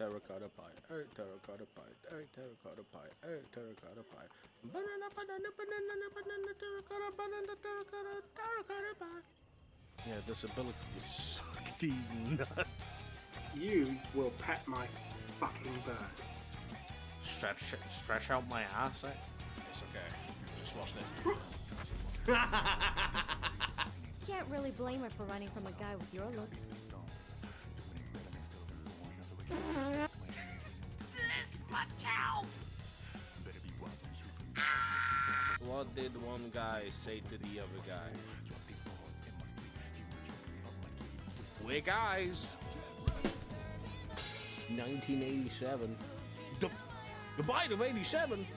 terracotta pie, terracotta pie, terracotta pie, terracotta pie. Banana, banana, banana, banana, terracotta, banana, terracotta pie. Yeah, this ability to suck these nuts. You will pet my fucking bird. Stretch out my ass. It's okay. Just watch this. Can't really blame her for running from a guy with your looks. What did one guy say to the other guy? We're guys. 1987. The bite of 87.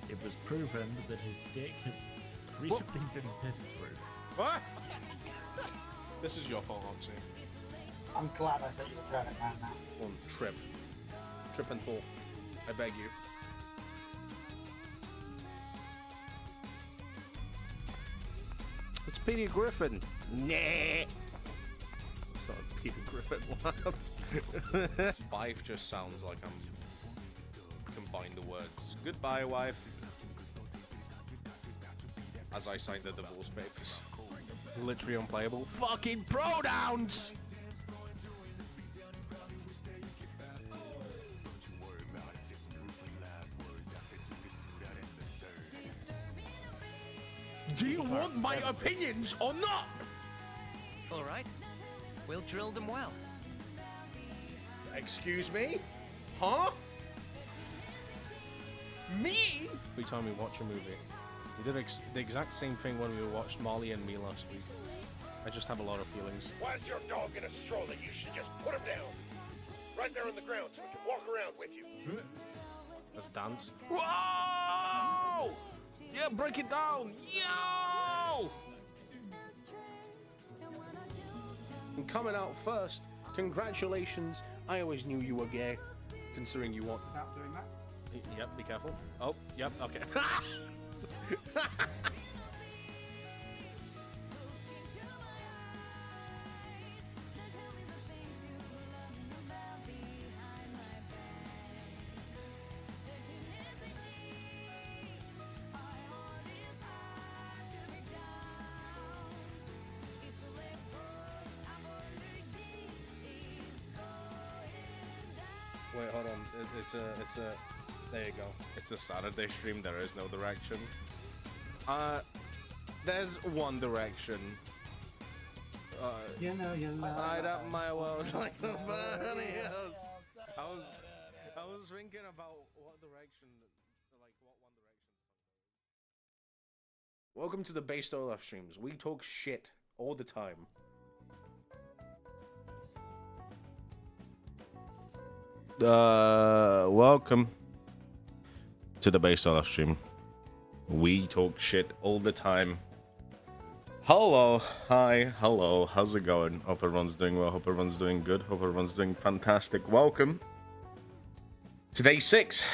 It was proven that his dick had recently been pissed through. What? This is your fault, Oxy. I'm glad I said you turn it around now. One trip. Trip and fall. I beg you. It's Peter Griffin. Nah. It's not Peter Griffin. Wife just sounds like I'm combine the words. Goodbye, wife. As I signed the divorce papers. Literally unplayable. Fucking pronouns! Do you want my opinions or not? All right. We'll drill them well. Excuse me? Huh? Me? Every time we watch a movie, we did the exact same thing when we watched Molly and Me last week. I just have a lot of feelings. Why is your dog in a stroller? You should just put him down. Right there on the ground so we can walk around with you. Let's dance. Whoa! Yeah, break it down! Yo! And coming out first, congratulations. I always knew you were gay, considering you want. Without doing that. Yep, be careful. Oh, yep, okay. Wait, hold on. It's a. There you go. It's a Saturday stream. There is no direction. There's one direction. You know you love. Light up my world like nobody else. I was thinking about what direction, like what one direction. Welcome to the BassedOlaf's streams. We talk shit all the time. Welcome to the BassedOlaf's stream. We talk shit all the time. Hello, hi, hello, how's it going? Hope everyone's doing well, hope everyone's doing good, hope everyone's doing fantastic. Welcome to day 6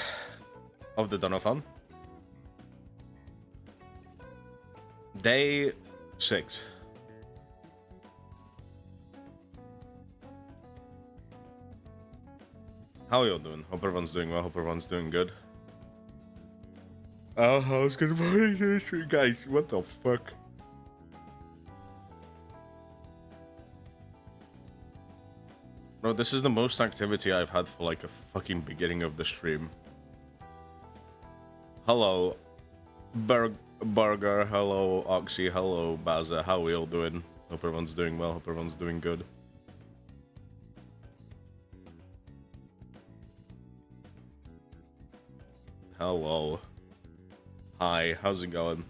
of the Donothon. Day 6. How are y'all doing? Hope everyone's doing well, hope everyone's doing good. Oh, how's good morning, history, guys? What the fuck? Bro, this is the most activity I've had for like a fucking beginning of the stream. Hello, Burger. Hello, Oxy. Hello, Baza. How are we all doing? Hope everyone's doing well. Hope everyone's doing good. Hello. Hi. How's it going?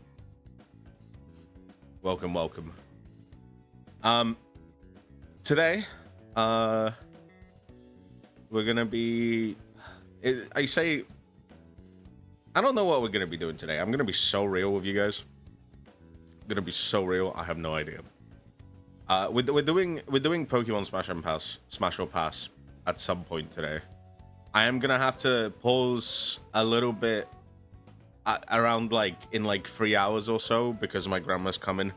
Welcome, welcome. Today, we're gonna be. I don't know what we're gonna be doing today. I'm gonna be so real with you guys. I'm gonna be so real. I have no idea. We're doing Pokemon Smash or Pass at some point today. I am gonna have to pause a little bit around in 3 hours or so because my grandma's coming.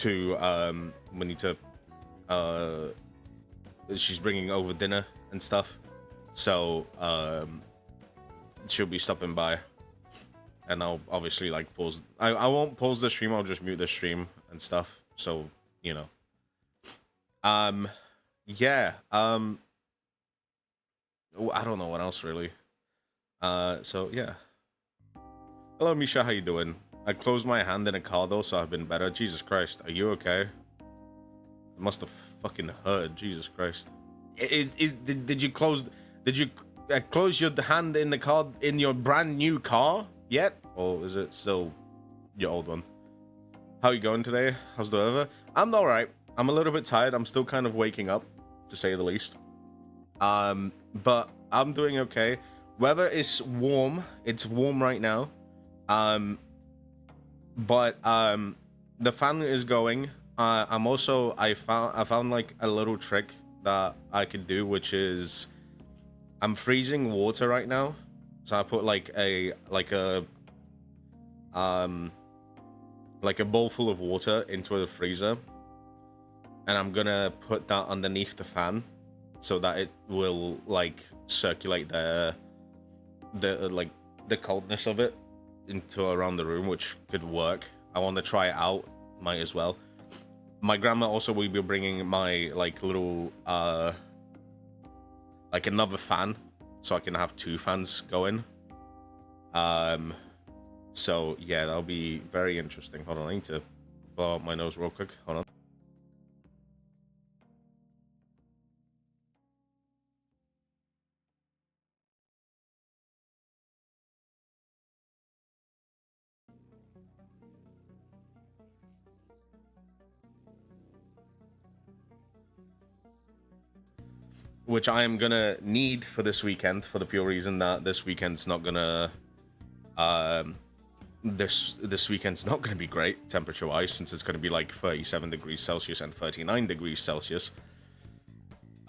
we need to she's bringing over dinner and stuff, so she'll be stopping by, and I'll obviously like pause. I won't pause the stream, I'll just mute the stream and stuff, so you know. Yeah, I don't know what else really. So yeah. Hello Misha, how you doing? I closed my hand in a car though, so I've been better. Jesus Christ, are you okay? It must have fucking hurt. Jesus Christ. Did you close your hand in the car in your brand new car yet, or is it still your old one? How are you going today? How's the weather? I'm all right. I'm a little bit tired. I'm still kind of waking up, to say the least. But I'm doing okay. Weather is warm. It's warm right now. But the fan is going. I found like a little trick that I could do, which is I'm freezing water right now. So I put like a bowl full of water into the freezer, and I'm gonna put that underneath the fan so that it will like circulate the coldness of it into around the room, which could work. I want to try it out. Might as well. My grandma also will be bringing my like little like another fan, so I can have 2 fans going. So yeah, that'll be very interesting. Hold on, I need to blow out my nose real quick. Hold on. Which I am gonna need for this weekend, for the pure reason that this weekend's not gonna this weekend's not gonna be great temperature wise, since it's gonna be like 37 degrees Celsius and 39 degrees Celsius.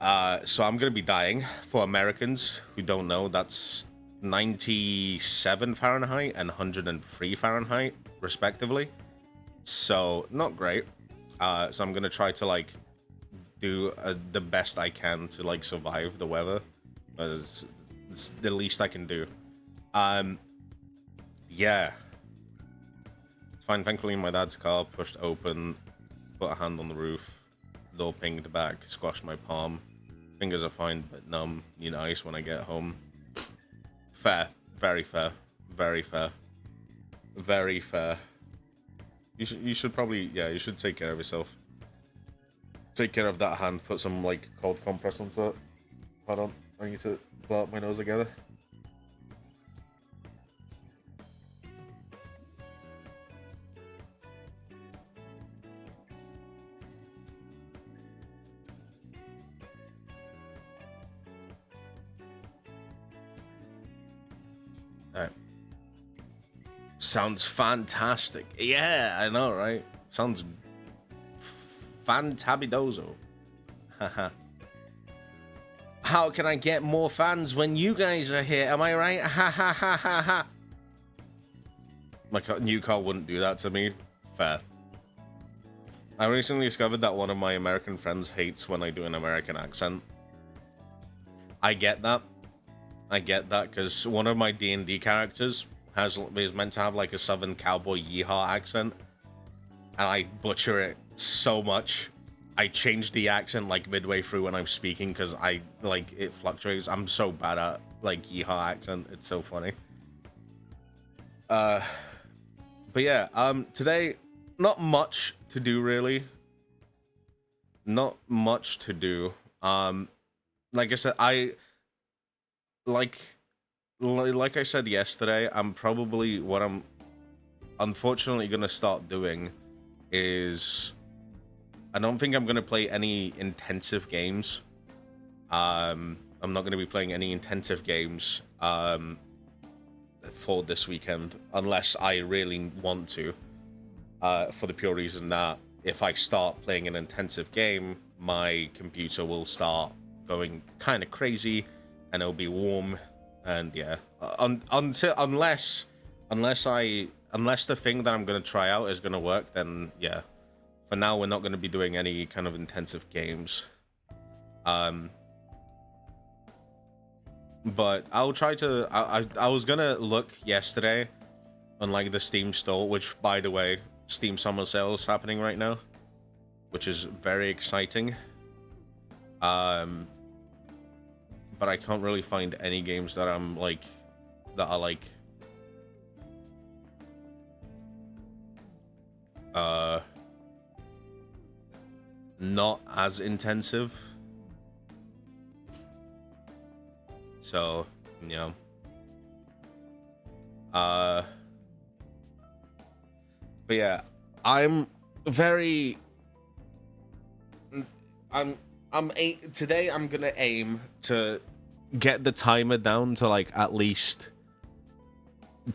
So I'm gonna be dying. For Americans who don't know, that's 97 Fahrenheit and 103 Fahrenheit respectively, so not great. So I'm gonna try to like do the best I can to like survive the weather, but it's the least I can do. Yeah, it's fine. Thankfully my dad's car pushed open, put a hand on the roof, door pinged back, squashed my palm. Fingers are fine but numb, need ice when I get home. Fair, very fair, very fair, very fair. You should probably, yeah, you should take care of yourself. Take care of that hand, put some like cold compress onto it. Hold on, I need to blow up my nose together. Alright. Sounds fantastic. Yeah, I know, right? Sounds fantabidozo. Haha. How can I get more fans when you guys are here? Am I right? Ha ha ha ha ha. My new car wouldn't do that to me. Fair. I recently discovered that one of my American friends hates when I do an American accent. I get that. I get that, because one of my D&D characters is meant to have like a Southern cowboy yeehaw accent, and I butcher it so much. I change the accent like midway through when I'm speaking, because I like it fluctuates. I'm so bad at like yeehaw accent. It's so funny. But yeah, today not much to do really. Not much to do. Like I said, like I said yesterday, I'm probably what I'm unfortunately gonna start doing is I don't think I'm gonna play any intensive games. I'm not gonna be playing any intensive games for this weekend unless I really want to. For the pure reason that if I start playing an intensive game, my computer will start going kind of crazy, and it'll be warm, and yeah. Unless the thing that I'm gonna try out is gonna work, then yeah, for now, we're not going to be doing any kind of intensive games. But I'll try to... I was going to look yesterday on, like, the Steam store, which, by the way, Steam Summer Sale is happening right now, which is very exciting. But I can't really find any games that I'm, like... that are, like... not as intensive. So, yeah. But yeah, I'm very... today I'm gonna aim to get the timer down to, like, at least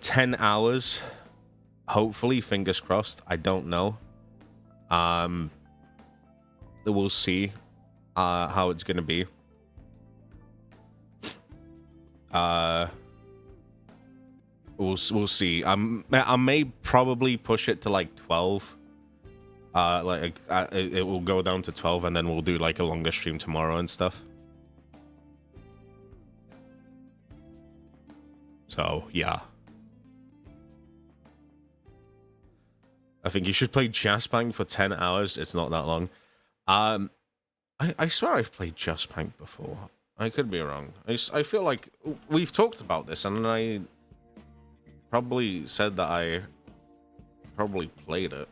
10 hours. Hopefully, fingers crossed. I don't know. We'll see how it's gonna be. We'll see. I may probably push it to like 12. It will go down to 12, and then we'll do like a longer stream tomorrow and stuff. So yeah. I think you should play Just Bank for 10 hours. It's not that long. I swear I've played Just Bank before. I could be wrong. I feel like we've talked about this, and I probably said that I probably played it.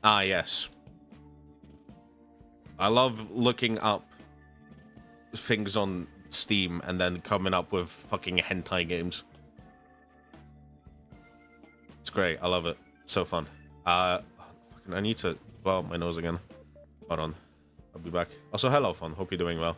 Ah, yes. I love looking up things on Steam and then coming up with fucking hentai games. It's great. I love it. So fun. I need to blow up my nose again. Hold on. I'll be back. Also, hello, Fun. Hope you're doing well.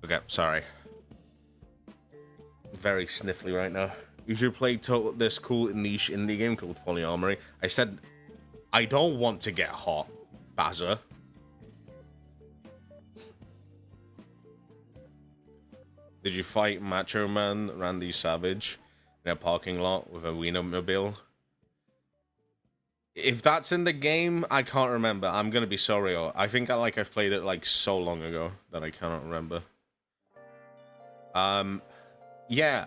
Okay, sorry. Very sniffly right now. You should play this cool niche indie game called Polyamory. I said, I don't want to get hot, Bazza. Did you fight Macho Man Randy Savage in a parking lot with a Wienermobile? If that's in the game, I can't remember. I'm gonna be sorry. I think I've played it like so long ago that I cannot remember. Yeah,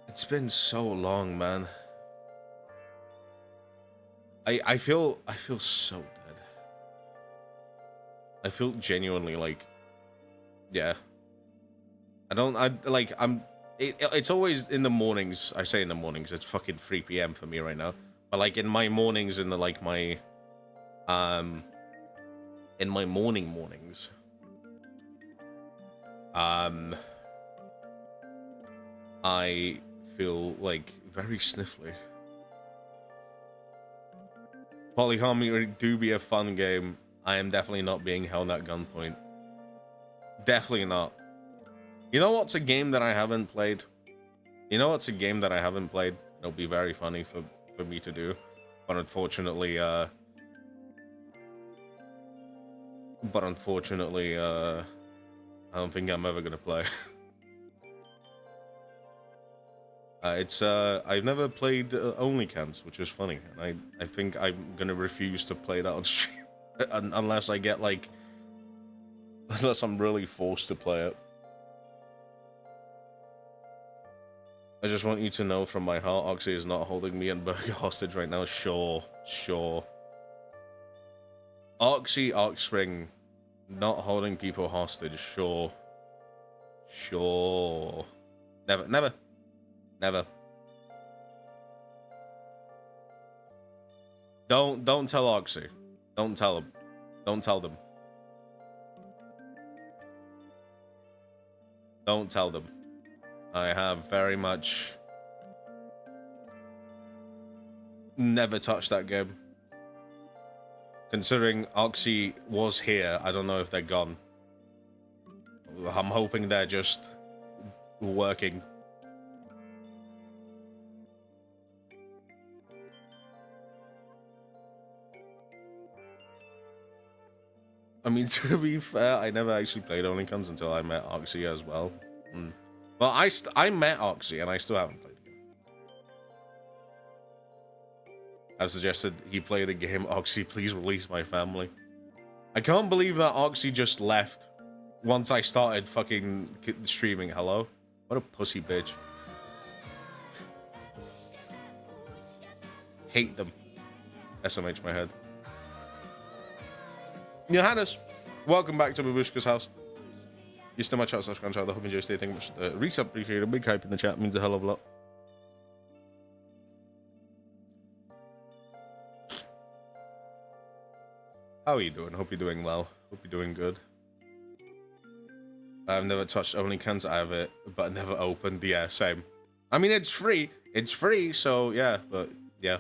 it's been so long, man. I feel so dead. I feel genuinely like, yeah. It's always in the mornings. I say in the mornings, it's fucking 3 p.m. for me right now. But like in my mornings, in my mornings, I feel like very sniffly. Polyamory do be a fun game. I am definitely not being held at gunpoint. Definitely not. You know what's a game that I haven't played? It'll be very funny for me to do. But unfortunately, I don't think I'm ever gonna play. I've never played OnlyCans, which is funny, and I think I'm gonna refuse to play that on stream. Unless I get like, unless I'm really forced to play it. I just want you to know from my heart, Oxy is not holding me and Burger hostage right now. Sure. Oxy Oxspring, not holding people hostage. Sure. Never. Don't tell Oxy. Don't tell him. Don't tell them. Don't tell them. I have very much never touched that game. Considering Oxy was here, I don't know if they're gone. I'm hoping they're just working. I mean, to be fair, I never actually played OnlyCons until I met Oxy as well. Well, I met Oxy and I still haven't played the game. I suggested he play the game. Oxy, please release my family. I can't believe that Oxy just left once I started fucking streaming. Hello? What a pussy bitch. Hate them. SMH my head. Johannes, welcome back to Babushka's house. You're still my chat slash grandchild. I hope you enjoy stay. Thank you much for the resub. Appreciate it. A big hype in the chat means a hell of a lot. How are you doing? Hope you're doing well. Hope you're doing good. I've never touched OnlyCans. I have it, but never opened. Yeah, same. I mean, it's free. It's free, so yeah, but yeah.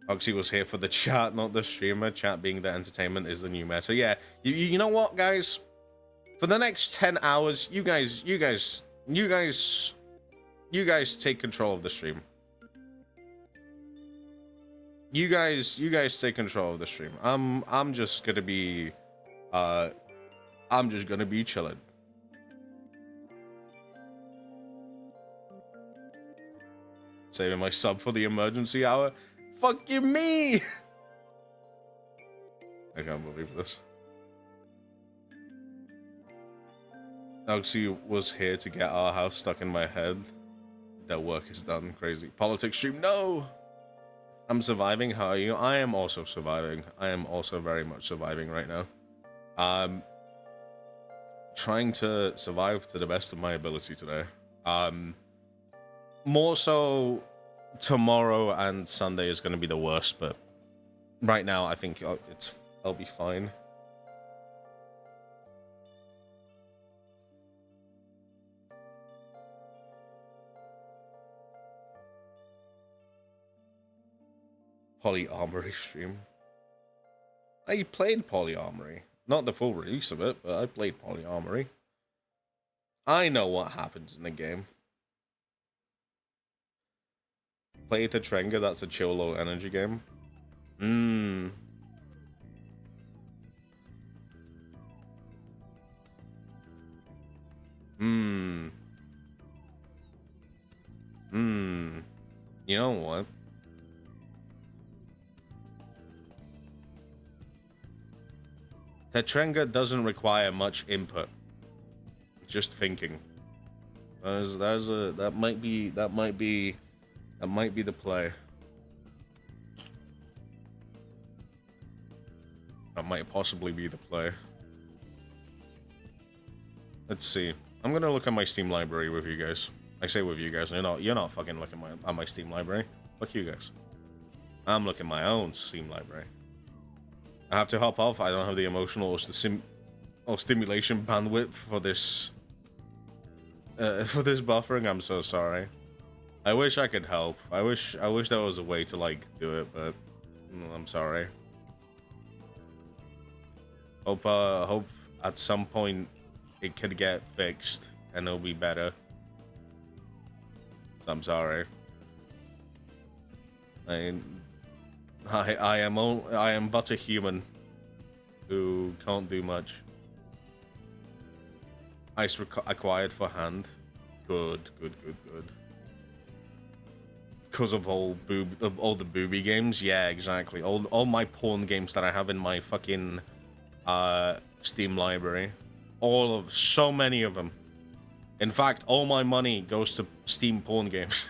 Oxy was here for the chat, not the streamer. Chat being the entertainment is the new meta. Yeah, you know what, guys? For the next 10 hours, you guys take control of the stream. You guys take control of the stream. I'm just gonna be chilling. Saving my sub for the emergency hour. Fuck you, me! I can't believe this. Oxy was here to get our house stuck in my head. Their work is done. Crazy. Politics stream, no! I'm surviving. How are you? I am also surviving. I am also very much surviving right now. Trying to survive to the best of my ability today. More so tomorrow and Sunday is going to be the worst, but right now I think I'll be fine. Polyamory stream. I played Polyamory. Not the full release of it, but I played Polyamory. I know what happens in the game. Play Tetrenga, that's a chill low energy game. You know what? Tetrenga doesn't require much input. Just thinking. That might be the play. That might possibly be the play. Let's see. I'm gonna look at my Steam library with you guys. I say with you guys. You're not fucking looking at my Steam library. Fuck you guys. I'm looking at my own Steam library. I have to hop off. I don't have the emotional or stimulation bandwidth for this buffering. I'm so sorry. I wish I could help. I wish there was a way to like do it, but I'm sorry. Hope at some point it could get fixed and it'll be better. So I'm sorry. I am but a human who can't do much. Ice acquired for hand. Good. because of all the booby games. Yeah, exactly. All my porn games that I have in my fucking Steam library. So many of them. In fact, all my money goes to Steam porn games.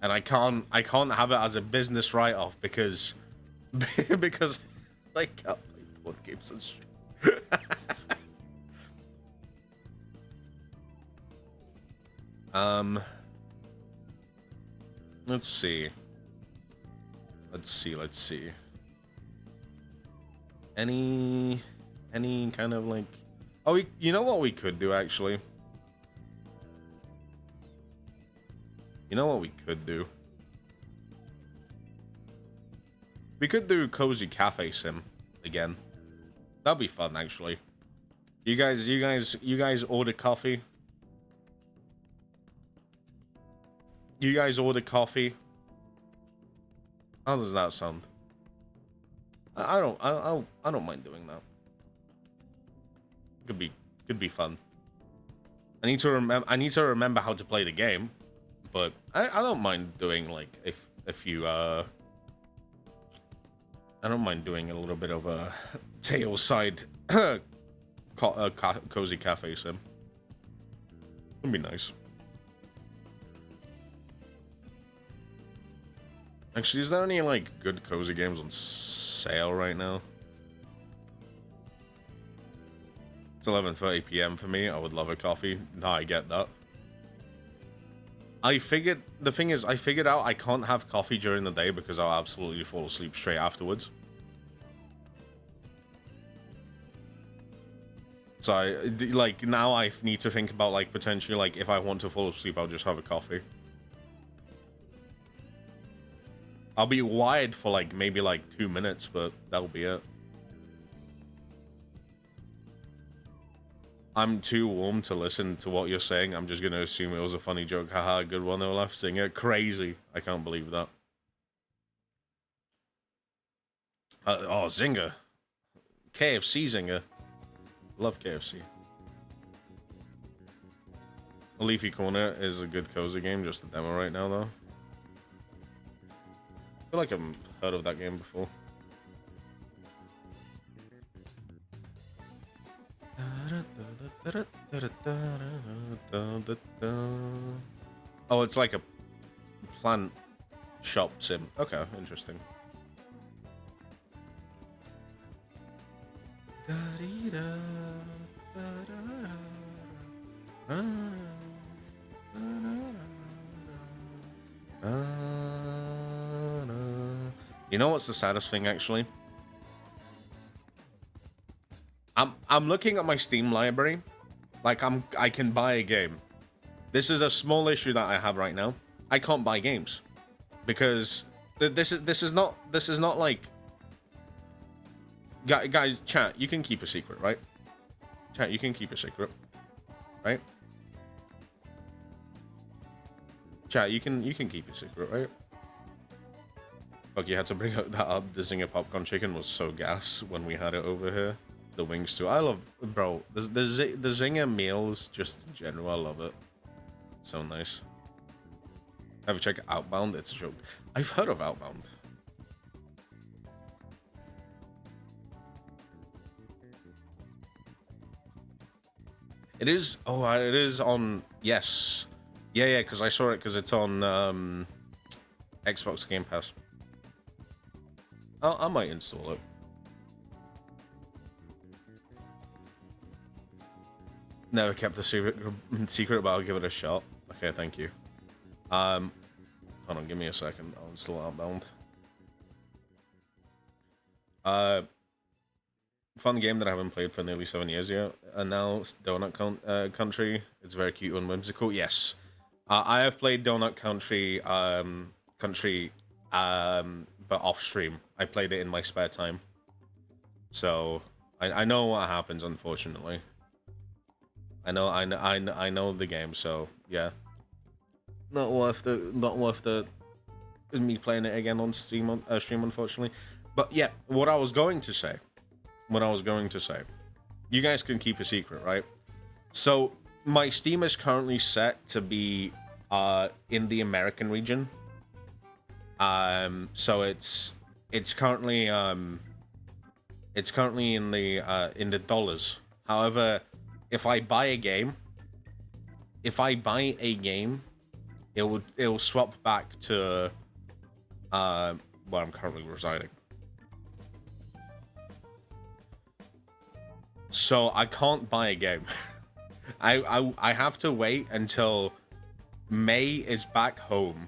And I can't have it as a business write-off because because I can't play porn games on stream. Let's see. Any kind of like... Oh, you know what we could do, actually? You know what we could do? We could do Cozy Cafe Sim again. That'd be fun, actually. You guys order coffee? You guys order coffee? How does that sound? I don't mind doing that. Could be fun. I need to remember how to play the game, but I don't mind doing like a few I don't mind doing a little bit of a tail side cozy cafe sim. It'd be nice. Actually, is there any like good cozy games on sale right now? It's 11:30 p.m. for me. I would love a coffee. No, I get that. The thing is, I figured out I can't have coffee during the day because I'll absolutely fall asleep straight afterwards. So now I need to think about like potentially like if I want to fall asleep, I'll just have a coffee. I'll be wired for like maybe like 2 minutes, but that'll be it. I'm too warm to listen to what you're saying. I'm just gonna assume it was a funny joke. Haha, good one, Olaf. Singer. Crazy. I can't believe that. Oh, Zinger. KFC Zinger. Love KFC. A Leafy Corner is a good cozy game, just a demo right now, though. I feel like I've heard of that game before. Oh, it's like a plant shop sim. Okay, interesting. You know what's the saddest thing, actually? I'm looking at my Steam library, like I can buy a game. This is a small issue that I have right now. I can't buy games because this is not like, guys, chat, you can keep a secret, right? Chat, you can keep a secret, right? Chat, you can keep a secret, right? Fuck, you had to bring that up. The Zinger popcorn chicken was so gas when we had it over here. The wings too. I love, bro, the Zinger meals just in general. I love it. So nice. Have a check Outbound. It's a joke. I've heard of Outbound. It is. Oh, it is on. Yes. Yeah. Because I saw it because it's on Xbox Game Pass. I might install it. Never kept a secret, but I'll give it a shot. Okay, thank you. Hold on, give me a second. I'll install Outbound. Fun game that I haven't played for nearly 7 years yet. And now Donut Country. It's very cute and whimsical. Yes, I have played Donut Country, but off stream. I played it in my spare time, so I know what happens. Unfortunately. I know the game, so yeah. Not worth the me playing it again on stream, unfortunately. But yeah, what I was going to say you guys can keep a secret, right? So my Steam is currently set to be in the American region. So it's currently in the dollars. However, if I buy a game, it will swap back to where I'm currently residing. So I can't buy a game. I have to wait until May is back home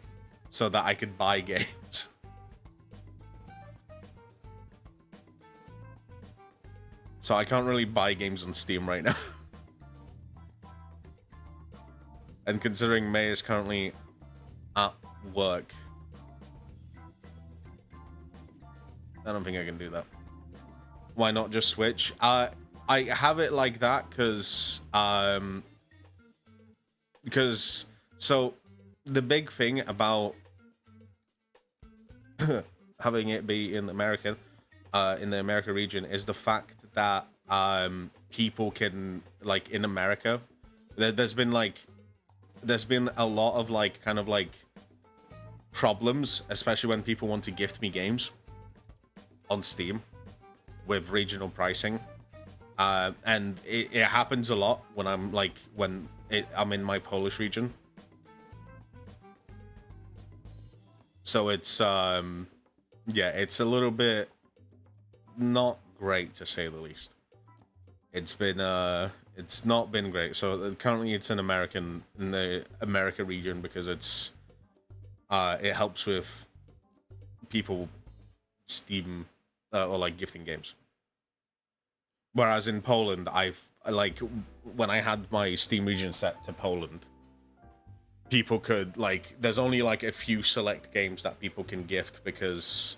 so that I could buy games. So I can't really buy games on Steam right now. And considering May is currently at work, I don't think I can do that. Why not just Switch? I have it like that because so the big thing about having it be in America, in the America region, is the fact that people can, like, in America, there's been a lot of kind of problems, especially when people want to gift me games on Steam with regional pricing. And it happens a lot when I'm I'm in my Polish region. So it's it's a little bit not great, to say the least. It's not been great. So currently it's in the America region because it helps with people Steam or gifting games. Whereas in Poland, when I had my Steam region set to Poland, people could, there's only a few select games that people can gift because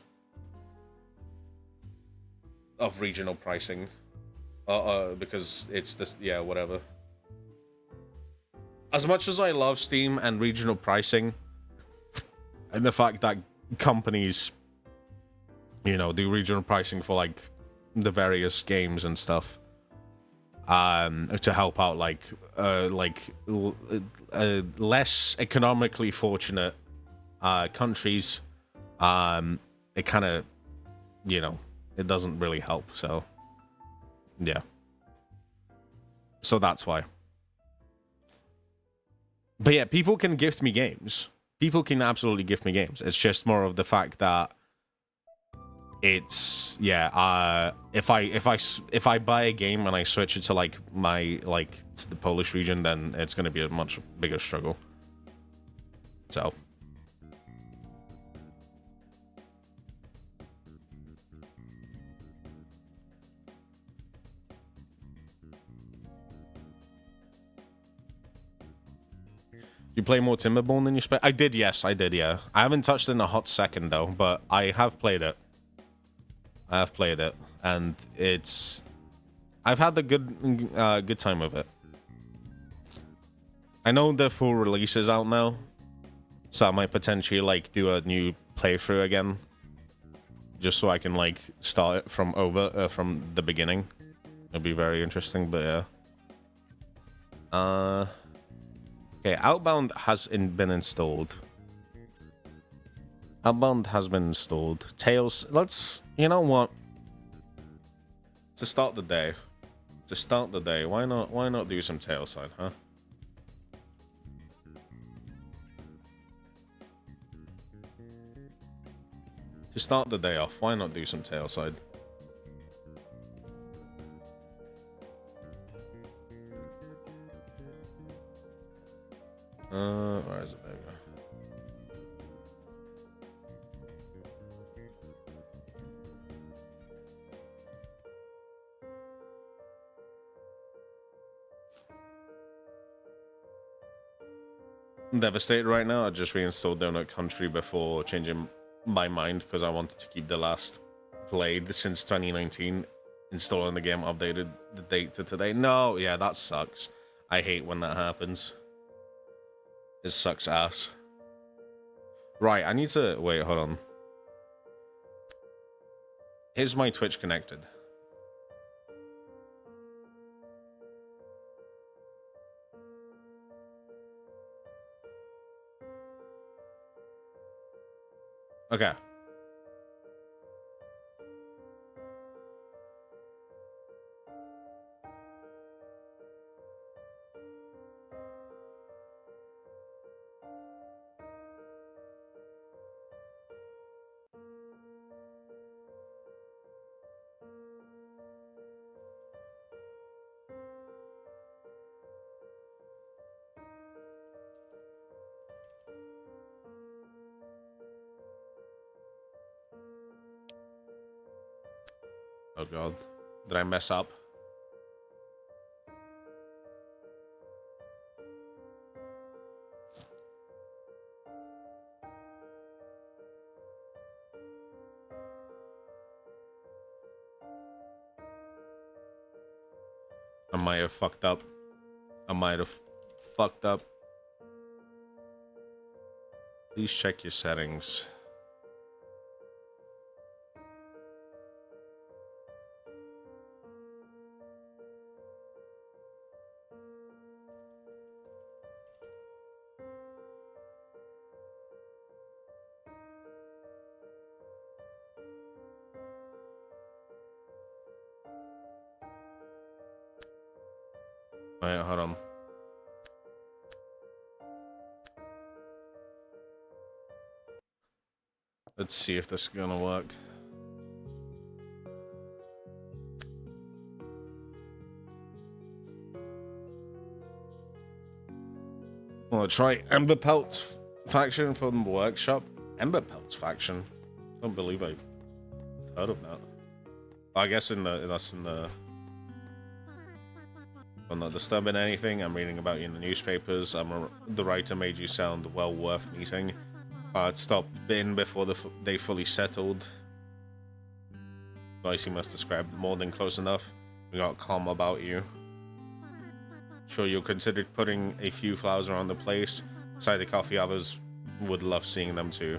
of regional pricing. Because it's this, whatever. As much as I love Steam and regional pricing, and the fact that companies, do regional pricing for the various games and stuff, to help out less economically fortunate countries, it kind of, it doesn't really help. So yeah, so that's why. But yeah, people can gift me games. People can absolutely gift me games. It's just more of the fact that it's if I buy a game and I switch it to to the Polish region, then it's going to be a much bigger struggle. So you play more Timberborn than you expect? I did, yes, I did, yeah. I haven't touched it in a hot second though, but I have played it. And I've had a good time with it. I know the full release is out now, so I might potentially do a new playthrough again, just so I can start it from the beginning. It'd be very interesting, but yeah. Okay, Outbound has been installed. Outbound has been installed. Tales, you know what? To start the day, why not do some Tailside, huh? To start the day off, why not do some Tailside? Where is it? There we go. I'm devastated right now. I just reinstalled Donut Country before changing my mind because I wanted to keep the last played since 2019. Installing the game, updated the date to today. No, yeah, that sucks. I hate when that happens. It sucks ass. Right, I need to... Wait, hold on. Is my Twitch connected? Okay. Oh god. Did I mess up? I might have fucked up. I might have fucked up. Please check your settings. Wait, hold on. Let's see if this is gonna work. Well, try Ember Pelt's faction from the workshop. Ember Pelt's faction. Don't believe I've heard of that. I guess I'm not disturbing anything. I'm reading about you in the newspapers. The writer made you sound well worth meeting. I'd stopped in before they fully settled. Nice, you must describe more than close enough. We got calm about you. Sure, you considered putting a few flowers around the place. Beside the coffee, others would love seeing them too.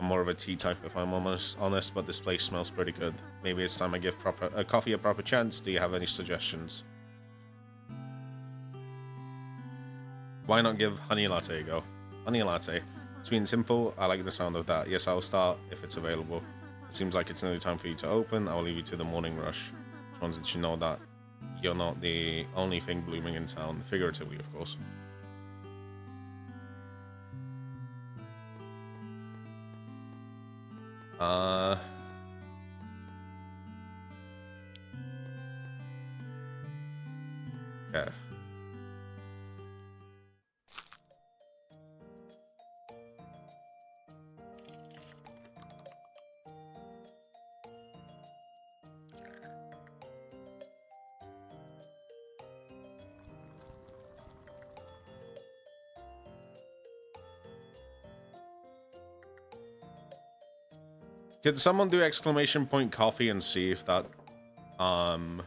I'm more of a tea type if I'm honest, but this place smells pretty good. Maybe it's time I give coffee a proper chance. Do you have any suggestions? Why not give honey latte a go? Honey latte. Sweet and simple, I like the sound of that. Yes, I'll start if it's available. It seems like it's nearly time for you to open. I'll leave you to the morning rush. Just wanted to know that you're not the only thing blooming in town. Figuratively, of course. Okay. Can someone do exclamation point coffee and see if that, Oh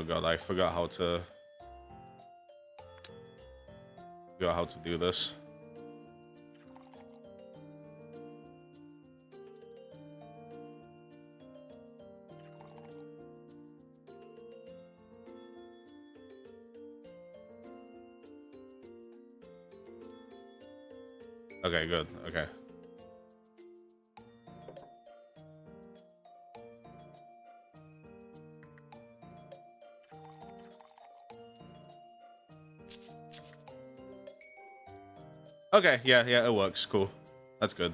god, I forgot how to do this. Okay, good. Okay. Okay, yeah, it works. Cool. That's good.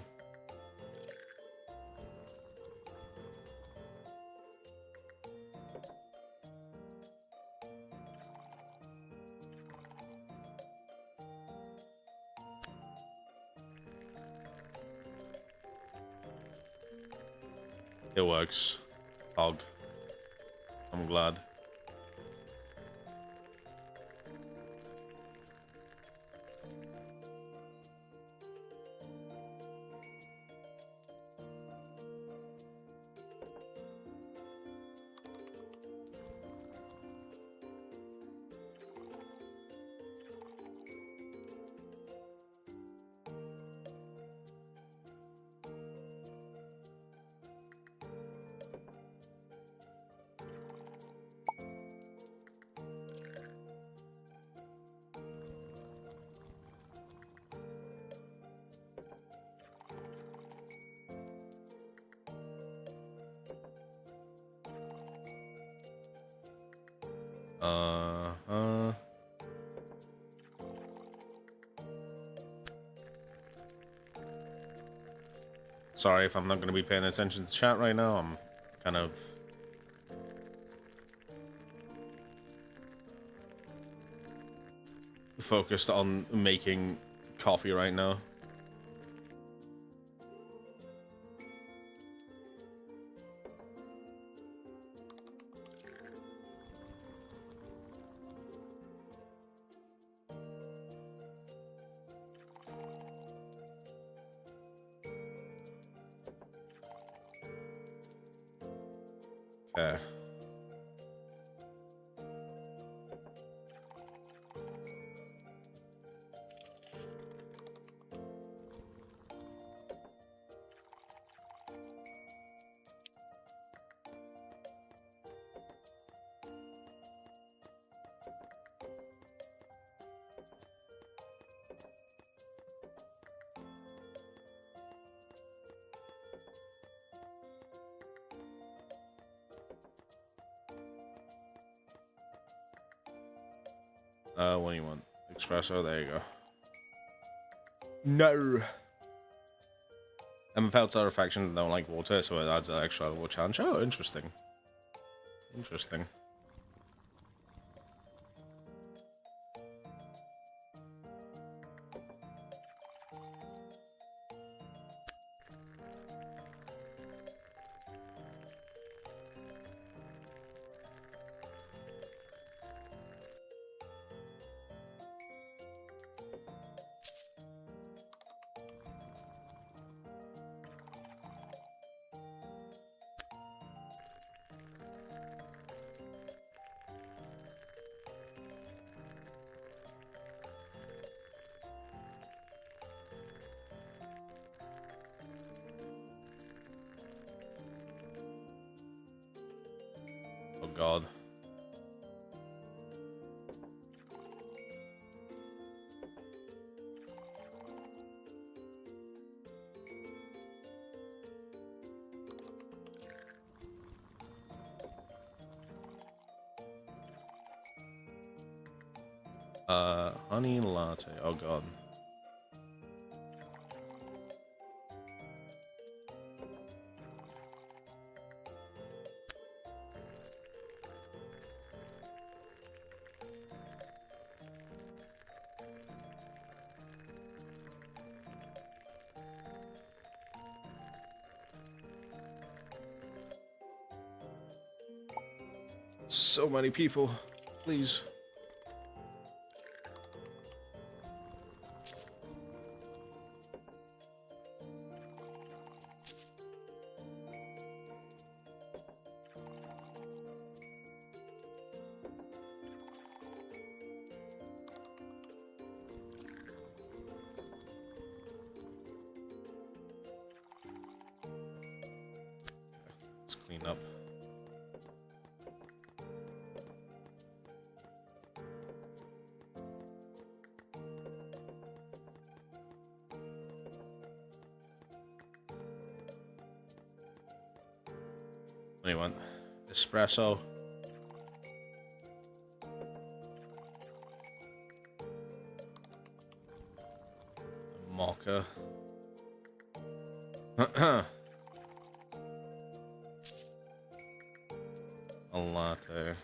It works. Hog. I'm glad. Sorry if I'm not going to be paying attention to chat right now. I'm kind of focused on making coffee right now. Okay. What do you want? Espresso? There you go. No. I'm a Peltar faction that don't like water, so it adds an extra level challenge. Oh, interesting. Interesting. Oh god. Honey latte. Oh god. So many people. Please. Let's clean up. What do you want? Espresso. Mocha. A latte.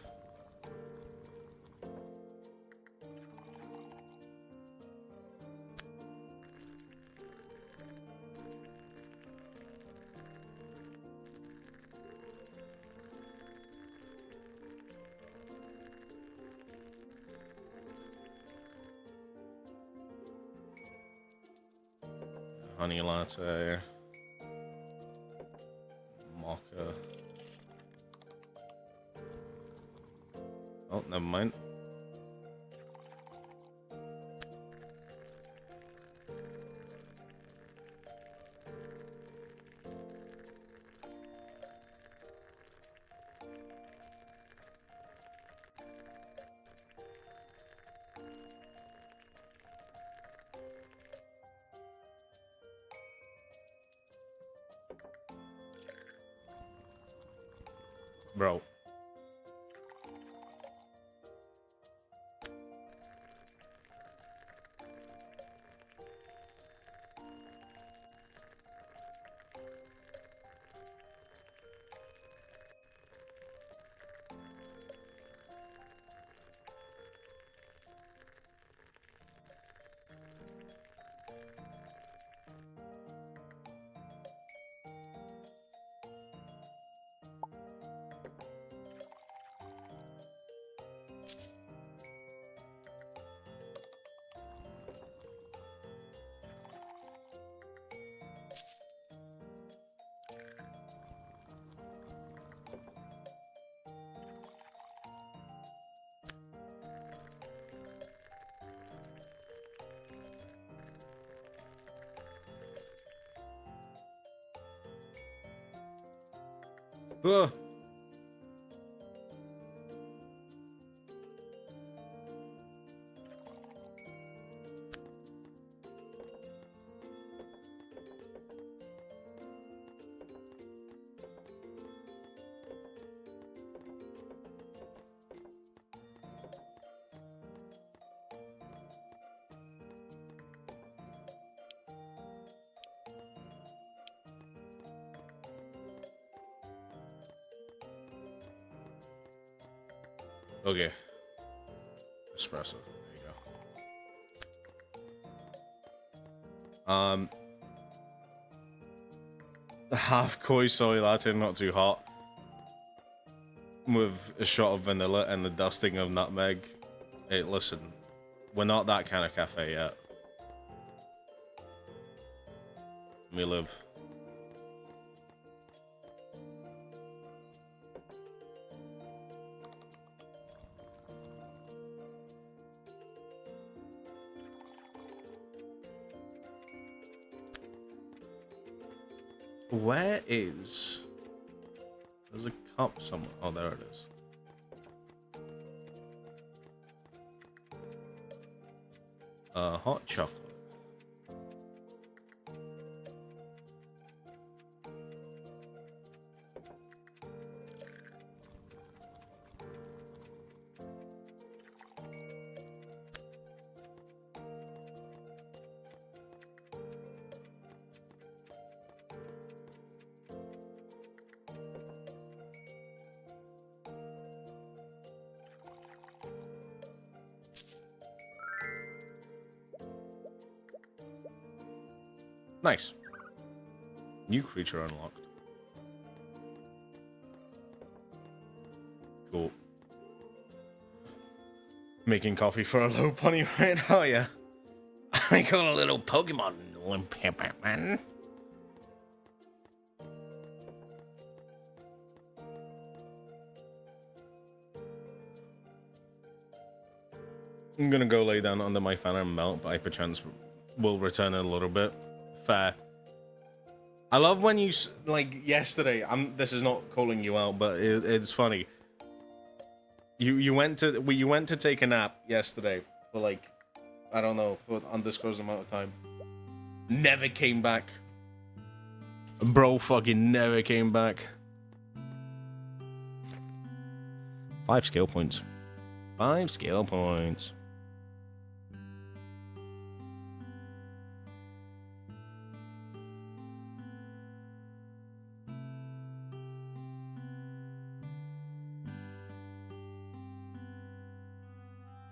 Honey latte. Mocha. Oh, never mind. Bro. Ugh. Okay. Espresso. There you go. Half koi soy latte, not too hot. With a shot of vanilla and the dusting of nutmeg. Hey, listen. We're not that kind of cafe yet. Let me live. Where is... There's a cup somewhere. Oh, there it is. Hot chocolate. Nice. New creature unlocked. Cool. Making coffee for a low pony right now, yeah. I got a little Pokemon man. I'm gonna go lay down under my fan and melt, but I perchance will return in a little bit. Fair. I love when you like yesterday. This is not calling you out, but it's funny. You went to take a nap yesterday for like, I don't know, for an undisclosed amount of time. Never came back. Bro fucking never came back. 5 skill points. 5 skill points.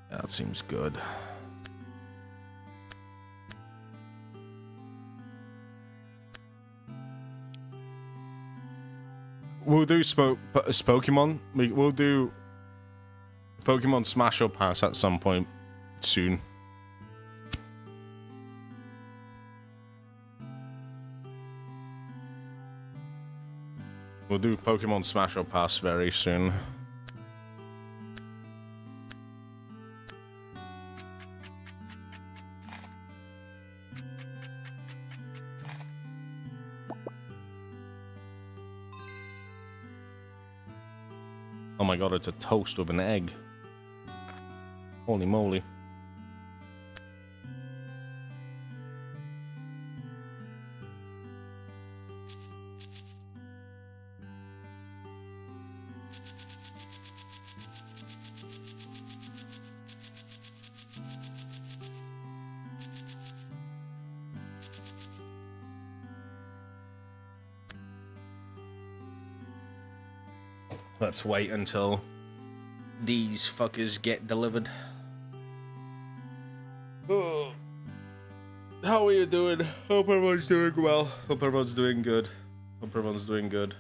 That seems good. We'll do Pokemon. We'll do Pokemon Smash or Pass at some point soon. We'll do Pokemon Smash or Pass very soon. Oh my god, it's a toast with an egg. Holy moly. Let's wait until these fuckers get delivered. Oh. How are you doing? Hope everyone's doing well. Hope everyone's doing good. Hope everyone's doing good.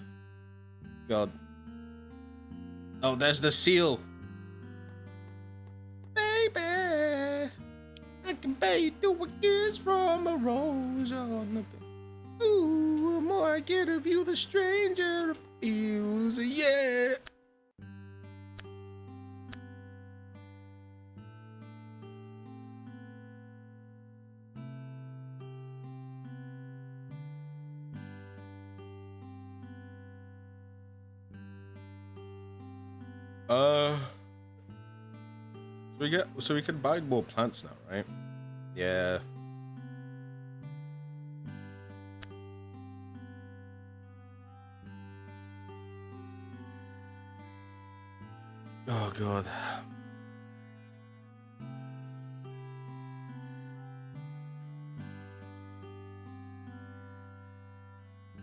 God. Oh, there's the seal. Baby, I can pay you a kiss from a rose on the bed. Ooh, the more I get of you, the stranger it feels. Yeah. So we can buy more plants now, right? Yeah. Oh god.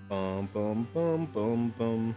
Bum bum bum bum bum.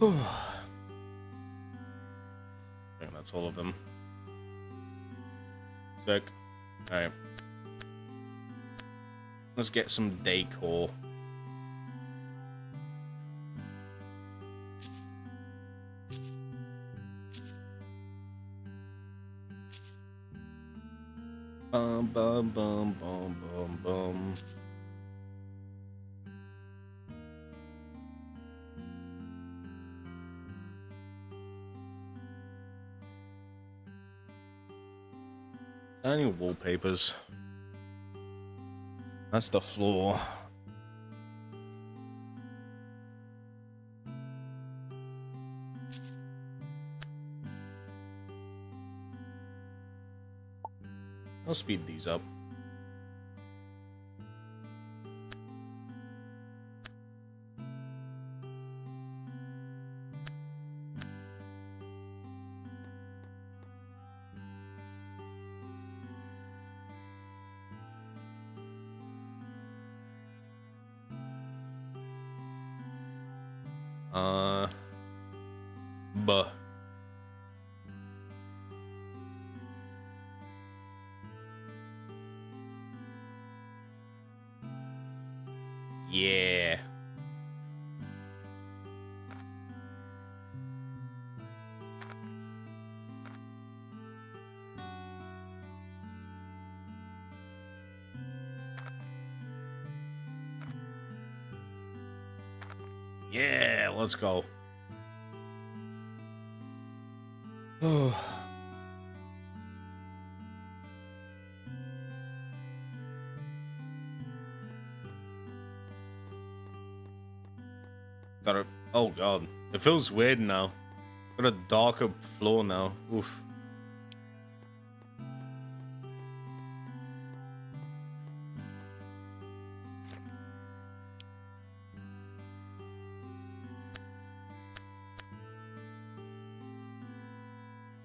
I think that's all of them. Sick. Alright. Let's get some decor. Bum bum bum bum bum bum. Any wallpapers? That's the floor. I'll speed these up. Buh. Yeah. Yeah, let's go. Got a. Oh god, it feels weird now. Got a darker floor now. Oof.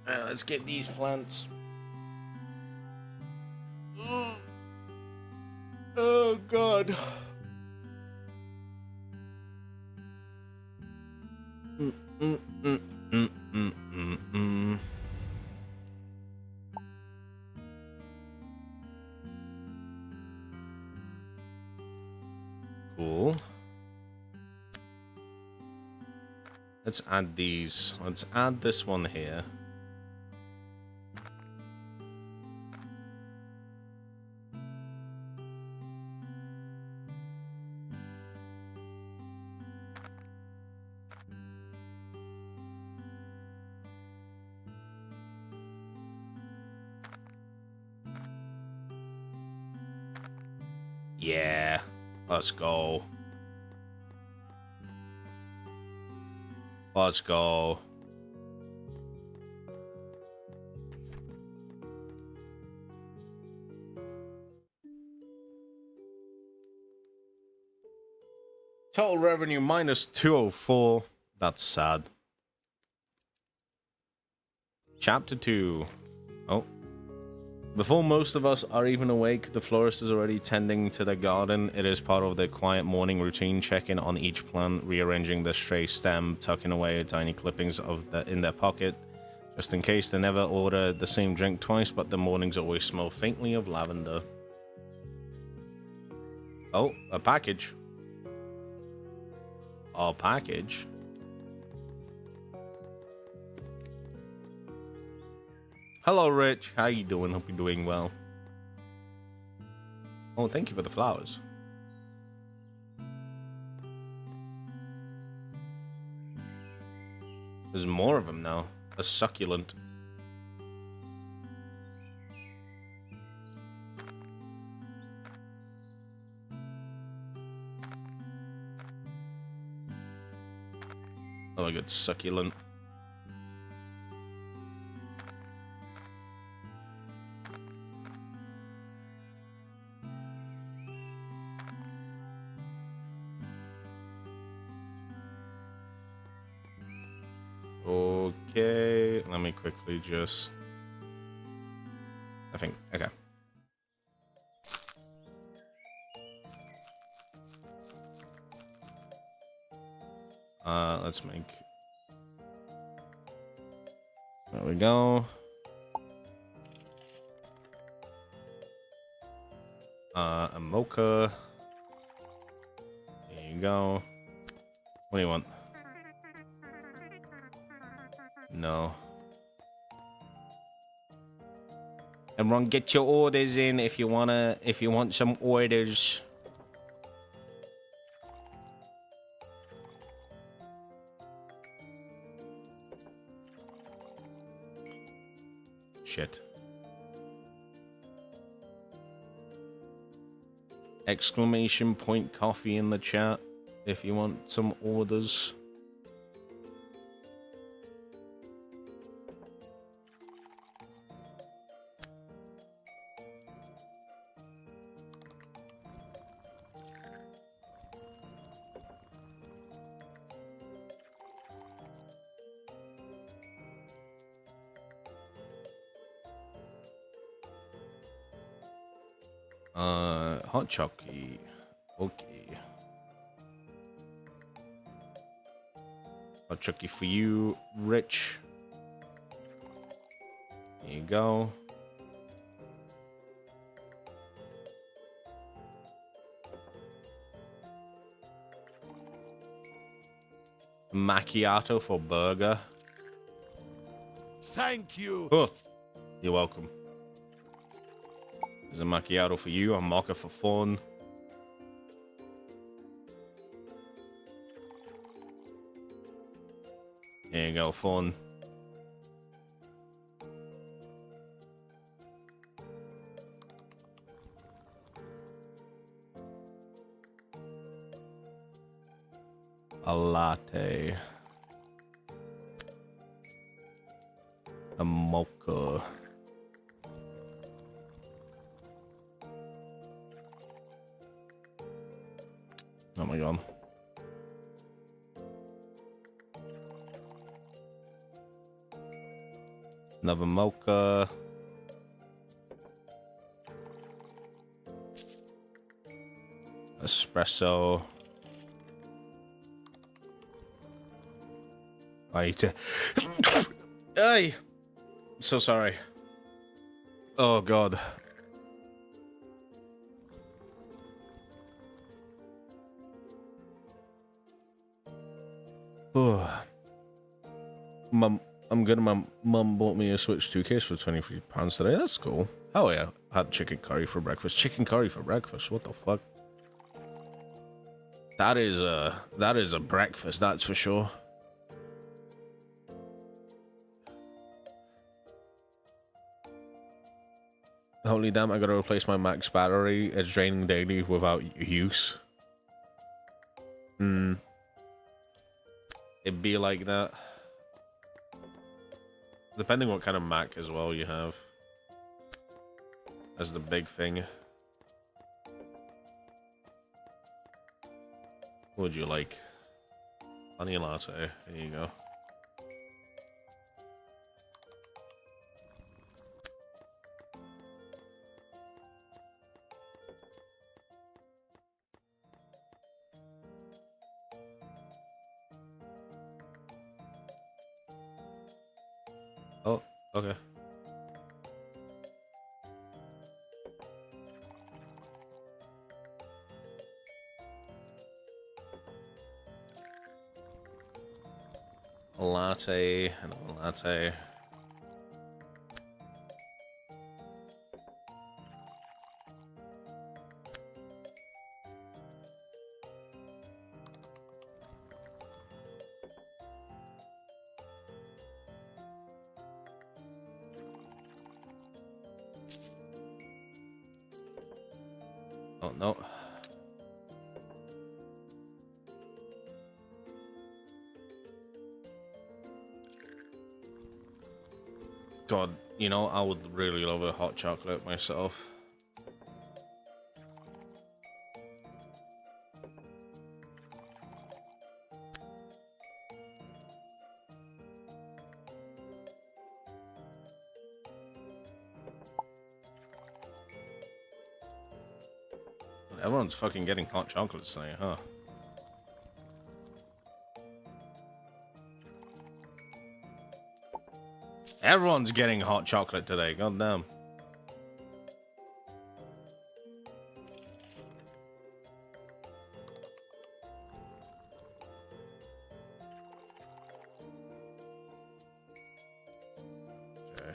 Let's get these plants. Oh god. Cool. Let's add these. Let's add this one here. Yeah, let's go. Let's go. Total revenue minus 204. That's sad. Chapter 2. Oh. Before most of us are even awake, the florist is already tending to the garden. It is part of their quiet morning routine, checking on each plant, rearranging the stray stem, tucking away tiny clippings in their pocket, just in case. They never order the same drink twice, but the mornings always smell faintly of lavender. Oh, a package. A package? Hello, Rich. How you doing? Hope you're doing well. Oh, thank you for the flowers. There's more of them now. A succulent. Oh, a good succulent. Okay, let me quickly just... okay. Let's make... there we go. A mocha. There you go. What do you want? No. Everyone get your orders in if you want some orders. Shit. Exclamation point coffee in the chat if you want some orders. Hot chocolate. Okay. Hot chocolate for you, Rich. There you go. Macchiato for burger. Thank you. Oh, you're welcome. There's a macchiato for you, a mocha for fun. There you go, fun. A latte. A mocha. Oh my god. Another mocha. Espresso. I need to... Ay! So sorry. Oh god. Oh. My mum bought me a Switch 2 case for £23 today. That's cool. Oh yeah, I had chicken curry for breakfast. Chicken curry for breakfast. What the fuck? That is a breakfast, that's for sure. Holy damn, I gotta replace my max battery. It's draining daily without use. It'd be like that. Depending what kind of Mac as well you have. That's the big thing. What would you like? Honey latte. There you go. Okay. A latte, another latte. Oh, no. God, you know, I would really love a hot chocolate myself. Everyone's fucking getting hot chocolates tonight, huh? Everyone's getting hot chocolate today, goddamn. Okay.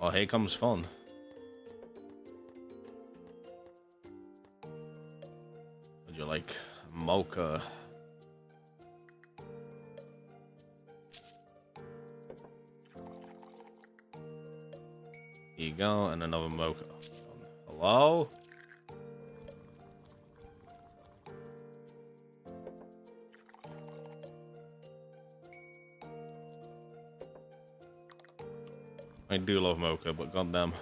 Oh, here comes fun. Would you like mocha? Here you go, and another mocha. Hello? I do love mocha, but goddamn.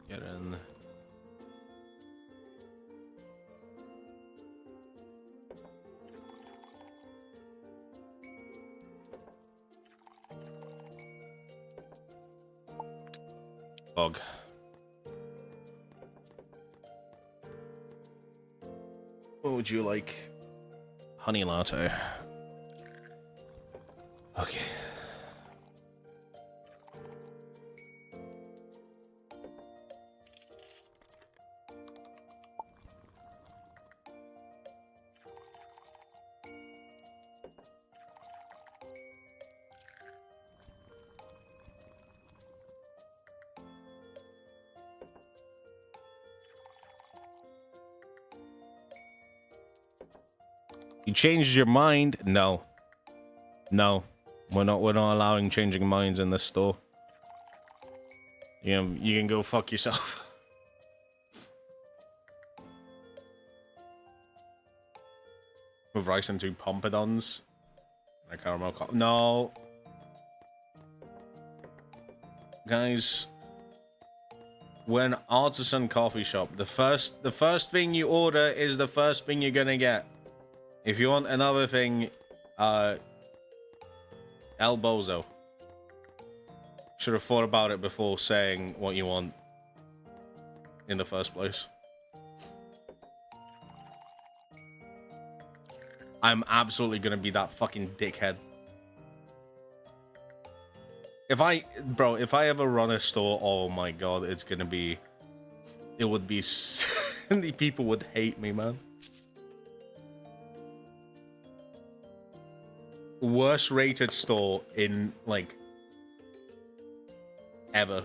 Get in. Bog. What would you like? Honey latte. Okay. You changed your mind? No. No. We're not allowing changing minds in this store. You can go fuck yourself. With rice and 2 pompadons. And a caramel no. Guys, we're an artisan coffee shop. The first thing you order is the first thing you're gonna get. If you want another thing, El Bozo. Should have thought about it before saying what you want in the first place. I'm absolutely gonna be that fucking dickhead. If I ever run a store, oh my god, it's gonna be... It would be... The people would hate me, man. Worst rated store in, like... ever.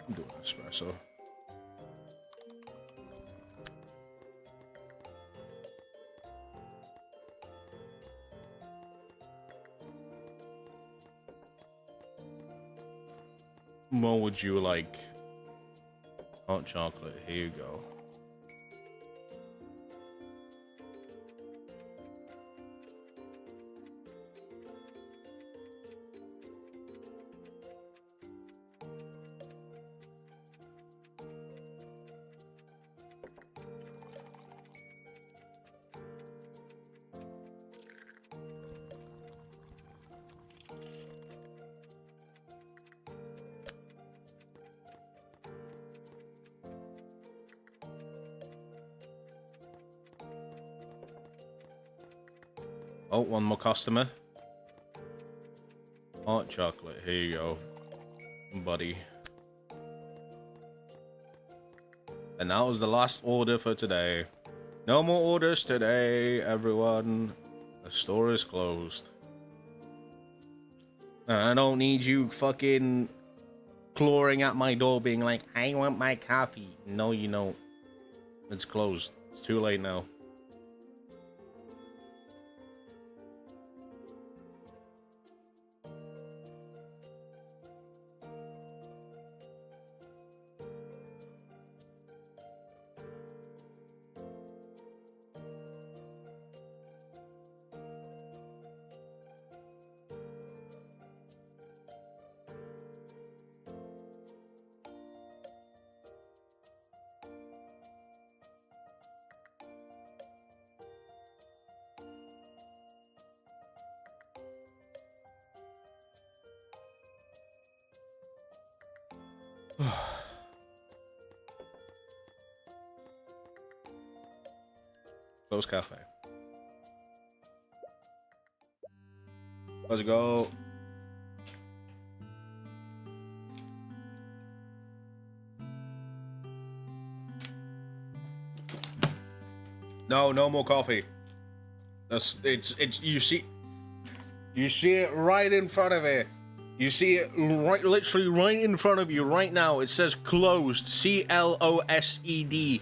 I'm doing espresso. What would you like? Hot chocolate. Here you go. Oh, one more customer. Hot chocolate. Here you go, buddy. And that was the last order for today. No more orders today, everyone. The store is closed. I don't need you fucking clawing at my door being like, I want my coffee. No, you don't. It's closed. It's too late now. Close cafe. Let's go. No more coffee. It's you see it right in front of it. You see it right, literally right in front of you right now. It says closed. C-L-O-S-E-D.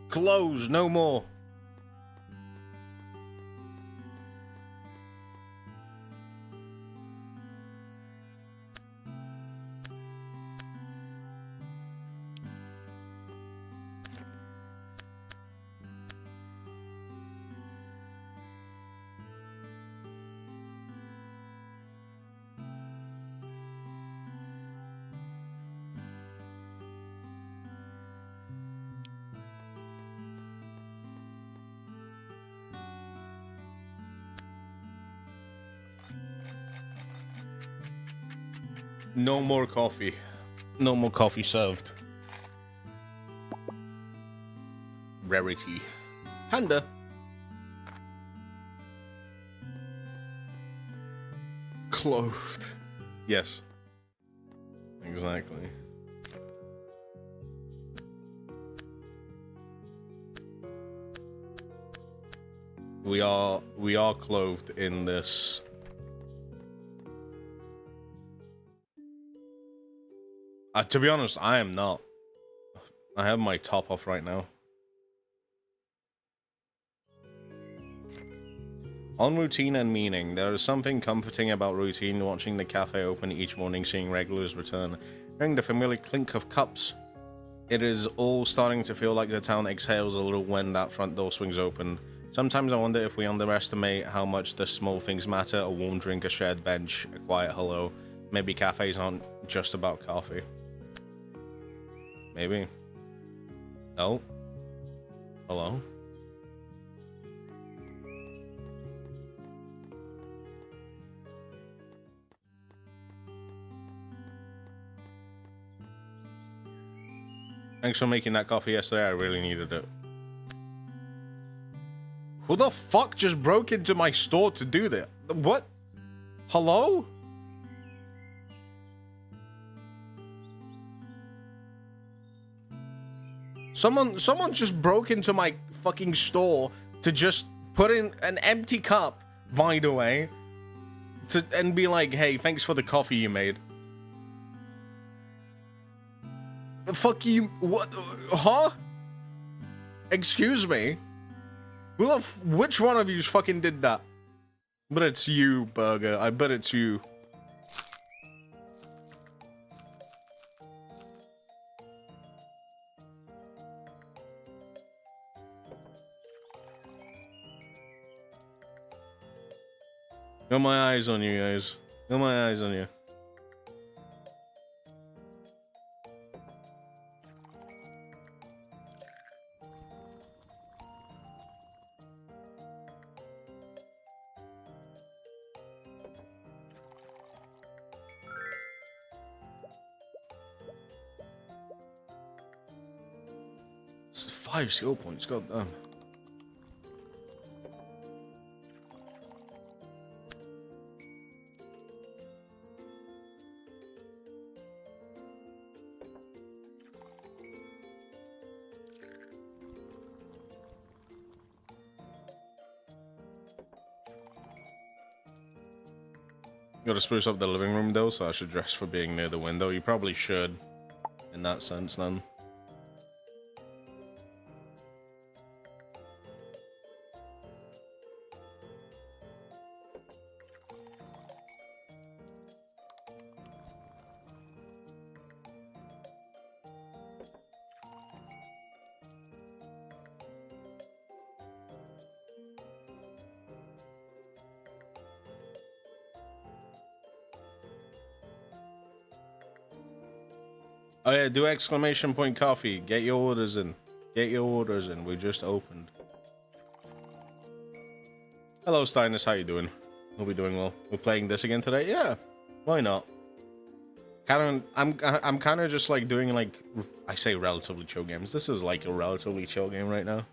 Closed. No more. No more coffee. No more coffee served. Rarity. Panda. Clothed. Yes. Exactly. We are clothed in this. To be honest, I am not. I have my top off right now. On routine and meaning, there is something comforting about routine, watching the cafe open each morning, seeing regulars return, hearing the familiar clink of cups. It is all starting to feel like the town exhales a little when that front door swings open. Sometimes I wonder if we underestimate how much the small things matter: a warm drink, a shared bench, a quiet hello. Maybe cafes aren't just about coffee. Maybe. Oh. Hello? Thanks for making that coffee yesterday. I really needed it. Who the fuck just broke into my store to do that? What? Hello? Someone just broke into my fucking store to just put in an empty cup, by the way, and be like, hey, thanks for the coffee you made. Fuck you. What? Huh? Excuse me? Which one of you fucking did that? But it's you, Burger. I bet it's you. Got my eyes on you guys. Got my eyes on you. It's 5 skill points, god damn. Gotta spruce up the living room though, so I should dress for being near the window. You probably should, in that sense then. Oh yeah, do exclamation point coffee. Get your orders in. Get your orders in. We just opened. Hello, Steinus. How you doing? Hope you're doing well. We're playing this again today. Yeah, why not? I'm kind of just like doing like I say relatively chill games. This is like a relatively chill game right now.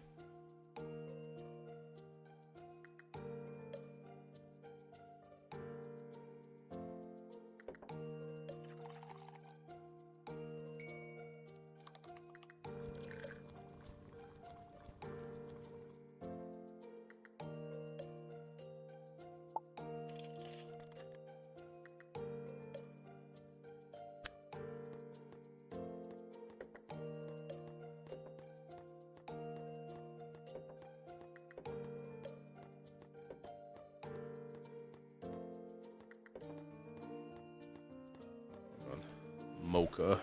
Mocha.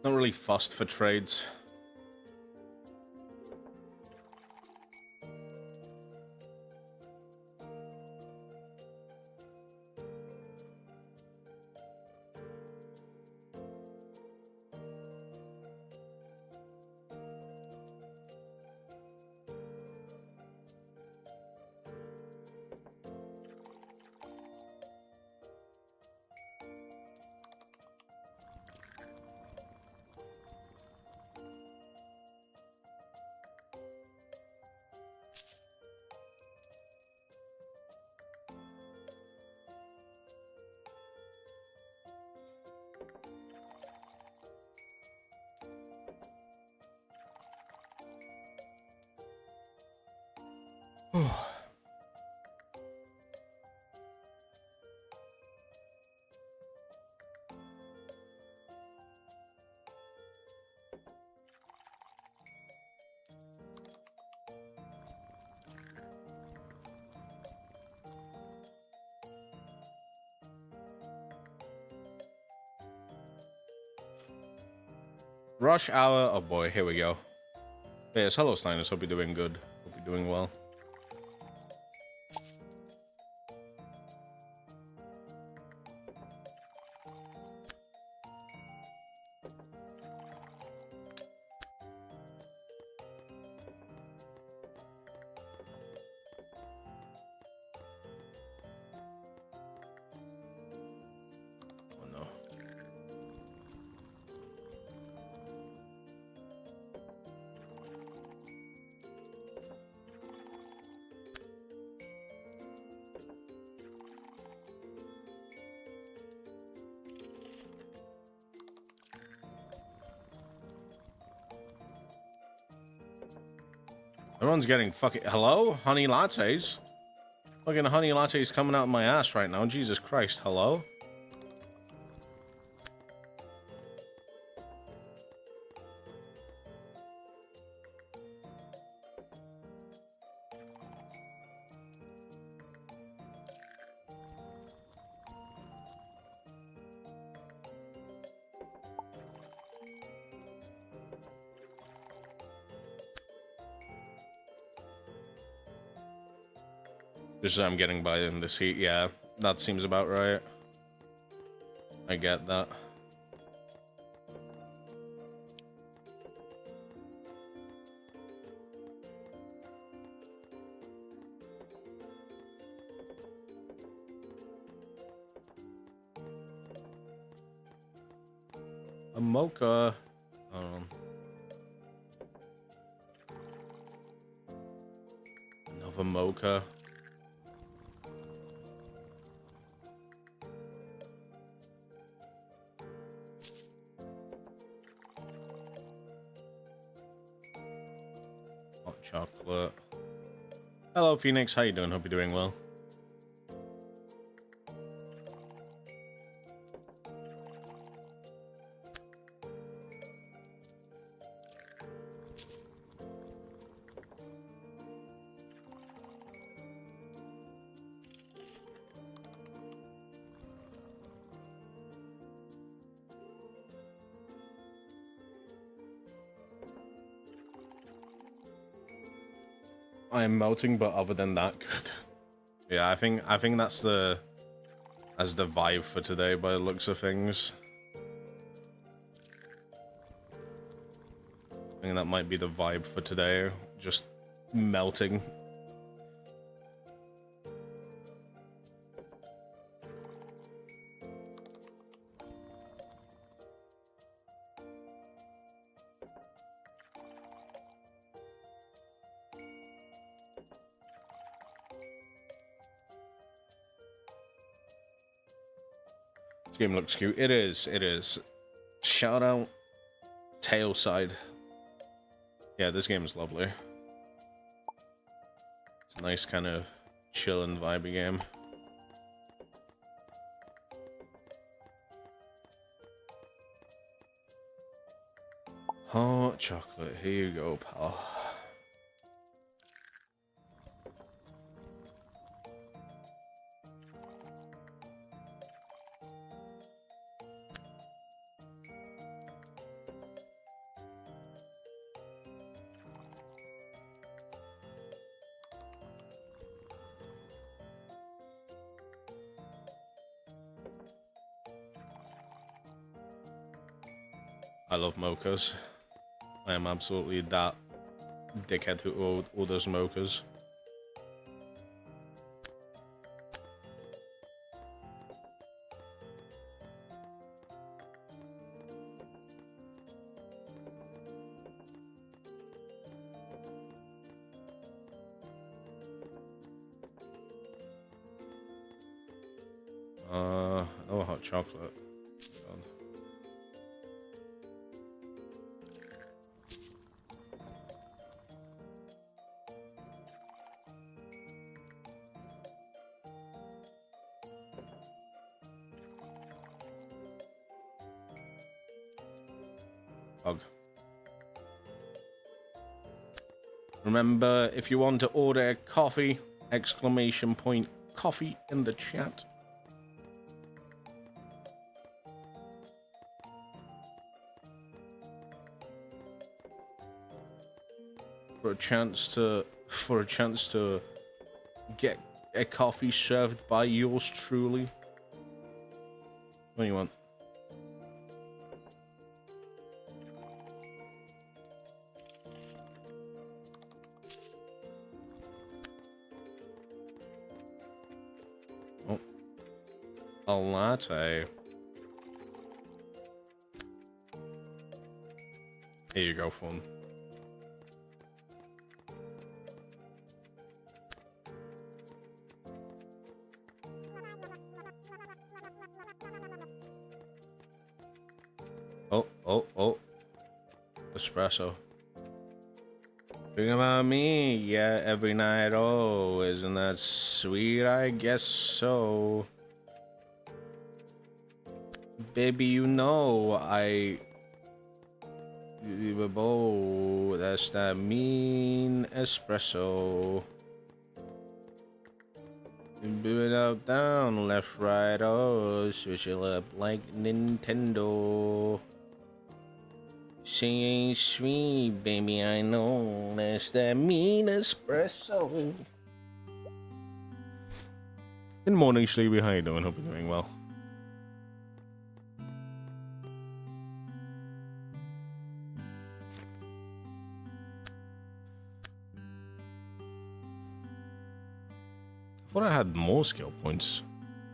Not really fussed for trades. Rush hour. Oh boy, here we go. Yes, hello Steiners. Hope you're doing good. Hope you're doing well. Oh no. Everyone's getting fucking... Hello? Honey lattes? Fucking honey lattes coming out of my ass right now. Jesus Christ. Hello? Just I'm getting by in this heat. Yeah, that seems about right. I get that. A mocha. Another mocha. Hot chocolate. Hello, Phoenix. How you doing? Hope you're doing well. I am melting, but other than that, good. Yeah, I think that's the vibe for today by the looks of things. I think that might be the vibe for today. Just melting. This game looks cute. It is. It is. Shout out Tailside. Yeah, this game is lovely. It's a nice kind of chill and vibey game. Hot chocolate. Here you go, pal. I love mochas. I am absolutely that dickhead who orders mochas. No hot chocolate. Remember, if you want to order coffee, exclamation point coffee in the chat. For a chance to get a coffee served by yours truly. What do you want? A latte. Here you go, phone. Oh. Espresso. Think about me, yeah, every night. Oh, isn't that sweet? I guess so. Baby, you know oh, that's that mean espresso. Boot up, down, left, right, oh, switch it up like Nintendo. Singing sweet, baby, I know that's that mean espresso. Good morning, Sleepy. How you doing? Hope you're doing well. I thought I had more skill points.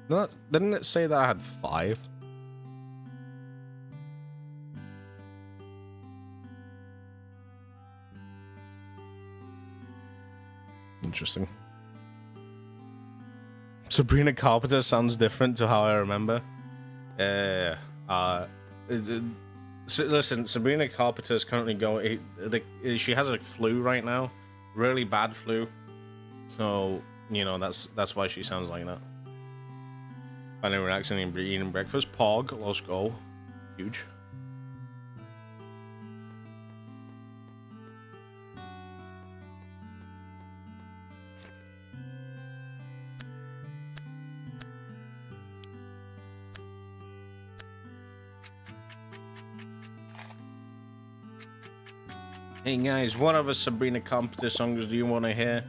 No, didn't it say that I had 5? Interesting. Sabrina Carpenter sounds different to how I remember. Listen, Sabrina Carpenter is currently going. She has a flu right now, really bad flu. So you know that's why she sounds like that. Finally relaxing and eating breakfast. Pog, let's go. Huge. Hey guys, what other Sabrina Carpenter songs do you want to hear?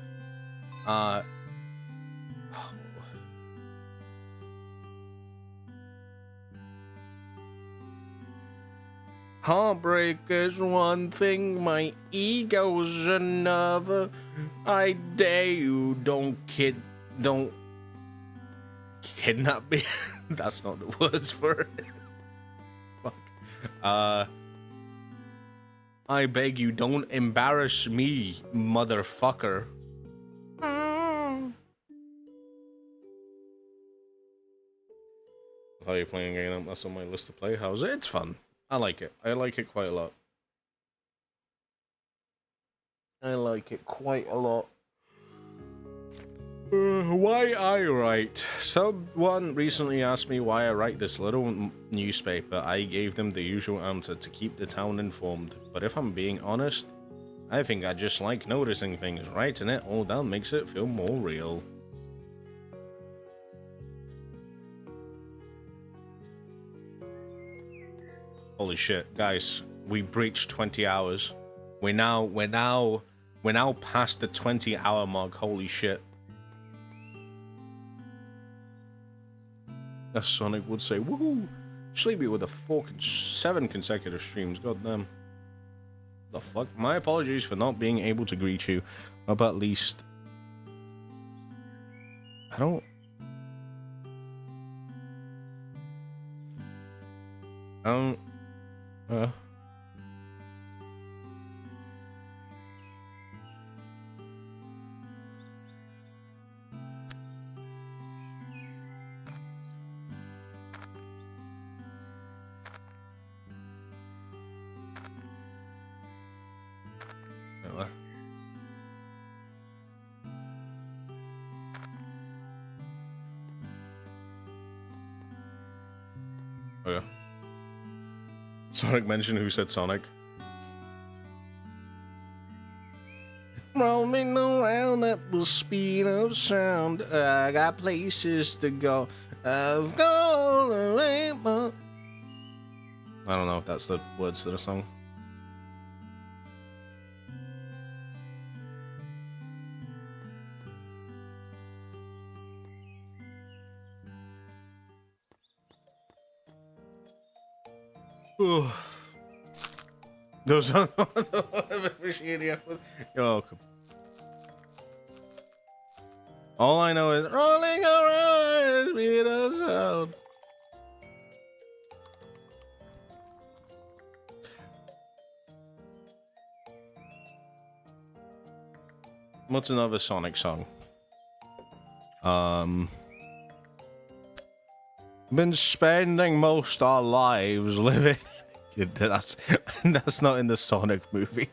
Heartbreak is one thing, my ego's another. I dare you, don't kidnap me. That's not the words for it. Fuck. I beg you, don't embarrass me, motherfucker. How are you playing a game that's on my list to play? How's it? It's fun. I like it. I like it quite a lot. Why I write? Someone recently asked me why I write this little newspaper. I gave them the usual answer: to keep the town informed. But if I'm being honest, I think I just like noticing things. Writing it all down makes it feel more real. Holy shit, guys, we breached 20 hours. We're now past the 20-hour mark. Holy shit. As Sonic would say, woohoo! Sleepy with a 7 consecutive streams, goddamn. The fuck? My apologies for not being able to greet you. But at least I don't okay. Sonic mentioned who said Sonic. Rolling around at the speed of sound. I got places to go. I've gone away, but I don't know if that's the words to the song. Those are appreciate the effort. You're welcome. All I know is rolling around at the speed of sound. What's another Sonic song? Been spending most our lives living. That's not in the Sonic movie.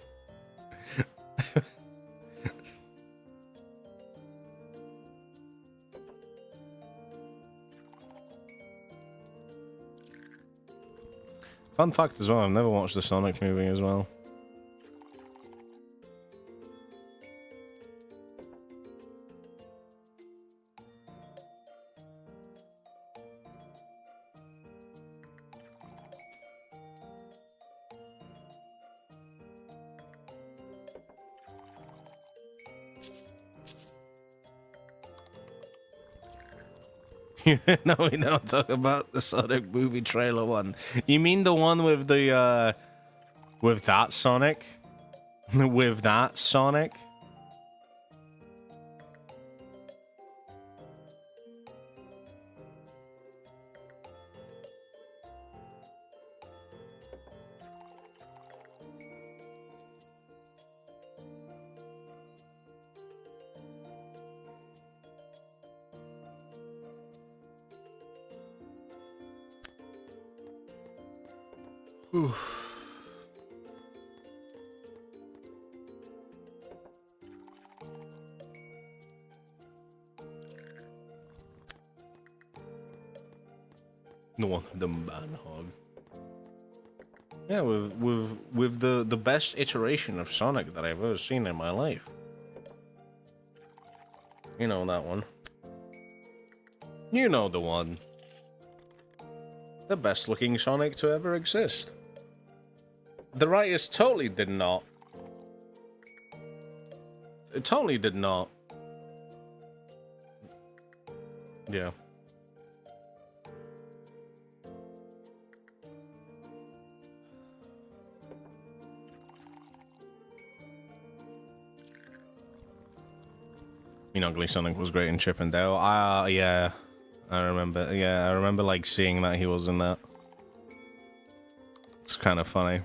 Fun fact as well, I've never watched the Sonic movie as well. No, we don't talk about the Sonic movie trailer one. You mean the one with the, with that Sonic? With that Sonic? The one with the man hog. Yeah, with the best iteration of Sonic that I've ever seen in my life. You know that one. You know the one. The best looking Sonic to ever exist. The writers totally did not. It totally did not. Yeah. You know, Ugly Sonic was great in Chip and Dale. Yeah. I remember. Yeah, I remember like seeing that he was in that. It's kind of funny.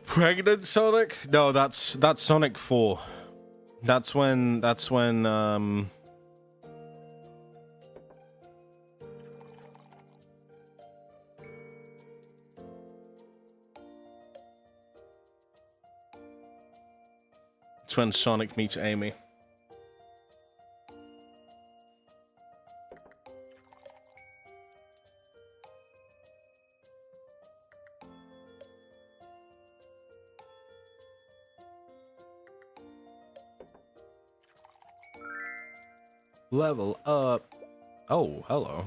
Pregnant Sonic? No, that's Sonic 4. That's when it's when Sonic meets Amy. Level up. Oh, hello.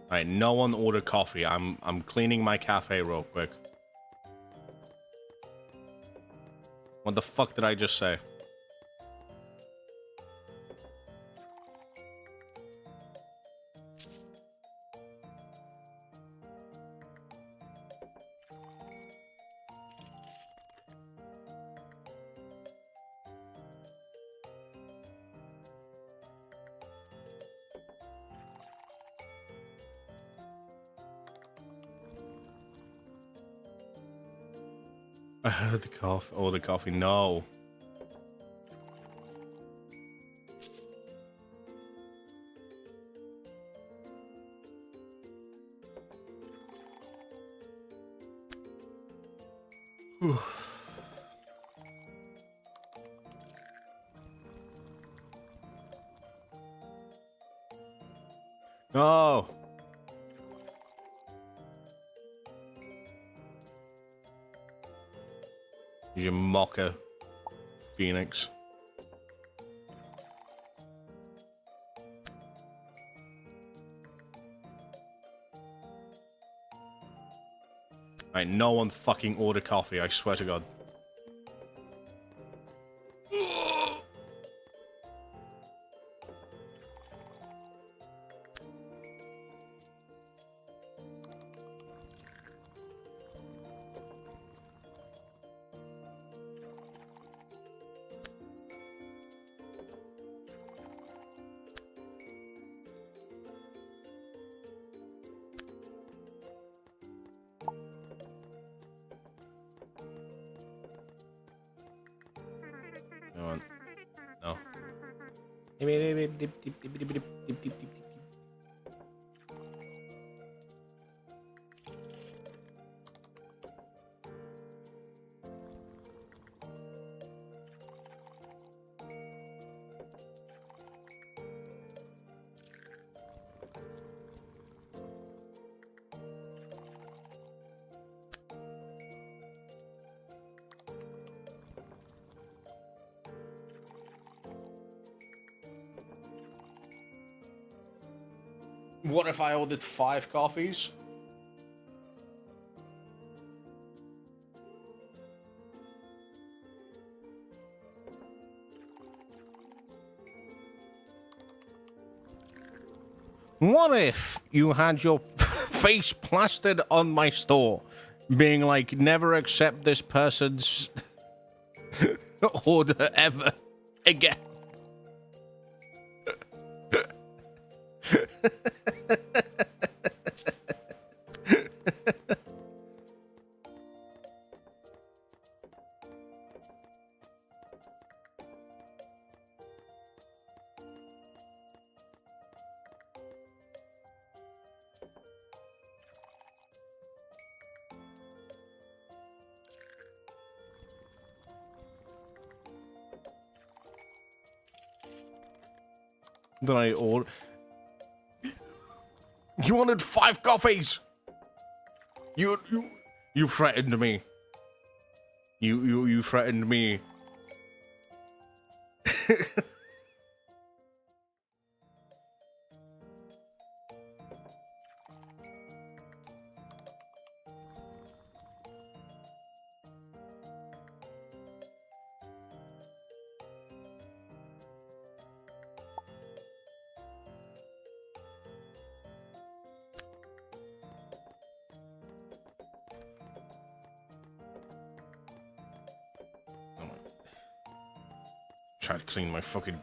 Alright, no one order coffee. I'm cleaning my cafe real quick. What the fuck did I just say? I heard the cough. Oh, the coffee. No. No. You mocker, Phoenix. Right, no one fucking order coffee, I swear to God. Come on. No. What if I ordered 5 coffees? What if you had your face plastered on my store, being like, never accept this person's order ever again? Then I order. You wanted 5 coffees. You threatened me. You threatened me. Try to clean my fucking.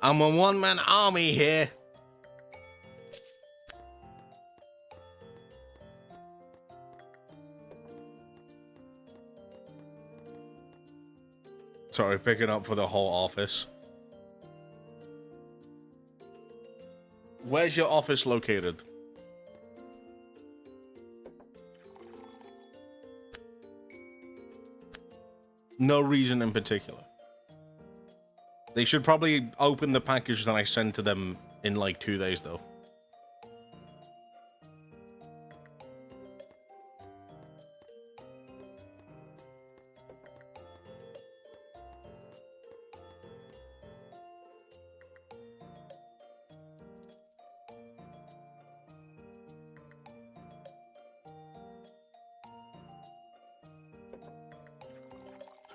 I'm a one-man army here. Sorry, picking up for the whole office. Where's your office located? No reason in particular. They should probably open the package that I sent to them in like 2 days, though.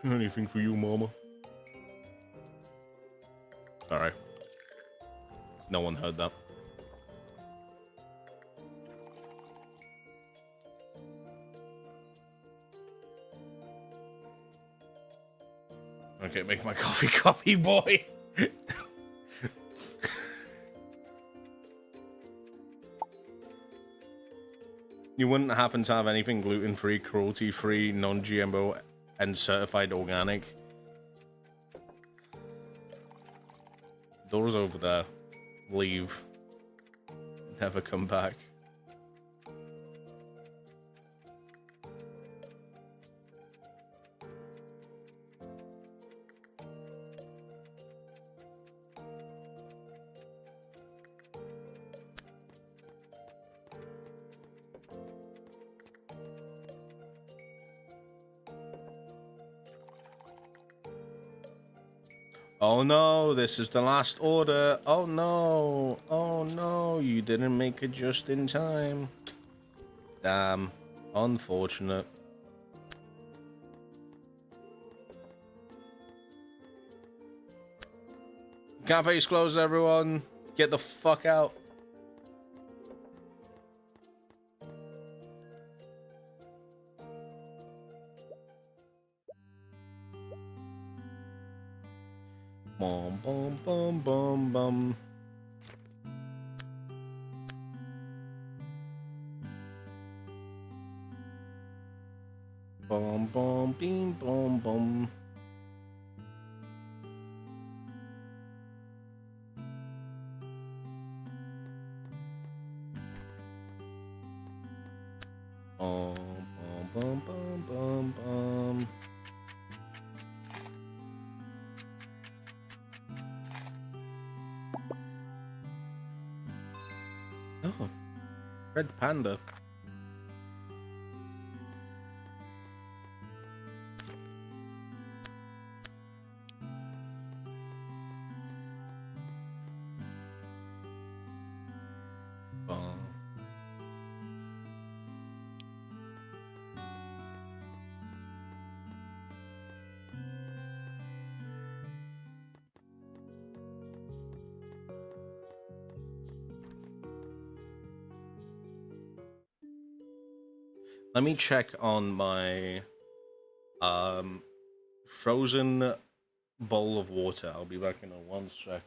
Anything for you, mama. Sorry. No one heard that. Okay, make my coffee copy, boy. You wouldn't happen to have anything gluten-free, cruelty-free, non-GMO, and certified organic? Door's over there. Leave. Never come back. Oh no, this is the last order. Oh no. Oh no, you didn't make it just in time. Damn. Unfortunate. Cafe's closed, everyone. Get the fuck out. Bum bum bum bum bum. Bum bum beam bum bum. Bum, bum, bum, bum, bum. Oh, red panda. Bum. Let me check on my frozen bowl of water. I'll be back in a 1 second.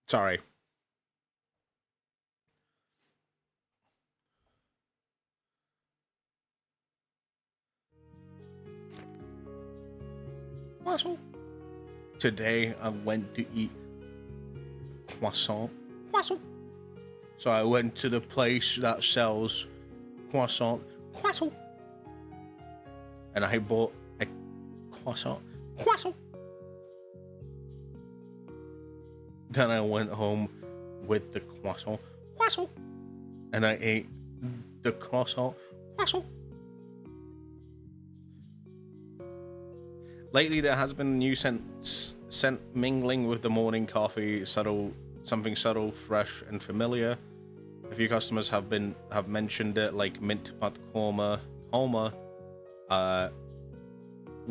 Sorry. Croissant. Today I went to eat croissant. Croissant. So I went to the place that sells croissant. Croissant. And I bought a croissant. Croissant. Then I went home with the croissant. Croissant. And I ate the croissant. Croissant. Lately, there has been a new scent mingling with the morning coffee, something subtle, fresh, and familiar. A few customers have mentioned it, like mint pat korma.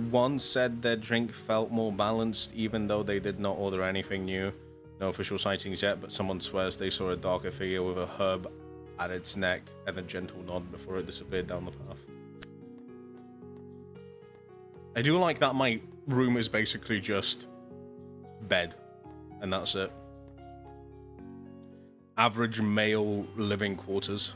One said their drink felt more balanced, even though they did not order anything new. No official sightings yet, but someone swears they saw a darker figure with a herb at its neck and a gentle nod before it disappeared down the path. I do like that my room is basically just bed, and that's it. Average male living quarters.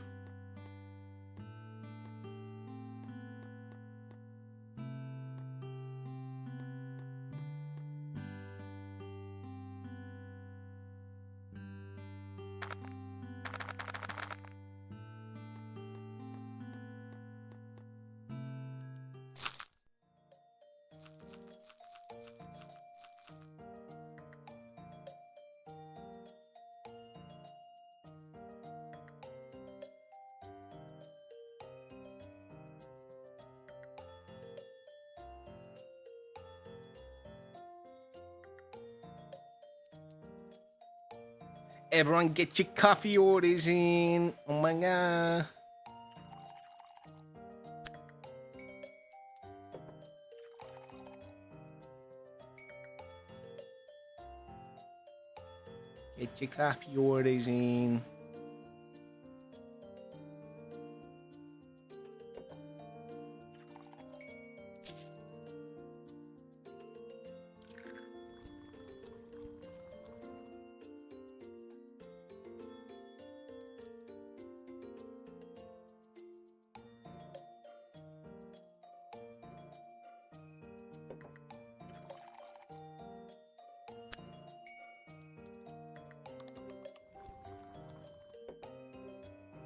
Everyone get your coffee orders in. Oh my god. Get your coffee orders in.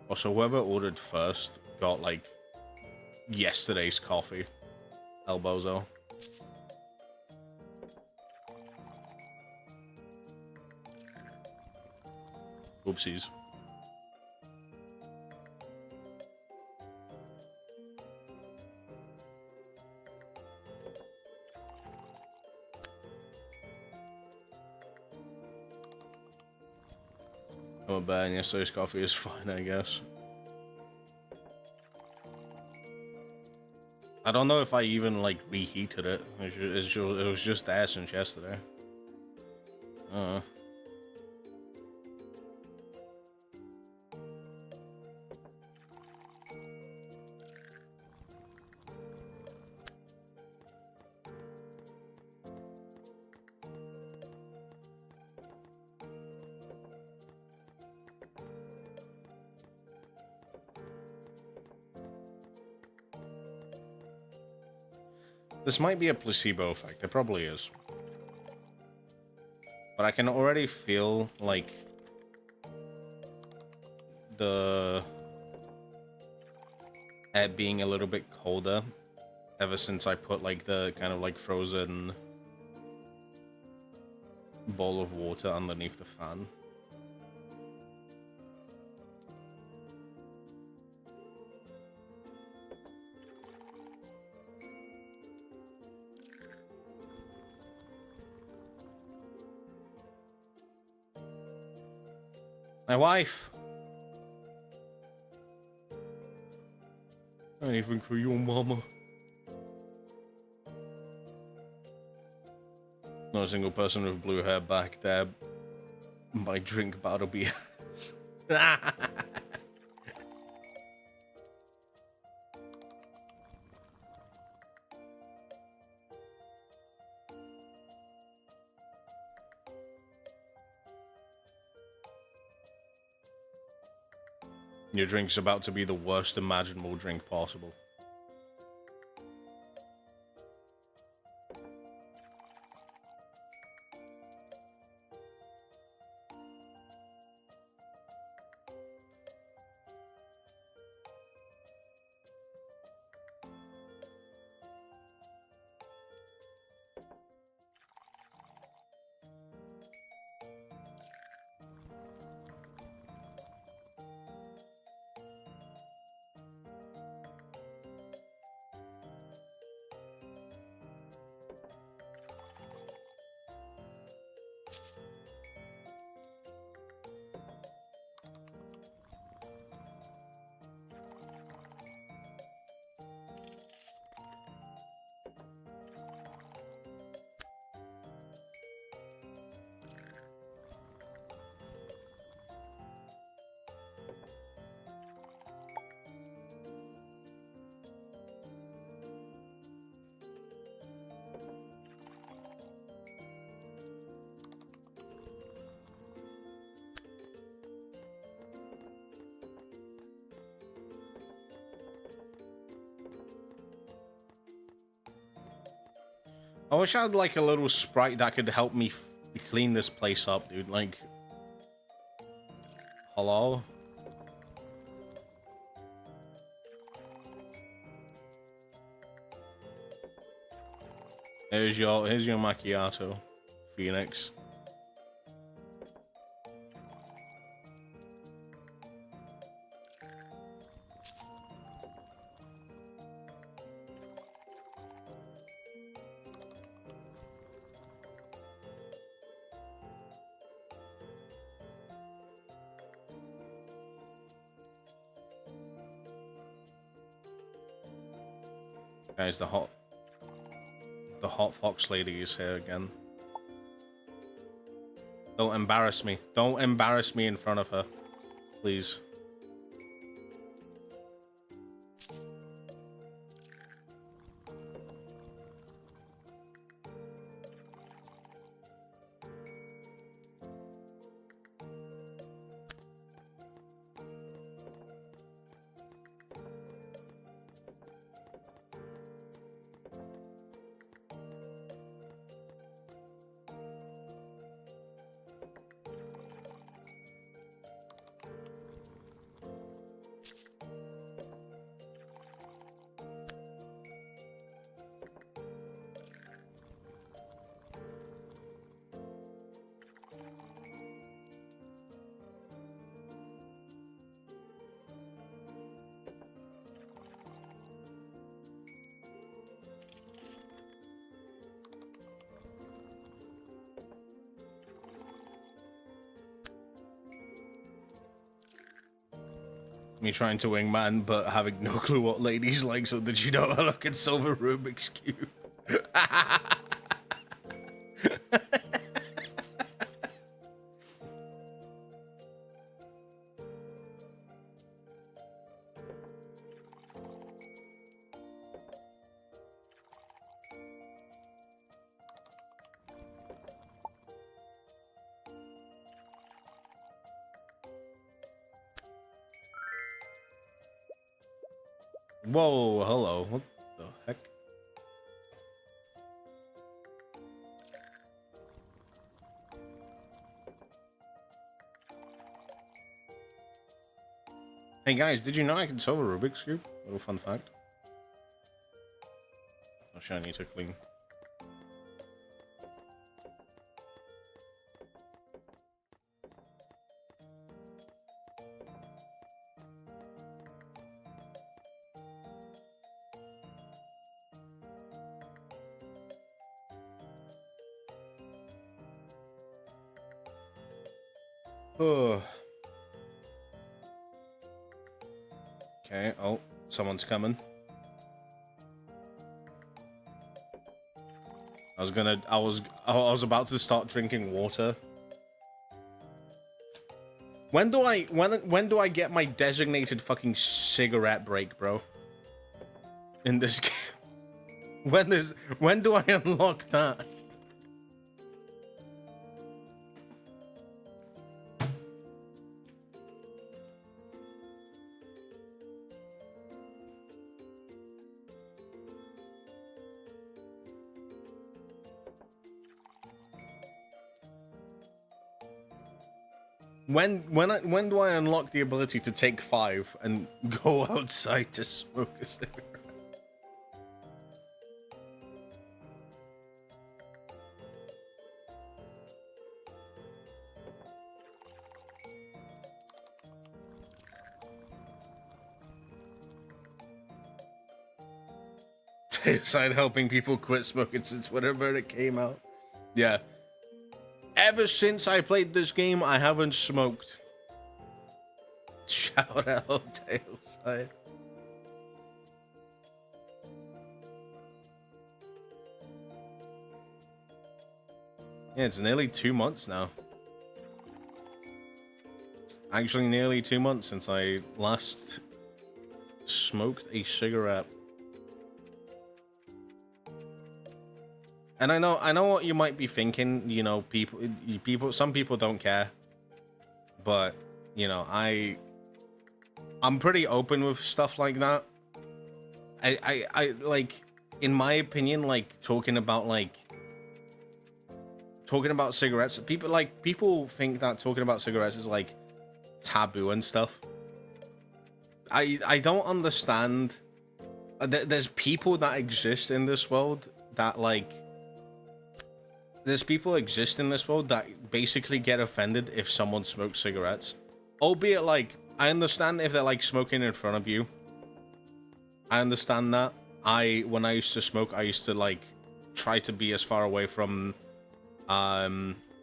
Also, whoever ordered first got, like, yesterday's coffee. Elbozo. Oopsies. I'm a bad, yesterday's coffee is fine, I guess. I don't know if I even, like, reheated it. It was just there since yesterday. This might be a placebo effect. It probably is. But I can already feel, like, the air being a little bit colder ever since I put, like, the kind of, like, frozen bowl of water underneath the fan. My wife! Anything for you, mama. Not a single person with blue hair back there. My drink about to be... Your drink's about to be the worst imaginable drink possible. I wish I had, like, a little sprite that could help me clean this place up, dude. Like... Hello? Here's your macchiato, Phoenix. Guys, the hot fox lady is here again. Don't embarrass me. Don't embarrass me in front of her. Please. Me trying to wingman, but having no clue what ladies like, so that you know I look at silver Rubik's Cube. Whoa, hello. What the heck? Hey guys, did you know I can solve a Rubik's Cube? Little fun fact. Oh shit, I need to clean. Oh. Okay, oh, someone's coming. I was about to start drinking water. When do I get my designated fucking cigarette break, bro? In this game. When do I unlock that? When do I unlock the ability to take 5 and go outside to smoke a cigarette? Side helping people quit smoking since whenever it came out. Yeah. Ever since I played this game, I haven't smoked. Shout out, Tailside. Yeah, it's nearly 2 months now. It's actually nearly 2 months since I last smoked a cigarette. And I know what you might be thinking, you know, some people don't care. But, you know, I'm pretty open with stuff like that. I like, in my opinion, like talking about cigarettes, people think that talking about cigarettes is like taboo and stuff. I don't understand. There's people that exist in this world that there's people exist in this world that basically get offended if someone smokes cigarettes. Albeit, like, I understand if they're, like, smoking in front of you. I understand that. When I used to smoke, I used to, like, try to be as far away from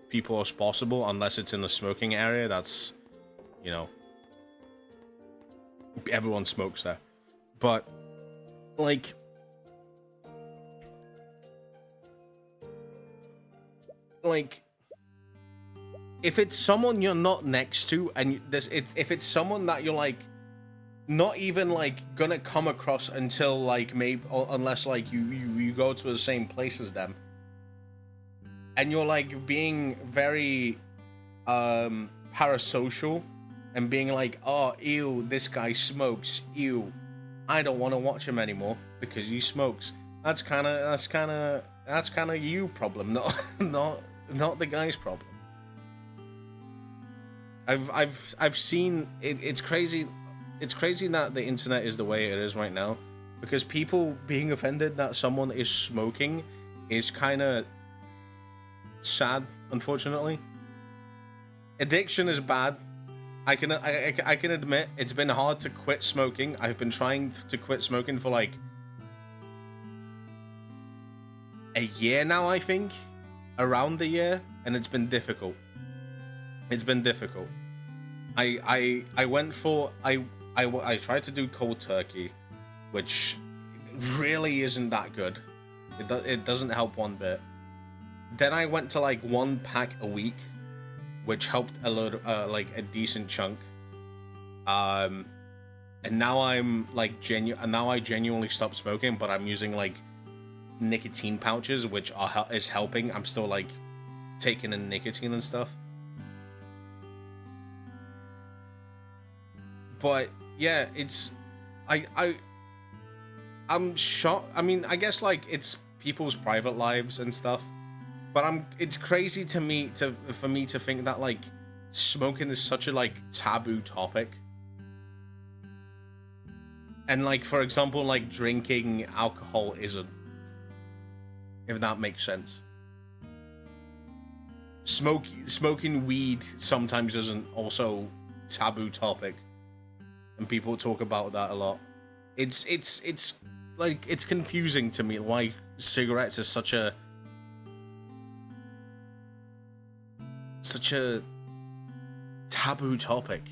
people as possible, unless it's in the smoking area. That's, you know, everyone smokes there. But, like, if it's someone you're not next to, and if it's someone that you're like not even like gonna come across until like maybe, or unless like you go to the same place as them, and you're like being very parasocial and being like, oh ew, this guy smokes, ew, I don't want to watch him anymore because he smokes. That's kind of you problem, not the guy's problem. I've seen it. It's crazy that the internet is the way it is right now, because people being offended that someone is smoking is kind of sad, unfortunately. Addiction is bad. I can admit it's been hard to quit smoking. I've been trying to quit smoking for like a year now, I think, around a year, and it's been difficult. It's been difficult. I tried to do cold turkey, which really isn't that good. It doesn't help one bit. Then I went to like 1 pack a week, which helped a lot, like a decent chunk. And now I'm like I genuinely stopped smoking, but I'm using like nicotine pouches, which is helping. I'm still like taking in nicotine and stuff. But yeah, it's I'm shocked. I mean, I guess like it's people's private lives and stuff, but it's crazy to me for me to think that like smoking is such a like taboo topic. And like, for example, like drinking alcohol isn't, if that makes sense. Smoking weed sometimes isn't also taboo topic, and people talk about that a lot. It's like, it's confusing to me why cigarettes is such a taboo topic.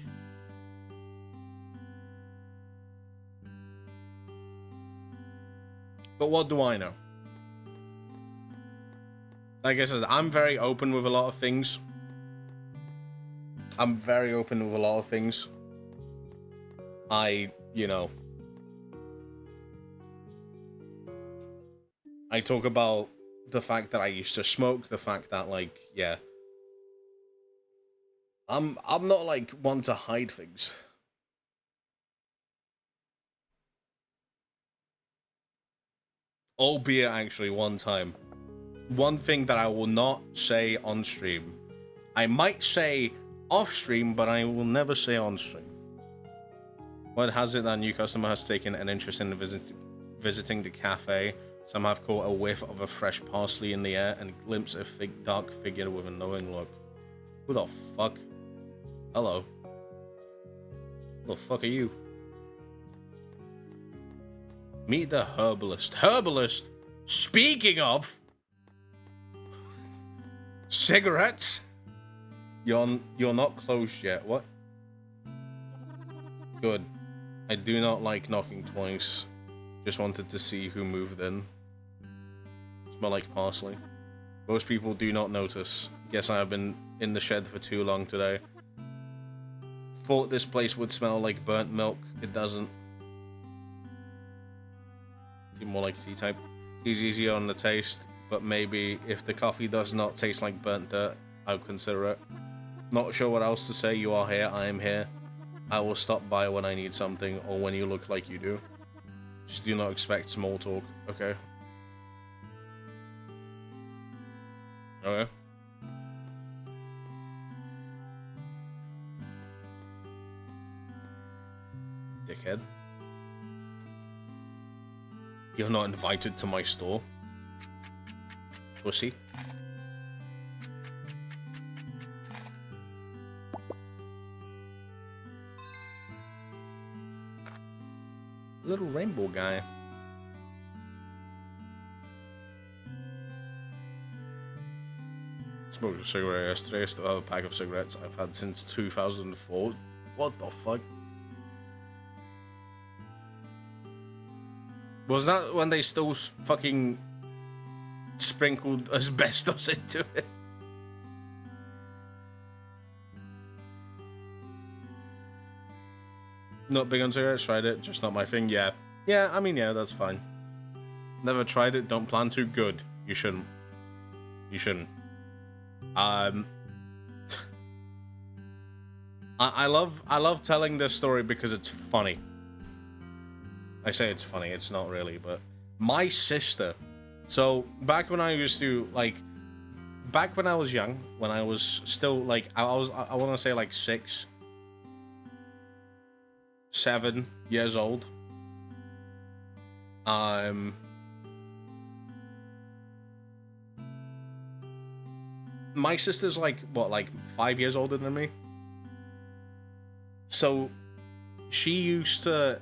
But what do I know? Like I said, I'm very open with a lot of things. I talk about the fact that I used to smoke, the fact that, like, yeah. I'm not, like, one to hide things. Albeit, actually, one time. One thing that I will not say on stream. I might say off stream, but I will never say on stream. What has it that a new customer has taken an interest in visiting the cafe? Some have caught a whiff of a fresh parsley in the air and glimpse a dark figure with a knowing look. Who the fuck? Hello. Who the fuck are you? Meet the herbalist. Herbalist? Speaking of cigarettes? You're not closed yet. What? Good. I do not like knocking twice. Just wanted to see who moved in. Smell like parsley. Most people do not notice. Guess I have been in the shed for too long today. Thought this place would smell like burnt milk. It doesn't. Seem more like tea type. It's easier on the taste, but maybe if the coffee does not taste like burnt dirt, I would consider it. Not sure what else to say. You are here. I am here. I will stop by when I need something or when you look like you do. Just do not expect small talk. Okay. Okay. Dickhead. You're not invited to my store. Pussy. Little rainbow guy. Smoked a cigarette yesterday. Still have a pack of cigarettes I've had since 2004. What the fuck? Was that when they still fucking sprinkled asbestos into it? Not big on cigarettes, tried it, just not my thing. Yeah. Yeah, I mean, yeah, that's fine. Never tried it, don't plan to. Good. You shouldn't. You shouldn't. I love telling this story because it's funny. I say it's funny, it's not really, but my sister. So back when I used to back when I was young, when I was still I want to say 6, 7 years old. My sister's 5 years older than me. So she used to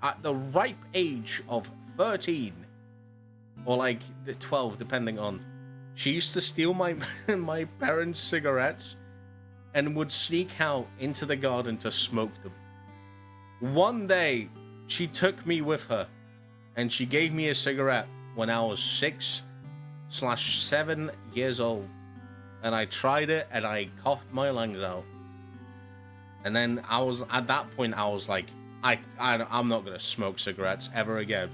at the ripe age of 13 or the 12, depending on, she used to steal my my parents' cigarettes and would sneak out into the garden to smoke them. One day she took me with her and she gave me a cigarette when I was 6/7 years old, and I tried it and I coughed my lungs out. And then at that point I was like, I'm not gonna smoke cigarettes ever again.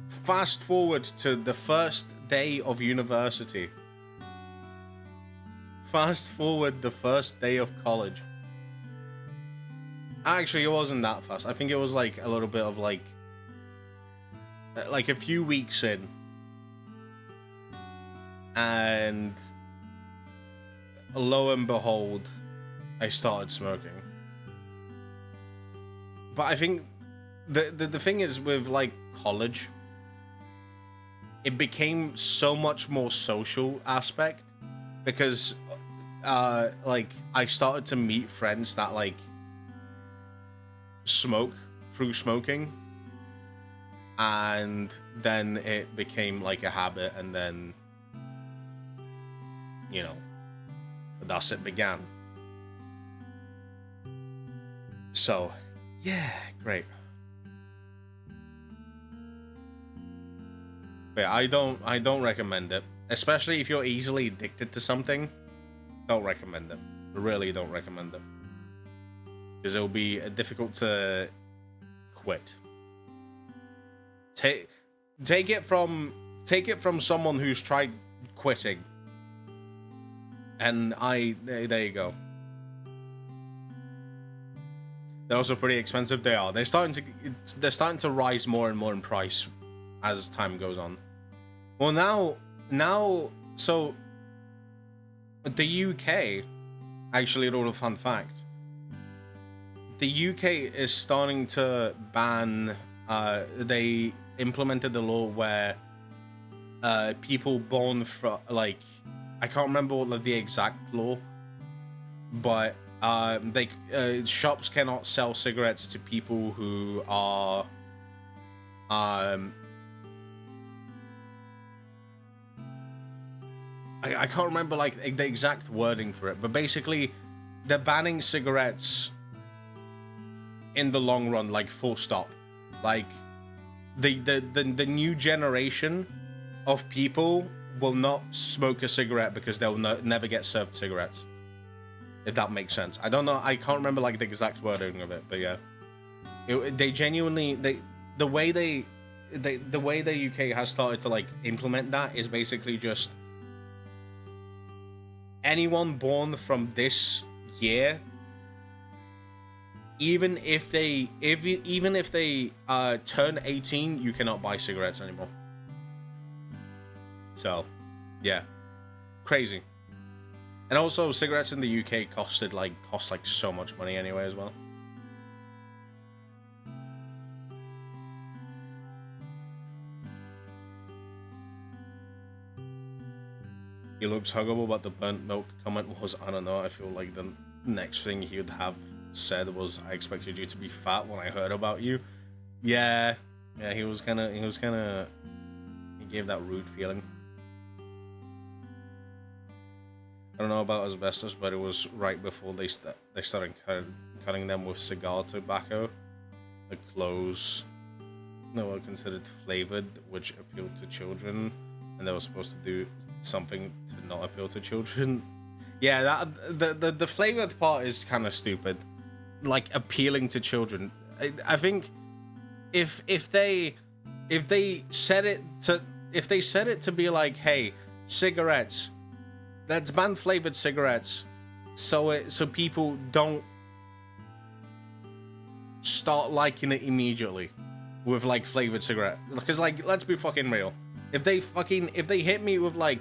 Fast forward to the first day of university. Fast forward the first day of college. Actually, it wasn't that fast. I think it was a little bit of a few weeks in. And lo and behold, I started smoking. But I think the thing is with college, it became so much more social aspect because I started to meet friends that smoke through smoking, and then it became a habit, and then thus it began. So, yeah, great. But yeah, I don't recommend it, especially if you're easily addicted to something. Don't recommend it. Really don't recommend it, because it'll be difficult to quit. Take it from someone who's tried quitting. And there you go. They're also pretty expensive. They are. They're starting to rise more and more in price as time goes on. Well, now, so the UK, actually, a little fun fact. The UK is starting to ban. They implemented the law where people born from I can't remember what the exact law, but shops cannot sell cigarettes to people who are I can't remember the exact wording for it, but basically they're banning cigarettes in the long run, full stop. The new generation of people will not smoke a cigarette because they'll never get served cigarettes. If that makes sense. I don't know. I can't remember the exact wording of it, but yeah. They genuinely the way the UK has started to implement that is basically just anyone born from this year, even if they turn 18, you cannot buy cigarettes anymore. So, yeah, crazy. And also, cigarettes in the UK cost so much money anyway as well. He looks huggable, but the burnt milk comment was, I don't know, I feel like the next thing he would have said was, I expected you to be fat when I heard about you. Yeah, he gave that rude feeling. I don't know about asbestos, but it was right before they started cutting them with cigar tobacco. The clothes were considered flavored, which appealed to children, and they were supposed to do something to not appeal to children. Yeah, the flavored part is kind of stupid. Like appealing to children. I think if they set it to be like, hey, cigarettes, let's ban flavored cigarettes, so people don't start liking it immediately with like flavored cigarette. Because like, let's be fucking real. If they hit me with like,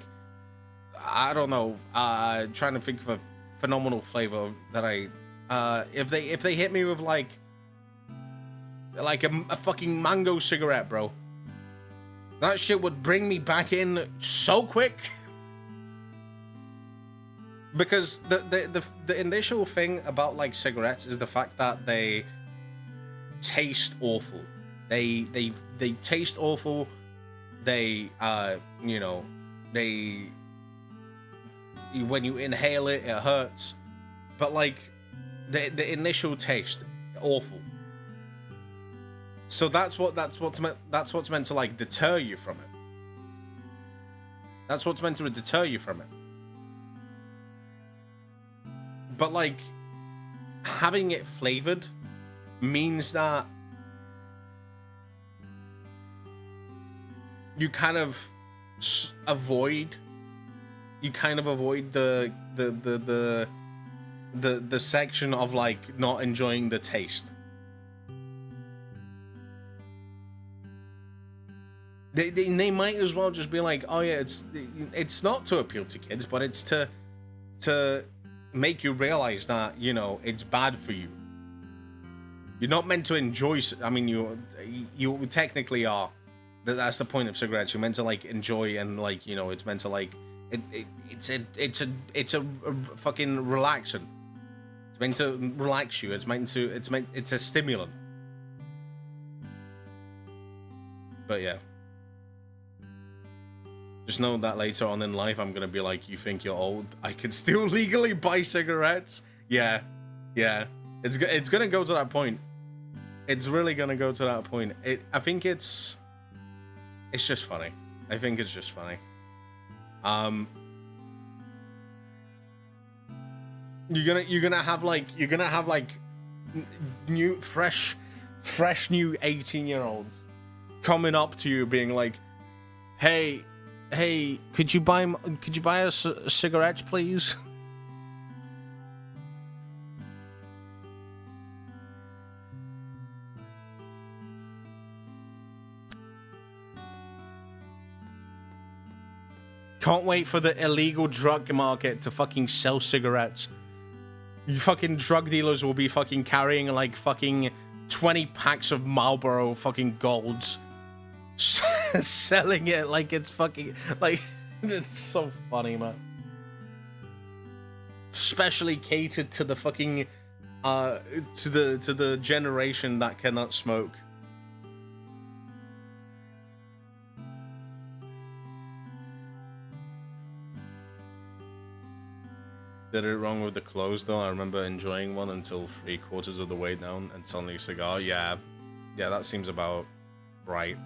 I don't know, trying to think of a phenomenal flavor that if they hit me with like a fucking mango cigarette, bro, that shit would bring me back in so quick. Because the initial thing about like cigarettes is the fact that they taste awful. They taste awful. They when you inhale it, it hurts. But like the initial taste, awful. So that's what's meant to like deter you from it. That's what's meant to deter you from it. But like having it flavored means that you kind of avoid the section of like not enjoying the taste. They might as well just be like, oh yeah, it's not to appeal to kids, but it's to make you realize that, you know, it's bad for you. You're not meant to enjoy. I mean, you technically are. That's the point of cigarettes. You're meant to like enjoy and like, you know, it's meant to like it's a fucking relaxant. It's meant to relax you. It's a stimulant. But yeah. Just know that later on in life, I'm gonna be like, you think you're old? I can still legally buy cigarettes? Yeah. It's gonna go to that point. It's really gonna go to that point. I think it's just funny. I think it's just funny. You're gonna have like new fresh new 18-year-olds coming up to you being like, hey, could you buy us cigarettes, please? Can't wait for the illegal drug market to fucking sell cigarettes. You fucking drug dealers will be fucking carrying like fucking 20 packs of Marlboro fucking Golds. Selling it like it's fucking like it's so funny, man. Specially catered to the fucking to the generation that cannot smoke. Did it wrong with the clothes though. I remember enjoying one until 3/4 of the way down and suddenly a cigar. Yeah, that seems about right.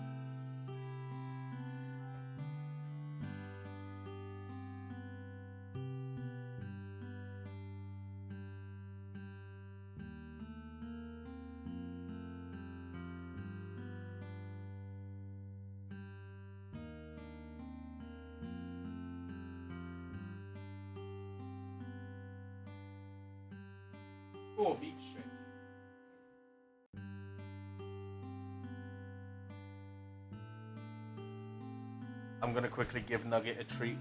Oh, beach straight. I'm gonna quickly give Nugget a treat.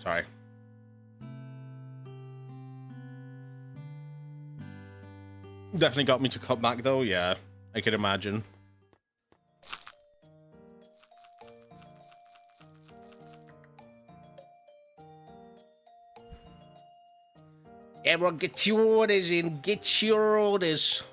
Sorry. Definitely got me to cut back though, yeah. I could imagine. Everyone get your orders in, get your orders.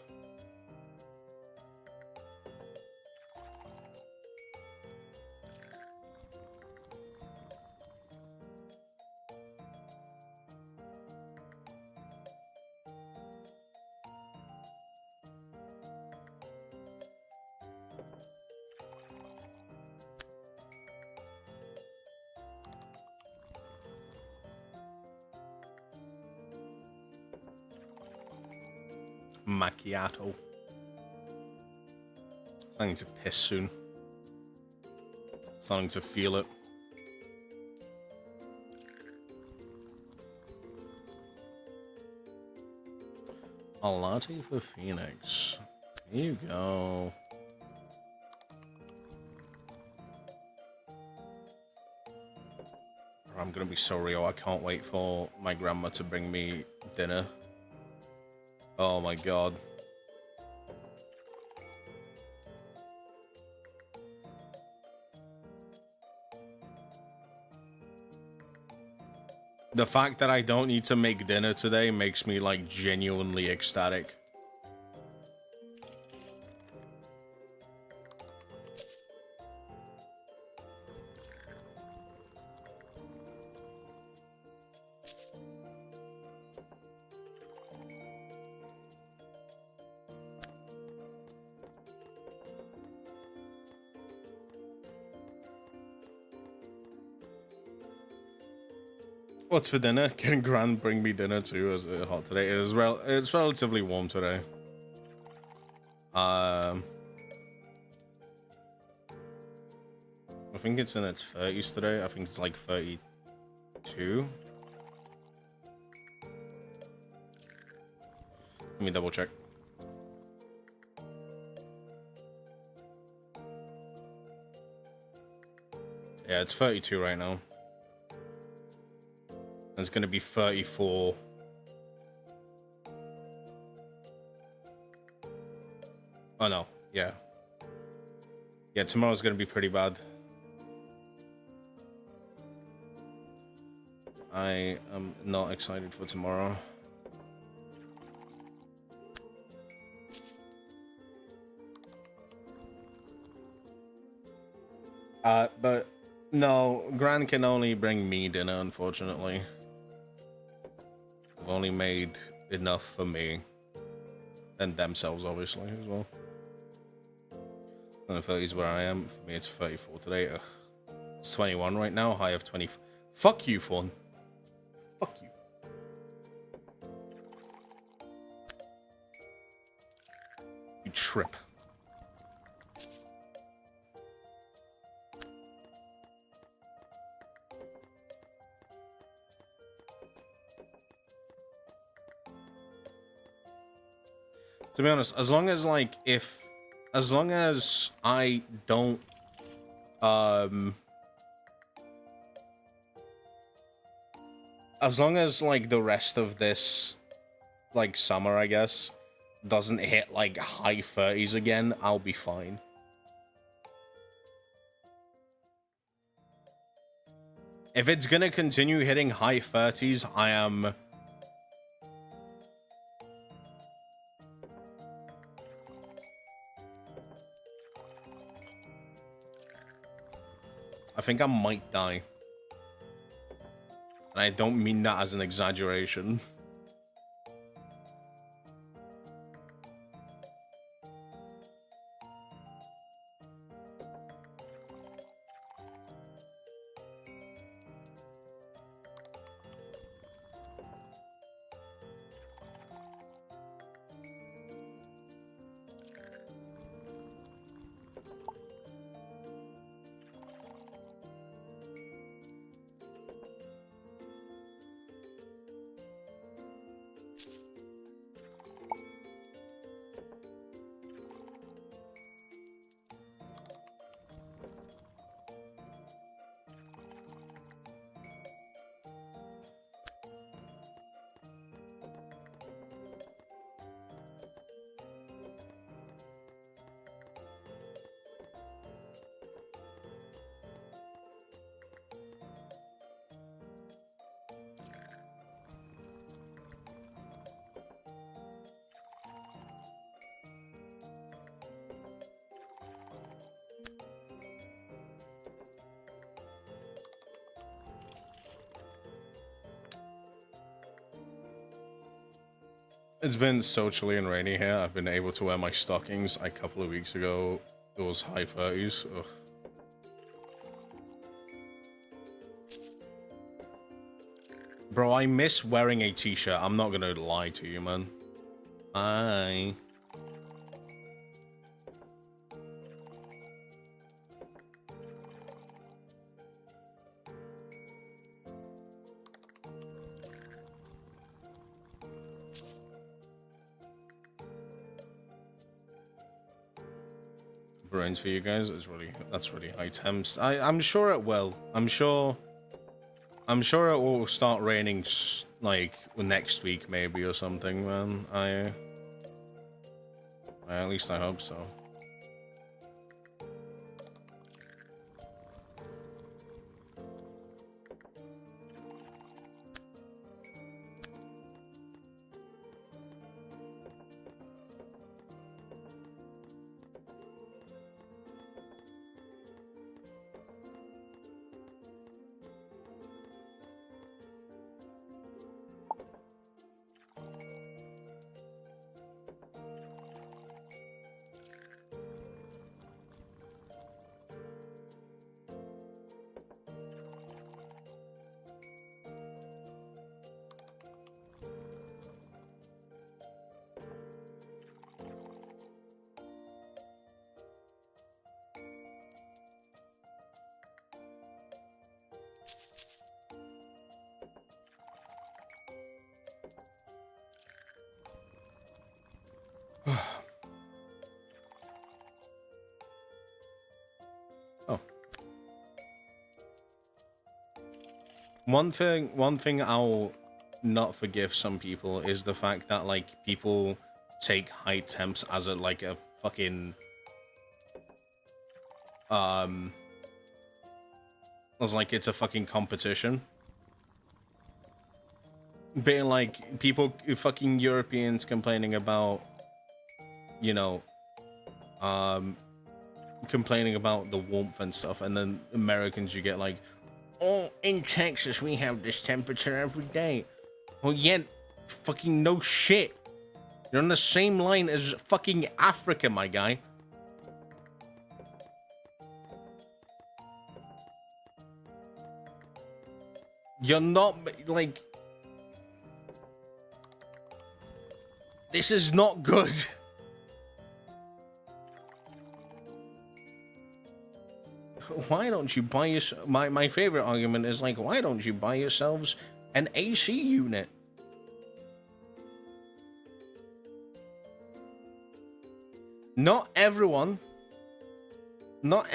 Macchiato. Starting to piss soon. Starting to feel it. A latte for Phoenix. Here you go. I'm gonna be so real. I can't wait for my grandma to bring me dinner. Oh my god. The fact that I don't need to make dinner today makes me like genuinely ecstatic. What's for dinner? Can Gran bring me dinner too? Is it hot today? It is it's relatively warm today. I think it's in its 30s today. I think it's like 32. Let me double check. Yeah, it's 32 right now. It's going to be 34. Oh no, yeah. Yeah, tomorrow's going to be pretty bad. I am not excited for tomorrow. But no, Gran can only bring me dinner, unfortunately. I've only made enough for me. And themselves, obviously, as well. And the 30s where I am. For me, it's 34 today. Ugh. It's 21 right now. High of 20. Fuck you, Fawn. Fuck you. You trip. To be honest, as long as like as long as I don't as long as like the rest of this like summer, I guess, doesn't hit like high 30s again, I'll be fine. If it's gonna continue hitting high 30s, I think I might die. And I don't mean that as an exaggeration. It's been so chilly and rainy here. I've been able to wear my stockings. A couple of weeks ago, it was high 30s. Ugh. Bro, I miss wearing a t-shirt. I'm not gonna lie to you, man. I... Brains for you guys is that's really high temps. I'm sure it will. I'm sure it will start raining like next week maybe or something, man. At least I hope so. Oh. One thing I'll not forgive some people is the fact that like people take high temps as a like a fucking as like it's a fucking competition. Being like people fucking Europeans complaining about, you know, complaining about the warmth and stuff, and then Americans you get like, oh, in Texas we have this temperature every day. Well, yeah, fucking no shit. You're on the same line as fucking Africa, my guy. You're not like, this is not good. Why don't you buy yourself... My favorite argument is like, why don't you buy yourselves an AC unit? Not everyone that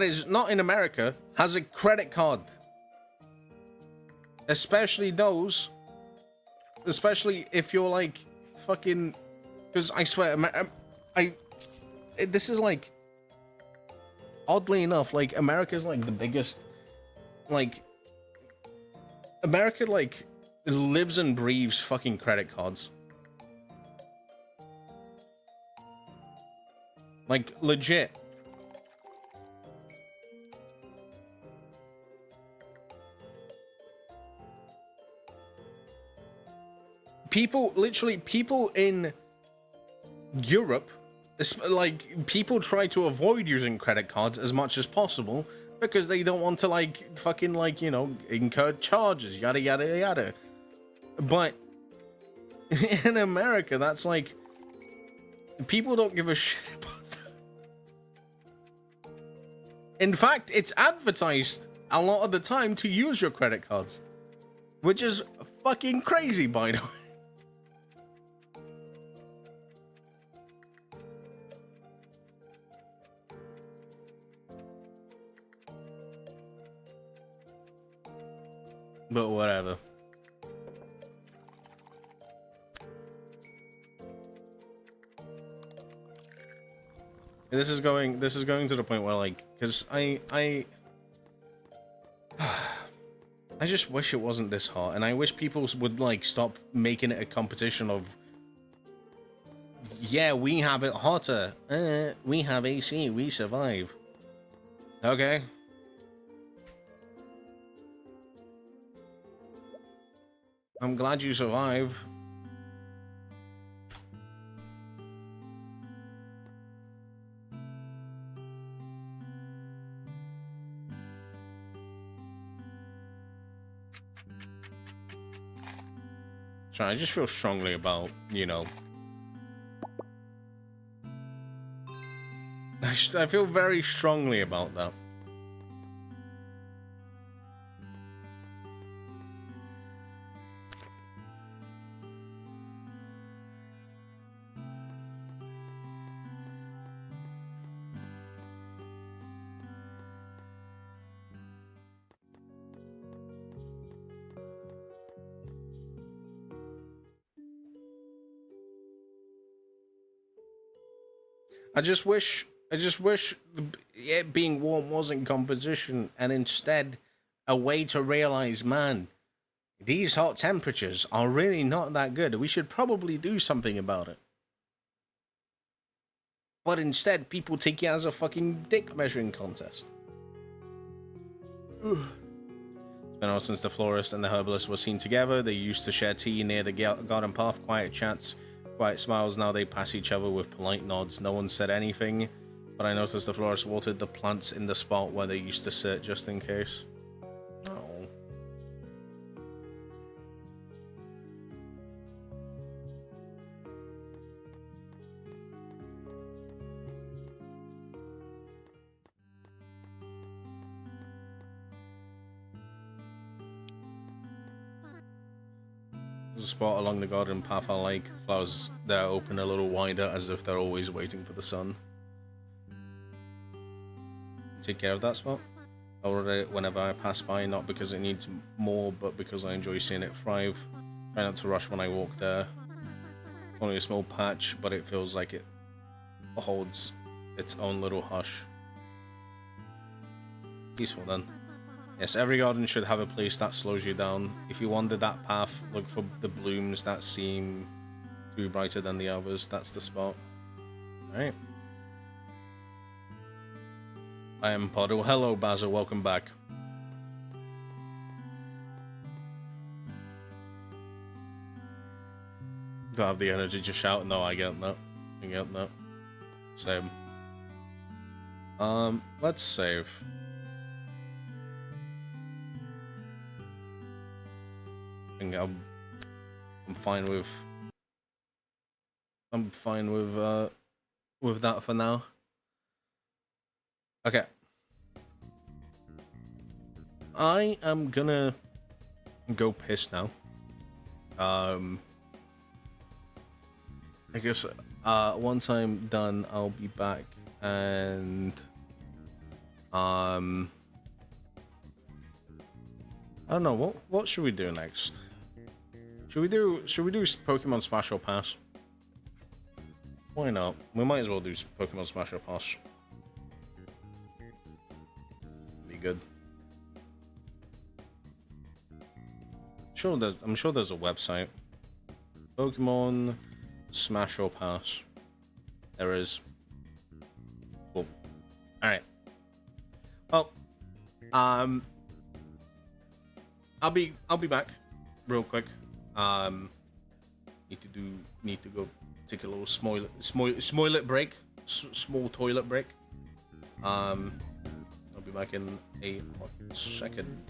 is not in America has a credit card. Especially if you're like fucking... Because I swear, this is like... Oddly enough, like, America's, like, the biggest, like, America, like, lives and breathes fucking credit cards. Like, legit. Literally, people in Europe... Like, people try to avoid using credit cards as much as possible because they don't want to, like, fucking, like, you know, incur charges, yada, yada, yada. But in America, that's, like, people don't give a shit about that. In fact, it's advertised a lot of the time to use your credit cards, which is fucking crazy, by the way. But whatever. This is going to the point where, like, because I just wish it wasn't this hot, and I wish people would like stop making it a competition of, yeah, we have it hotter, we have AC, we survive. Okay. I'm glad you survived. So I just feel strongly about, you know... I feel very strongly about that. I just wish it being warm wasn't composition, and instead a way to realize, man, these hot temperatures are really not that good. We should probably do something about it. But instead, people take it as a fucking dick measuring contest. It's been on since the florist and the herbalist were seen together. They used to share tea near the garden path, quiet chats, quiet smiles. Now they pass each other with polite nods. No one said anything, but I noticed the florist watered the plants in the spot where they used to sit just in case. Oh. There's a spot along the garden path I like. Flowers there open a little wider as if they're always waiting for the sun. Take care of that spot. I order it whenever I pass by, not because it needs more, but because I enjoy seeing it thrive. Try not to rush when I walk there. Only a small patch, but it feels like it holds its own little hush. Peaceful then. Yes, every garden should have a place that slows you down. If you wander that path, look for the blooms that seem to be brighter than the others. That's the spot. Alright. I am Poddle. Hello, Basil. Welcome back. Don't have the energy to shout. No, I get that. I get that. Same. Let's save. I'm fine with that for now. Okay. I am gonna go piss now. I guess once I'm done, I'll be back and I don't know, what should we do next? Should we do Pokemon Smash or Pass? Why not? We might as well do Pokemon Smash or Pass. Be good. I'm sure there's a website. Pokemon Smash or Pass. There is. Cool. Alright. Well, I'll be back real quick. Need to go take a little small break. Small toilet break. I'll be back in a hot second.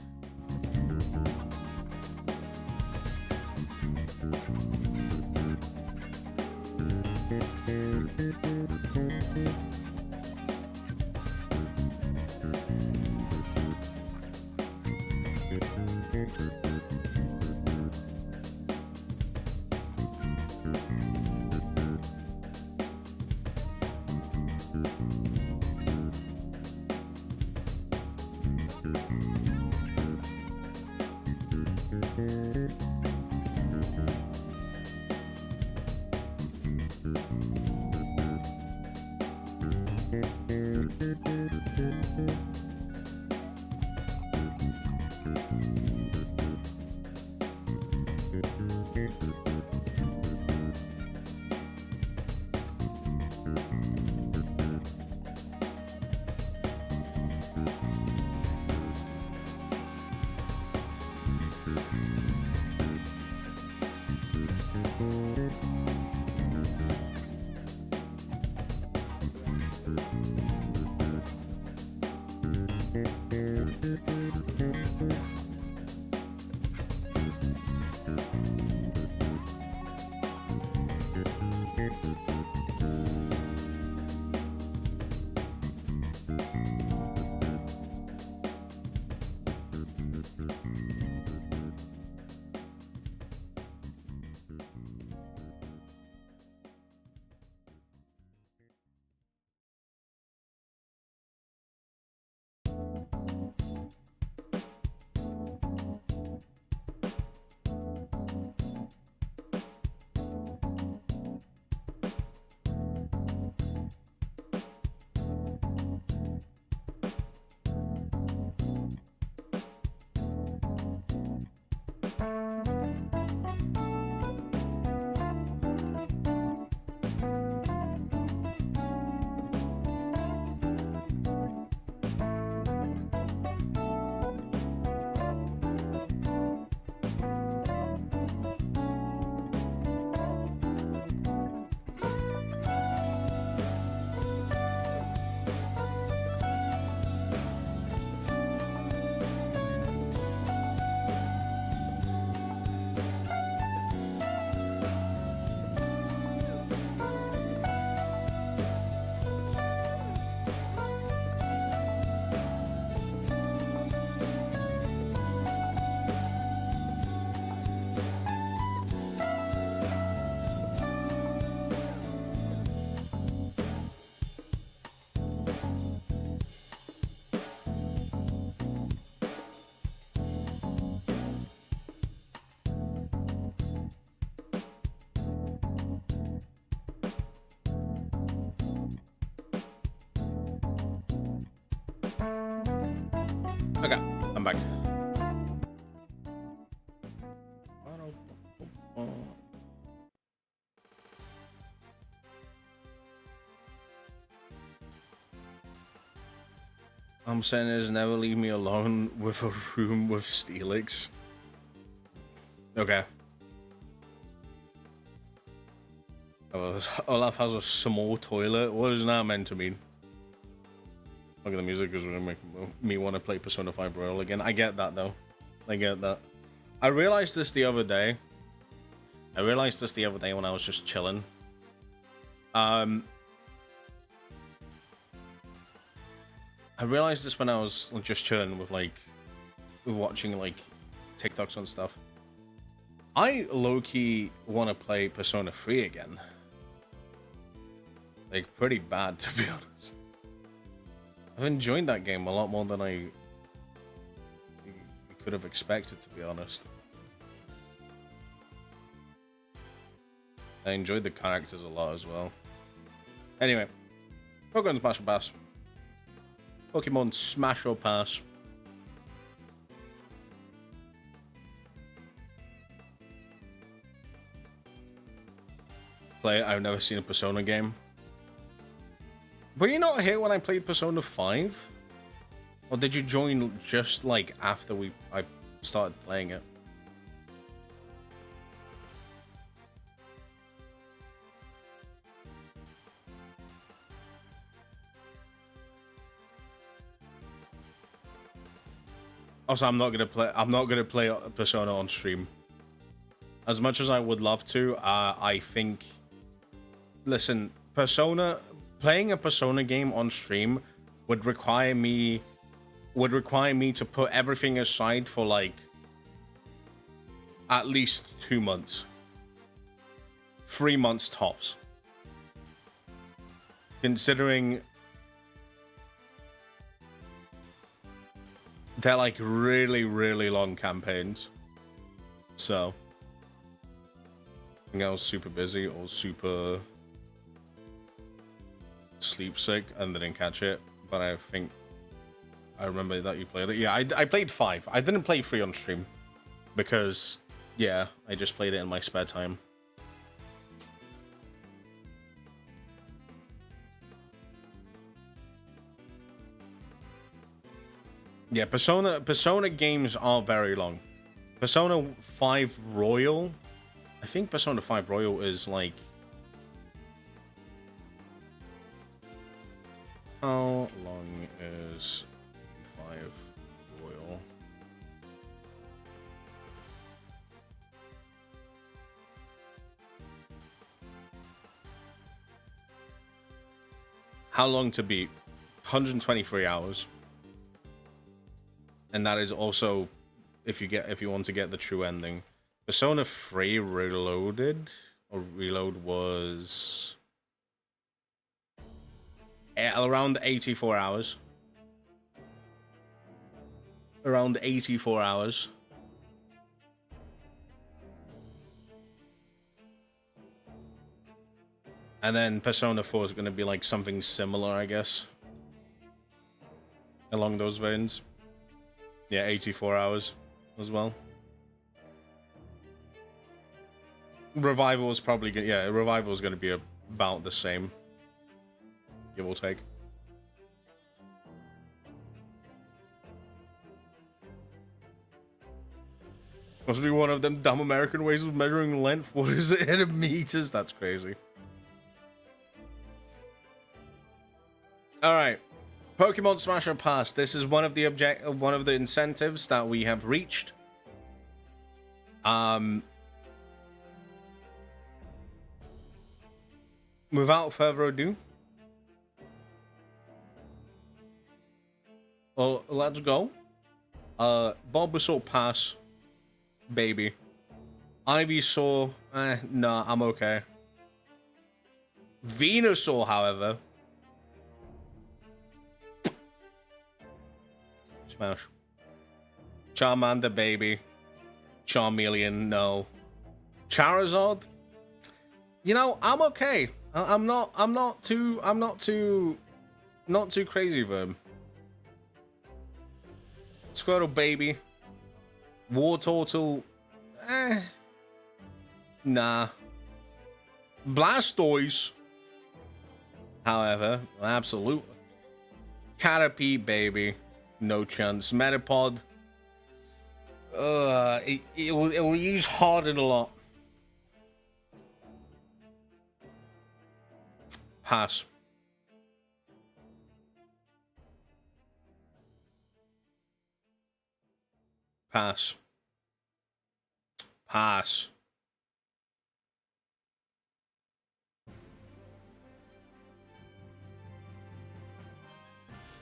Okay, I'm back. I'm saying is never leave me alone with a room with Steelix. Okay. Olaf has a small toilet. What is that meant to mean? Look at the music is gonna make me want to play Persona 5 Royal again. I get that though. I get that. I realized this the other day. When I was just chilling. I realized this when I was just chilling with watching like TikToks and stuff. I low-key want to play Persona 3 again. Like, pretty bad, to be honest. I've enjoyed that game a lot more than I could have expected, to be honest. I enjoyed the characters a lot as well. Anyway, Pokemon Smash or Pass. Pokemon Smash or Pass. I've never seen a Persona game. Were you not here when I played Persona 5? Or did you join just like after I started playing it? Also, I'm not gonna play Persona on stream. As much as I would love to, I think. Listen, playing a Persona game on stream would require me to put everything aside for like at least 2 months, 3 months tops. Considering they're like really, really long campaigns. So I think I was super busy or super sleep sick and didn't catch it, but I think I remember that you played it. Yeah, I played 5. I didn't play 3 on stream because, yeah, I just played it in my spare time. Yeah, Persona games are very long. Persona 5 Royal, I think Persona 5 Royal is like... How long is 5 Royal? How long to beat? 123 hours. And that is also if you want to get the true ending. Persona 3 Reload was around 84 hours. Around 84 hours. And then Persona 4 is going to be like something similar, I guess. Along those veins. Yeah, 84 hours as well. Revival is probably going to... Yeah, Revival is going to be about the same. Give or take. Must be one of them dumb American ways of measuring length. What is it in meters? That's crazy. Alright. Pokemon Smash or Pass. This is one of the incentives that we have reached. Without further ado, let's go. Bulbasaur Pass, baby. Ivysaur, nah, I'm okay. Venusaur, however. Smash. Charmander, baby. Charmeleon, no. Charizard? You know, I'm okay. I'm not too crazy with him. Squirtle baby. War turtle. Nah. Blastoise. However, absolute. Caterpie baby. No chance. Metapod. It will use hardened a lot. Pass. Pass. Pass.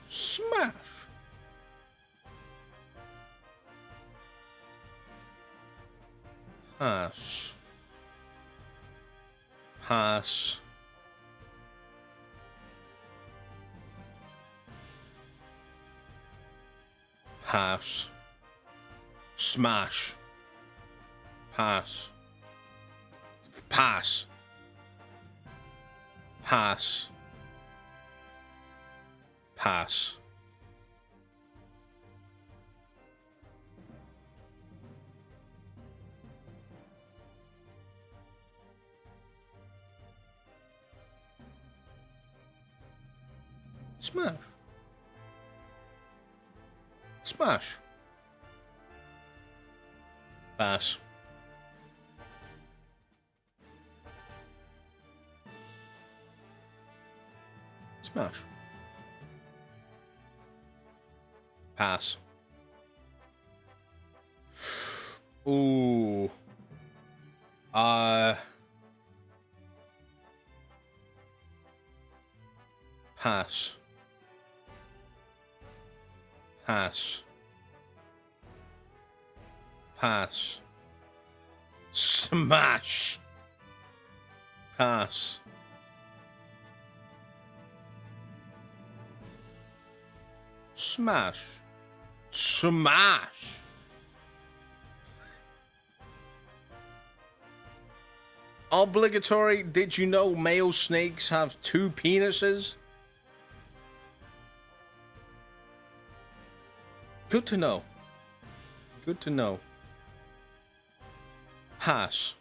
Smash. Pass. Pass. Pass. Smash. Pass. Pass. Pass. Pass. Smash. Smash. Pass. Smash. Pass. Ooh. Pass. Pass. Pass. Smash. Pass. Smash. Smash. Obligatory. Did you know male snakes have 2 penises? Good to know. Good to know. Pass.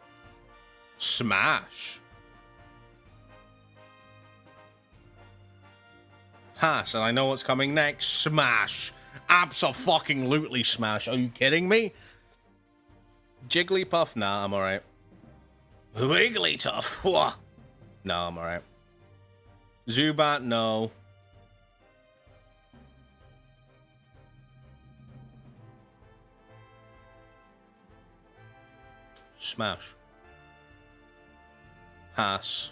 Smash. Pass, and I know what's coming next. Smash. Abso-fucking-lutely smash. Are you kidding me? Jigglypuff? Nah, I'm alright. Wigglytuff? What? No, I'm alright. Zubat? No. Smash. Pass.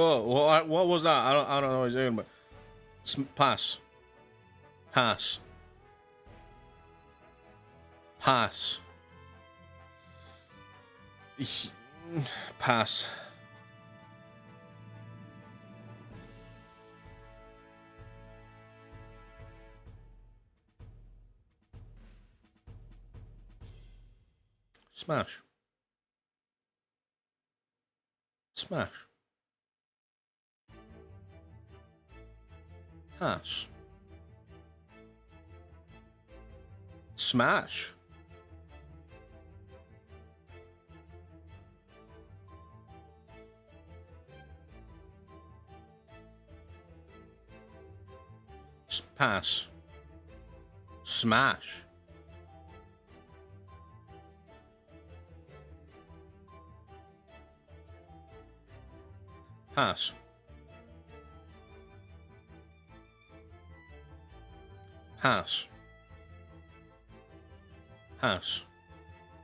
Oh, what was that? I don't know what he's doing, but pass. Pass. Pass. Pass. Smash. Smash. Pass. Smash. Pass. Smash. Pass. Pass. Pass.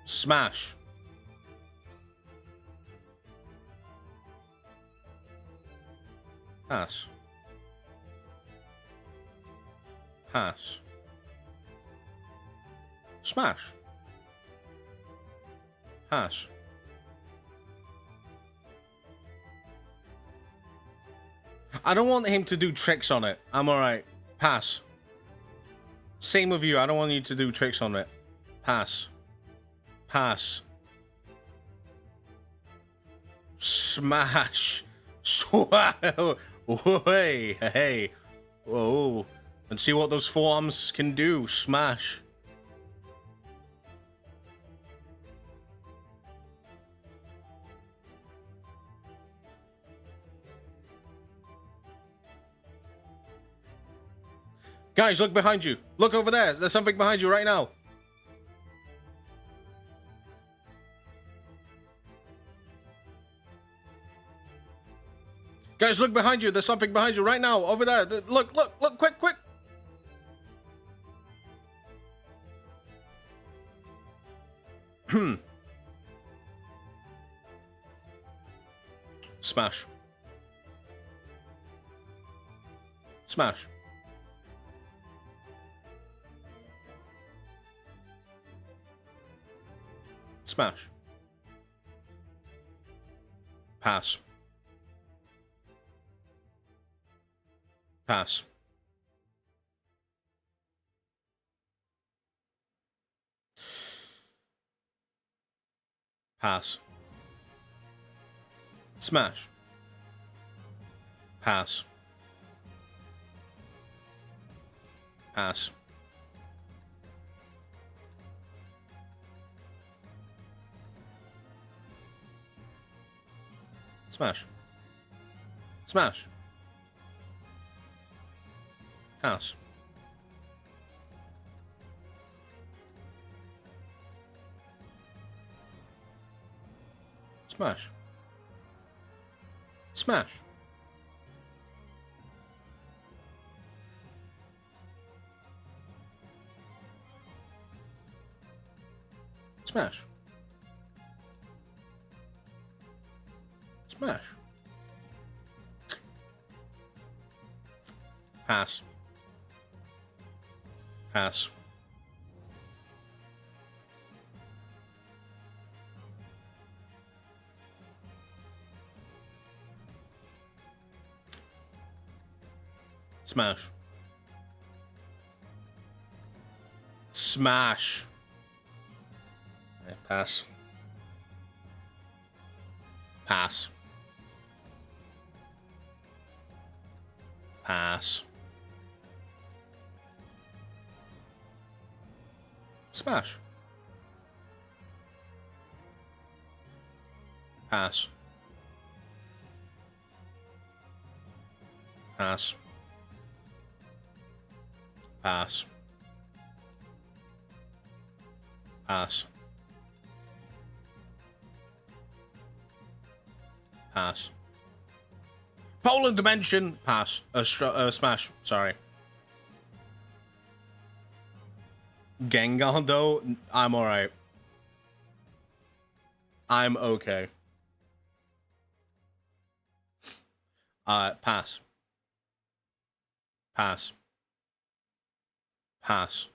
Smash. Pass. Pass. Smash. Pass. I don't want him to do tricks on it. I'm alright. Pass. Same with you. I don't want you to do tricks on it. Pass. Pass. Smash. Hey, hey. Whoa. And see what those forearms can do. Smash. Guys, look behind you. Look over there. There's something behind you right now. Guys, look behind you. There's something behind you right now. Over there. Look, look, look. Quick, quick. Smash. Smash. Smash. Pass. Pass. Pass. Smash. Pass. Pass. Smash. Smash. Pass. Smash. Smash. Smash. Smash. Pass. Pass. Smash. Smash. Yeah, pass. Pass. Pass. Smash. Pass. Pass. Pass. Pass. Pass. Polar dimension. Pass. Smash. Sorry. Gengar, though, I'm alright. I'm okay. Pass. Pass. Pass.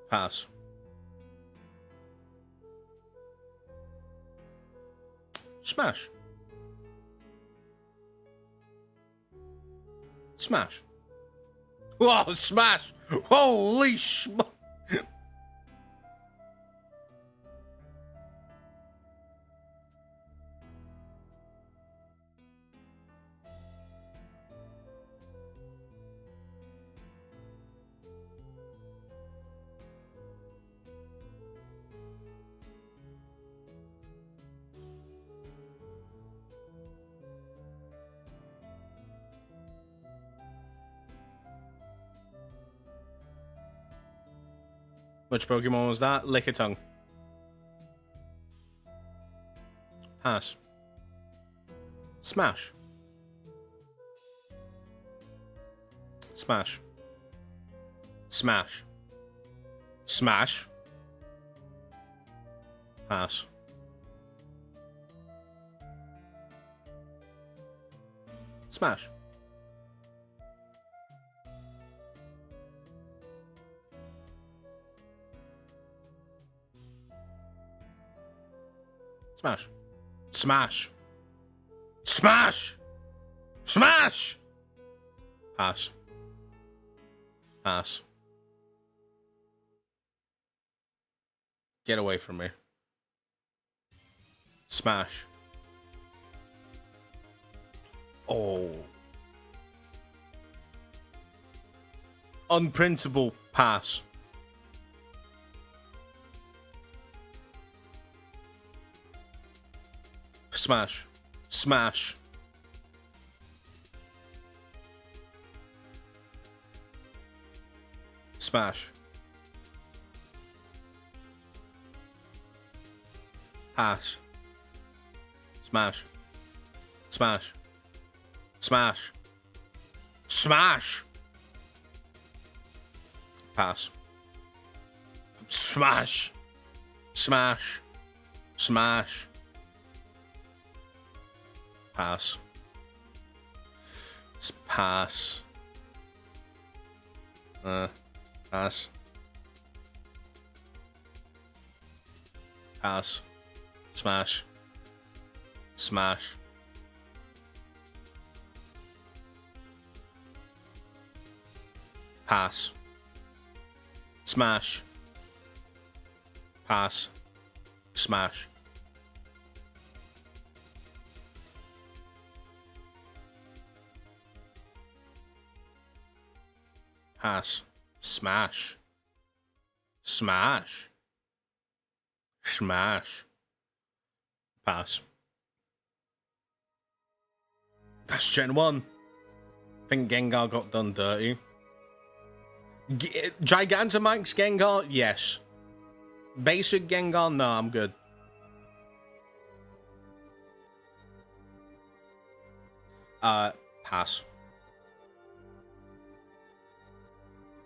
Pass. Smash. Smash. Whoa, smash! Holy sh... Which Pokemon was that? Lickitung. Pass. Smash. Smash. Smash. Smash. Pass. Smash. Smash. Smash. Smash! Smash! Pass. Pass. Get away from me. Smash. Oh. Unprintable. Pass. Smash. Smash. Smash. Pass. Smash. Smash. Smash. Smash. Pass. Smash. Smash. Smash. Pass. Pass. Pass. Pass. Smash. Smash. Pass. Smash. Pass. Smash. Pass. Smash. Smash. Smash. Pass. That's Gen 1. I think Gengar got done dirty. Gigantamax Gengar? Yes. Basic Gengar? No, I'm good. Pass.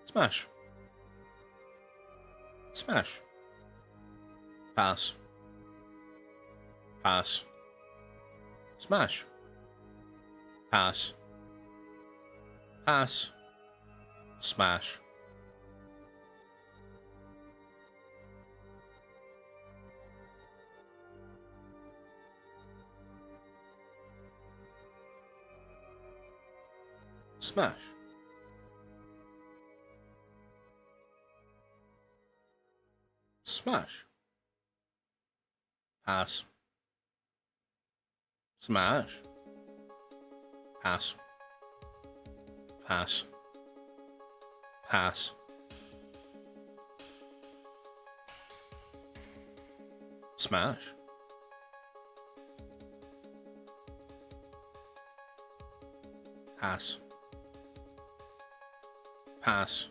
Smash. Smash. Pass. Pass. Smash. Pass. Pass. Smash. Smash. Smash. Pass. Smash. Pass. Pass. Pass. Smash. Pass. Pass.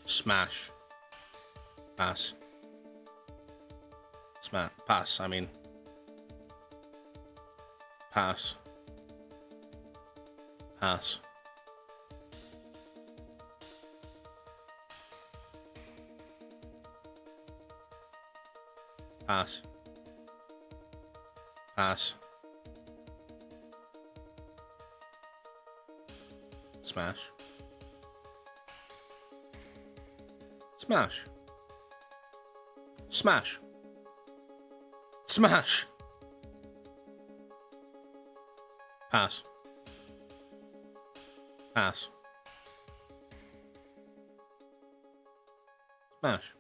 Smash. Pass. Smash. Pass, I mean. Pass. Pass. Pass. Pass. Smash. Smash. Smash. Smash. Pass. Pass. Smash.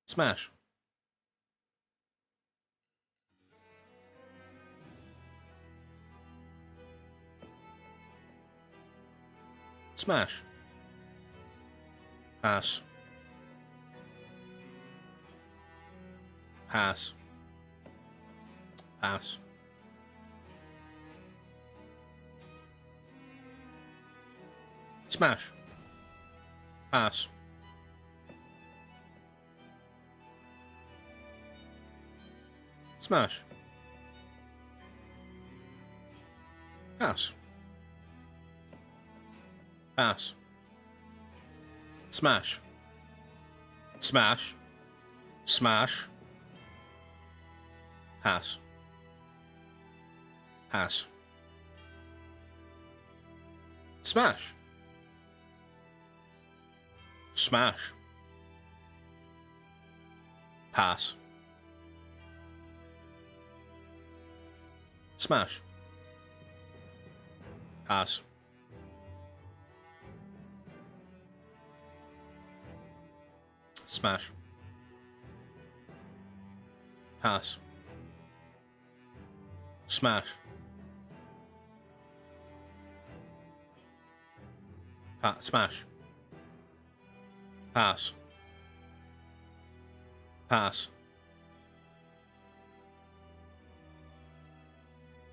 Smash. Smash. Pass. Pass. Pass. Smash. Pass. Smash. Pass. Pass. Smash. Smash. Smash. Pass. Pass. Smash. Smash. Pass. Smash. Pass. Smash. Pass. Smash. Smash. Pass. Pass.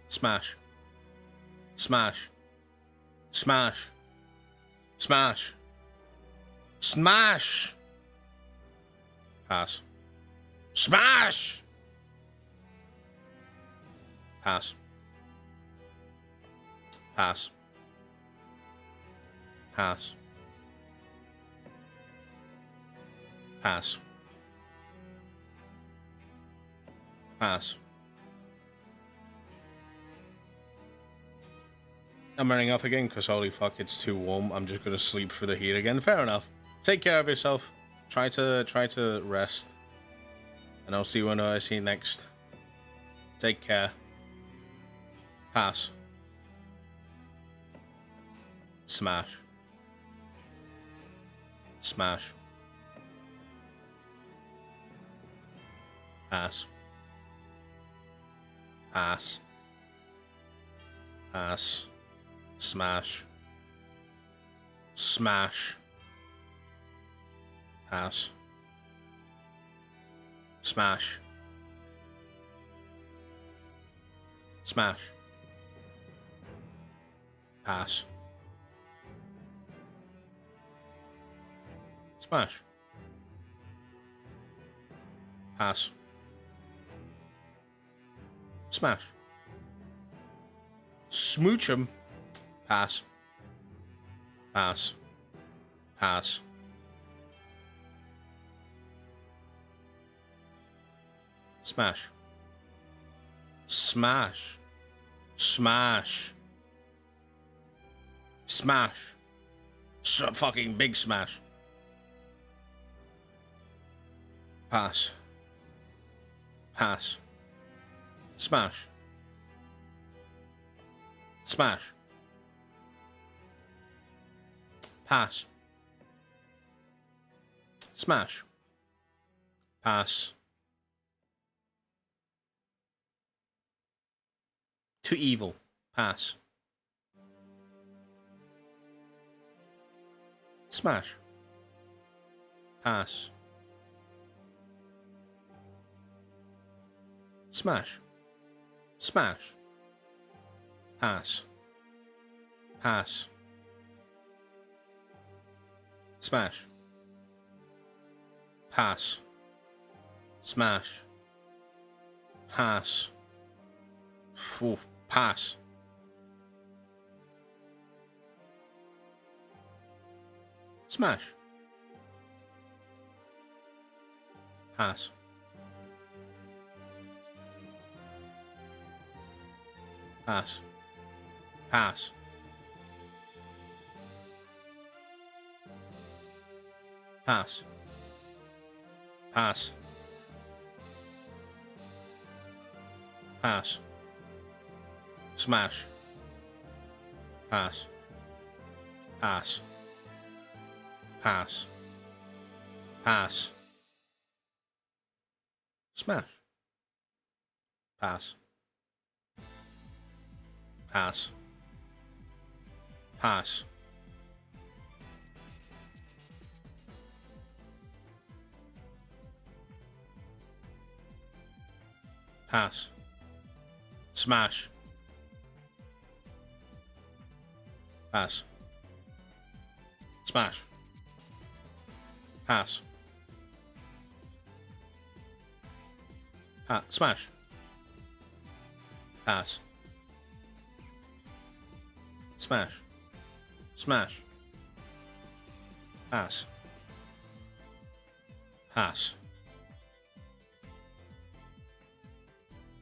Smash. Smash. Smash. Smash. Smash. Pass. Smash. Pass. Pass. Pass. Pass. Pass. I'm running off again because holy fuck, it's too warm. I'm just gonna sleep through the heat again. Fair enough. Take care of yourself. Try to rest. And I'll see you when I see you next. Take care. Pass. Smash. Smash. Pass. Pass. Pass. Smash. Smash. Pass. Smash. Smash. Pass. Smash. Pass. Smash. Smooch 'em. Pass. Pass. Pass. Smash. Smash. Smash. Smash. Fucking big smash. Pass. Pass. Smash. Smash. Pass. Smash. Pass. Too evil. Pass. Smash. Pass. Smash. Smash. Pass. Pass. Smash. Pass. Smash. Pass. Ooh, pass. Smash. Pass. Pass. Pass. Pass. Pass. Pass. Smash. Pass. Pass. Pass. Pass. Smash. Pass. Pass. Pass. Pass. Smash. Pass. Smash. Pass. Smash. Pass. Smash. Smash. Pass. Pass.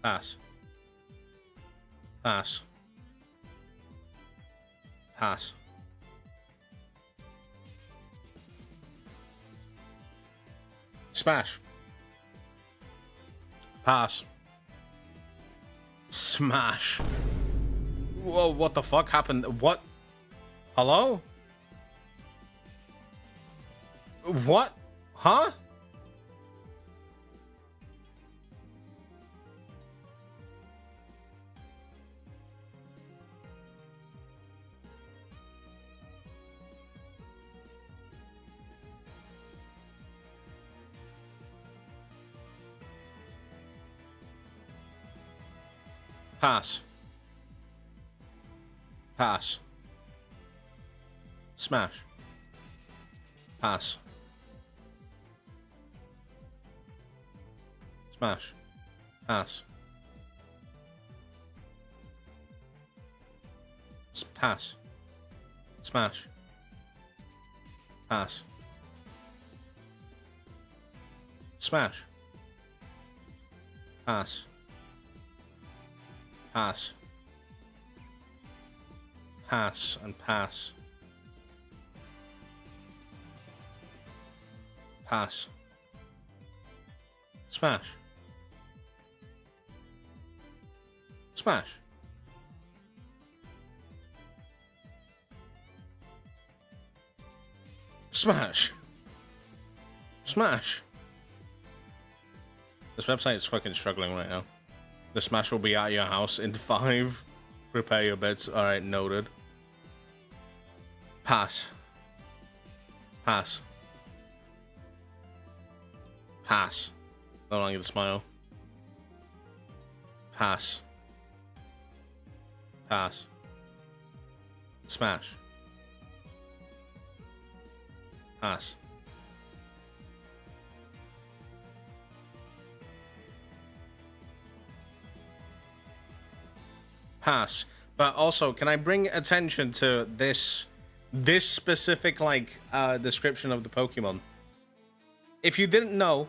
Pass. Pass. Pass. Smash. Pass. Smash. Whoa, what the fuck happened? What? Hello? What? Huh? Pass. Pass. Smash. Pass. Smash. Pass. Pass. Smash. Pass. Smash. Pass. Pass. Pass and pass. Pass. Smash. Smash. Smash. Smash. This website is fucking struggling right now. The smash will be at your house in 5. Prepare your bets. Alright, noted. Pass. Pass. Pass. No longer the smile. Pass. Pass. Smash. Pass. Pass. But also, can I bring attention to this specific like description of the Pokemon? If you didn't know,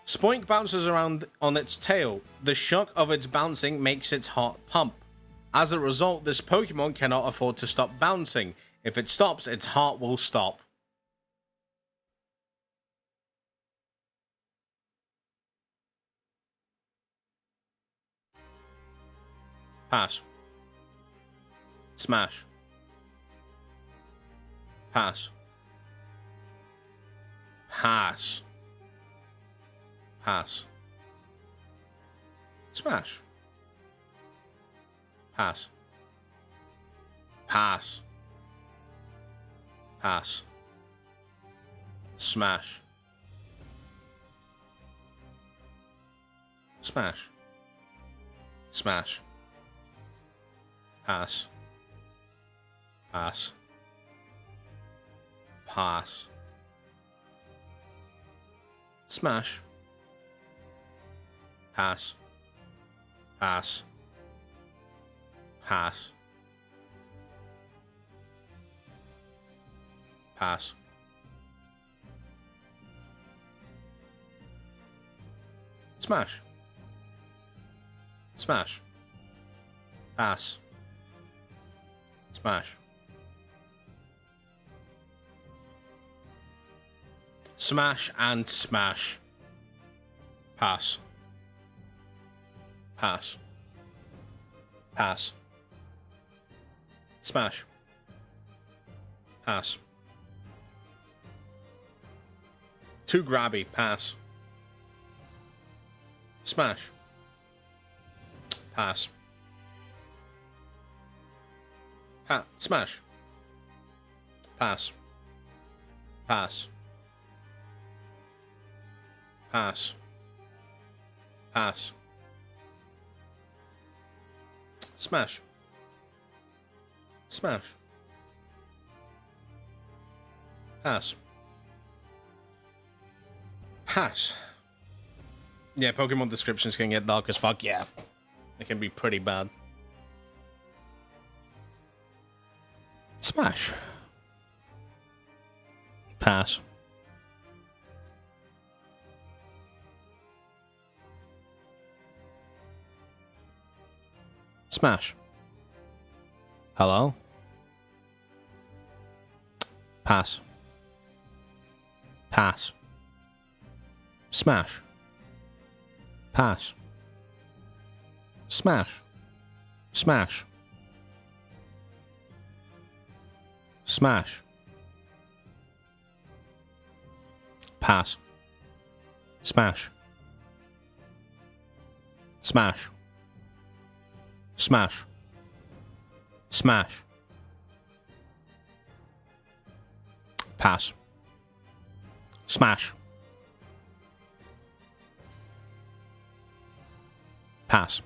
Spoink bounces around on its tail. The shock of its bouncing makes its heart pump. As a result, this Pokemon cannot afford to stop bouncing. If it stops, its heart will stop. Pass. Smash. Pass. Pass. Pass. Smash. Pass. Pass. Pass. Smash. Smash. Smash. Pass. Pass. Pass. Smash. Pass. Pass. Pass. Pass. Smash. Smash. Pass. Smash. Smash and smash. Pass. Pass. Pass. Smash. Pass. Too grabby. Pass. Smash. Pass. Smash. Pass. Pass. Pass. Pass. Smash. Smash. Pass. Pass. Yeah, Pokemon descriptions can get dark as fuck, yeah. It can be pretty bad. Smash. Pass. Smash. Hello? Pass. Pass. Smash. Pass. Smash. Smash. Smash. Pass. Smash. Smash. Smash. Smash. Pass. Smash. Pass.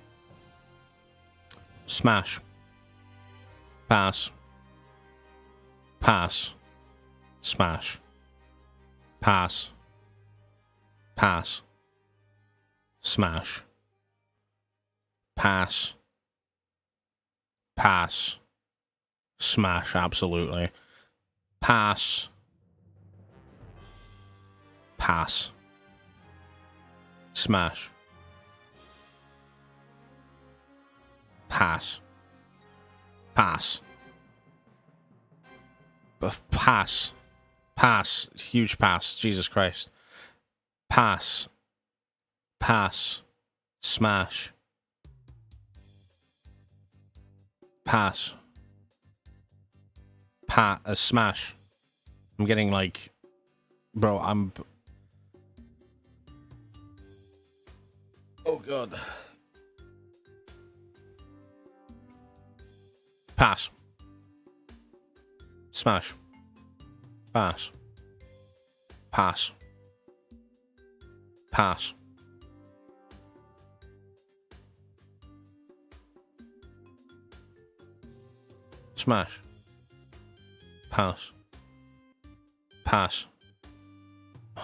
Smash. Pass. Pass. Smash. Pass. Pass. Smash. Pass. Pass. Smash, absolutely. Pass. Pass. Smash. Pass. Pass. Pass. Pass. Huge pass. Jesus Christ. Pass. Pass. Smash. Pass. Smash. I'm getting like... Bro, I'm... Oh, God. Pass. Smash. Pass. Pass. Pass. Smash. Pass. Pass.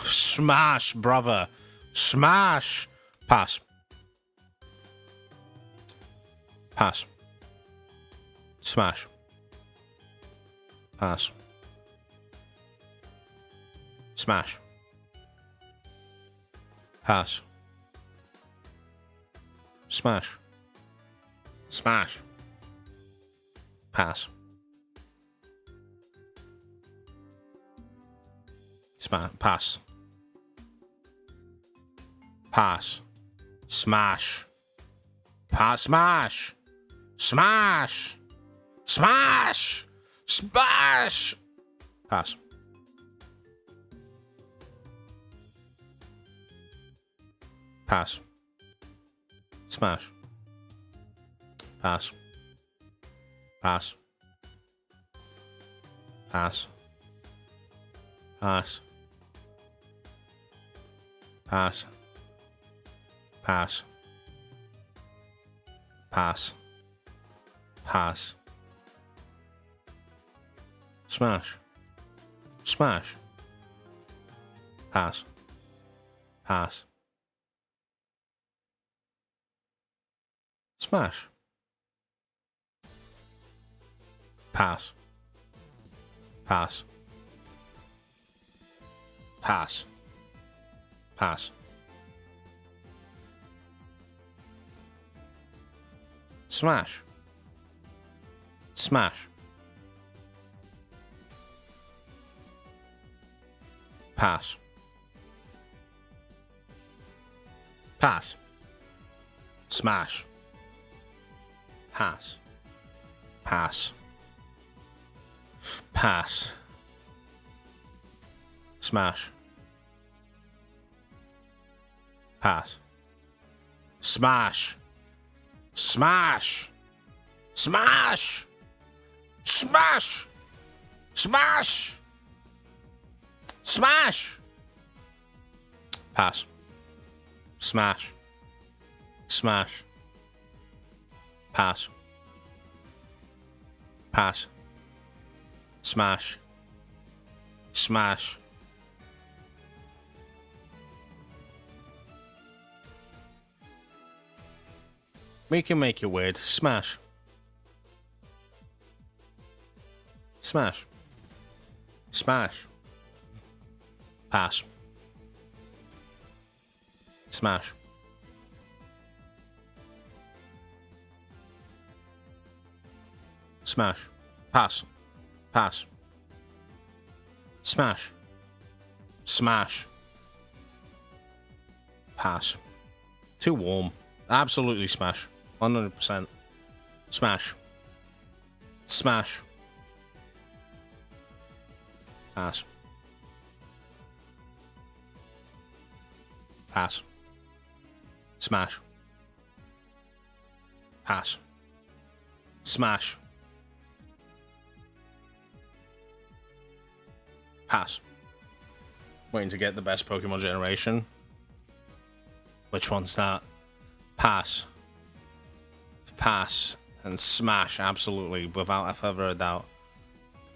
Smash, brother. Smash. Pass. Pass. Smash. Pass. Smash. Pass. Smash. Smash. Pass. Pass. Pass. Smash. Pass. Smash. Smash. Smash. Smash. Pass. Pass. Smash. Pass. Pass. Pass. Pass. Pass. Pass. Pass. Pass. Smash. Smash. Pass. Pass. Smash. Pass. Pass. Pass. Pass. Smash. Smash. Pass. Pass. Smash. Pass. Pass. Pass. Smash. Pass. Smash. Smash. Smash. Smash. Smash. Smash. Pass. Smash. Smash. Pass. Pass. Smash. Smash. We can make it weird. Smash. Smash. Smash. Pass. Smash. Smash. Pass. Pass. Smash. Smash. Pass. Too warm. Absolutely smash. 100%. Smash. Smash. Pass. Pass. Smash. Pass. Smash. Pass. Waiting to get the best Pokemon generation. Which one's that? Pass. Pass. And smash, absolutely, without a further a doubt.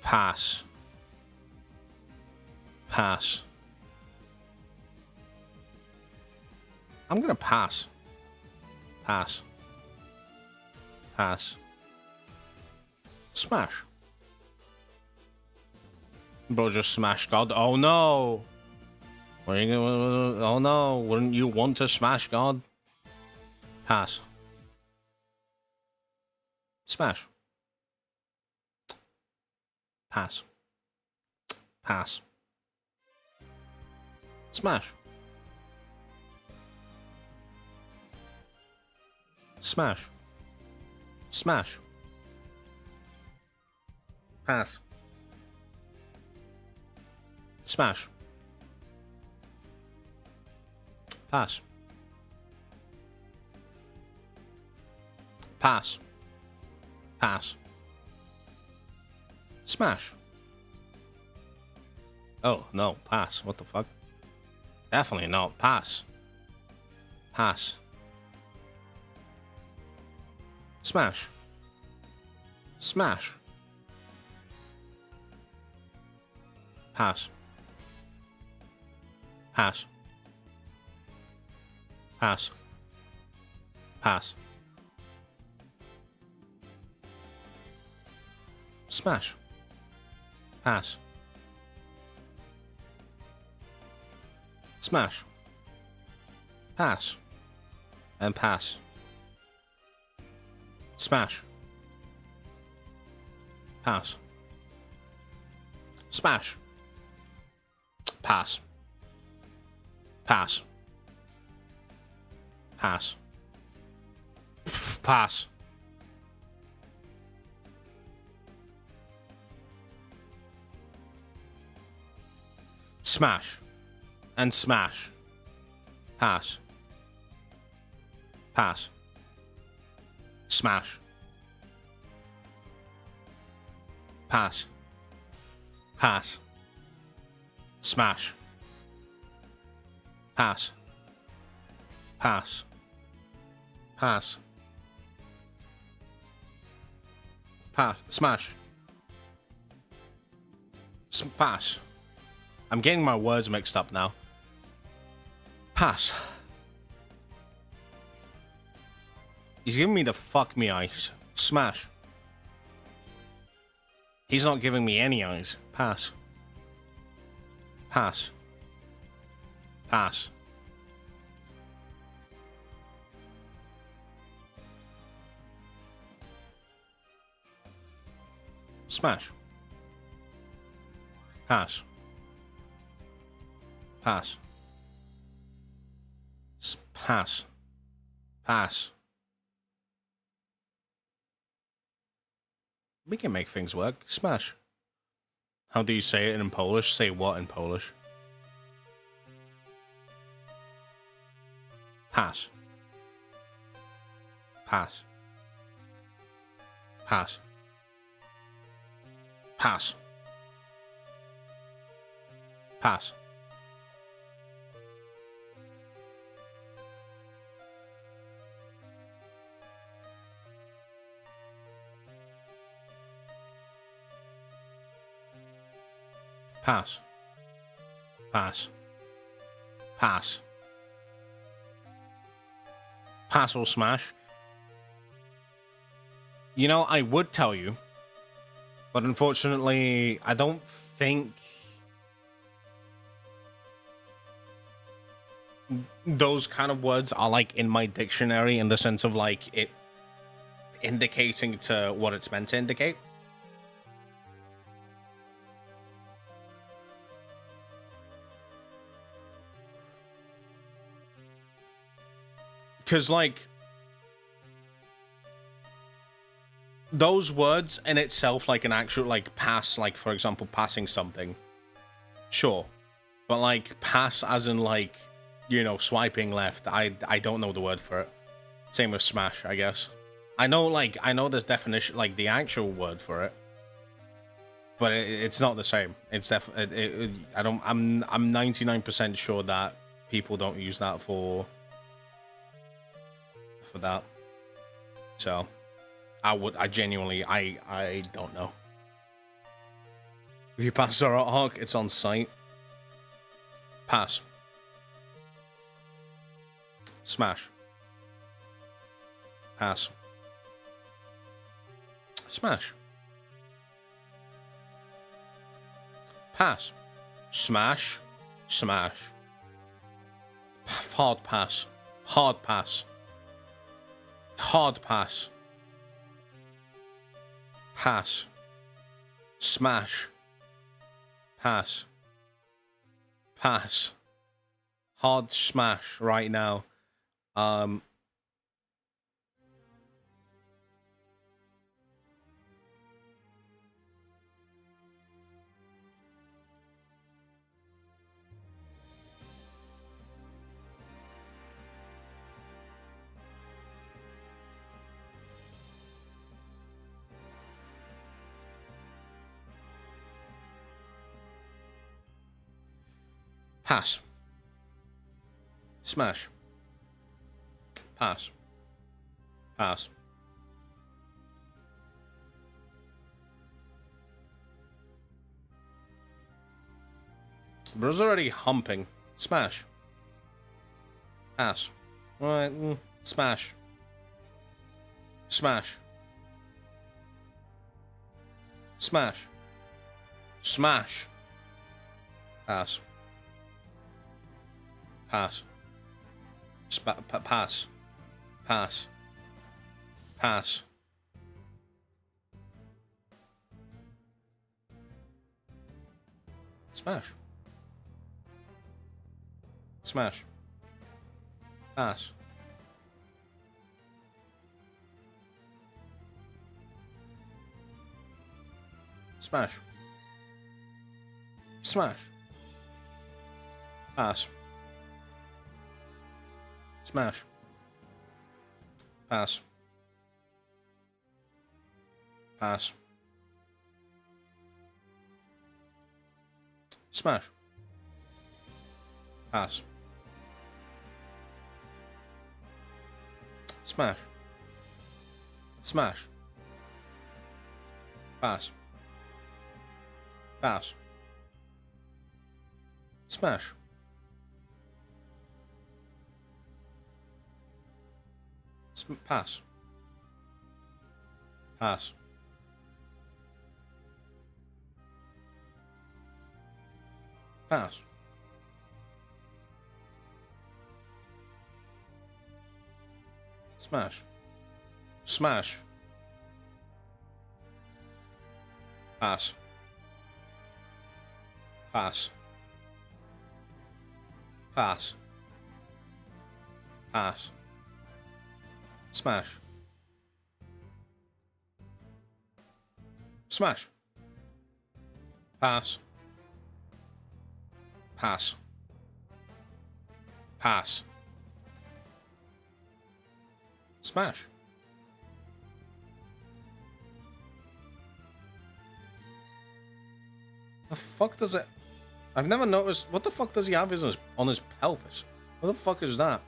Pass. Pass. I'm gonna pass. Pass. Pass. Smash. Bro, just smash God. Oh no! What are you gonna? Oh no! Wouldn't you want to smash God? Pass. Smash. Pass. Pass. Smash. Smash. Smash. Pass. Smash. Pass. Pass. Pass. Smash. Oh, no. Pass. What the fuck? Definitely not. Pass. Pass. Smash. Smash. Pass. Pass. Pass. Pass. Smash. Pass. Smash. Pass. And pass. Smash. Pass. Smash. Pass. Pass. Pass. Pass. Smash. And smash. Pass. Pass. Smash. Pass. Pass. Smash. Pass. Pass. Pass. Pass. Smash. Pass. I'm getting my words mixed up now. Pass. He's giving me the fuck me eyes. Smash. He's not giving me any eyes. Pass. Pass. Pass. Smash. Pass. Pass. Pass. Pass. We can make things work. Smash. How do you say it in Polish? Say what in Polish? Pass. Pass. Pass. Pass. Pass. Pass. Pass. Pass. Pass or smash. You know, I would tell you, but unfortunately, I don't think those kind of words are like in my dictionary in the sense of like it indicating to what it's meant to indicate. Because, like, those words in itself, like an actual, like, pass, like, for example, passing something, sure. But, like, pass as in, like, you know, swiping left, I don't know the word for it. Same with smash, I guess. I know there's definition, like, the actual word for it. But it's not the same. It's definitely, I'm 99% sure that people don't use that for that. So, I genuinely, I don't know. If you pass the Hawk, it's on site. Pass. Smash. Pass. Smash. Pass. Smash. Smash. Hard pass. Hard pass. Hard pass. Pass. Smash. Pass. Pass. Hard smash right now. Pass. Smash. Pass. Pass. Bro's already humping. Smash. Pass. Alright, smash. Smash. Smash. Smash. Pass. Pass. Pass. Pass. Pass. Smash. Smash. Pass. Smash. Smash. Pass. Smash. Pass. Pass. Smash. Pass. Smash. Smash. Pass. Pass. Smash. Pass. Pass. Pass. Smash. Smash. Pass. Pass. Pass. Pass. Smash. Smash. Pass. Pass. Pass. Smash. The fuck does it... I've never noticed... What the fuck does he have on his pelvis? What the fuck is that?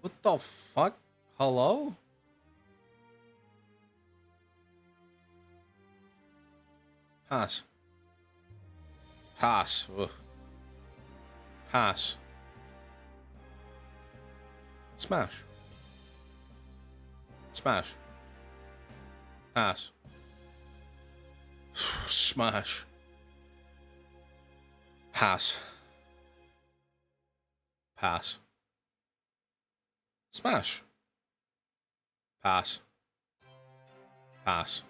What the fuck? Hello? Pass. Pass. Ugh. Pass. Smash. Smash. Pass. Smash. Pass. Pass. Smash. Pass. Pass.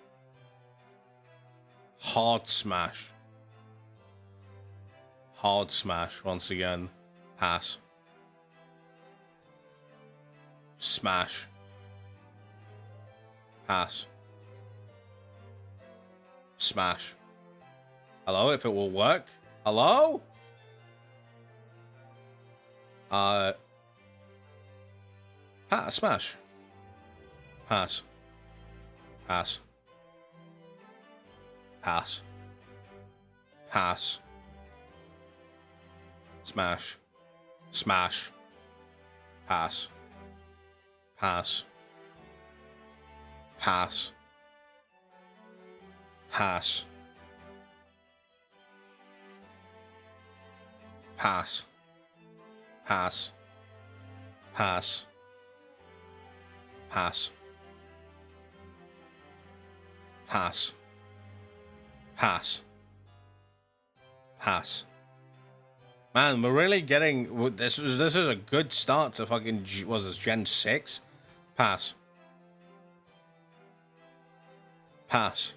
Hard smash. Hard smash once again. Pass. Smash. Pass. Smash. Hello, if it will work. Hello? Pass. Smash. Pass. Pass. Pass. Pass. Smash. Smash. Pass. Pass. Pass. Pass. Pass. Pass. Pass. Pass. Pass. Pass. Pass. Man, we're really getting this is a good start to fucking was this Gen 6? Pass. Pass.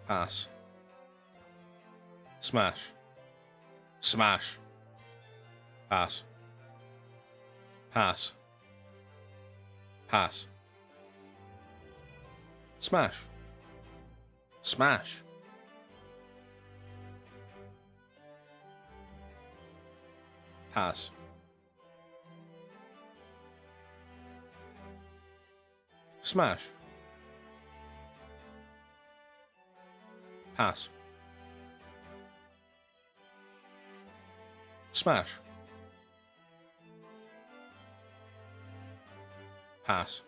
Pass. Smash. Smash. Pass. Pass. Pass. Smash. Smash. Pass. Smash. Pass. Smash. Pass.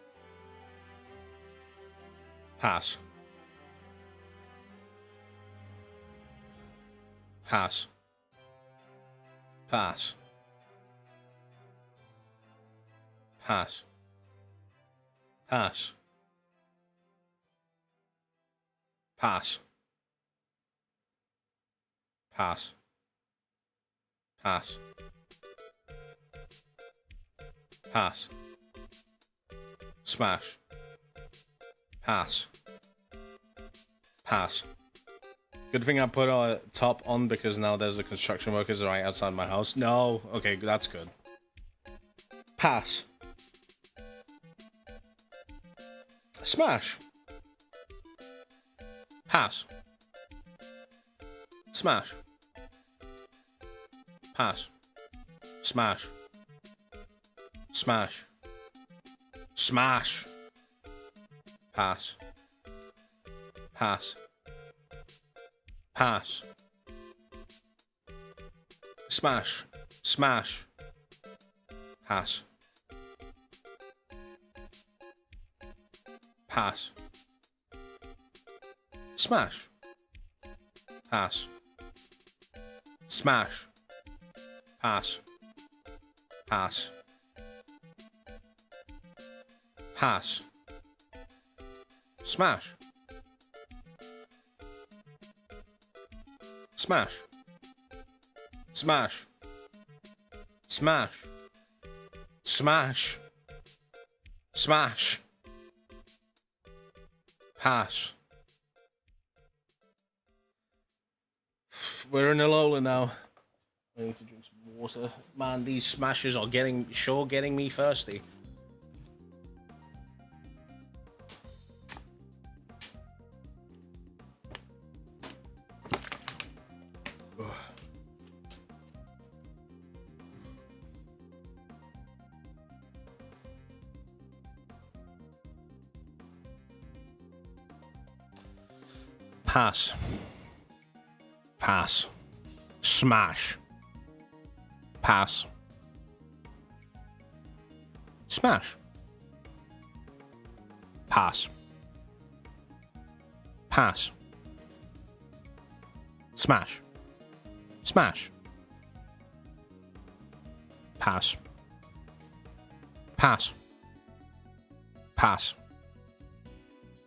Pass. Pass. Pass. Pass. Pass. Pass. Pass. Pass. Pass. Smash. Pass. Pass. Good thing I put a top on because now there's the construction workers right outside my house. No. Okay, that's good. Pass. Smash. Pass. Smash. Pass. Smash. Smash. Smash. Pass. Pass. Pass. Smash. Smash. Pass. Pass. Smash. Pass. Smash. Pass. Pass. Pass. Smash. Smash. Smash. Smash. Smash. Smash. Pass. We're in a Lola now. I need to drink some water. Man, these smashes are getting me thirsty. Pass. Pass. Smash. Pass. Smash. Pass. Pass. Smash. Smash. Pass. Pass. Pass.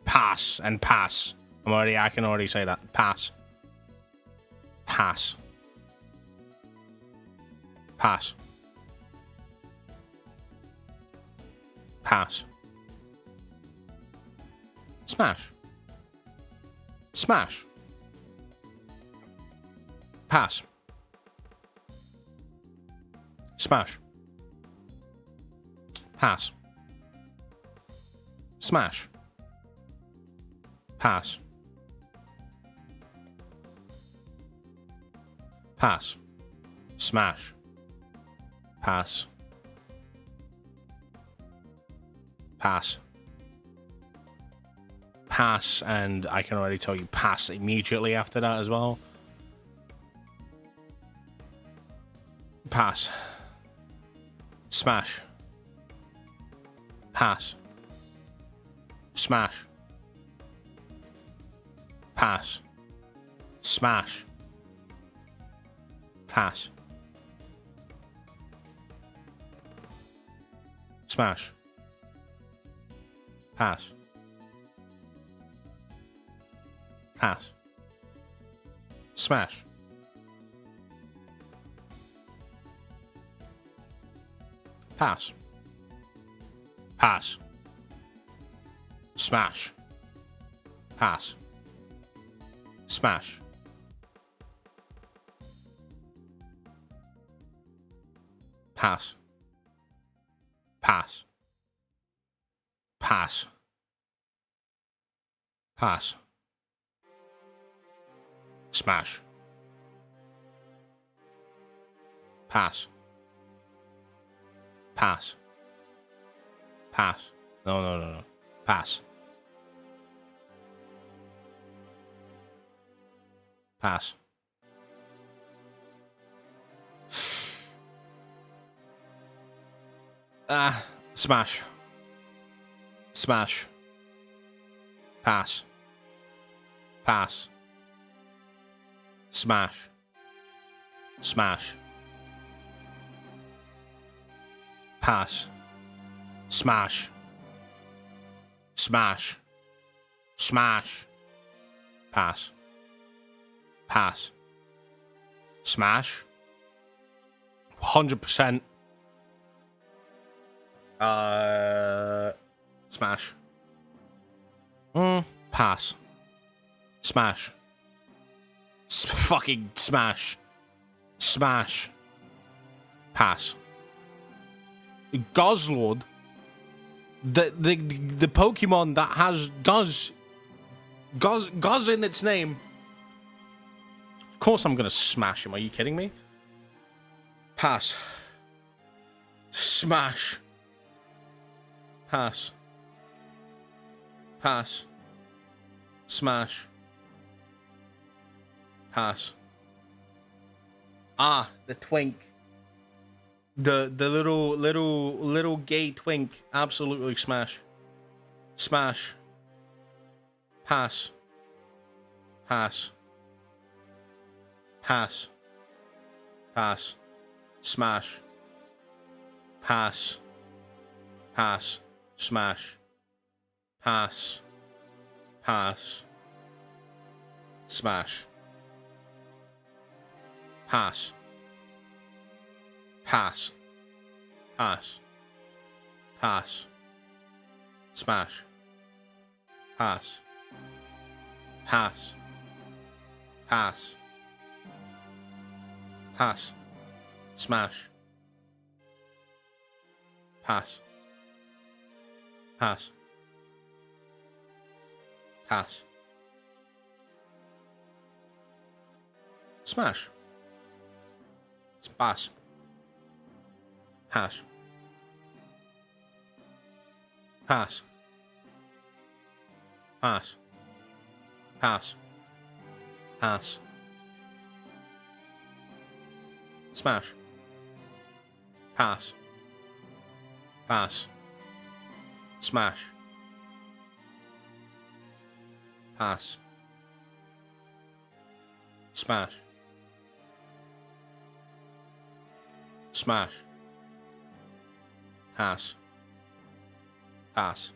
Pass and pass. I can already say that. Pass. Pass. Pass. Pass. Smash. Smash. Pass. Smash. Pass. Smash. Pass. Pass. Smash. Pass. Pass. Pass, and I can already tell you pass immediately after that as well. Pass. Smash. Pass. Smash. Pass. Smash. Pass. Smash. Pass. Pass. Smash. Pass. Pass. Smash. Pass. Smash. Pass. Pass. Pass. Pass. Smash. Pass. Pass. Pass. No. Pass. Pass. Smash. Smash. Pass. Pass. Smash. Smash. Pass. Smash. Smash. Smash. Pass. Pass. Smash. 100%. Smash. Pass. Smash. Fucking smash. Smash. Pass. Gozlord. The Pokemon that has Goz in its name. Of course I'm gonna smash him. Are you kidding me? Pass. Smash. Pass. Pass. Smash. Pass. Ah, the twink. The little gay twink. Absolutely smash. Smash. Pass. Pass. Pass. Pass. Smash. Pass. Pass. Smash. Pass. Pass. Smash. Pass. Pass. Pass. Pass. Smash. Pass. Pass. Pass. Pass. Smash. Pass. Pass. Pass. Smash. Pass. Pass. Pass. Pass. Pass. Pass. Smash. Pass. Pass. Smash. Pass. Smash. Smash. Pass. Pass.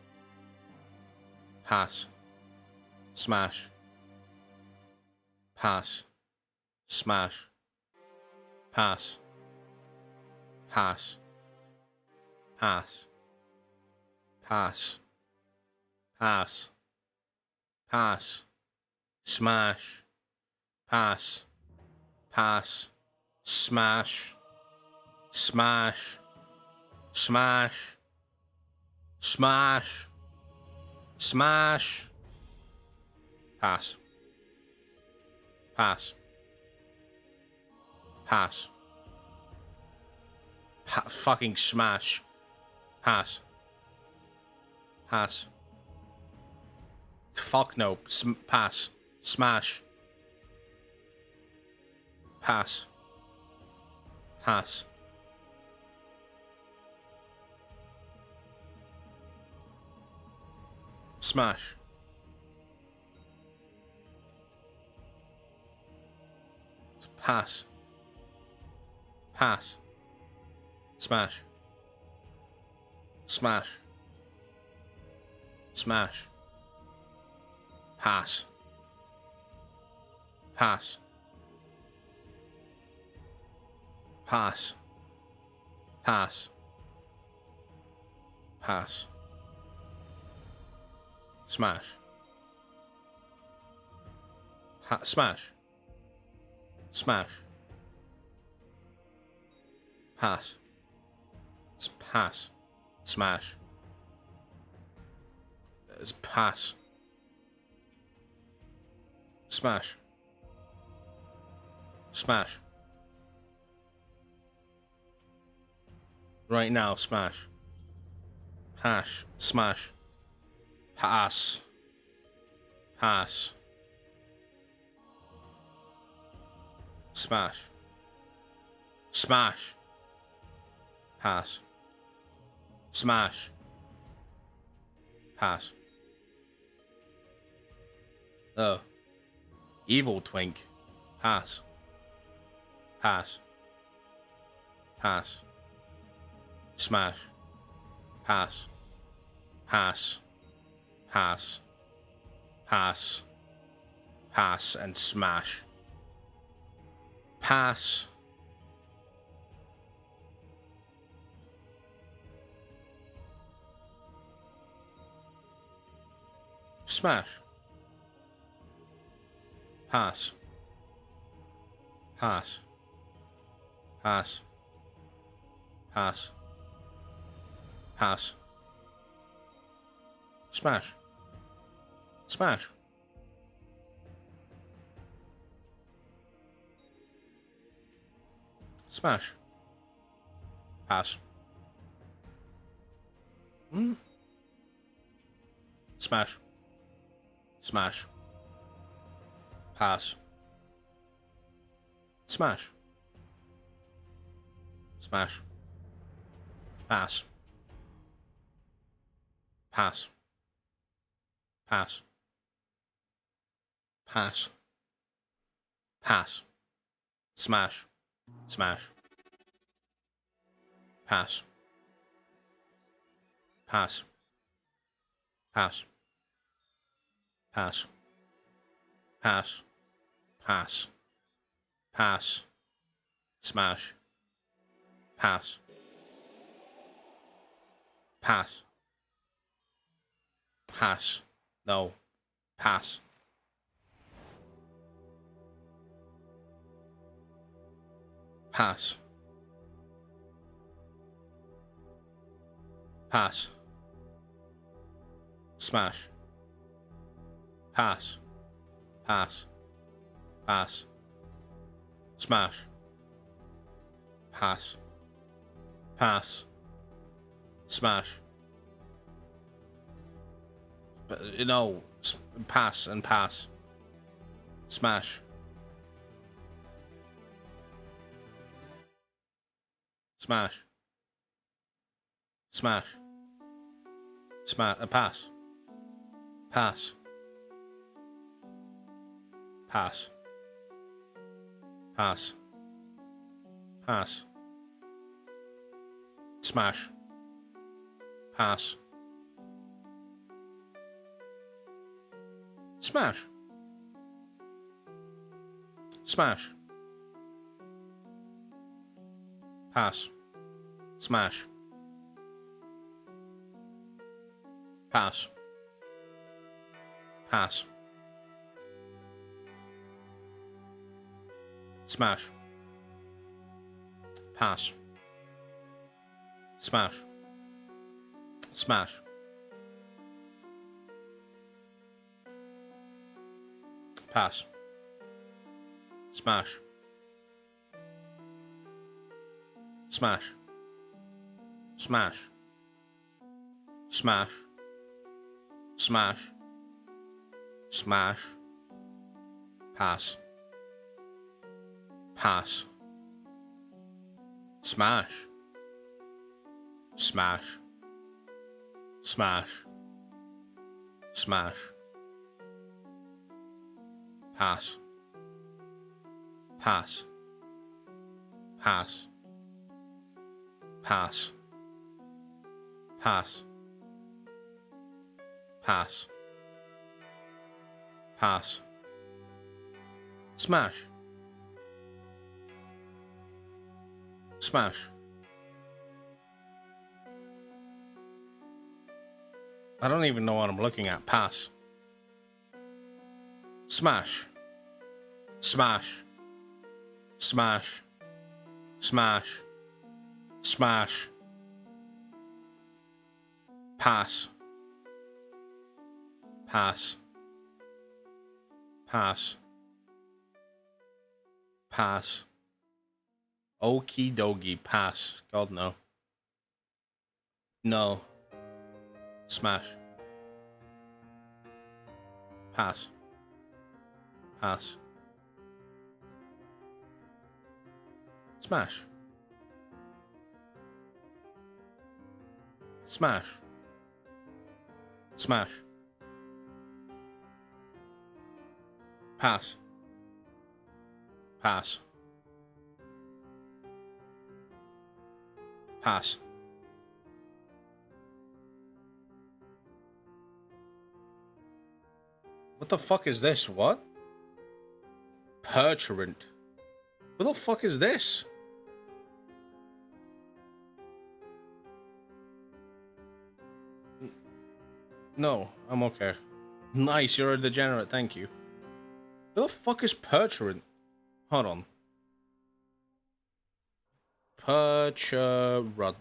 Pass. Smash. Pass. Smash. Pass. Pass. Pass. Pass. Pass. Pass. Smash. Pass. Pass. Smash. Smash. Smash. Smash. Smash. Pass. Pass. Pass. Fucking smash. Pass. Pass. Fuck no. Pass. Smash. Pass. Pass. Smash. Pass. Pass. Smash. Smash. Smash. Pass. Pass. Pass. Pass. Pass. Smash. Smash. Smash. Pass. Pass. Smash. Pass. Smash. Smash. Right now, smash. Hash. Smash. Pass. Pass. Smash. Smash. Pass. Smash. Pass. Oh. Evil twink. Pass. Pass. Pass. Smash. Pass. Pass. Pass. Pass. Pass and smash. Pass. Smash. Pass. Pass. Pass. Pass. Pass. Smash. Smash. Smash. Pass. Smash. Smash. Pass. Smash. Smash. Pass. Pass. Pass. Pass. Pass. Smash. Smash. Pass. Pass. Pass. Pass. Pass. Pass. Pass. Smash. Pass. Pass. Pass. No. Pass. Pass. Pass. Smash. Pass. Pass. Pass. Smash. Pass. Pass. Smash. No. Pass and pass. Smash. Smash. Smash. Smash. Pass. Pass. Pass. Pass. Pass. Smash. Pass. Smash. Smash. Pass. Smash. Pass. Pass. Smash. Pass. Smash. Smash. Pass. Smash. Smash. Smash. Smash. Smash. Smash. Pass. Pass. Smash. Smash. Smash. Smash. Pass. Pass. Pass. Pass. Pass. Pass. Pass. Smash. Smash. I don't even know what I'm looking at. Pass. Smash. Smash. Smash. Smash. Smash. Pass. Pass. Pass. Pass. Okie dokie. Pass. God, no. No. Smash. Pass. Pass. Smash. Smash. Smash. Pass. Pass. Pass. What the fuck is this? What? Perturant. What the fuck is this? No, I'm okay. Nice, you're a degenerate, thank you. What the fuck is perturant? Hold on. Perturant.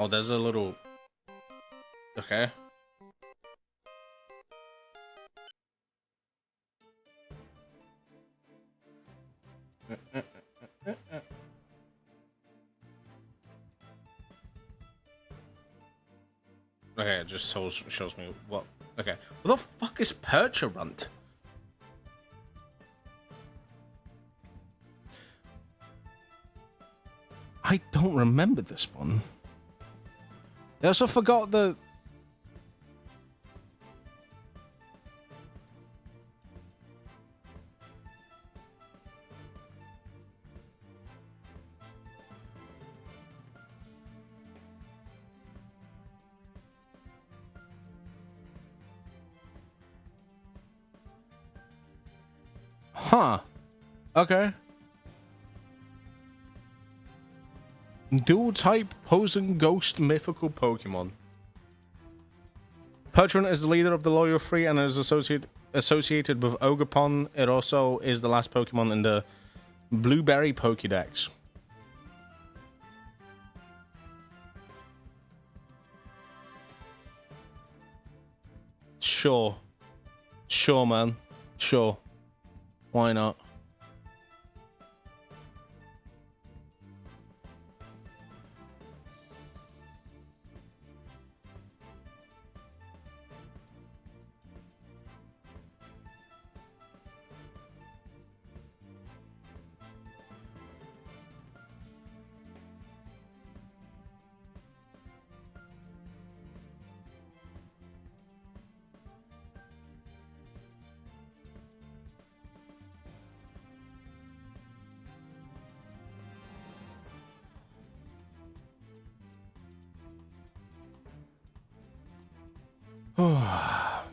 Oh, there's a little... Okay. Okay, it just shows me what... Okay. What the fuck is perturant? I don't remember this one. I also forgot the... Huh. Okay. Dual type posing ghost mythical Pokemon. Perturant is the leader of the Loyal Three and is associated with Ogerpon. It also is the last Pokemon in the Blueberry Pokédex. Sure. Sure, man. Sure. Why not?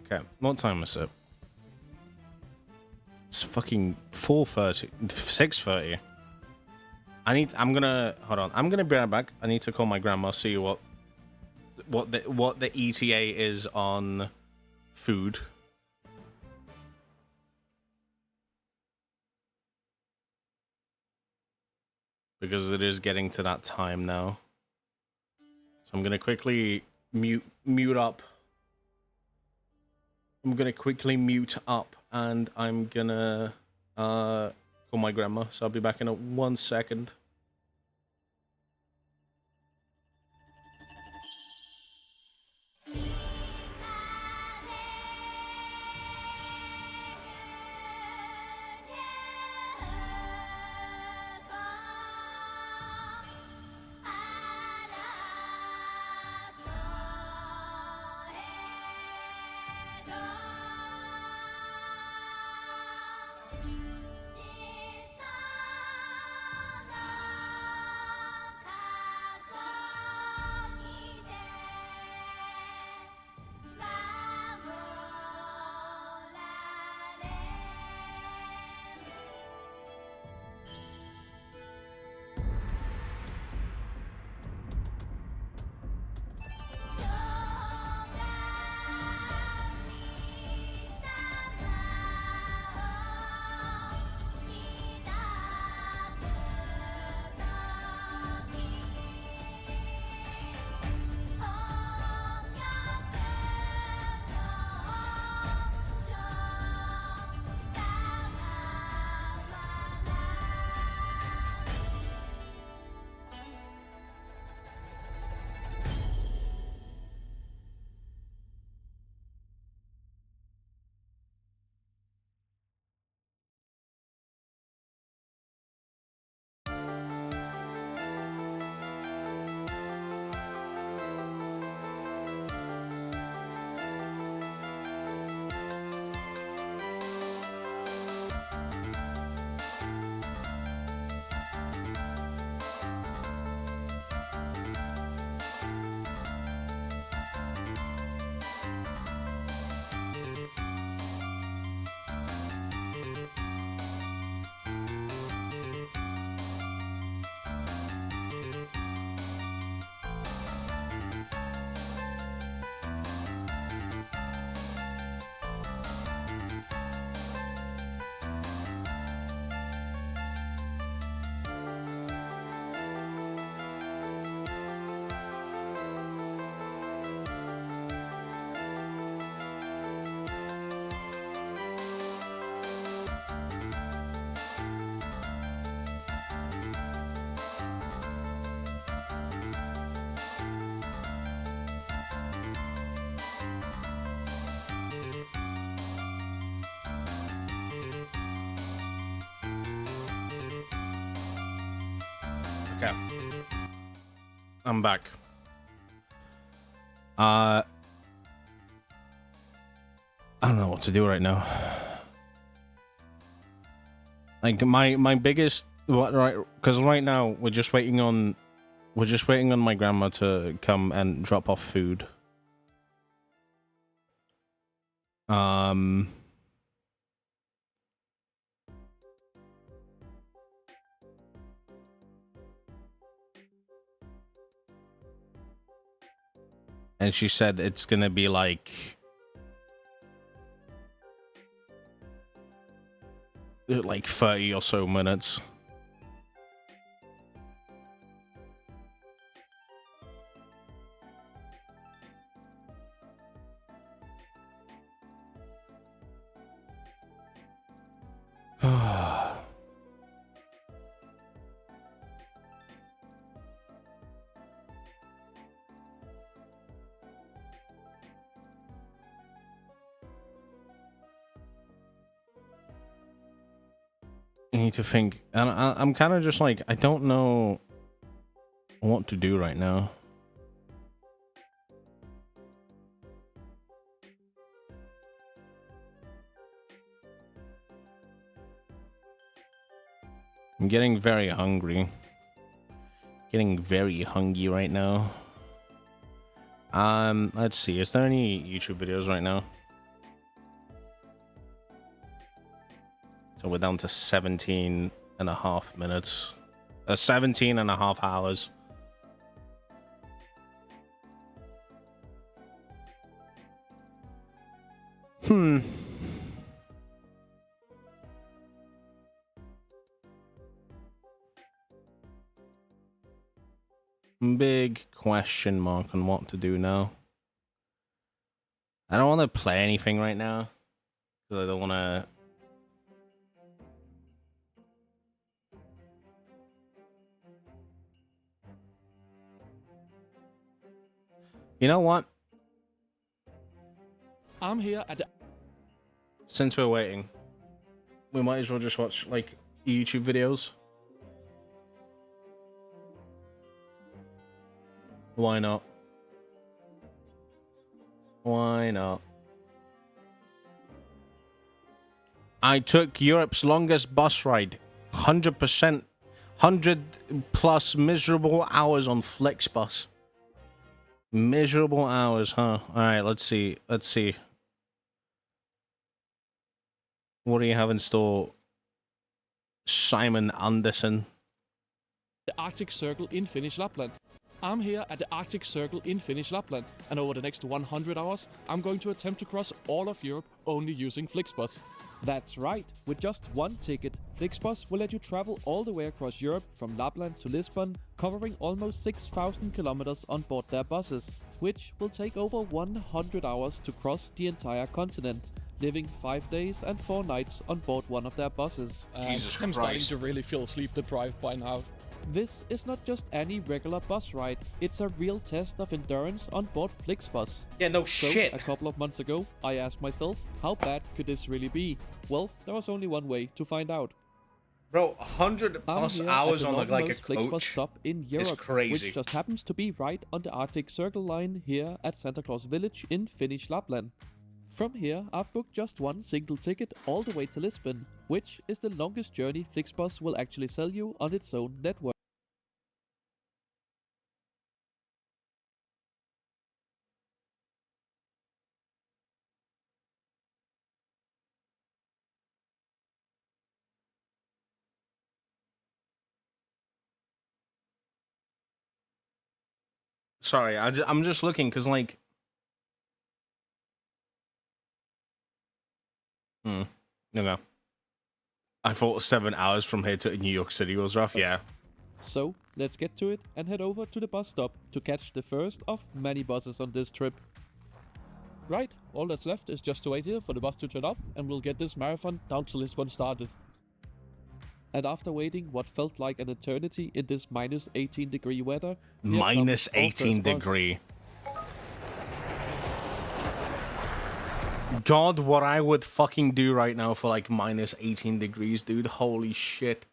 Okay, what time is it? It's fucking 4:30, 6:30. I'm gonna hold on. I'm gonna be right back. I need to call my grandma, see what the ETA is on food. because it is getting to that time now. So I'm gonna quickly mute up. I'm gonna quickly mute up, and I'm gonna call my grandma. So I'll be back in 1 second. Okay. I'm back. I don't know what to do right now. Like my biggest right, because right now we're just waiting on my grandma to come and drop off food. And she said it's gonna be like 30 or so minutes. I need to think, and I'm kind of just like, I don't know what to do right now. I'm getting very hungry. Getting very hungry right now. Let's see, is there any YouTube videos right now? So we're down to 17 and a half minutes. 17 and a half hours. Big question mark on what to do now. I don't want to play anything right now. Because I don't want to... You know what? I'm here at the... Since we're waiting, we might as well just watch, like, YouTube videos. Why not? Why not? I took Europe's longest bus ride. 100%. 100 plus miserable hours on Flixbus. Miserable hours, huh? Alright, let's see. Let's see. What do you have in store, Simon Anderson? the Arctic Circle in Finnish Lapland. I'm here at the Arctic Circle in Finnish Lapland, and over the next 100 hours, I'm going to attempt to cross all of Europe only using Flixbus. That's right, with just one ticket, Flixbus will let you travel all the way across Europe from Lapland to Lisbon, covering almost 6,000 kilometers on board their buses, which will take over 100 hours to cross the entire continent, living 5 days and 4 nights on board one of their buses. Jesus I'm starting Christ. to really feel sleep deprived by now. This is not just any regular bus ride, it's a real test of endurance on board Flixbus. Yeah, no So, shit. a couple of months ago, I asked myself, how bad could this really be? Well, there was only one way to find out. Bro, 100 I'm plus here hours at the on like a northernmost Flixbus coach. stop in is Europe, crazy. which just happens to be right on the Arctic Circle line here at Santa Claus Village in Finnish Lapland. From here, I've booked just one single ticket all the way to Lisbon, which is the longest journey Flixbus will actually sell you on its own network. Sorry, I'm just looking because like. Okay. I thought 7 hours from here to New York City was rough. Yeah. So, let's get to it and head over to the bus stop to catch the first of many buses on this trip. Right, all that's left is just to wait here for the bus to turn up and we'll get this marathon down to Lisbon started. And after waiting what felt like an eternity in this minus 18 degree weather, here Minus comes our 18 first bus. degree. God, what I would fucking do right now for like minus 18 degrees, dude. Holy shit.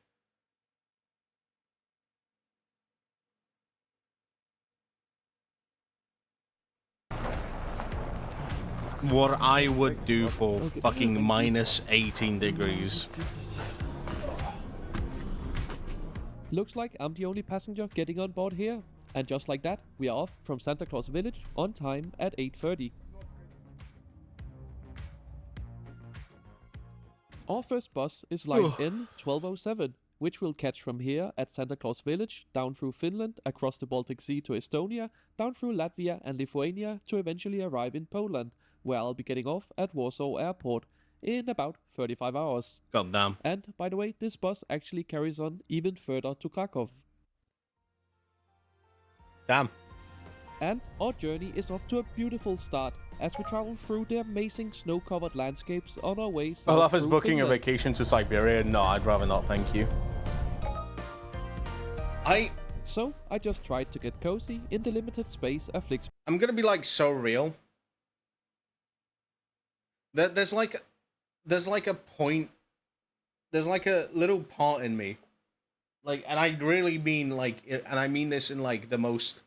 What I would do for fucking minus 18 degrees. Looks like I'm the only passenger getting on board here. And just like that, we are off from Santa Claus Village on time at 8:30. Our first bus is line N1207, which we'll catch from here at Santa Claus Village, down through Finland, across the Baltic Sea to Estonia, down through Latvia and Lithuania to eventually arrive in Poland, where I'll be getting off at Warsaw Airport in about 35 hours. God damn. And, by the way, this bus actually carries on even further to Krakow. Damn. And our journey is off to a beautiful start as we travel through the amazing snow-covered landscapes on our way south Olaf is through booking a Finland. vacation to Siberia. No, I'd rather not, thank you. So, I just tried to get cozy in the limited space at Flix. I'm gonna be like so real. There's like a point. There's like a little part in me, like, and I really mean like, and I mean this in like the most,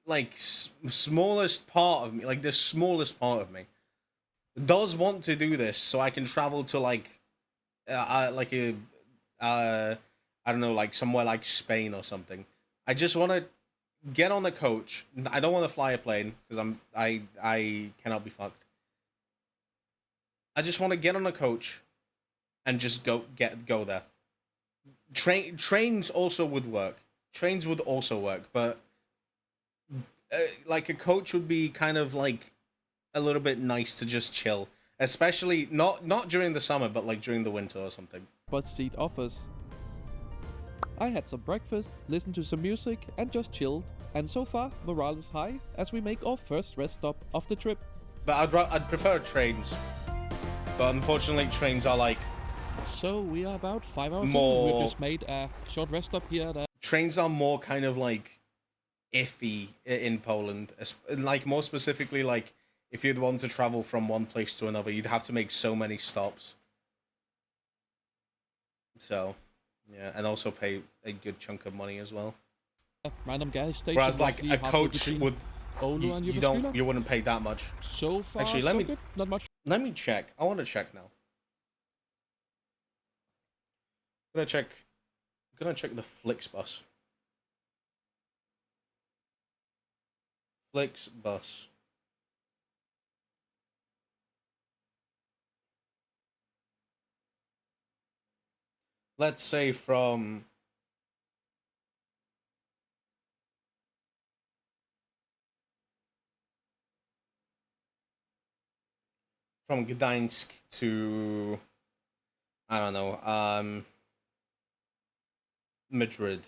like smallest part of me, like the smallest part of me, does want to do this so I can travel to like I don't know, like somewhere like Spain or something. I just want to get on the coach. I don't want to fly a plane because I cannot be fucked. I just want to get on a coach and just go there. Trains also would work. Trains would also work, but like a coach would be kind of like a little bit nice to just chill, especially not during the summer, but like during the winter or something. Bus seat offers. I had some breakfast, listened to some music, and just chilled. And so far, morale is high as we make our first rest stop of the trip. But I'd prefer trains. But unfortunately, trains are like... So we are about 5 hours More- in. We've just made a short rest stop here. Trains are more kind of like iffy in Poland. Like more specifically, like if you'd want to travel from one place to another, you'd have to make so many stops. So, yeah, and also pay a good chunk of money as well. Random gas station. Whereas like roughly a halfway coach between would, Oulu and you Jyväskylä. you wouldn't pay that much. So far, Actually, let so me- good. Not much. Let me check. I want to check now. I'm gonna check the Flixbus. Flixbus. Let's say from Gdańsk to, I don't know, Madrid.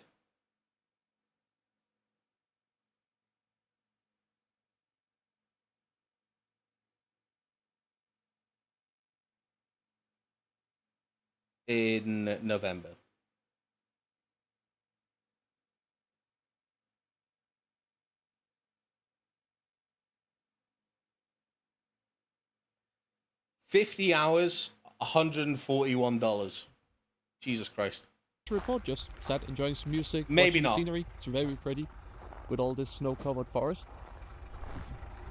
In November. $50 hours, $141. Jesus Christ. Report, just sat enjoying some music, Maybe watching the not. scenery. It's very pretty with all this snow-covered forest.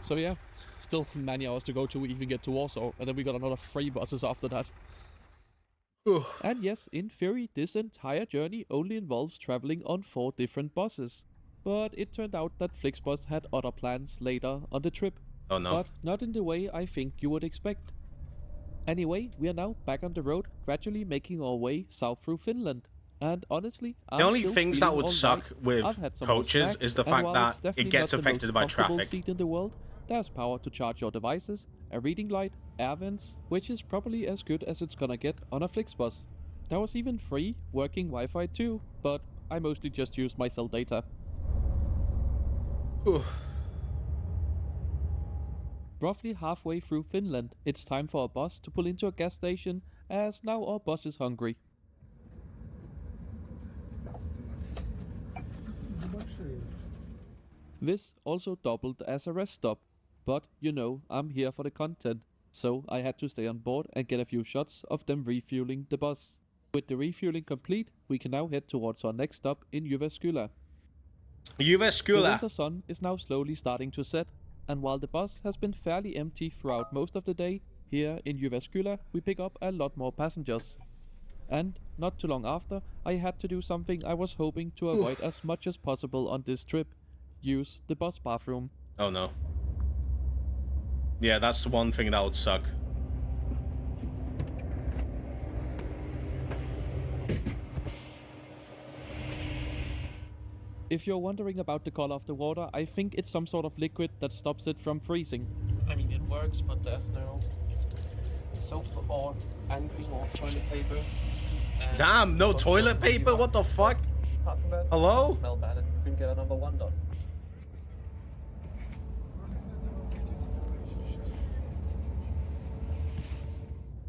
So yeah, still many hours to go to even get to Warsaw, and then we got another 3 buses after that. And yes, in theory, this entire journey only involves traveling on 4 different buses. But it turned out that Flixbus had other plans later on the trip. Oh no. But not in the way I think you would expect. Anyway, we are now back on the road, gradually making our way south through Finland. And honestly, The only things that would suck with I've had some more coaches snacks, is the and fact while that it's definitely it gets not the affected most by comfortable traffic. seat in the world, there's power to charge your devices, a reading light, air vents, which is probably as good as it's gonna get on a Flixbus. There was even free working Wi-Fi too, but I mostly just used my cell data. Roughly halfway through Finland, it's time for a bus to pull into a gas station, as now our bus is hungry. This also doubled as a rest stop, but you know, I'm here for the content, so I had to stay on board and get a few shots of them refueling the bus. With the refueling complete, we can now head towards our next stop in Jyväskylä. The Jyväskylä. winter sun is now slowly starting to set, and while the bus has been fairly empty throughout most of the day, here in Jyväskylä we pick up a lot more passengers. And not too long after, I had to do something I was hoping to avoid as much as possible on this trip. Use the bus bathroom. Oh no. Yeah, that's the one thing that would suck. If you're wondering about the color of the water, I think it's some sort of liquid that stops it from freezing. I mean, it works, but there's no soap or anything or toilet paper. And Damn, no also, toilet if paper? you What the fuck? apart from that, Hello? smell bad and you can get a number 1 done.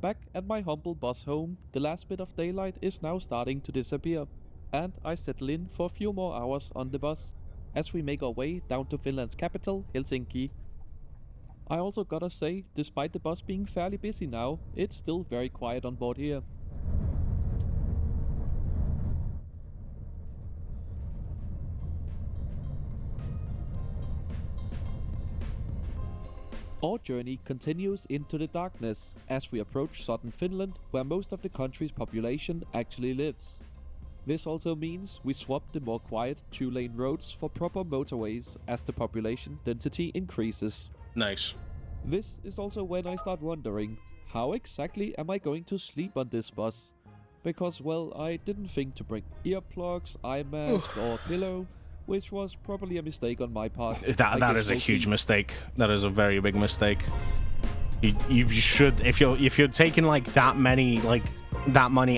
Back at my humble bus home, the last bit of daylight is now starting to disappear, and I settle in for a few more hours on the bus, as we make our way down to Finland's capital, Helsinki. I also gotta say, despite the bus being fairly busy now, it's still very quiet on board here. Our journey continues into the darkness as we approach southern Finland, where most of the country's population actually lives. This also means we swap the more quiet 2-lane roads for proper motorways as the population density increases. Nice. This is also when I start wondering, how exactly am I going to sleep on this bus? Because, well, I didn't think to bring earplugs, eye mask or pillow, which was probably a mistake on my part. I That guess is a we'll huge see. mistake. That is a very big mistake. You should, if you're taking like that many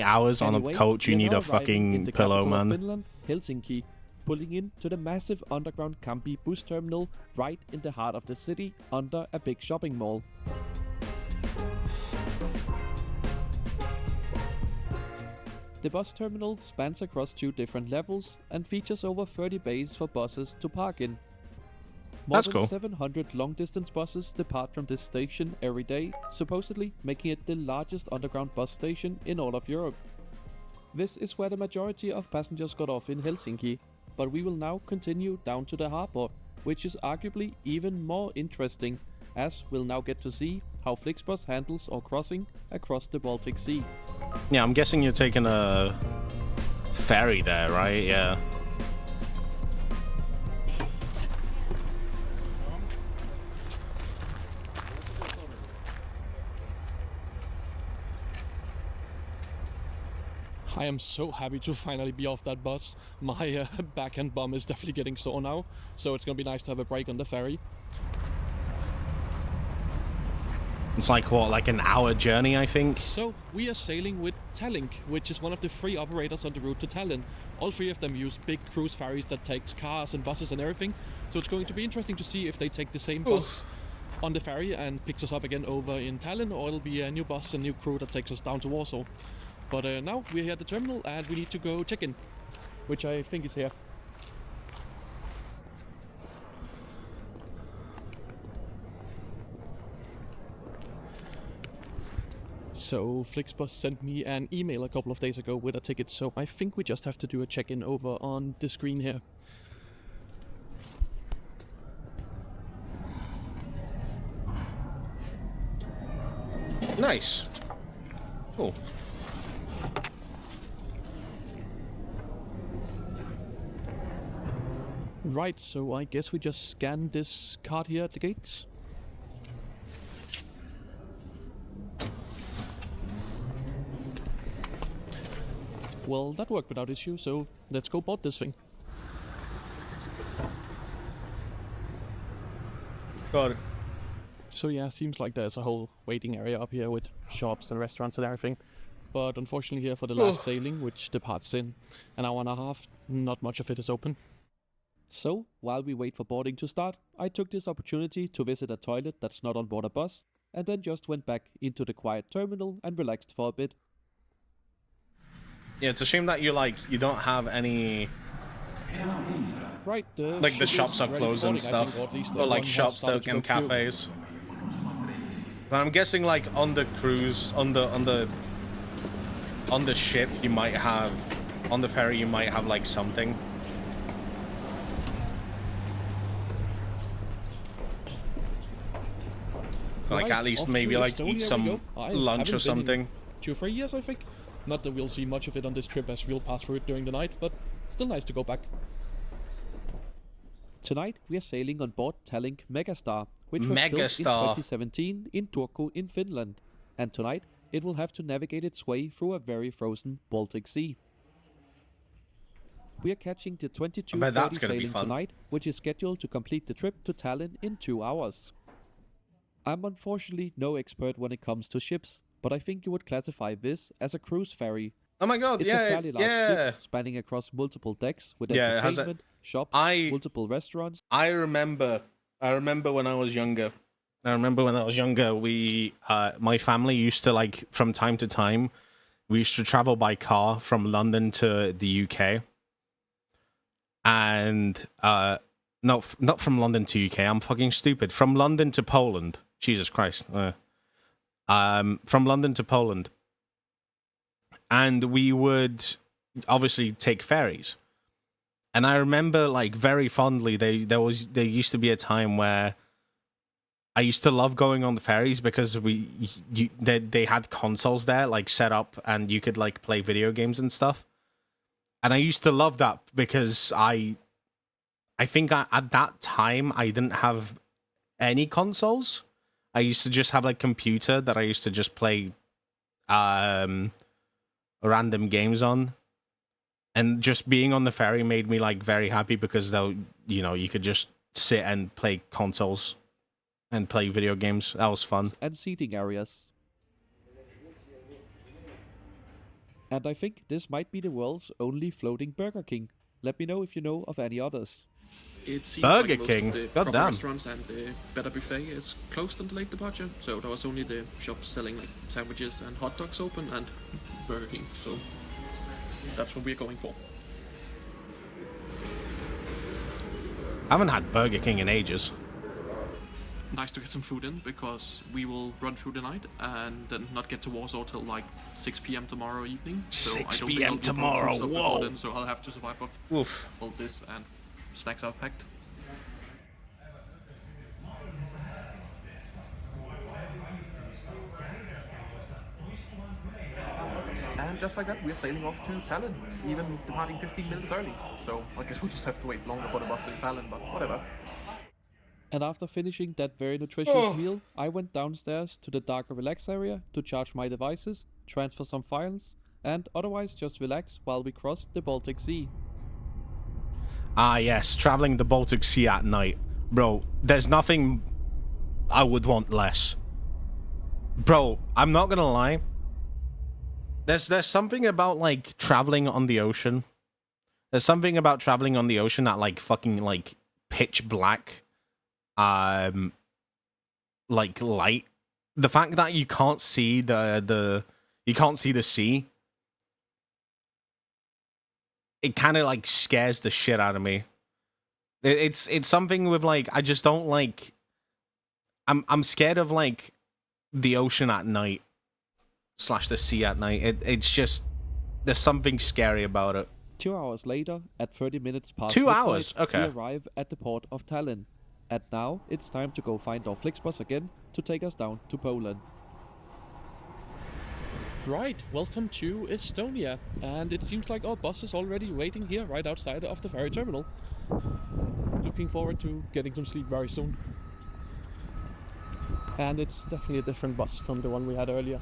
hours on Anyway, a coach, you we are need a now arriving in fucking the pillow, capital of man. Finland, Helsinki, pulling into the massive underground Kampi bus terminal right in the heart of the city under a big shopping mall. The bus terminal spans across 2 different levels and features over 30 bays for buses to park in. More That's than cool. 700 long-distance buses depart from this station every day, supposedly making it the largest underground bus station in all of Europe. This is where the majority of passengers got off in Helsinki, but we will now continue down to the harbour, which is arguably even more interesting, as we'll now get to see how Flixbus handles our crossing across the Baltic Sea. Yeah, I'm guessing you're taking a ferry there, right? Yeah. I am so happy to finally be off that bus. My backhand bum is definitely getting sore now, so it's gonna be nice to have a break on the ferry. It's like, what, like an hour journey, I think? So, we are sailing with Tallink, which is one of the 3 operators on the route to Tallinn. All 3 of them use big cruise ferries that takes cars and buses and everything, so it's going to be interesting to see if they take the same bus on the ferry and picks us up again over in Tallinn, or it'll be a new bus and new crew that takes us down to Warsaw. But now we're here at the terminal and we need to go check in, which I think is here. So Flixbus sent me an email a couple of days ago with a ticket, so I think we just have to do a check-in over on the screen here. Nice. Cool. Right, so I guess we just scan this card here at the gates. Well, that worked without issue, so let's go board this thing. Got it. So yeah, seems like there's a whole waiting area up here with shops and restaurants and everything. But unfortunately here for the last sailing, which departs in an hour and a half, not much of it is open. So, while we wait for boarding to start, I took this opportunity to visit a toilet that's not on board a bus, and then just went back into the quiet terminal and relaxed for a bit. Yeah, it's a shame that you don't have any, Right, like, the shops are ready for closed and boarding, I think, stuff, at least or like one has shops started to and go through. cafes. But I'm guessing like on the cruise, on the ship, you might have, on the ferry, you might have like something. Like Right, at least off maybe to like Estonia eat we some go. I lunch or haven't been in something. 2 or 3 years, I think. Not that we'll see much of it on this trip as we'll pass through it during the night, but still nice to go back. Tonight we are sailing on board Tallink Megastar, which was built in Megastar. 2017 in Turku in Finland. And tonight it will have to navigate its way through a very frozen Baltic Sea. We are catching the I bet 22:30 that's gonna be sailing fun. tonight, which is scheduled to complete the trip to Tallinn in 2 hours. I'm unfortunately no expert when it comes to ships, but I think you would classify this as a cruise ferry. Oh my god, It's a yeah, fairly large yeah. ship spanning across multiple decks with Yeah, it has a- entertainment, shops, I- multiple restaurants. I remember when I was younger. We, my family used to, like, from time to time, we used to travel by car from London to the UK. And, no, not from London to UK. I'm fucking stupid. From London to Poland. Jesus Christ. From London to Poland. And we would obviously take ferries. And I remember, like, very fondly, there used to be a time where I used to love going on the ferries because they had consoles there, like, set up, and you could, like, play video games and stuff. And I used to love that because I think at that time I didn't have any consoles. I used to just have, like, computer that I used to just play random games on. And just being on the ferry made me, like, very happy because, though, you know, you could just sit and play consoles and play video games. That was fun. and seating areas. And I think this might be the world's only floating Burger King. Let me know if you know of any others. It seems Burger like most King? of the God proper damn. restaurants and the better buffet is closed on the late departure, so there was only the shops selling like sandwiches and hot dogs open and Burger King. So that's what we're going for. I haven't had Burger King in ages. Nice to get some food in because we will run through the night and then not get to Warsaw till like 6 p.m. tomorrow evening. So 6 I don't think p.m. I'll be able to tomorrow, stop before whoa. then, so I'll have to survive off Oof. all this and snacks I've packed. And just like that, we're sailing off to Tallinn, even departing 15 minutes early. So I guess we'll just have to wait longer for the bus in Tallinn, but whatever. And after finishing that very nutritious meal, I went downstairs to the darker relax area to charge my devices, transfer some files, and otherwise just relax while we crossed the Baltic Sea. Ah, yes, traveling the Baltic Sea at night. Bro, there's nothing I would want less. Bro, I'm not gonna lie. There's something about, like, traveling on the ocean. There's something about traveling on the ocean at, like, fucking, like, pitch black, like, light. The fact that you can't see you can't see the sea, it kind of, like, scares the shit out of me. It's something with, like, I just don't like. I'm scared of, like, the ocean at night / the sea at night. It's just, there's something scary about it. 2 hours later, at 30 minutes past 2 midnight, hours? Okay. we arrive at the port of Tallinn. And now it's time to go find our Flixbus again to take us down to Poland. Right, welcome to Estonia. And it seems like our bus is already waiting here right outside of the ferry terminal. Looking forward to getting some sleep very soon. And it's definitely a different bus from the one we had earlier.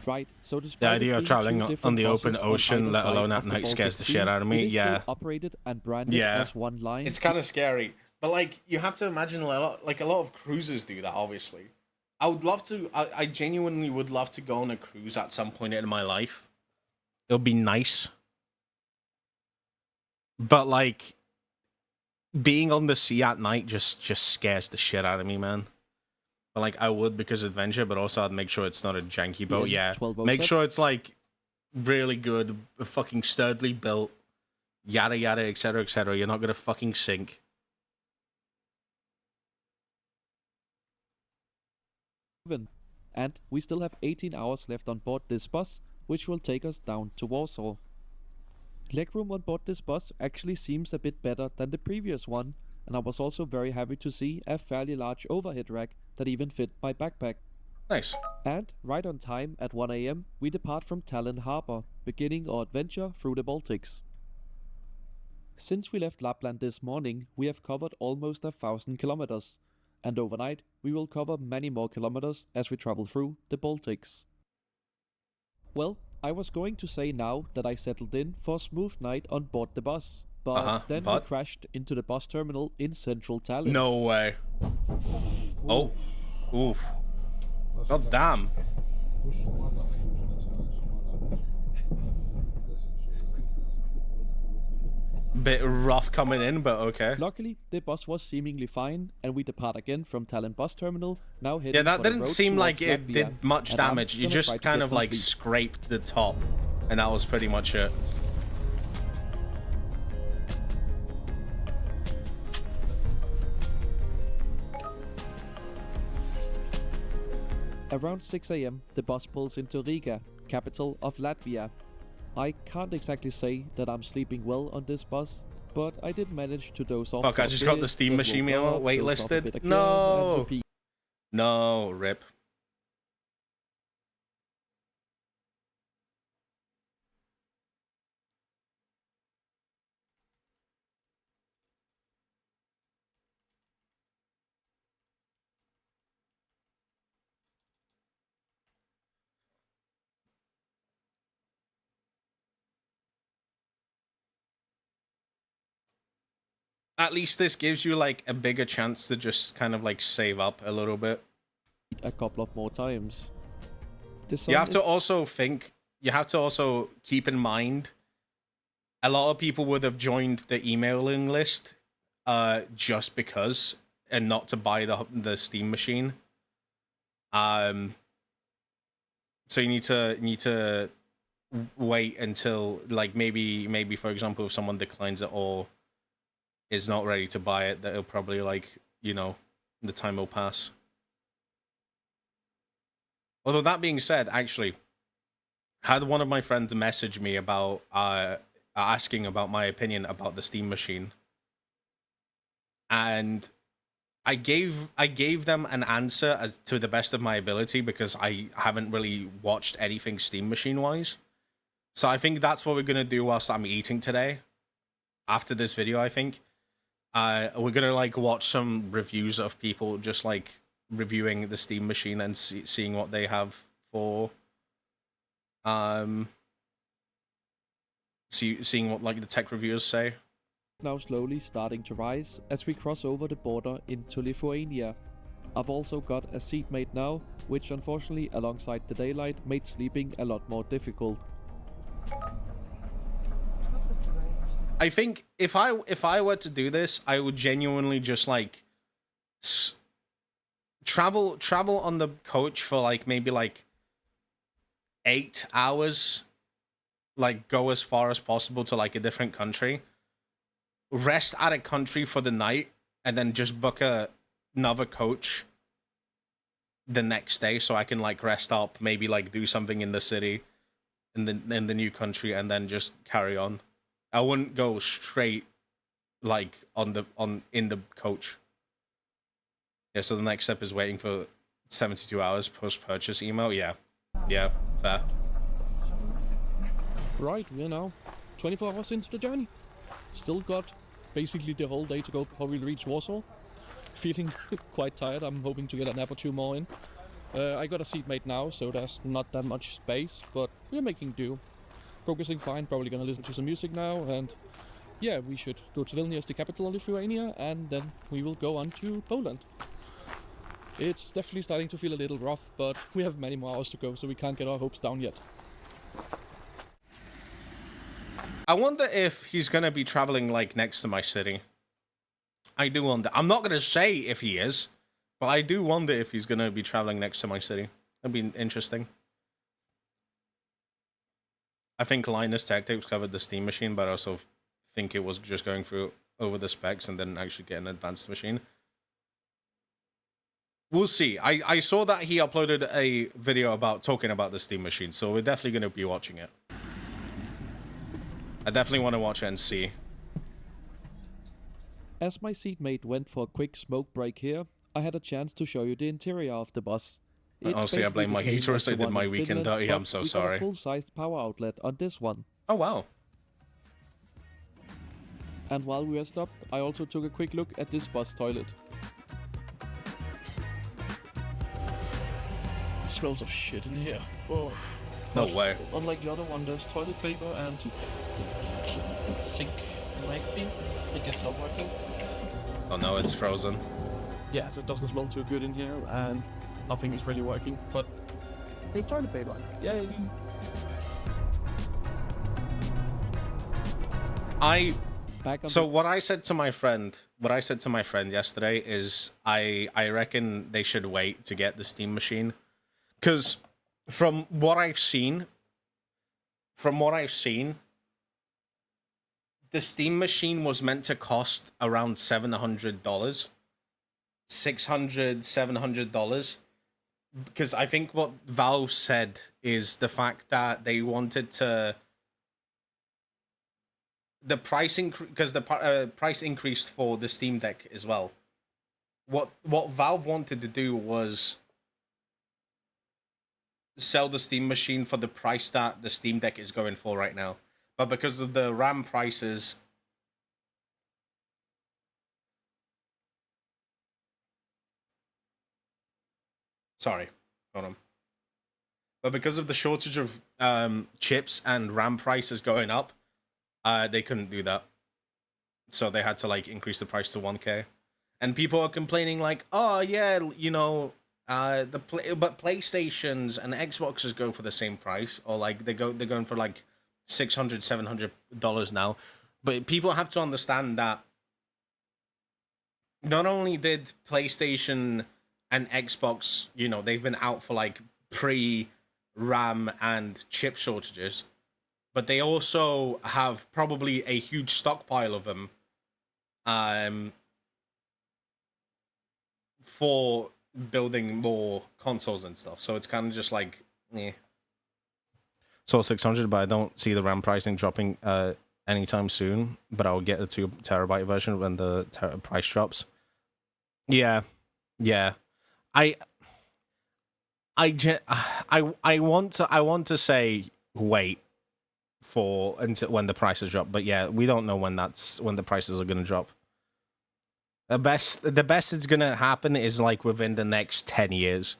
Right, so despite The idea it of being traveling two on different the open buses on ocean, either let side alone of at the night, Baltic scares the Sea, shit out of me. it is Yeah. still operated and branded Yeah. as one line. It's kind of scary, but, like, you have to imagine a lot of cruisers do that. Obviously, I would love to. I genuinely would love to go on a cruise at some point in my life. It would be nice, but, like, being on the sea at night just scares the shit out of me, man. But, like, I would because adventure, but also I'd make sure it's not a janky boat. Yeah, 1207. make sure it's, like, really good, fucking sturdily built, yada yada, etc., etc. You're not gonna fucking sink. And we still have 18 hours left on board this bus, which will take us down to Warsaw. Legroom on board this bus actually seems a bit better than the previous one, and I was also very happy to see a fairly large overhead rack that even fit my backpack. Nice. And right on time at 1 AM, we depart from Tallinn Harbor, beginning our adventure through the Baltics. Since we left Lapland this morning, we have covered almost 1,000 kilometers, and overnight we will cover many more kilometers as we travel through the Baltics. Well, I was going to say now that I settled in for a smooth night on board the bus, but then we crashed into the bus terminal in central Tallinn. No way. Oh. Oof. God damn. Bit rough coming in, but okay. Luckily, the bus was seemingly fine, and we depart again from Tallinn bus terminal, now heading Yeah, that for the didn't road seem like towards it Latvia, did much and I'm damage. You gonna try just to kind get of, some like, sleep. scraped the top, and that was pretty much it. Around 6 AM, the bus pulls into Riga, capital of Latvia. I can't exactly say that I'm sleeping well on this bus, but I did manage to doze off. Fuck, for I a just got the bit, Steam then machine woke up, meal dozed off a bit waitlisted. again, No. and repeat. No, rip. At least this gives you like a bigger chance to just kind of like save up a little bit. A couple of more times. You have to also keep in mind, a lot of people would have joined the emailing list just because, and not to buy the Steam machine. So you need to wait until, like, maybe for example, if someone declines it or is not ready to buy it, that it'll probably, like, you know, the time will pass. Although that being said, actually, had one of my friends message me about asking about my opinion about the Steam machine, and I gave them an answer as to the best of my ability, because I haven't really watched anything Steam machine wise. So I think that's what we're gonna do whilst I'm eating today. After this video, I think we're gonna like watch some reviews of people just like reviewing the Steam machine and seeing what they have for seeing what like the tech reviewers say. Now slowly starting to rise as we cross over the border into Lithuania. I've also got a seatmate now, which unfortunately alongside the daylight made sleeping a lot more difficult. I think if I were to do this, I would genuinely just like travel on the coach for like maybe like 8 hours, like go as far as possible to like a different country, rest at a country for the night, and then just book another coach the next day so I can like rest up, maybe like do something in the city in the new country, and then just carry on. I wouldn't go straight like in the coach. Yeah, so the next step is waiting for 72 hours post-purchase email. Yeah, fair. Right, we're now 24 hours into the journey. Still got basically the whole day to go before we reach Warsaw. Feeling quite tired. I'm hoping to get a nap or two more in. I got a seatmate now, so there's not that much space, but we're making do. Progressing fine, probably gonna listen to some music now, and yeah, we should go to Vilnius, the capital of Lithuania, and then we will go on to Poland. It's definitely starting to feel a little rough, but we have many more hours to go, so we can't get our hopes down yet. I wonder if he's gonna be traveling like next to my city. I do wonder. I'm not gonna say if he is, but I do wonder if he's gonna be traveling next to my city. That'd be interesting. I think Linus Tech Tapes covered the Steam machine, but I also think it was just going through over the specs and then actually get an advanced machine. We'll see. I saw that he uploaded a video talking about the Steam machine, so we're definitely going to be watching it. I definitely want to watch it and see. As my seatmate went for a quick smoke break here, I had a chance to show you the interior of the bus. Honestly, I blame my uterus. I did my weekend dirty. I'm so sorry. We got a full-sized power outlet on this one. Oh, wow. And while we were stopped, I also took a quick look at this bus toilet. It smells of shit in here. Oh. No way. Unlike the other one, there's toilet paper and sink might be. I think it's not working. Oh no, it's frozen. Yeah, so it doesn't smell too good in here, and nothing is really working, but we have toilet paper. Yay! So what I said to my friend yesterday is I reckon they should wait to get the Steam machine, because from what I've seen, the Steam machine was meant to cost around $700, $700, because I think what Valve said is the fact that they wanted to the price because the price increased for the Steam Deck as well. What Valve wanted to do was sell the Steam machine for the price that the Steam Deck is going for right now. But because of the RAM prices, sorry, hold on. But because of the shortage of chips and RAM prices going up, they couldn't do that. so they had to like increase the price to 1K. And people are complaining like, oh yeah, you know, but PlayStations and Xboxes go for the same price, or like they're going for like $600-$700 now. But people have to understand that not only did PlayStation and Xbox, you know, they've been out for like pre-RAM and chip shortages, but they also have probably a huge stockpile of them for building more consoles and stuff. So it's kind of just like, eh. So 600, but I don't see the RAM pricing dropping anytime soon. But I'll get the 2 terabyte version when the price drops. Yeah. I want to say wait for until when the prices drop, but yeah, we don't know when the prices are going to drop. The best it's going to happen is like within the next 10 years.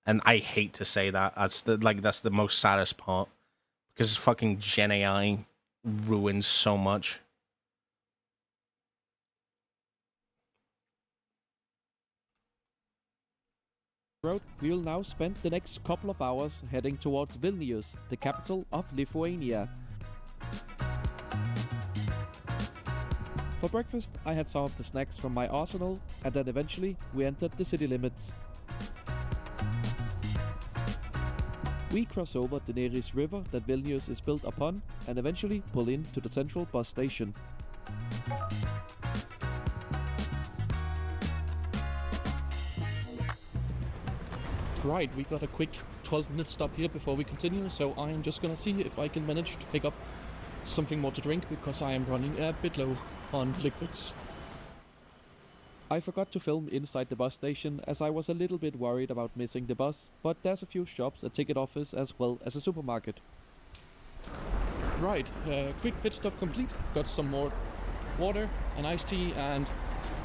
And I hate to say that. That's the most saddest part, because fucking Gen AI ruins so much. Road, we will now spend the next couple of hours heading towards Vilnius, the capital of Lithuania. For breakfast, I had some of the snacks from my arsenal, and then eventually we entered the city limits. We cross over the Neris river that Vilnius is built upon, and eventually pull in to the central bus station. Right, we got a quick 12-minute stop here before we continue, so I am just gonna see if I can manage to pick up something more to drink, because I am running a bit low on liquids. I forgot to film inside the bus station, as I was a little bit worried about missing the bus, but there's a few shops, a ticket office, as well as a supermarket. Right, quick pit stop complete. Got some more water, an iced tea, and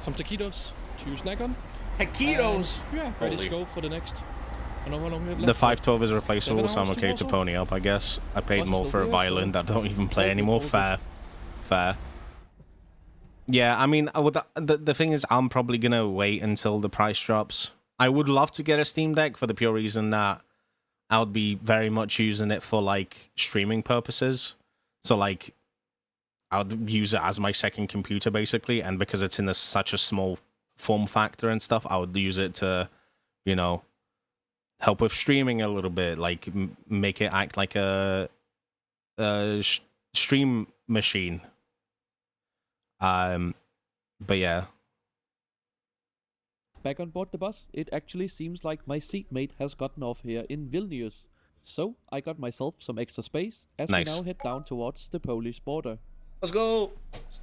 some taquitos to snack on. Taquitos! Yeah, ready to go for the next. I don't know how long we have left. The 512 is replaceable, 7 so I'm hours okay to also? pony up, I guess. I paid Buses more for a over there, violin so that I don't even play all good, anymore. all good. Fair. Yeah, I mean, the thing is, I'm probably gonna wait until the price drops. I would love to get a Steam Deck for the pure reason that I would be very much using it for, like, streaming purposes. So, like, I would use it as my second computer, basically, and because it's in such a small form factor and stuff, I would use it to, you know, help with streaming a little bit, like make it act like a stream machine. But yeah. Back on board the bus, it actually seems like my seatmate has gotten off here in Vilnius. So I got myself some extra space as Nice. we now head down towards the Polish border. Let's go!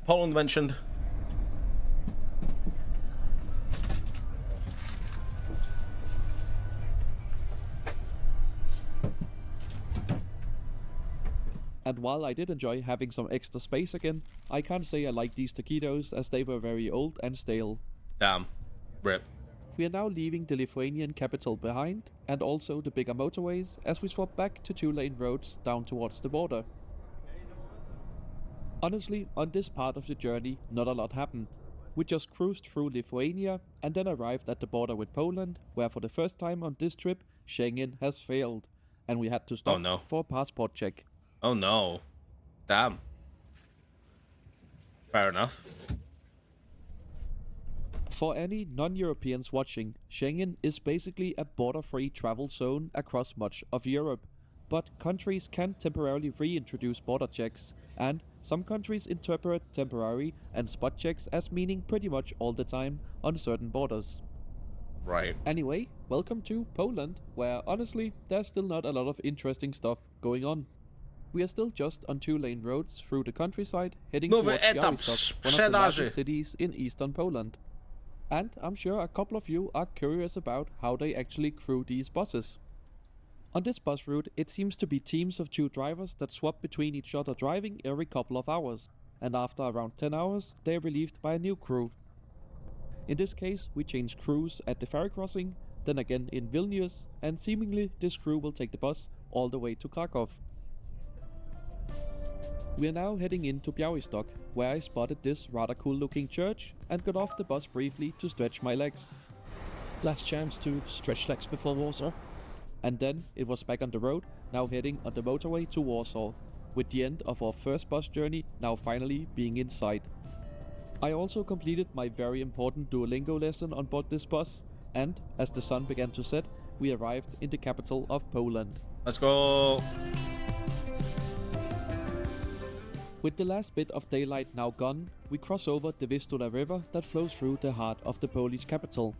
Poland mentioned. And while I did enjoy having some extra space again, I can't say I like these taquitos, as they were very old and stale. Damn. Rip. We are now leaving the Lithuanian capital behind, and also the bigger motorways, as we swap back to 2-lane roads down towards the border. Honestly, on this part of the journey, not a lot happened. We just cruised through Lithuania, and then arrived at the border with Poland, where for the first time on this trip, Schengen has failed, and we had to stop no. for a passport check. Oh no. Damn. Fair enough. For any non-Europeans watching, Schengen is basically a border-free travel zone across much of Europe. But countries can temporarily reintroduce border checks, and some countries interpret temporary and spot checks as meaning pretty much all the time on certain borders. Right. Anyway, welcome to Poland, where honestly, there's still not a lot of interesting stuff going on. We are still just on 2-lane roads through the countryside, heading Nowy towards etap Białystok, one of the sprzedaży. largest cities in eastern Poland. And I'm sure a couple of you are curious about how they actually crew these buses. On this bus route, it seems to be teams of 2 drivers that swap between each other driving every couple of hours, and after around 10 hours, they are relieved by a new crew. In this case, we change crews at the ferry crossing, then again in Vilnius, and seemingly this crew will take the bus all the way to Krakow. We are now heading into Białystok, where I spotted this rather cool looking church and got off the bus briefly to stretch my legs. Last chance to stretch legs before Warsaw. And then it was back on the road, now heading on the motorway to Warsaw, with the end of our first bus journey now finally being in sight. I also completed my very important Duolingo lesson on board this bus, and as the sun began to set, we arrived in the capital of Poland. Let's go. With the last bit of daylight now gone, we cross over the Vistula river that flows through the heart of the Polish capital.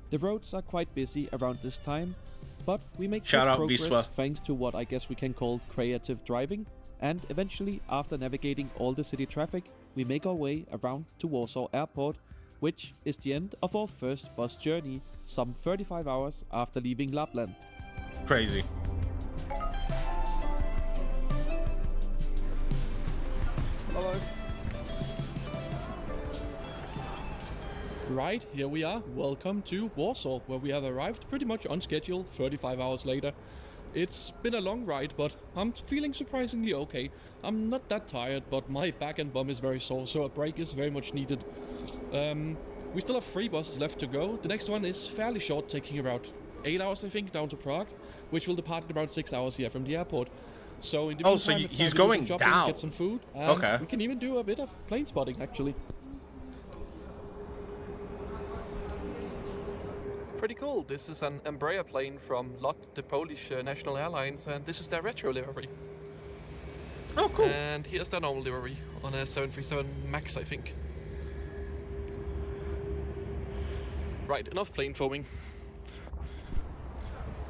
The roads are quite busy around this time, but we make Shout good out progress Wisła. thanks to what I guess we can call creative driving, and eventually, after navigating all the city traffic, we make our way around to Warsaw Airport, which is the end of our first bus journey, some 35 hours after leaving Lapland. Crazy. Hello. Right, here we are. Welcome to Warsaw, where we have arrived pretty much on schedule 35 hours later. It's been a long ride, but I'm feeling surprisingly okay. I'm not that tired, but my back and bum is very sore, so a break is very much needed. We still have 3 buses left to go. The next one is fairly short, taking about 8 hours, I think, down to Prague, which will depart in around 6 hours here from the airport. So in the meantime, so it's time he's to do going some shopping, down. get some food, and Okay. we can even do a bit of plane spotting, actually. Pretty cool. This is an Embraer plane from LOT, the Polish national airlines, and this is their retro livery. Oh, cool. And here's their normal livery on a 737 MAX, I think. Right, enough plane foaming.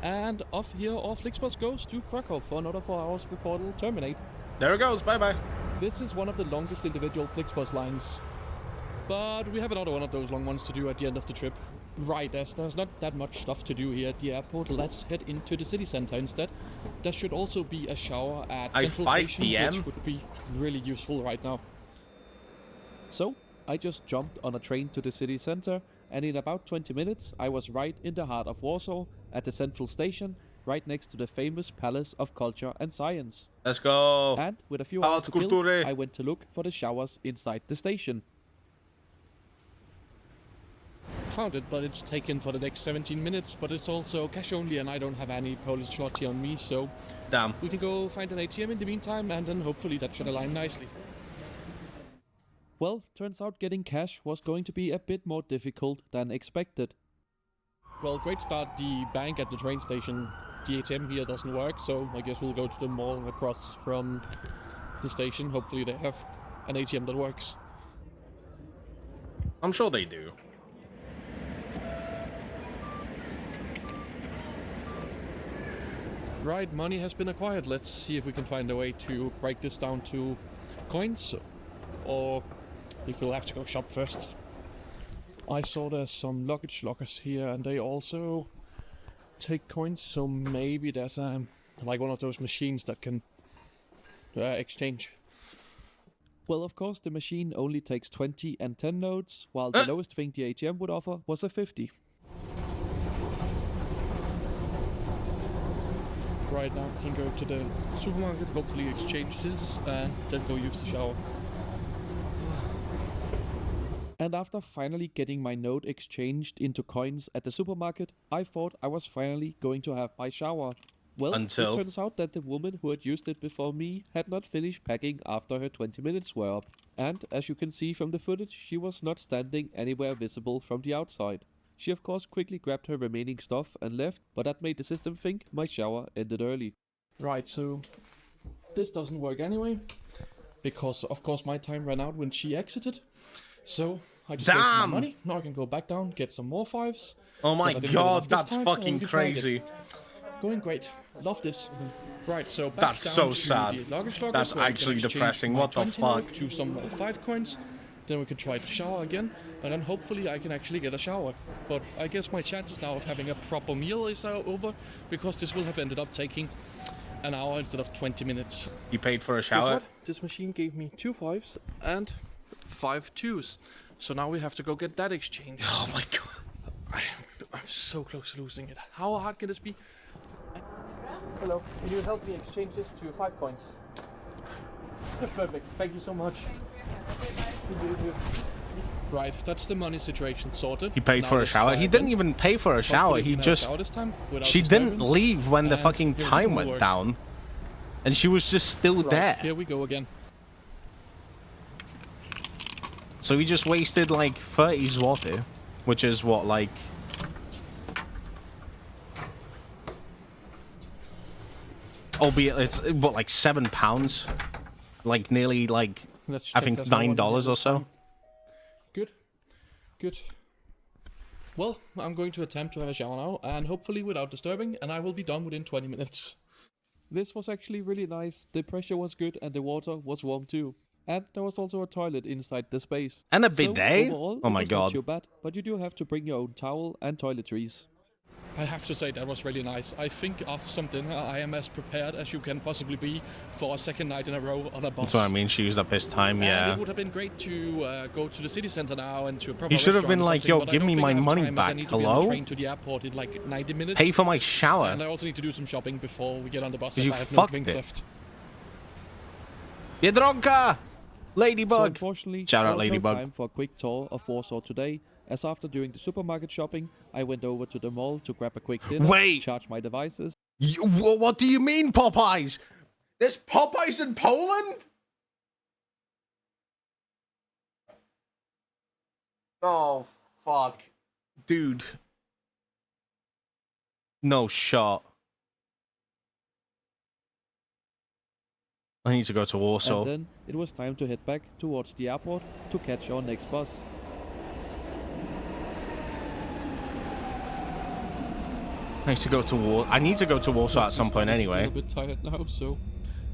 And off here, our Flixbus goes to Krakow for another 4 hours before it'll terminate. There it goes. Bye-bye. This is one of the longest individual Flixbus lines. But we have another one of those long ones to do at the end of the trip. Right, as there's not that much stuff to do here at the airport, let's head into the city center instead. There should also be a shower at Central 5 Station, PM? which would be really useful right now. So, I just jumped on a train to the city center, and in about 20 minutes, I was right in the heart of Warsaw, at the Central Station, right next to the famous Palace of Culture and Science. Let's go. And with a few Pałac hours to kill, Kultury. I went to look for the showers inside the station. Found it, but it's taken for the next 17 minutes, but it's also cash only and I don't have any Polish zloty on me, so Damn. we can go find an ATM in the meantime, and then hopefully that should align nicely. Well, turns out getting cash was going to be a bit more difficult than expected. Well, great start. The bank at the train station, the ATM here doesn't work, so I guess we'll go to the mall across from the station. Hopefully they have an ATM that works. I'm sure they do. Right, money has been acquired. Let's see if we can find a way to break this down to coins, or if we'll have to go shop first. I saw there's some luggage lockers here, and they also take coins, so maybe there's like one of those machines that can exchange. Well, of course, the machine only takes 20 and 10 notes, while the lowest thing the ATM would offer was a 50. Right now, we can go to the supermarket, hopefully exchange this, and then go use the shower. And after finally getting my note exchanged into coins at the supermarket, I thought I was finally going to have my shower. Well, Until it turns out that the woman who had used it before me had not finished packing after her 20 minutes were up. And as you can see from the footage, she was not standing anywhere visible from the outside. She of course quickly grabbed her remaining stuff and left, but that made the system think my shower ended early. Right, so this doesn't work anyway, because of course my time ran out when she exited. So I just wasted my money. Now I can go back down, get some more 5s. Oh my god, that's fucking crazy. Going great. Love this. Right, so back That's down so to sad. the luggage lockers, That's where we can actually exchange depressing. my What the 20 note fuck? to some more 5 coins. Then we can try the shower again, and then hopefully I can actually get a shower. But I guess my chances now of having a proper meal is over, because this will have ended up taking an hour instead of 20 minutes. You paid for a Guess shower? what? This machine gave me 2 5s and 5 2s. So now we have to go get that exchanged. Oh my god. I'm so close to losing it. How hard can this be? Hello, can you help me exchange this to 5 coins? Perfect. Thank you so much. Right, that's the money situation sorted. He paid Now for a let's shower. try He again. didn't even pay for a shower. Hopefully we He can have a just... shower this time without She didn't disturbance. leave when the And fucking here's time the went work. down. And she was just still Right, there. here we go again. So we just wasted like 30 zloty, which is what, like... Albeit it's, what, like £7? Like nearly, like, Let's I check think there's no one in here $9 or this so. time. Good. Good. Well, I'm going to attempt to have a shower now, and hopefully without disturbing, and I will be done within 20 minutes. This was actually really nice. The pressure was good, and the water was warm too. And there was also a toilet inside the space. And a So, bidet? overall, Oh my it was not god. too bad, but you do have to bring your own towel and toiletries. I have to say that was really nice. I think after some dinner I am as prepared as you can possibly be for a second night in a row on a bus. That's what I mean. She used up his time, And yeah. it would have been great to go to the city center now and to a proper He should have been restaurant or like, something, yo, but I give don't me think my I have money time, as I back. need to be on the Hello? train to the airport in like 90 minutes. Pay for my shower. And I also need to do some shopping before we get on the bus. Because As you I have no fucked drinks it. left. Biedronka! So Ladybug! unfortunately, Shout there out was Ladybug. no time for a quick tour of Warsaw today, as after doing the supermarket shopping, I went over to the mall to grab a quick dinner, Wait! charge my devices. What do you mean, Popeyes? There's Popeyes in Poland? Oh, fuck. Dude. No shot. I need to go to Warsaw. And then it was time to head back towards the airport to catch our next bus. I need to go to Warsaw at some point I'm a anyway. bit tired now, so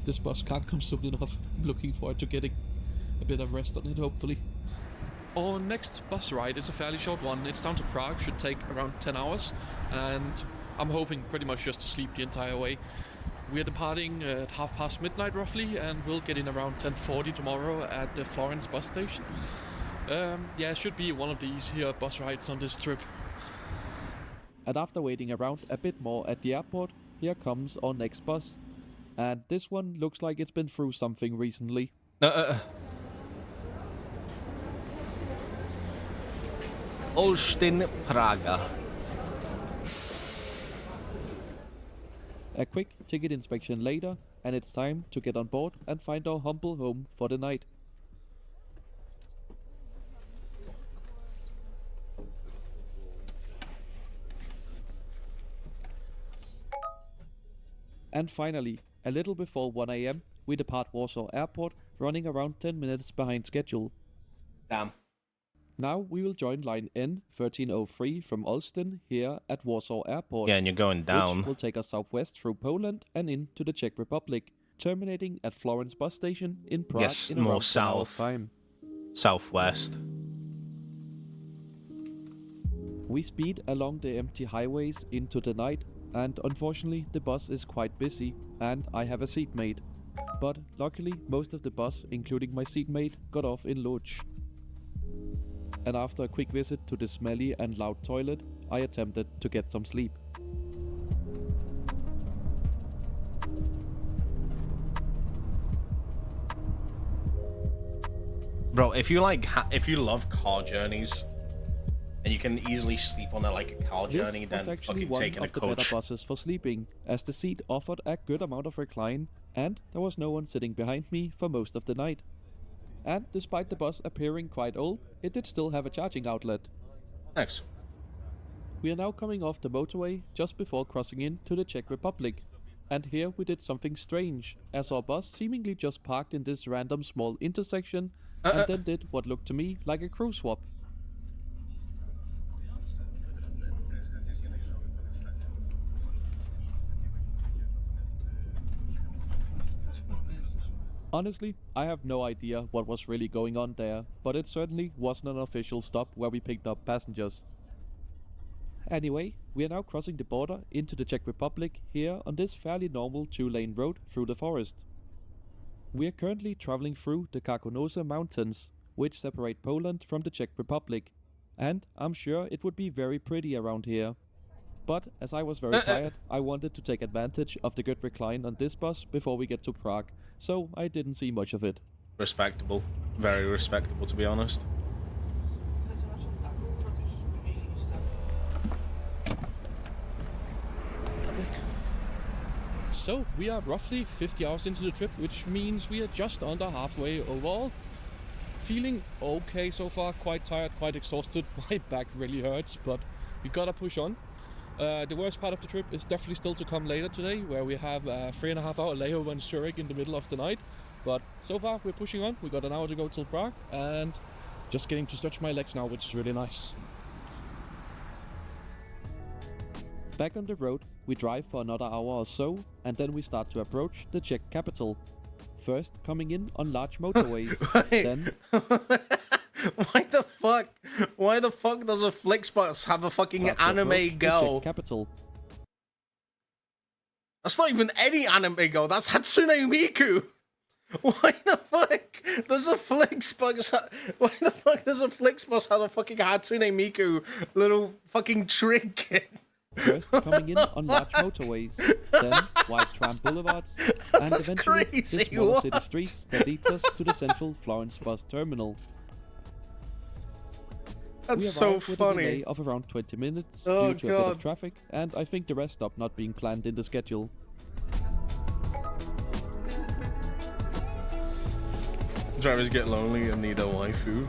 this bus can't come soon enough. I'm looking forward to getting a bit of rest on it, hopefully. Our next bus ride is a fairly short one. It's down to Prague, should take around 10 hours, and I'm hoping pretty much just to sleep the entire way. We're departing at midnight roughly, and we'll get in around 10:40 tomorrow at the Florence bus station. Yeah, it should be one of these here bus rides on this trip. And after waiting around a bit more at the airport, here comes our next bus. And this one looks like it's been through something recently. Olsztyn, Praga. A quick ticket inspection later, and it's time to get on board and find our humble home for the night. And finally, a little before 1 AM, we depart Warsaw Airport, running around 10 minutes behind schedule. Damn. Now we will join line N1303 from Olsztyn here at Warsaw Airport. Yeah, and you're going down. Which will take us southwest through Poland and into the Czech Republic, terminating at Florence bus station in Prague Yes, in more around 10 hours south. time. Southwest. We speed along the empty highways into the night, and unfortunately the bus is quite busy and I have a seatmate. But luckily most of the bus, including my seatmate, got off in Lodz. And after a quick visit to the smelly and loud toilet, I attempted to get some sleep. Bro, if you like, if you love car journeys, and you can easily sleep on a car journey, This was then actually fucking one taking a of the better coach. buses for sleeping, as the seat offered a good amount of recline, and there was no one sitting behind me for most of the night. And despite the bus appearing quite old, it did still have a charging outlet. Thanks. We are now coming off the motorway just before crossing into the Czech Republic. And here we did something strange, as our bus seemingly just parked in this random small intersection and then did what looked to me like a crew swap. Honestly, I have no idea what was really going on there, but it certainly wasn't an official stop where we picked up passengers. Anyway, we are now crossing the border into the Czech Republic here on this fairly normal 2-lane road through the forest. We are currently traveling through the Karkonosze Mountains, which separate Poland from the Czech Republic, and I'm sure it would be very pretty around here. But as I was very tired, I wanted to take advantage of the good recline on this bus before we get to Prague, so I didn't see much of it. Respectable. Very respectable, to be honest. So, we are roughly 50 hours into the trip, which means we are just under halfway overall. Feeling okay so far, quite tired, quite exhausted. My back really hurts, but we gotta push on. The worst part of the trip is definitely still to come later today, where we have a 3.5 hour layover in Zurich in the middle of the night. But so far, we're pushing on. We got an hour to go till Prague, and just getting to stretch my legs now, which is really nice. Back on the road, we drive for another hour or so, and then we start to approach the Czech capital. First, coming in on large motorways, then... Why the fuck does a Flixbus have a fucking anime girl? Czech capital. That's not even any anime girl, that's Hatsune Miku! Why the fuck does a Flixbus have a fucking Hatsune Miku little fucking trinket? First, coming in on large motorways, then wide tram boulevards, and That's eventually crazy, the smaller what? city streets that lead us to the central Florence bus terminal. That's We so arrived with a funny. delay of around 20 minutes Oh, due to a bit God. of traffic, and I think the rest stop not being planned in the schedule. Drivers get lonely and need a waifu.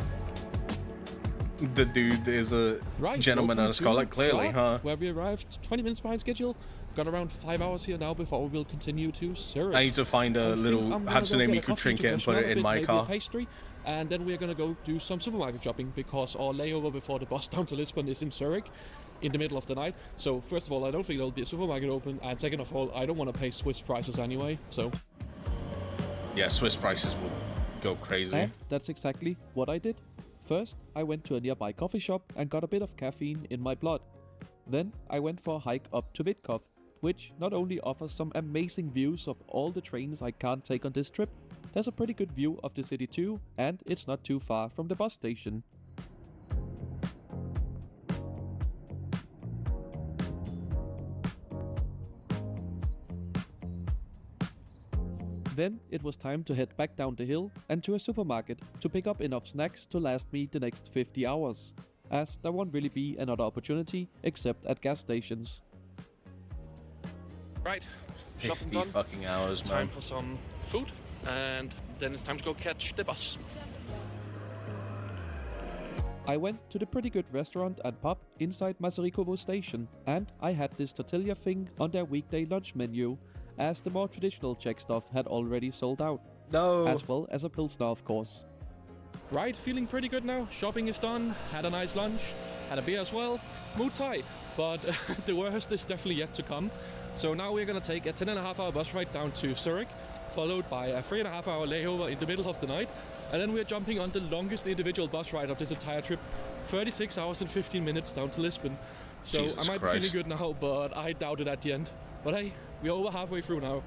The dude is a gentleman and a scholar, clearly, huh? Where we arrived 20 minutes behind schedule. Got around 5 hours here now before we will continue to Zurich. I need to find a little Hatsune Miku trinket and put it in my car. Pastry, and then we're gonna go do some supermarket shopping because our layover before the bus down to Lisbon is in Zurich in the middle of the night. So first of all, I don't think there'll be a supermarket open, and second of all, I don't want to pay Swiss prices anyway. So Yeah, Swiss prices will go crazy. and that's exactly what I did. First, I went to a nearby coffee shop and got a bit of caffeine in my blood. Then I went for a hike up to Witkov, which not only offers some amazing views of all the trains I can't take on this trip, there's a pretty good view of the city too, and it's not too far from the bus station. Then it was time to head back down the hill and to a supermarket to pick up enough snacks to last me the next 50 hours, as there won't really be another opportunity except at gas stations. Right, shopping 50 done. fucking hours, Time man. for some food, and then it's time to go catch the bus. I went to the pretty good restaurant and pub inside Mazarikovo station, and I had this tortilla thing on their weekday lunch menu, as the more traditional Czech stuff had already sold out. No. As well as a Pilsner, of course. Right, feeling pretty good now. Shopping is done, had a nice lunch, had a beer as well. Mood's high, but the worst is definitely yet to come. So now we're gonna take a 10.5 hour bus ride down to Zurich, followed by a 3.5 hour layover in the middle of the night, and then we're jumping on the longest individual bus ride of this entire trip, 36 hours and 15 minutes down to Lisbon. So Jesus I might Christ. be feeling good now, but I doubt it at the end. But hey, we're over halfway through now.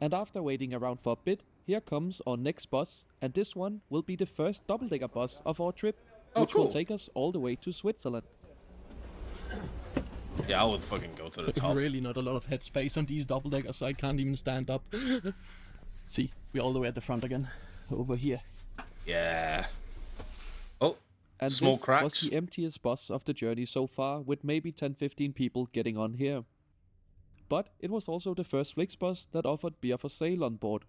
And after waiting around for a bit, here comes our next bus, and this one will be the first double-decker bus of our trip, Oh, which will cool. take us all the way to Switzerland. Yeah, I would fucking go to the top. Really not a lot of headspace on these double-deckers, I can't even stand up. See, we're all the way at the front again, over here. Yeah. Oh, And small this cracks. was the emptiest bus of the journey so far, with maybe 10-15 people getting on here. But it was also the first Flixbus that offered beer for sale on board.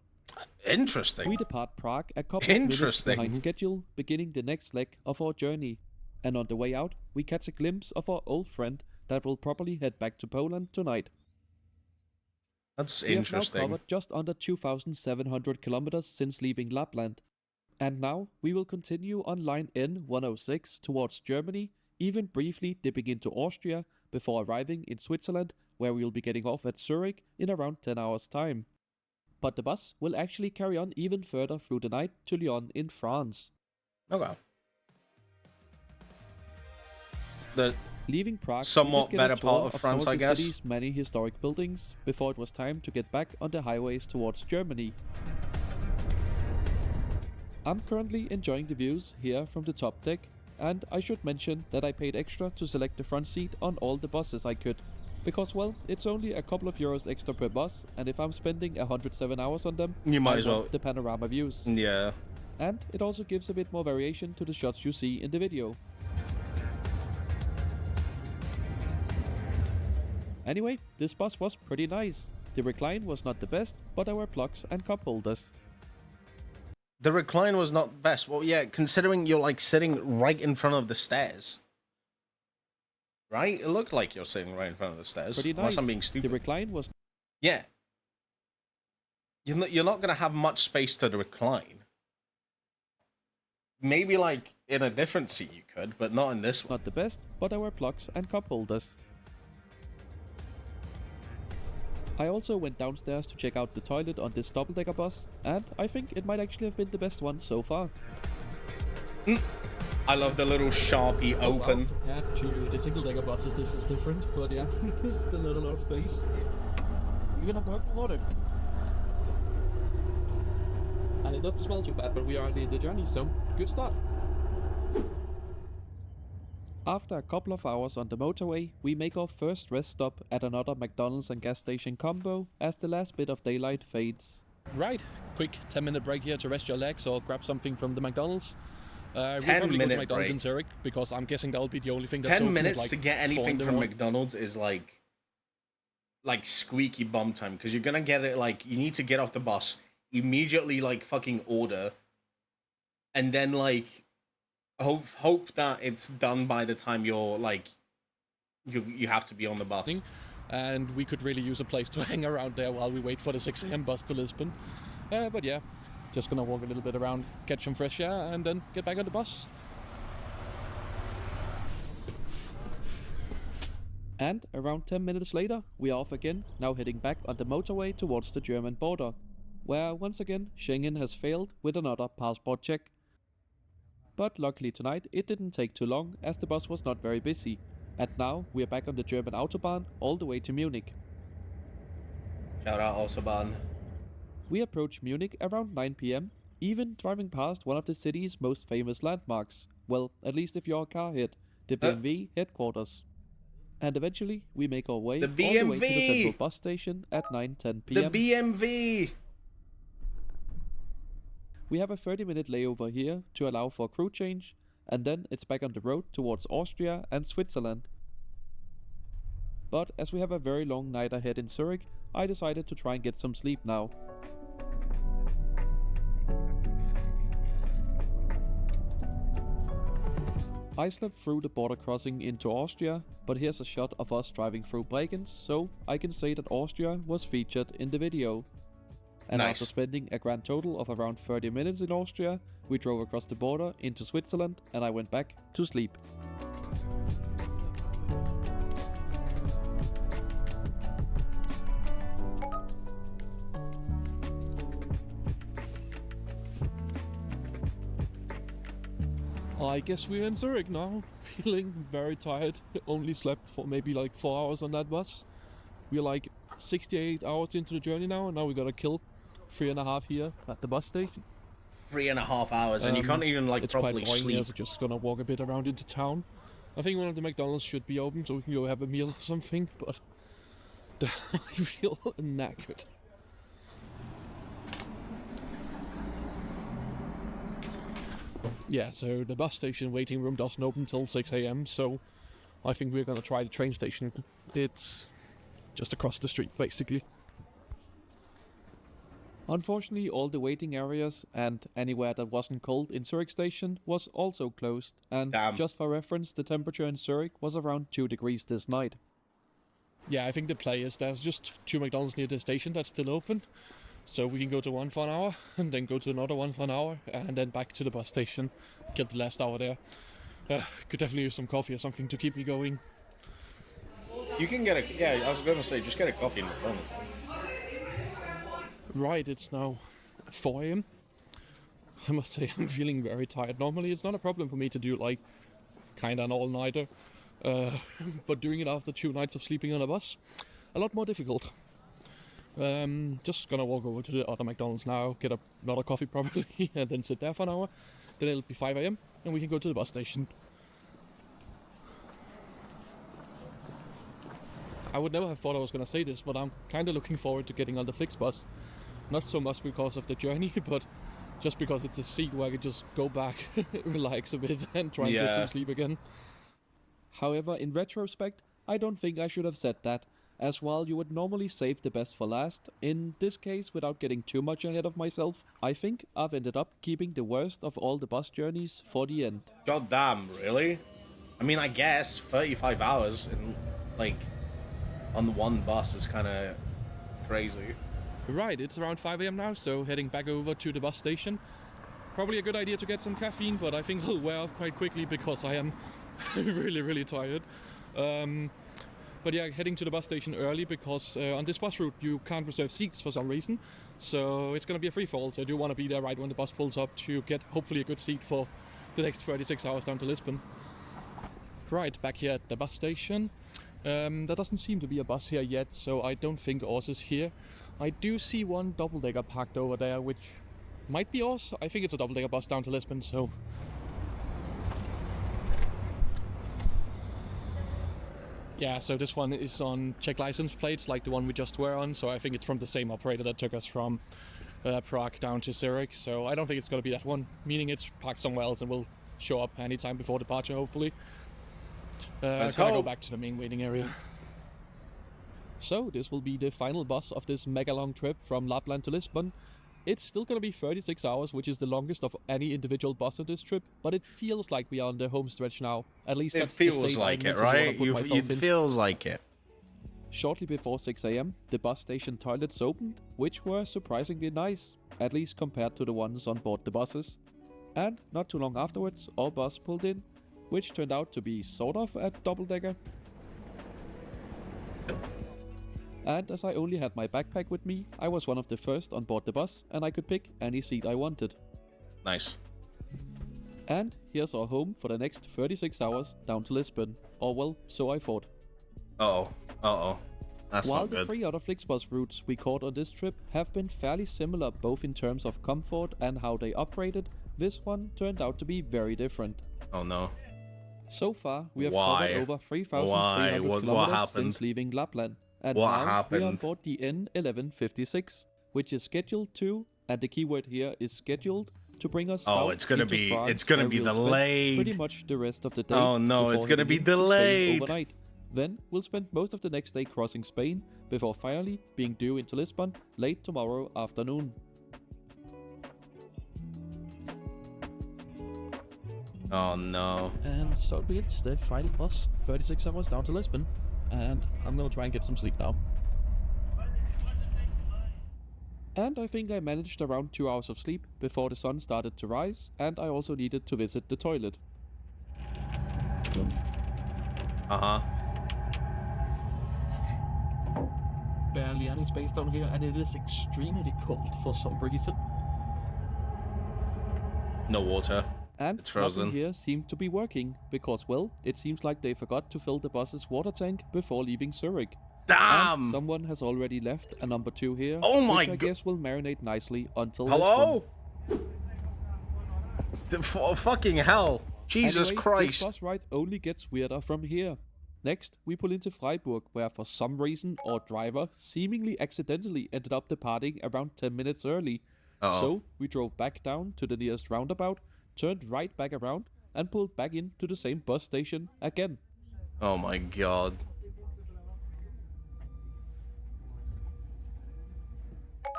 Interesting. We depart Prague a couple of minutes Interesting. behind schedule, beginning the next leg of our journey. And on the way out, we catch a glimpse of our old friend that will probably head back to Poland tonight. That's We have now interesting. covered just under 2,700 kilometers since leaving Lapland. And now we will continue on line N106 towards Germany, even briefly dipping into Austria before arriving in Switzerland, where we will be getting off at Zurich in around 10 hours time. But the bus will actually carry on even further through the night to Lyon in France. Okay. The Leaving Prague, somewhat we did get a better tour part of some France, I the guess. city's many historic buildings before it was time to get back on the highways towards Germany. I'm currently enjoying the views here from the top deck, And I should mention that I paid extra to select the front seat on all the buses I could. Because, well, it's only a couple of euros extra per bus, and if I'm spending 107 hours on them, You might I as well. want the panorama views. Yeah. And it also gives a bit more variation to the shots you see in the video. Anyway, this bus was pretty nice. The recline was not the best, but there were plugs and cup holders. The recline was not best. Well, yeah, considering you're like sitting right in front of the stairs. Right? It looked like you're sitting right in front of the stairs. Pretty nice. Unless I'm being stupid. The recline was... Yeah. You're not going to have much space to recline. Maybe like in a different seat you could, but not in this one. not the best, but there were plugs and cup holders. I also went downstairs to check out the toilet on this double-decker bus, and I think it might actually have been the best one so far. I love the little Sharpie open. Yeah, to the single-decker buses this is different, but yeah, it's still not a lot of space. Even have worked water. And it doesn't smell too bad, but we are in the journey, so good start. After a couple of hours on the motorway, we make our first rest stop at another McDonald's and gas station combo as the last bit of daylight fades. Right, quick 10-minute break here to rest your legs or grab something from the McDonald's. We'll probably go to McDonald's in Zurich because I'm guessing that'll be the only thing that's 10 open minutes at, like, to get anything 4 in from the McDonald's is like squeaky bum time, because you're gonna get it like you need to get off the bus, immediately like fucking order, and then like hope that it's done by the time you're like you have to be on the bus. And we could really use a place to hang around there while we wait for the 6 AM bus to Lisbon. But yeah, just gonna walk a little bit around, catch some fresh air, and then get back on the bus. And around 10 minutes later, we are off again, now heading back on the motorway towards the German border, where once again Schengen has failed with another passport check. But luckily tonight it didn't take too long as the bus was not very busy, and now we are back on the German Autobahn all the way to Munich. Shout out Autobahn. We approach Munich around 9 PM, even driving past one of the city's most famous landmarks, well, at least if you're a car head, the BMW headquarters. And eventually we make our way all the way to the central bus station at 9:10 PM. The BMW! We have a 30-minute layover here to allow for crew change, and then it's back on the road towards Austria and Switzerland. But as we have a very long night ahead in Zurich, I decided to try and get some sleep now. I slept through the border crossing into Austria, but here's a shot of us driving through Bregenz, so I can say that Austria was featured in the video. And nice. After spending a grand total of around 30 minutes in Austria, we drove across the border into Switzerland and I went back to sleep. I guess we're in Zurich now, feeling very tired. Only slept for maybe like 4 hours on that bus. We're like 68 hours into the journey now, and now we gotta kill 3.5 here at the bus station. 3.5 hours, and you can't even like it's properly quite sleep. So just gonna walk a bit around into town. I think one of the McDonald's should be open so we can go have a meal or something, but I feel knackered. Yeah, so the bus station waiting room doesn't open till 6 AM, so I think we're gonna try the train station. It's just across the street, basically. Unfortunately, all the waiting areas and anywhere that wasn't cold in Zurich station was also closed, and just for reference, the temperature in Zurich was around 2 degrees this night. Yeah, I think the play is there's just 2 McDonald's near the station that's still open, so we can go to one for an hour, and then go to another one for an hour, and then back to the bus station, get the last hour there. Could definitely use some coffee or something to keep me going. You can get a, yeah, I was gonna say, just get a coffee in the morning. Right, it's now 4 AM. I must say I'm feeling very tired. Normally it's not a problem for me to do like kinda an all-nighter, but doing it after 2 nights of sleeping on a bus, a lot more difficult. Just gonna walk over to the other McDonald's now, get another coffee probably, and then sit there for an hour. Then it'll be 5 AM and we can go to the bus station. I would never have thought I was gonna say this, but I'm kind of looking forward to getting on the Flixbus. Not so much because of the journey, but just because it's a seat where I can just go back, relax a bit, and try and get some sleep again. However, in retrospect, I don't think I should have said that, as while you would normally save the best for last, in this case, without getting too much ahead of myself, I think I've ended up keeping the worst of all the bus journeys for the end. God damn, really? I mean, I guess 35 hours in, like, on the one bus is kind of crazy. Right, it's around 5 AM now, so heading back over to the bus station. Probably a good idea to get some caffeine, but I think I'll wear off quite quickly because I am really tired. But yeah, heading to the bus station early because on this bus route you can't reserve seats for some reason. So it's going to be a free fall, so I do want to be there right when the bus pulls up to get hopefully a good seat for the next 36 hours down to Lisbon. Right, back here at the bus station. There doesn't seem to be a bus here yet, so I don't think Oz is here. I do see one double-decker parked over there, which might be Oz. I think it's a double-decker bus down to Lisbon, so... Yeah, so this one is on Czech license plates, like the one we just were on, so I think it's from the same operator that took us from Prague down to Zurich, so I don't think it's going to be that one, meaning it's parked somewhere else and will show up anytime before departure, hopefully. Let's gonna hope. go back to the main waiting area. So this will be the final bus of this mega long trip from Lapland to Lisbon. It's still gonna be 36 hours, which is the longest of any individual bus on this trip, but it feels like we are on the home stretch now. At least It that's the feels state like I it, mentally wanna right? put myself It in. feels like it. Shortly before 6 AM, the bus station toilets opened, which were surprisingly nice, at least compared to the ones on board the buses. And not too long afterwards, our bus pulled in, which turned out to be sort of a double-decker. And as I only had my backpack with me, I was one of the first on board the bus, and I could pick any seat I wanted. Nice. And here's our home for the next 36 hours down to Lisbon. Or well, so I thought. Uh-oh. That's While not the good. 3 other Flixbus routes we caught on this trip have been fairly similar both in terms of comfort and how they operated, this one turned out to be very different. Oh no. So far, we have Why? covered over 3,300 Why? What kilometers happened? since leaving Lapland. And What now we are on happened? board the N1156, which is scheduled to, and the keyword here is scheduled, to bring us south it's gonna into be- France, it's gonna where be we'll spend delayed. pretty much the rest of the day. Oh no, before it's gonna heading be in to stay delayed. overnight. Then we'll spend most of the next day crossing Spain, before finally being due into Lisbon late tomorrow afternoon. Oh no. And so it's the final bus, 36 hours down to Lisbon, and I'm gonna try and get some sleep now. And I think I managed around 2 hours of sleep before the sun started to rise, and I also needed to visit the toilet. Uh-huh. Barely any space down here, and it is extremely cold for some reason. No water. And It's frozen. nothing here seemed to be working, because, well, it seems like they forgot to fill the bus's water tank before leaving Zurich. And Damn! someone has already left a number 2 here, Oh my which I go- guess will marinate nicely until Hello? Fucking hell. Jesus anyway, Christ. This bus ride only gets weirder from here. Next, we pull into Freiburg, where for some reason our driver seemingly accidentally ended up departing around 10 minutes early. Uh-oh. So we drove back down to the nearest roundabout, turned right back around, and pulled back into the same bus station again. Oh my god.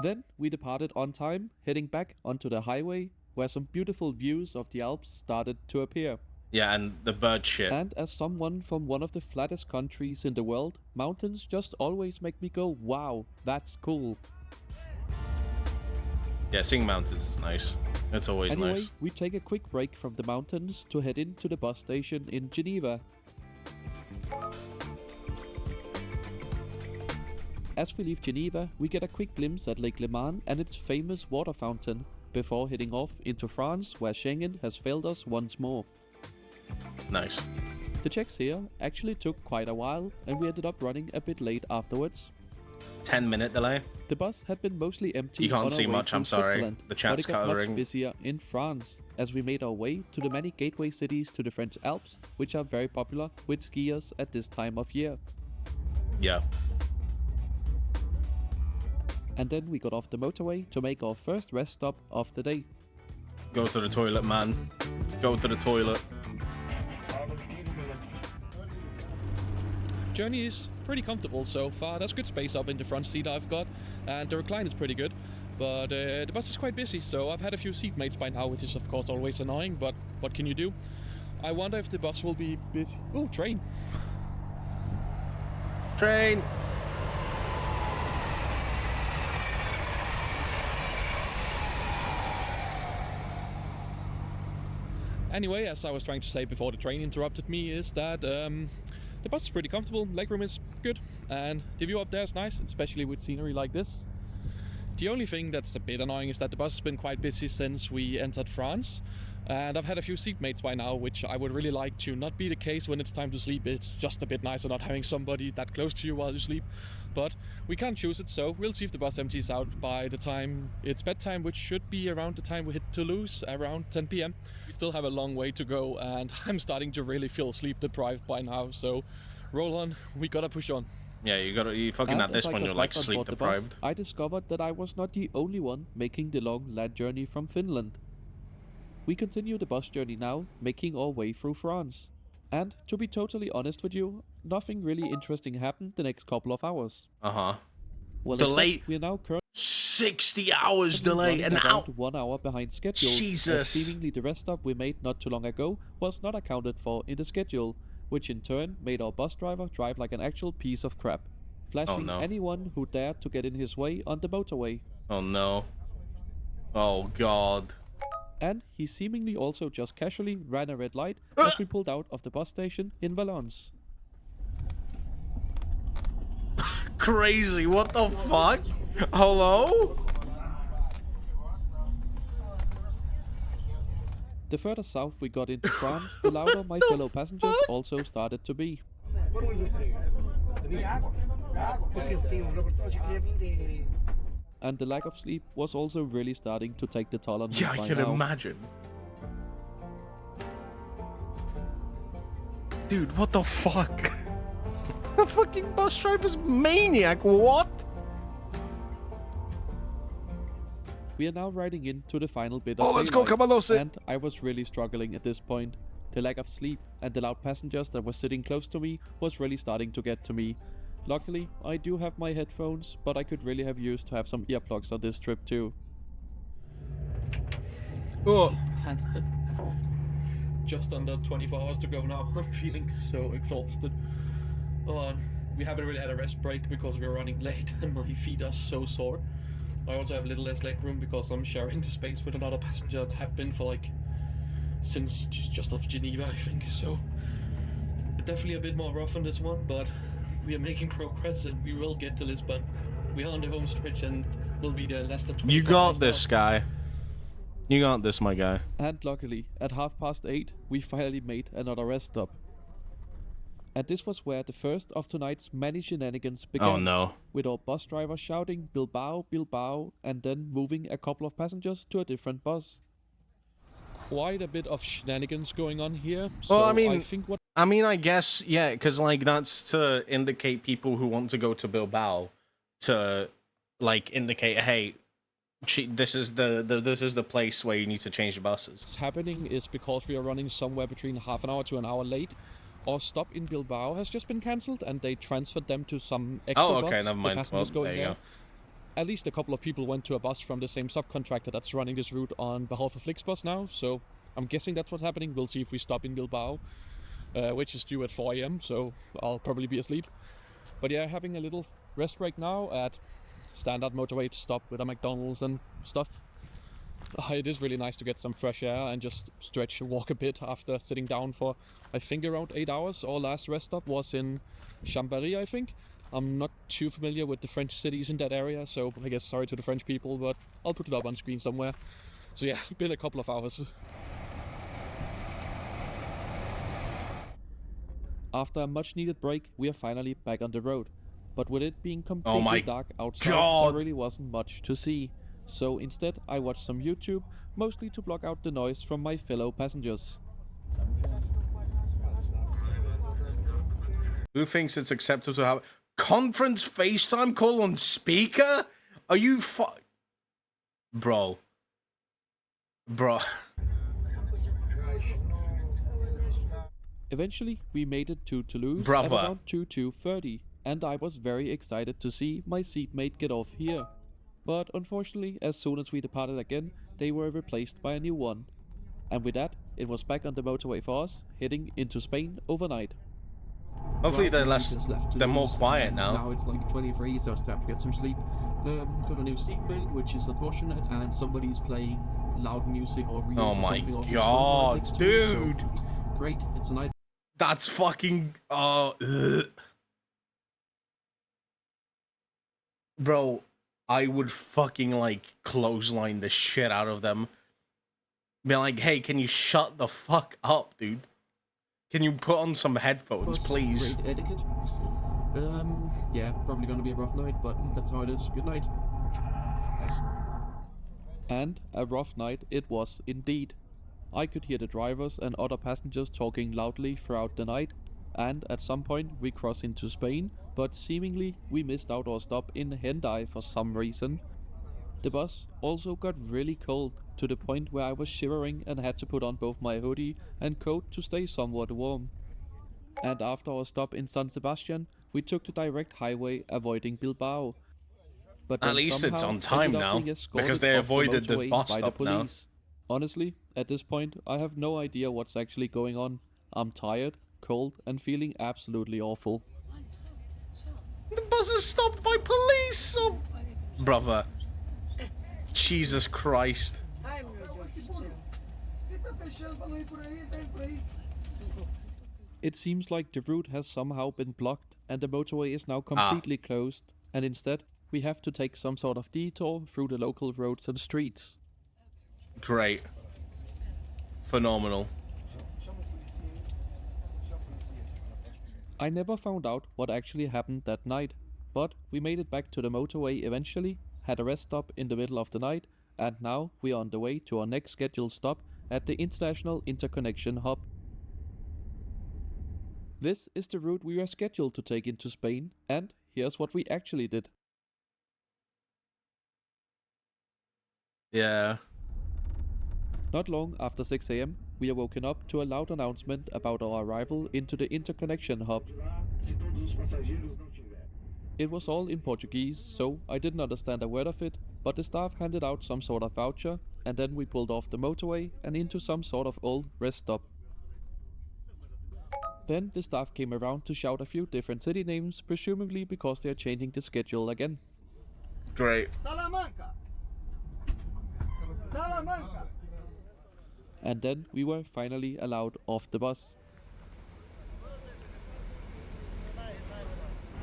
Then we departed on time, heading back onto the highway, where some beautiful views of the Alps started to appear. Yeah, and the bird shit. And as someone from one of the flattest countries in the world, mountains just always make me go, wow, that's cool. Yeah, seeing mountains is nice. It's always Anyway, nice. we take a quick break from the mountains to head into the bus station in Geneva. As we leave Geneva, we get a quick glimpse at Lake Léman and its famous water fountain, before heading off into France, where Schengen has failed us once more. Nice. The checks here actually took quite a while, and we ended up running a bit late afterwards. 10-minute delay. The bus had been mostly empty. You can't on our see way much, through I'm sorry. Switzerland, The chat's but it got coloring. much busier in France, as we made our way to the many gateway cities to the French Alps, which are very popular with skiers at this time of year. Yeah. And then we got off the motorway to make our first rest stop of the day. Go to the toilet, man. Go to the toilet. Journey is pretty comfortable so far. There's good space up in the front seat I've got, and the recline is pretty good. But the bus is quite busy, so I've had a few seatmates by now, which is of course always annoying, but what can you do? I wonder if the bus will be busy. Oh, train. Train. Anyway, as I was trying to say before the train interrupted me, is that the bus is pretty comfortable, legroom is good, and the view up there is nice, especially with scenery like this. The only thing that's a bit annoying is that the bus has been quite busy since we entered France, and I've had a few seatmates by now, which I would really like to not be the case when it's time to sleep. It's just a bit nicer not having somebody that close to you while you sleep, but we can't choose it, so we'll see if the bus empties out by the time it's bedtime, which should be around the time we hit Toulouse, around 10 p.m. We still have a long way to go, and I'm starting to really feel sleep deprived by now, so roll on, we gotta push on. Yeah, you fucking And at this as I one, got you're like back on sleep board the bus, deprived. I discovered that I was not the only one making the long land journey from Finland. We continue the bus journey now, making our way through France. And to be totally honest with you, nothing really interesting happened the next couple of hours. Uh-huh. Well, Delay. except we're now currently 60 hours delay, running an around hour. 1 hour behind schedule. Jesus. As seemingly the rest stop we made not too long ago was not accounted for in the schedule, which in turn made our bus driver drive like an actual piece of crap, flashing no. anyone who dared to get in his way on the motorway. Oh no. Oh god. And he seemingly also just casually ran a red light as we pulled out of the bus station in Valence. Crazy, what the fuck? Hello? The further south we got into France, the louder my fellow passengers also started to be. And the lack of sleep was also really starting to take the toll on me Yeah, I by can now. imagine. Dude, what the fuck? The fucking bus driver's maniac, what? We are now riding into the final bit of Oh, let's go, daylight, Cabalose. and I was really struggling at this point. The lack of sleep and the loud passengers that were sitting close to me was really starting to get to me. Luckily, I do have my headphones, but I could really have used to have some earplugs on this trip too. Oh. Just under 24 hours to go now. I'm feeling so exhausted. We haven't really had a rest break because we're running late and my feet are so sore. I also have a little less leg room because I'm sharing the space with another passenger and have been for like since just off Geneva, I think. So definitely a bit more rough on this one, but we are making progress and we will get to Lisbon. We are on the home stretch and we'll be there less than 24 You got hours this, now. guy. You got this, my guy. And luckily, at 8:30, we finally made another rest stop. And this was where the first of tonight's many shenanigans began. Oh no. With our bus driver shouting Bilbao, Bilbao, and then moving a couple of passengers to a different bus. Quite a bit of shenanigans going on here. So Well, I think what I guess, yeah, because, like, that's to indicate people who want to go to Bilbao to, like, indicate, hey, this is the place where you need to change the buses. is happening is because we are running somewhere between half an hour to an hour late. Our stop in Bilbao has just been cancelled and they transferred them to some extra Oh, bus. okay, never The mind. passengers Well, going there you there. go. At least a couple of people went to a bus from the same subcontractor that's running this route on behalf of Flixbus now, so I'm guessing that's what's happening. We'll see if we stop in Bilbao, which is due at 4 a.m, so I'll probably be asleep. But yeah, having a little rest break now at standard motorway stop with a McDonald's and stuff. It is really nice to get some fresh air and just stretch and walk a bit after sitting down for, I think, around 8 hours. Our last rest stop was in Chambéry, I think. I'm not too familiar with the French cities in that area, so I guess sorry to the French people, but I'll put it up on screen somewhere. So yeah, been a couple of hours. After a much needed break, we are finally back on the road. But with it being completely my dark outside, God. there really wasn't much to see. So instead, I watched some YouTube, mostly to block out the noise from my fellow passengers. Who thinks it's acceptable to have... conference FaceTime call on speaker? Are you Bro. Eventually, we made it to Toulouse Brother. at around 2:30, and I was very excited to see my seatmate get off here. But unfortunately, as soon as we departed again, they were replaced by a new one. And with that, it was back on the motorway for us, heading into Spain overnight. Hopefully Well, they're we just left they're more Toulouse, quiet and now. Now it's like 23, so it's time to get some sleep. Got a new seatmate, which is unfortunate, and somebody's playing loud music or reels Oh or my something off his phone god, right next to me, so dude. great, it's a night. That's fucking Bro, I would fucking like clothesline the shit out of them. Be like, hey, can you shut the fuck up, dude? Can you put on some headphones, please? Great etiquette. Yeah, probably gonna be a rough night, but that's how it is. Good night. And a rough night it was indeed. I could hear the drivers and other passengers talking loudly throughout the night, and at some point we crossed into Spain, but seemingly we missed out our stop in Hendaye for some reason. The bus also got really cold, to the point where I was shivering and had to put on both my hoodie and coat to stay somewhat warm. And after our stop in San Sebastian, we took the direct highway avoiding Bilbao. But At then least it's somehow on time ended up now, being escorted because they off avoided the motorway bus by stop the now. police. Honestly, at this point, I have no idea what's actually going on. I'm tired, cold, and feeling absolutely awful. The bus is stopped by police! Oh, brother. Jesus Christ. It seems like the route has somehow been blocked and the motorway is now completely closed, and instead we have to take some sort of detour through the local roads and streets. Great. Phenomenal. I never found out what actually happened that night, but we made it back to the motorway eventually, had a rest stop in the middle of the night, and now we are on the way to our next scheduled stop at the International Interconnection Hub. This is the route we were scheduled to take into Spain, and here's what we actually did. Yeah. Not long after 6 AM, we are woken up to a loud announcement about our arrival into the interconnection hub. It was all in Portuguese, so I didn't understand a word of it, but the staff handed out some sort of voucher, and then we pulled off the motorway and into some sort of old rest stop. Then the staff came around to shout a few different city names, presumably because they are changing the schedule again. Great. Salamanca! Salamanca! And then we were finally allowed off the bus.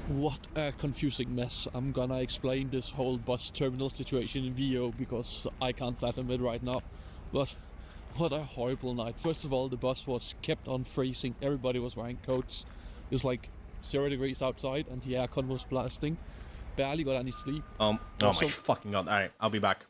What a confusing mess. I'm gonna explain this whole bus terminal situation in VO because I can't fathom it right now. But what a horrible night. First of all, the bus was kept on freezing. Everybody was wearing coats. It was like 0 degrees outside and the aircon was blasting. Barely got any sleep. Oh my fucking god. Alright, I'll be back.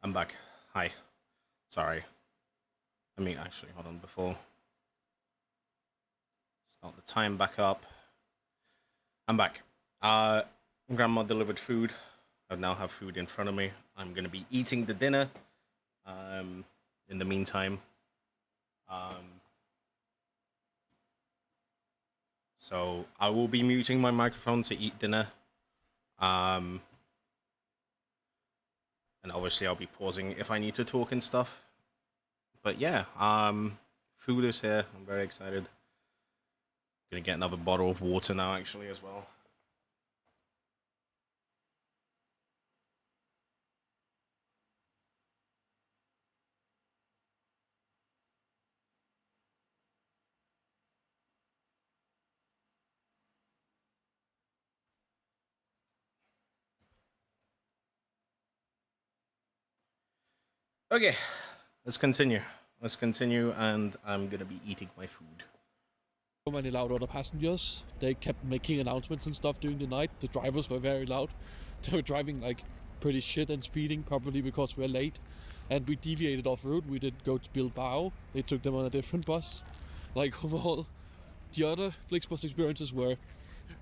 I'm back. Hi. Sorry. Let me actually hold on before. Start the time back up. I'm back. Grandma delivered food. I now have food in front of me. I'm gonna be eating the dinner. In the meantime. So I will be muting my microphone to eat dinner. And obviously I'll be pausing if I need to talk and stuff. But yeah, food is here. I'm very excited. Gonna get another bottle of water now actually as well. Okay, let's continue. Let's continue, and I'm gonna be eating my food. So many loud other passengers. They kept making announcements and stuff during the night. The drivers were very loud. They were driving like pretty shit and speeding, probably because we're late. And we deviated off route. We did go to Bilbao. They took them on a different bus. Like overall, the other Flixbus experiences were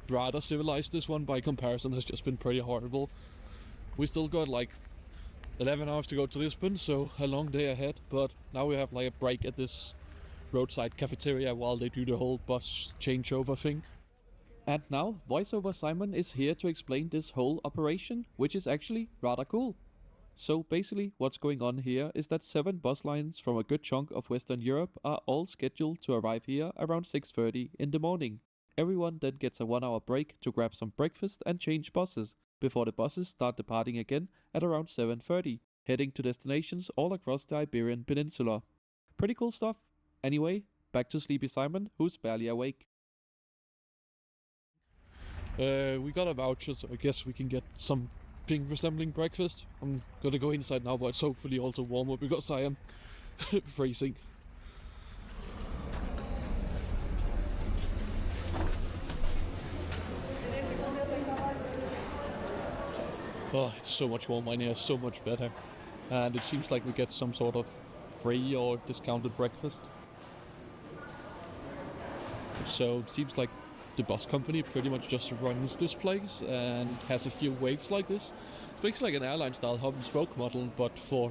rather civilized. This one, by comparison, has just been pretty horrible. We still got like 11 hours to go to Lisbon, so a long day ahead. But now we have like a break at this roadside cafeteria while they do the whole bus changeover thing. And now voiceover Simon is here to explain this whole operation, which is actually rather cool. So basically what's going on here is that 7 bus lines from a good chunk of Western Europe are all scheduled to arrive here around 6:30 in the morning. Everyone then gets a 1-hour break to grab some breakfast and change buses, before the buses start departing again at around 7:30, heading to destinations all across the Iberian Peninsula. Pretty cool stuff. Anyway, back to Sleepy Simon, who's barely awake. We got a voucher, so I guess we can get something resembling breakfast. I'm gonna go inside now, but it's hopefully also warmer because I am freezing. Oh, it's so much warmer in here, so much better. And it seems like we get some sort of free or discounted breakfast. So it seems like the bus company pretty much just runs this place and has a few waves like this. It's basically like an airline style hub and spoke model, but for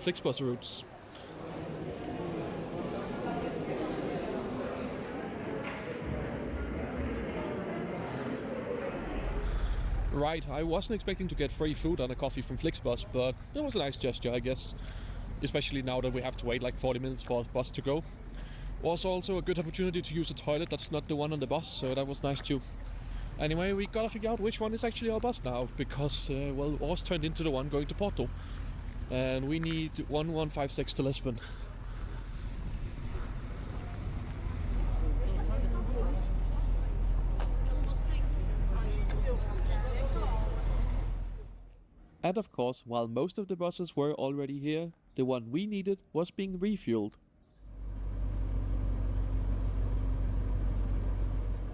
Flixbus routes. Right, I wasn't expecting to get free food and a coffee from Flixbus, but it was a nice gesture, I guess. Especially now that we have to wait like 40 minutes for the bus to go. Was also a good opportunity to use a toilet that's not the one on the bus, so that was nice too. Anyway, we gotta figure out which one is actually our bus now, because, well, ours turned into the one going to Porto. And we need 1156 to Lisbon. And of course, while most of the buses were already here, the one we needed was being refueled.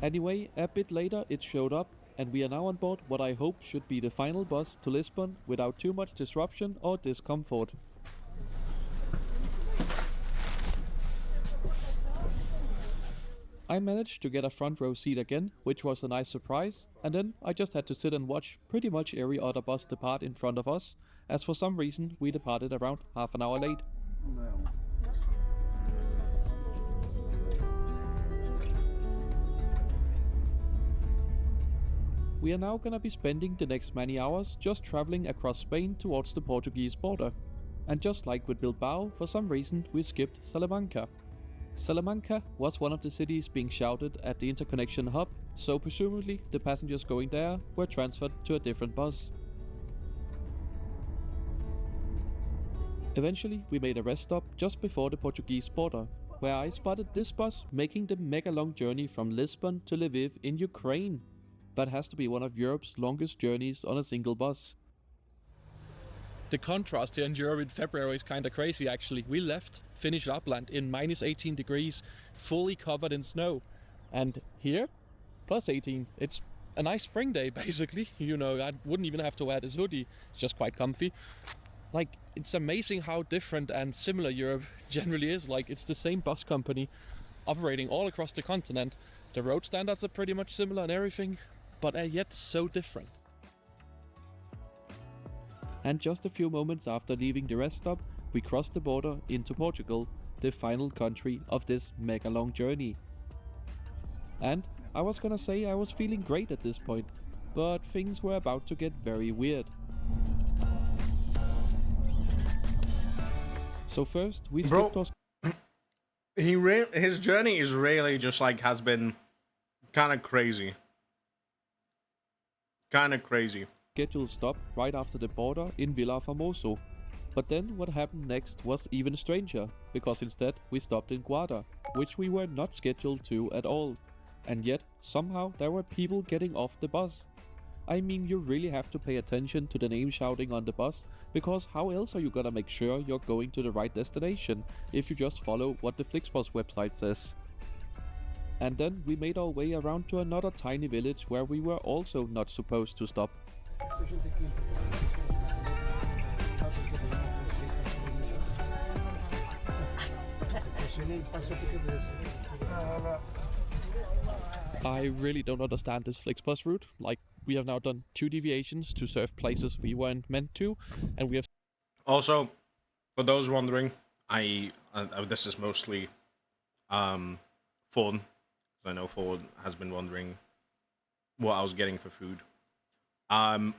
Anyway, a bit later it showed up, and we are now on board what I hope should be the final bus to Lisbon without too much disruption or discomfort. I managed to get a front row seat again, which was a nice surprise, and then I just had to sit and watch pretty much every other bus depart in front of us, as for some reason we departed around half an hour late. We are now gonna be spending the next many hours just traveling across Spain towards the Portuguese border. And just like with Bilbao, for some reason we skipped Salamanca. Salamanca was one of the cities being shouted at the interconnection hub, so presumably the passengers going there were transferred to a different bus. Eventually we made a rest stop just before the Portuguese border, where I spotted this bus making the mega long journey from Lisbon to Lviv in Ukraine. That has to be one of Europe's longest journeys on a single bus. The contrast here in Europe in February is kinda crazy actually. We left Finnish Lapland in minus 18 degrees, fully covered in snow. And here, plus 18. It's a nice spring day basically. You know, I wouldn't even have to wear this hoodie. It's just quite comfy. Like, it's amazing how different and similar Europe generally is. Like, it's the same bus company operating all across the continent. The road standards are pretty much similar and everything, but are yet so different. And just a few moments after leaving the rest stop, we crossed the border into Portugal, the final country of this mega long journey. And I was gonna say I was feeling great at this point, but things were about to get very weird. So first, we skipped our... His journey is really just like has been kind of crazy. Scheduled stop right after the border in Vila Formoso. But then what happened next was even stranger, because instead we stopped in Guarda, which we were not scheduled to at all. And yet, somehow there were people getting off the bus. I mean, you really have to pay attention to the name shouting on the bus, because how else are you gonna make sure you're going to the right destination if you just follow what the Flixbus website says? And then we made our way around to another tiny village where we were also not supposed to stop. I really don't understand this Flixbus route. Like, we have now done 2 deviations to serve places we weren't meant to, and we have... Also, for those wondering, this is mostly Ford. I know Ford has been wondering what I was getting for food. I'm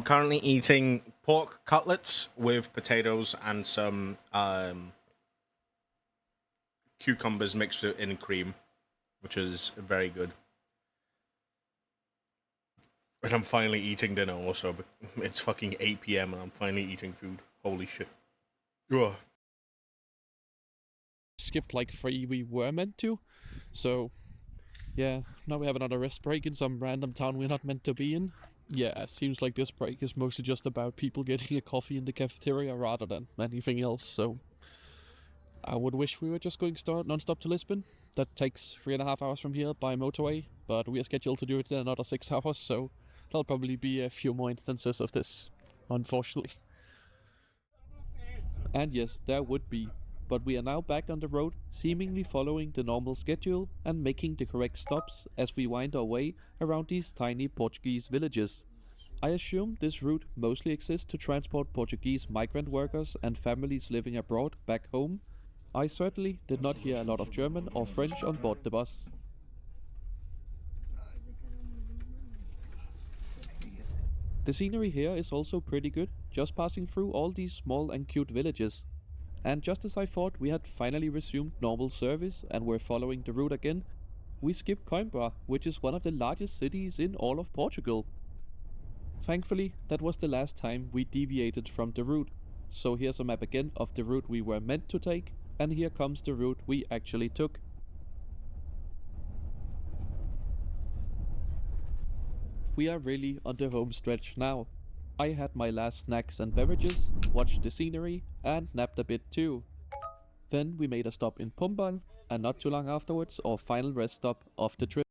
currently eating pork cutlets with potatoes and some cucumbers mixed in cream, which is very good. And I'm finally eating dinner also, but it's fucking 8 p.m. and I'm finally eating food. Holy shit. Ugh. Skipped like 3 we were meant to, so yeah, now we have another rest break in some random town we're not meant to be in. Yeah, it seems like this break is mostly just about people getting a coffee in the cafeteria rather than anything else, so I would wish we were just going non-stop to Lisbon. That takes 3.5 hours from here by motorway, but we are scheduled to do it in another 6 hours, so there'll probably be a few more instances of this, unfortunately. And yes, there would be, but we are now back on the road, seemingly following the normal schedule and making the correct stops as we wind our way around these tiny Portuguese villages. I assume this route mostly exists to transport Portuguese migrant workers and families living abroad back home. I certainly did not hear a lot of German or French on board the bus. The scenery here is also pretty good, just passing through all these small and cute villages. And just as I thought we had finally resumed normal service and were following the route again, we skipped Coimbra, which is one of the largest cities in all of Portugal. Thankfully, that was the last time we deviated from the route, so here's a map again of the route we were meant to take, and here comes the route we actually took. We are really on the home stretch now. I had my last snacks and beverages, watched the scenery, and napped a bit too. Then we made a stop in Pombal, and not too long afterwards our final rest stop of the trip.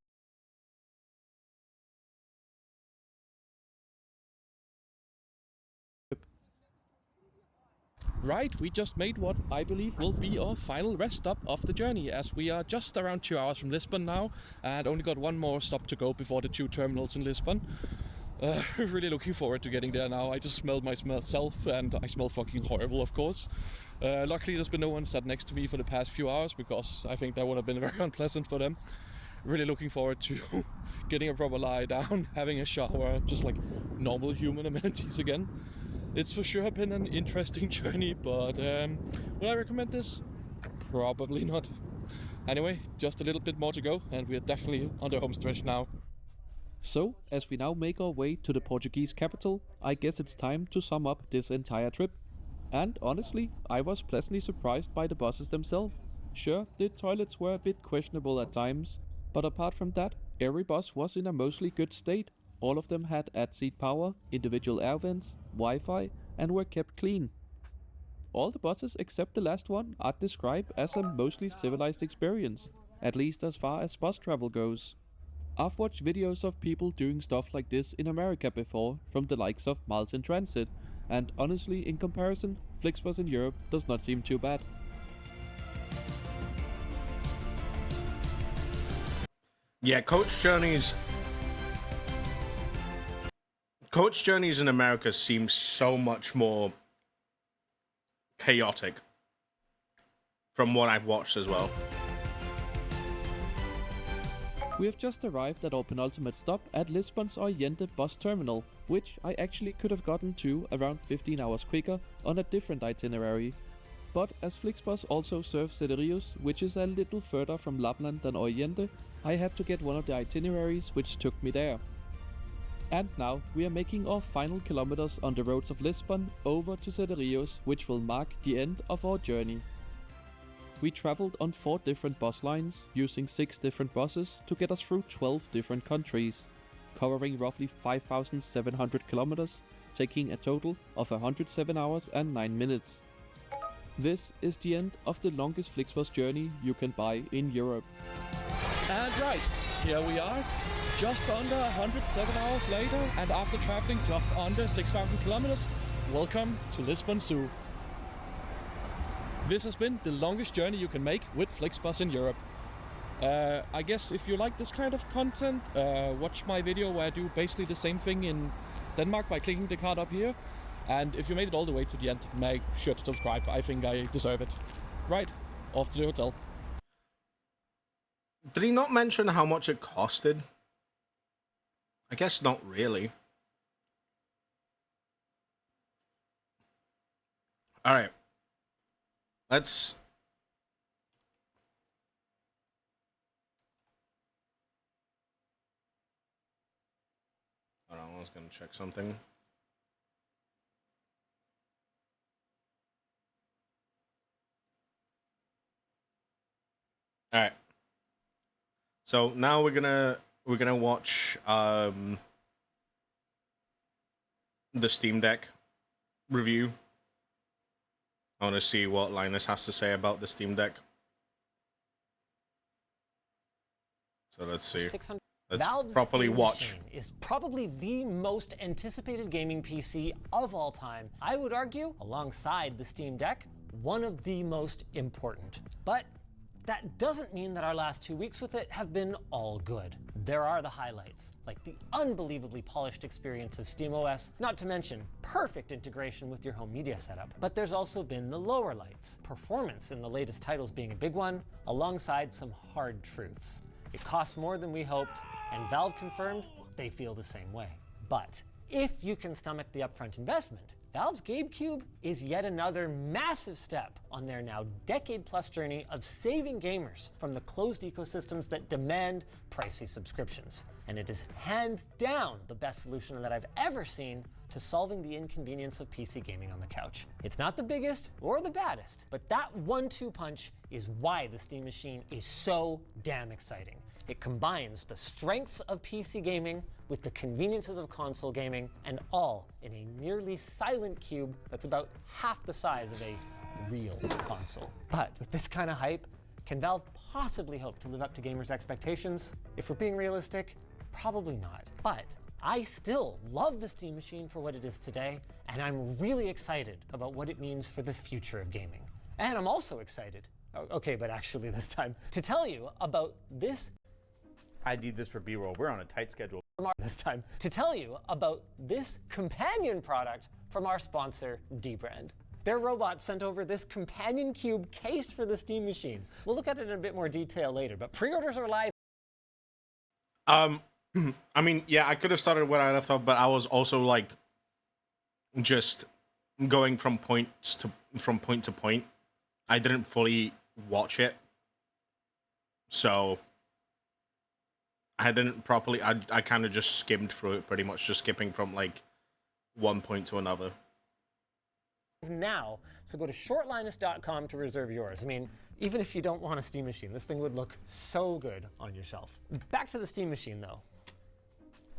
Right, we just made what I believe will be our final rest stop of the journey, as we are just around 2 hours from Lisbon now, and only got one more stop to go before the 2 terminals in Lisbon. Really looking forward to getting there now. I just smelled myself, and I smell fucking horrible, of course. Luckily there's been no one sat next to me for the past few hours, because I think that would have been very unpleasant for them. Really looking forward to getting a proper lie down, having a shower, just like normal human amenities again. It's for sure been an interesting journey, but would I recommend this? Probably not. Anyway, just a little bit more to go, and we are definitely on the home stretch now. So, as we now make our way to the Portuguese capital, I guess it's time to sum up this entire trip. And honestly, I was pleasantly surprised by the buses themselves. Sure, the toilets were a bit questionable at times, but apart from that, every bus was in a mostly good state. All of them had at-seat power, individual air vents, Wi-Fi, and were kept clean. All the buses except the last one are described as a mostly civilized experience, at least as far as bus travel goes. I've watched videos of people doing stuff like this in America before, from the likes of Miles in Transit, and honestly, in comparison, Flixbus in Europe does not seem too bad. Yeah, coach journeys in America seem so much more chaotic from what I've watched as well. We have just arrived at our penultimate stop at Lisbon's Oriente bus terminal, which I actually could have gotten to around 15 hours quicker on a different itinerary. But as Flixbus also serves Cedrius, which is a little further from Lapland than Oriente, I had to get one of the itineraries which took me there. And now we are making our final kilometers on the roads of Lisbon over to Cedrius, which will mark the end of our journey. We traveled on 4 different bus lines, using 6 different buses to get us through 12 different countries, covering roughly 5,700 kilometers, taking a total of 107 hours and 9 minutes. This is the end of the longest Flixbus journey you can buy in Europe. And right, here we are, just under 107 hours later, and after traveling just under 6,000 kilometers, welcome to Lisbon Zoo. This has been the longest journey you can make with Flixbus in Europe. I guess if you like this kind of content, watch my video where I do basically the same thing in Denmark by clicking the card up here. And if you made it all the way to the end, make sure to subscribe. I think I deserve it. Right, off to the hotel. Did he not mention how much it costed? I guess not really. Alright. Let's... Hold on, I was gonna check something. Alright. So now we're gonna watch the Steam Deck review. I want to see what Linus has to say about the Steam Deck. So let's see. Let's Valve's properly Steam watch. Machine is probably the most anticipated gaming PC of all time. I would argue, alongside the Steam Deck, one of the most important. But that doesn't mean that our last 2 weeks with it have been all good. There are the highlights, like the unbelievably polished experience of SteamOS, not to mention perfect integration with your home media setup. But there's also been the lower lights, performance in the latest titles being a big one, alongside some hard truths. It costs more than we hoped, and Valve confirmed they feel the same way. But if you can stomach the upfront investment, Valve's GameCube is yet another massive step on their now decade-plus journey of saving gamers from the closed ecosystems that demand pricey subscriptions. And it is hands down the best solution that I've ever seen to solving the inconvenience of PC gaming on the couch. It's not the biggest or the baddest, but that 1-2 punch is why the Steam Machine is so damn exciting. It combines the strengths of PC gaming with the conveniences of console gaming, and all in a nearly silent cube that's about half the size of a real console. But with this kind of hype, can Valve possibly hope to live up to gamers' expectations? If we're being realistic, probably not. But I still love the Steam Machine for what it is today, and I'm really excited about what it means for the future of gaming. And I'm also excited, okay, but actually this time, to tell you about this I need this for B-roll. We're on a tight schedule. To tell you about this companion product from our sponsor, Dbrand. Their robot sent over this companion cube case for the Steam Machine. We'll look at it in a bit more detail later, but pre-orders are live. I mean, yeah, I could have started where I left off, but I was also like just going from point to point. I didn't fully watch it, so I didn't properly. I kind of just skimmed through it, pretty much just skipping from like one point to another. Now, so go to shortlinus.com to reserve yours. I mean, even if you don't want a Steam Machine, this thing would look so good on your shelf. Back to the Steam Machine, though.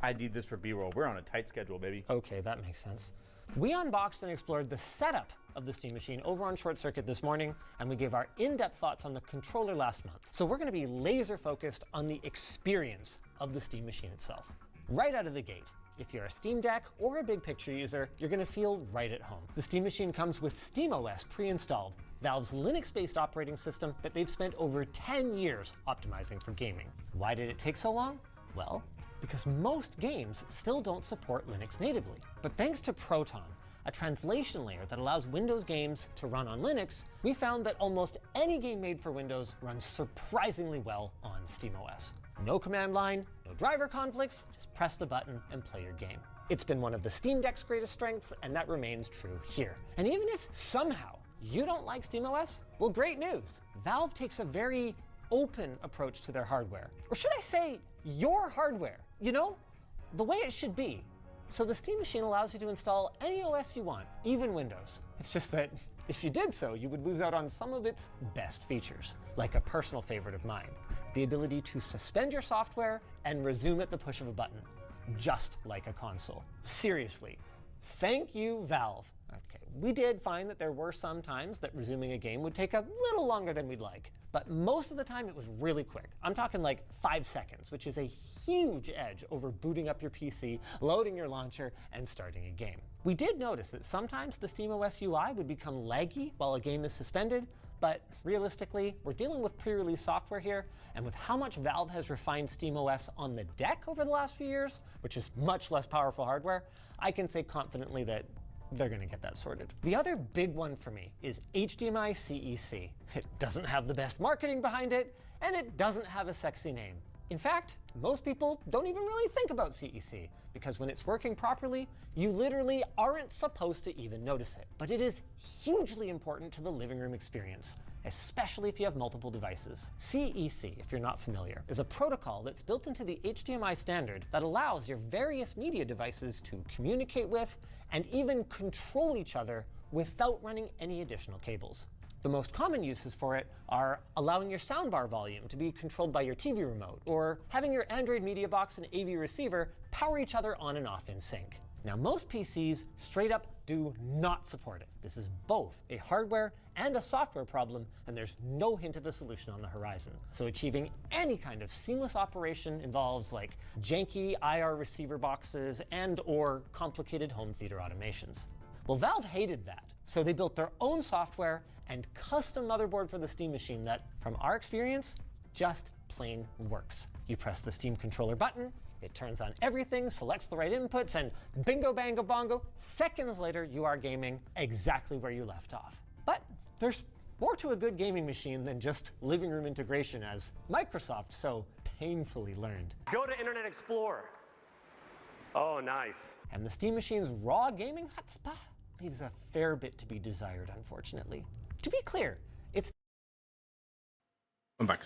I need this for B-roll. We're on a tight schedule, baby. Okay, that makes sense. We unboxed and explored the setup of the Steam Machine over on Short Circuit this morning, and we gave our in-depth thoughts on the controller last month. So we're going to be laser focused on the experience of the Steam Machine itself. Right out of the gate, if you're a Steam Deck or a big picture user, you're going to feel right at home. The Steam Machine comes with SteamOS pre-installed, Valve's Linux-based operating system that they've spent over 10 years optimizing for gaming. Why did it take so long? Well, because most games still don't support Linux natively. But thanks to Proton, a translation layer that allows Windows games to run on Linux, we found that almost any game made for Windows runs surprisingly well on SteamOS. No command line, no driver conflicts, just press the button and play your game. It's been one of the Steam Deck's greatest strengths, and that remains true here. And even if somehow you don't like SteamOS, well, great news. Valve takes a very open approach to their hardware. Or should I say, your hardware, you know? The way it should be. So the Steam Machine allows you to install any OS you want, even Windows. It's just that if you did so, you would lose out on some of its best features, like a personal favorite of mine, the ability to suspend your software and resume at the push of a button, just like a console. Seriously, Thank you, Valve. Okay, we did find that there were some times that resuming a game would take a little longer than we'd like, but most of the time it was really quick. I'm talking like 5 seconds, which is a huge edge over booting up your PC, loading your launcher, and starting a game. We did notice that sometimes the SteamOS UI would become laggy while a game is suspended, but realistically, we're dealing with pre-release software here, and with how much Valve has refined SteamOS on the deck over the last few years, which is much less powerful hardware, I can say confidently that they're going to get that sorted. The other big one for me is HDMI CEC. It doesn't have the best marketing behind it, and it doesn't have a sexy name. In fact, most people don't even really think about CEC, because when it's working properly, you literally aren't supposed to even notice it. But it is hugely important to the living room experience, especially if you have multiple devices. CEC, if you're not familiar, is a protocol that's built into the HDMI standard that allows your various media devices to communicate with and even control each other without running any additional cables. The most common uses for it are allowing your soundbar volume to be controlled by your TV remote, or having your Android media box and AV receiver power each other on and off in sync. Now, most PCs straight up do not support it. This is both a hardware and a software problem, and there's no hint of a solution on the horizon. So achieving any kind of seamless operation involves like janky IR receiver boxes and or complicated home theater automations. Well, Valve hated that, so they built their own software and custom motherboard for the Steam machine that, from our experience, just plain works. You press the Steam controller button, it turns on everything, selects the right inputs, and bingo bango bongo, seconds later you are gaming exactly where you left off. But there's more to a good gaming machine than just living room integration, as Microsoft so painfully learned. Go to Internet Explorer. Oh, nice. And the Steam machine's raw gaming chutzpah leaves a fair bit to be desired, unfortunately. To be clear, it's... I'm back.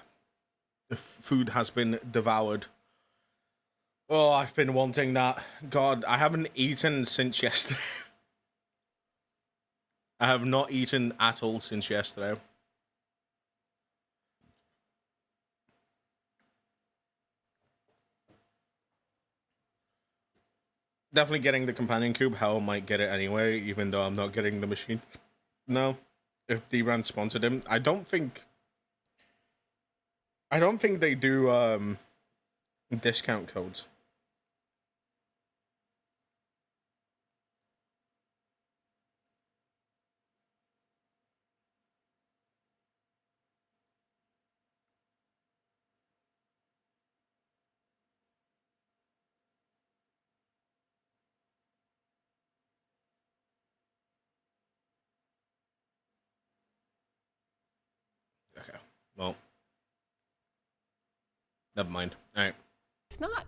The food has been devoured. Oh, I've been wanting that. God, I haven't eaten since yesterday. I have not eaten at all since yesterday. Definitely getting the companion cube. Hell might get it anyway, even though I'm not getting the machine. No, if D-Brand sponsored him, I don't think they do discount codes. Okay, well, never mind. All right. It's not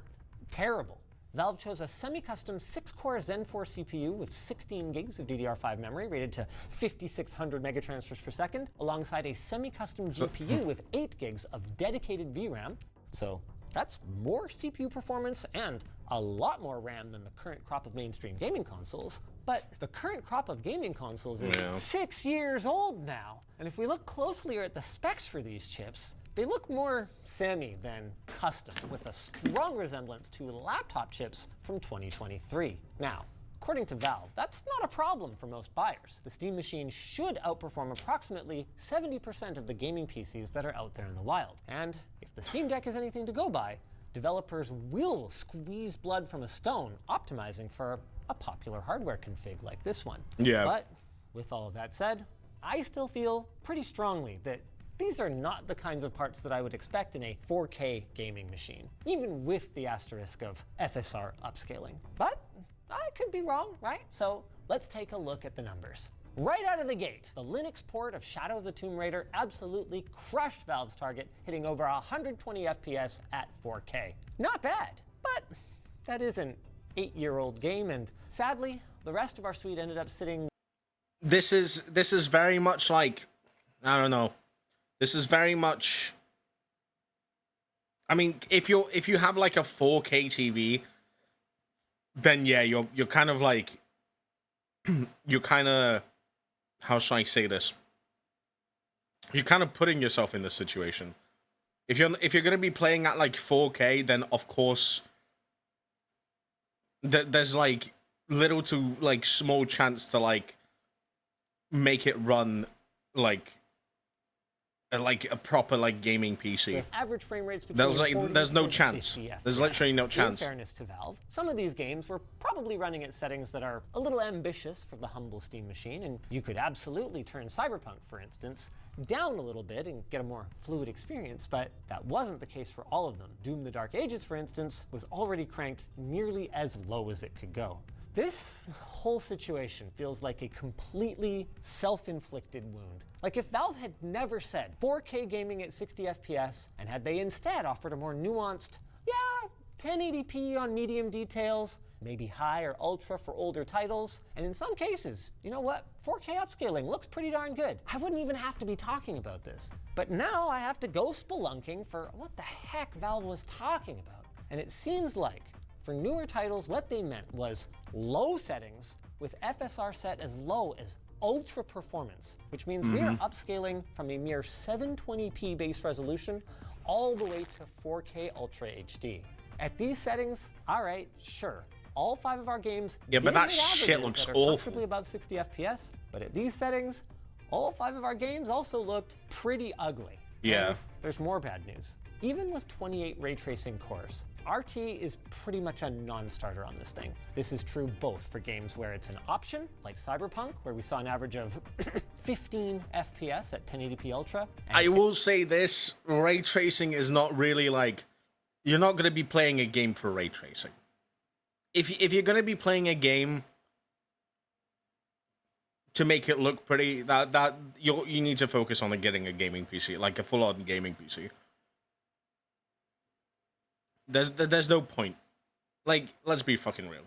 terrible. Valve chose a semi-custom 6-core Zen 4 CPU with 16 gigs of DDR5 memory rated to 5600 megatransfers per second, alongside a semi-custom GPU with 8 gigs of dedicated VRAM. So that's more CPU performance and a lot more RAM than the current crop of mainstream gaming consoles. But the current crop of gaming consoles is 6 years old now. And if we look closely at the specs for these chips, they look more semi than custom, with a strong resemblance to laptop chips from 2023. Now, according to Valve, that's not a problem for most buyers. The Steam machine should outperform approximately 70% of the gaming PCs that are out there in the wild. And if the Steam Deck is anything to go by, developers will squeeze blood from a stone optimizing for a popular hardware config like this one. Yeah. But with all of that said, I still feel pretty strongly that these are not the kinds of parts that I would expect in a 4K gaming machine, even with the asterisk of FSR upscaling. But I could be wrong, right? So let's take a look at the numbers. Right out of the gate, the Linux port of Shadow of the Tomb Raider absolutely crushed Valve's target, hitting over 120 FPS at 4K. Not bad, but that is an 8-year-old game, and sadly, the rest of our suite ended up sitting... This is very much like, I don't know. This is very much, I mean, if you have like a 4K TV, then yeah, you're kind of like, you're kind of, how shall I say this? You're kind of putting yourself in this situation. If you're going to be playing at like 4K, then of course there's like little to like small chance to like make it run like a proper like gaming PC. With average frame rates between There's no 40 to chance. 50 FPS. There's literally no chance. In fairness to Valve, some of these games were probably running at settings that are a little ambitious for the humble Steam machine, and you could absolutely turn Cyberpunk, for instance, down a little bit and get a more fluid experience, but that wasn't the case for all of them. Doom: The Dark Ages, for instance, was already cranked nearly as low as it could go. This whole situation feels like a completely self-inflicted wound. Like if Valve had never said 4K gaming at 60 FPS, and had they instead offered a more nuanced, 1080p on medium details, maybe high or ultra for older titles, and in some cases, you know what, 4K upscaling looks pretty darn good. I wouldn't even have to be talking about this. But now I have to go spelunking for what the heck Valve was talking about. And it seems like for newer titles, what they meant was low settings with FSR set as low as ultra performance, which means we are upscaling from a mere 720p base resolution all the way to 4K Ultra HD. At these settings, all right, sure, all 5 of our games but that shit looks that are awful. comfortably above 60 FPS, but at these settings, all 5 of our games also looked pretty ugly. Yeah. And there's more bad news. Even with 28 ray tracing cores, RT is pretty much a non-starter on this thing. This is true both for games where it's an option, like Cyberpunk, where we saw an average of 15 FPS at 1080p Ultra. I will say this, ray tracing is not really like, you're not going to be playing a game for ray tracing. If you're going to be playing a game to make it look pretty, you need to focus on getting a gaming PC, like a full-on gaming PC. There's no point. Like, let's be fucking real.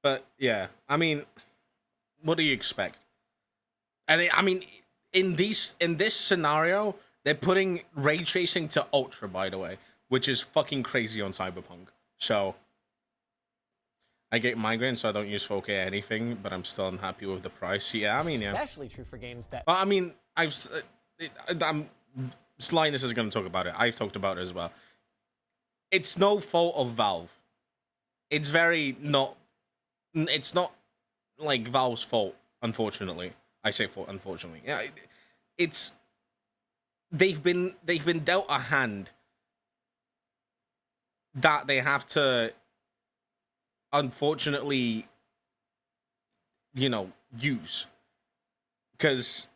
But yeah, I mean, what do you expect? And I mean, in this scenario, they're putting ray tracing to ultra, by the way, which is fucking crazy on Cyberpunk. So I get migraines, so I don't use 4K anything, but I'm still unhappy with the price. Yeah, I mean, yeah. Especially true for games that. But I mean, Linus is going to talk about it. I've talked about it as well. It's no fault of Valve. It's not like Valve's fault, unfortunately. I say fault, unfortunately. Yeah, it's they've been dealt a hand that they have to, unfortunately, use because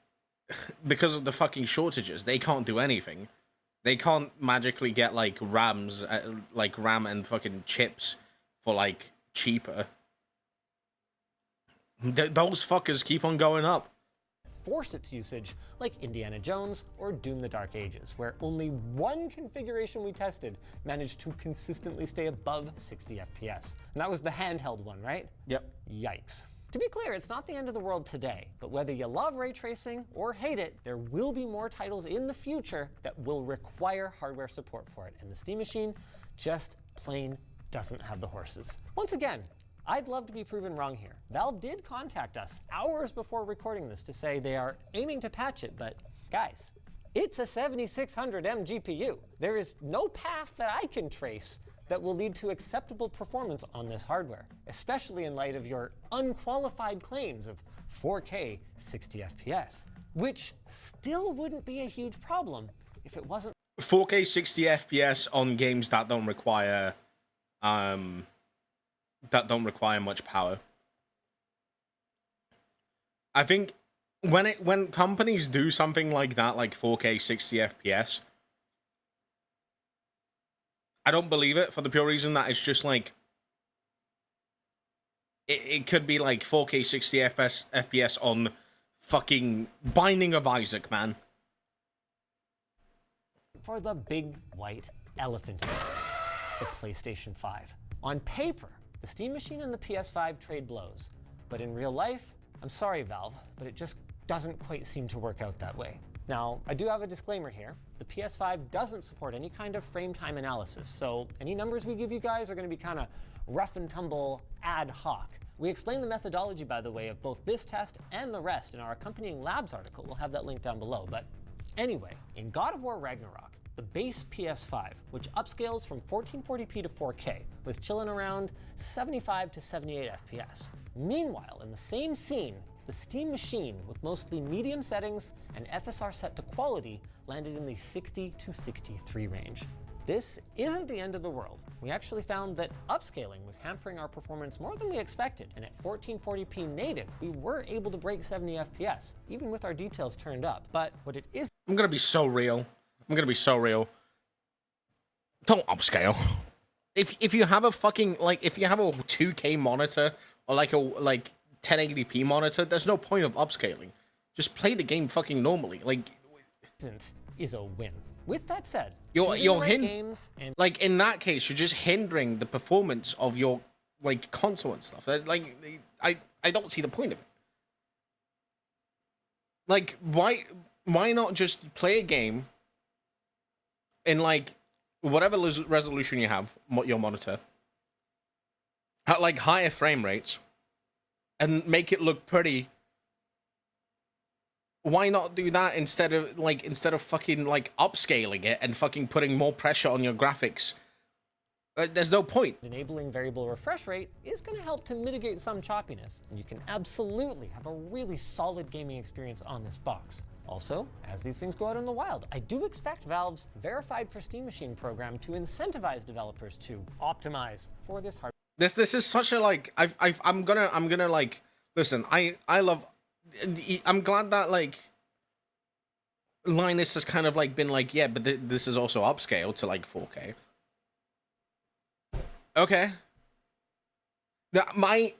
of the fucking shortages. They can't do anything. They can't magically get like RAM and fucking chips for like cheaper. Those fuckers keep on going up. Force its usage, like Indiana Jones or Doom: The Dark Ages, where only one configuration we tested managed to consistently stay above 60 FPS. And that was the handheld one, right? Yep. Yikes. To be clear, it's not the end of the world today, but whether you love ray tracing or hate it, there will be more titles in the future that will require hardware support for it, and the Steam machine just plain doesn't have the horses. Once again, I'd love to be proven wrong here. Valve did contact us hours before recording this to say they are aiming to patch it, but guys, it's a 7600M GPU. There is no path that I can trace that will lead to acceptable performance on this hardware, especially in light of your unqualified claims of 4K 60 FPS, which still wouldn't be a huge problem if it wasn't 4K 60 FPS on games that don't require much power. I think when companies do something like that, like 4K 60 FPS, I don't believe it for the pure reason that it's just like it could be like 4K 60 FPS on fucking Binding of Isaac, man. For the big white elephant in the room, the PlayStation 5. On paper, the Steam machine and the PS5 trade blows, but in real life, I'm sorry, Valve, but it just doesn't quite seem to work out that way. Now, I do have a disclaimer here. The PS5 doesn't support any kind of frame time analysis, so any numbers we give you guys are going to be kind of rough and tumble ad hoc. We explain the methodology, by the way, of both this test and the rest in our accompanying labs article. We'll have that link down below. But anyway, in God of War Ragnarok, The base PS5, which upscales from 1440p to 4K, was chilling around 75 to 78 FPS. Meanwhile, in the same scene, the Steam Machine, with mostly medium settings and FSR set to quality, landed in the 60 to 63 range. This isn't the end of the world. We actually found that upscaling was hampering our performance more than we expected, and at 1440p native, we were able to break 70 FPS, even with our details turned up. But what it is— I'm gonna be so real. I'm gonna be so real. Don't upscale. If you have a fucking, like, if you have a 2K monitor or like a 1080p monitor, there's no point of upscaling. Just play the game fucking normally. Like, is a win. With that said, you're games and like, in that case, you're just hindering the performance of your like console and stuff. Like, I don't see the point of it. Like, why not just play a game in like whatever resolution you have, your monitor, at like higher frame rates, and make it look pretty? Why not do that instead of fucking like upscaling it and fucking putting more pressure on your graphics? There's no point. Enabling variable refresh rate is going to help to mitigate some choppiness, and you can absolutely have a really solid gaming experience on this box. Also, as these things go out in the wild, I do expect Valve's Verified for Steam Machine program to incentivize developers to optimize for this hardware. This is such a like I'm gonna like listen. I love. I'm glad that like Linus has kind of like been like, yeah, but this is also upscaled to like 4K. Okay. My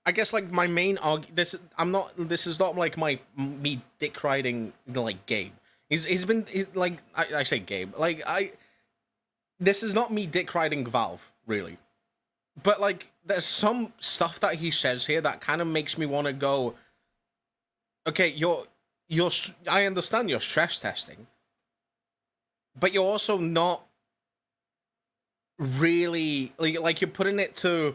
I guess like my main this is not like me dick riding like Gabe. He's been like I say Gabe, like this is not me dick riding Valve really. But like there's some stuff that he says here that kind of makes me want to go, okay, I understand you're stress testing, but you're also not really like you're putting it to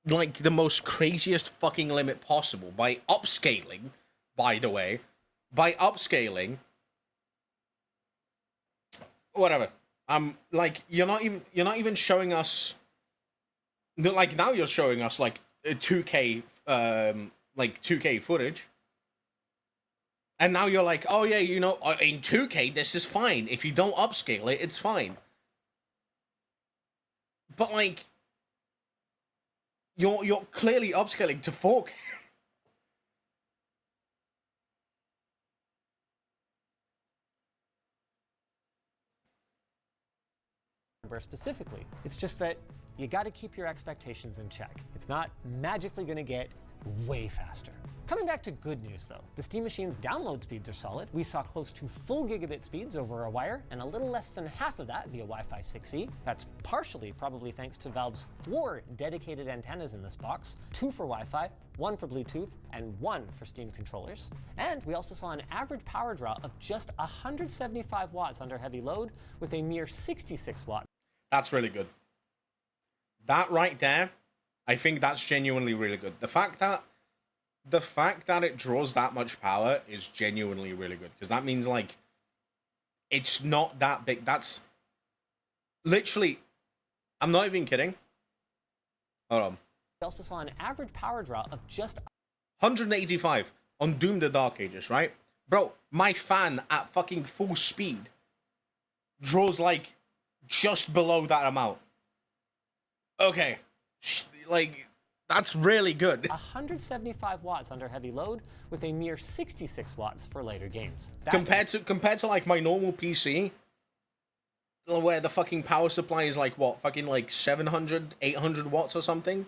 like the most craziest fucking limit possible by upscaling, by the way, whatever. Like you're not even showing us, like now you're showing us like 2K like 2K footage. And now you're like, oh yeah, you know, in 2K this is fine. If you don't upscale it, it's fine. But like you're clearly upscaling to 4K. Specifically, it's just that you got to keep your expectations in check. It's not magically going to get way faster. Coming back to good news though, the Steam Machine's download speeds are solid. We saw close to full gigabit speeds over a wire, and a little less than half of that via Wi-Fi 6E. That's partially probably thanks to Valve's 4 dedicated antennas in this box, 2 for Wi-Fi, 1 for Bluetooth, and 1 for Steam controllers. And we also saw an average power draw of just 175 watts under heavy load, with a mere 66 watt. That's really good. That right there, I think that's genuinely really good. The fact that it draws that much power is genuinely really good, because that means like it's not that big. That's literally, I'm not even kidding. Hold on. We also saw an average power draw of just 185 on Doom the Dark Ages, right? Bro, my fan at fucking full speed draws like just below that amount. Okay. Like, that's really good. 175 watts under heavy load, with a mere 66 watts for later games. Compared to like my normal PC, where the fucking power supply is like what, fucking like 700, 800 watts or something.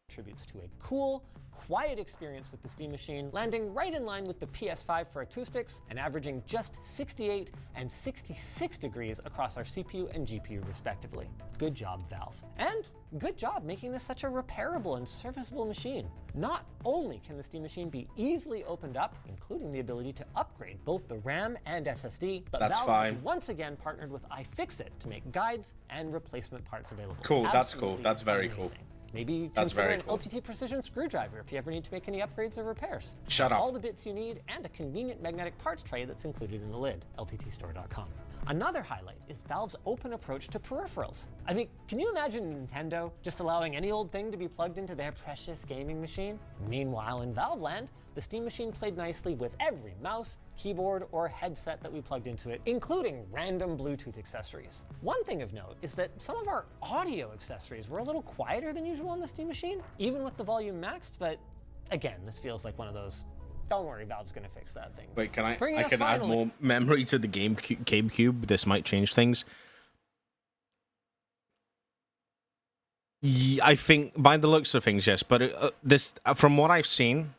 Contributes to a cool, quiet experience with the Steam Machine, landing right in line with the PS5 for acoustics and averaging just 68 and 66 degrees across our CPU and GPU respectively. Good job, Valve. And good job making this such a repairable and serviceable machine. Not only can the Steam Machine be easily opened up, including the ability to upgrade both the RAM and SSD, but Valve has once again partnered with iFixit to make guides and replacement parts available. Cool, that's cool. That's very cool. Maybe That's consider very an cool. LTT precision screwdriver if you ever need to make any upgrades or repairs. Shut up. All the bits you need and a convenient magnetic parts tray that's included in the lid. LTTstore.com. Another highlight is Valve's open approach to peripherals. I mean, can you imagine Nintendo just allowing any old thing to be plugged into their precious gaming machine? Meanwhile, in Valve Land, the Steam Machine played nicely with every mouse, keyboard, or headset that we plugged into it, including random Bluetooth accessories. One thing of note is that some of our audio accessories were a little quieter than usual on the Steam Machine, even with the volume maxed, but again, this feels like one of those don't worry, Valve's gonna fix that thing. Wait, can I Bringing us can add finally- more memory to the GameCube? This might change things. I think by the looks of things, yes. But this, from what I've seen,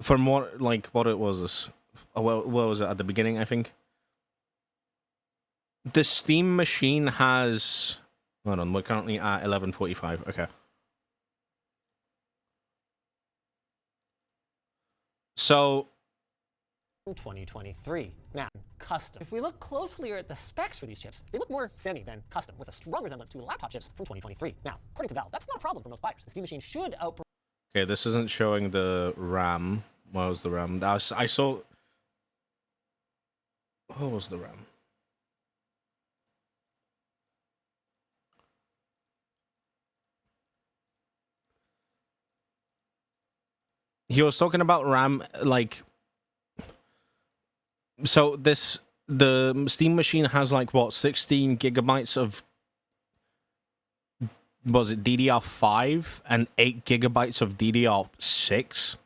from what it was, this, what was it at the beginning? I think the Steam Machine has. Hold on, we're currently at 11:45. Okay. So. 2023. Now, custom. If we look closely at the specs for these chips, they look more semi than custom, with a strong resemblance to laptop chips from 2023. Now, according to Valve, that's not a problem for most buyers. The Steam Machine should outperform. Okay, this isn't showing the RAM. What was the RAM? I saw. What was the RAM? He was talking about RAM, like. So the Steam Machine has like what, 16 gigabytes of. Was it DDR5 and 8 gigabytes of DDR6?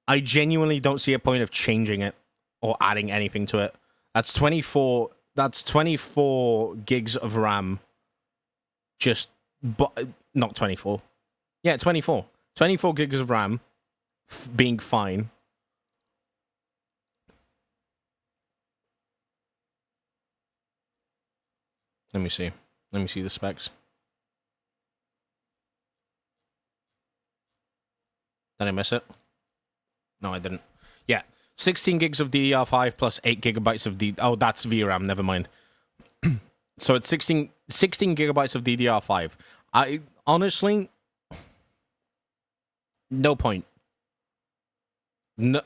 I genuinely don't see a point of changing it or adding anything to it. That's 24 gigs of RAM. But not 24. Yeah, 24. 24 gigs of RAM being fine. Let me see. Let me see the specs. Did I miss it? No, I didn't. Yeah, 16 gigs of DDR5 plus 8 gigabytes of Oh, that's VRAM. Never mind. So it's 16 gigabytes of DDR5. I honestly, no point. No,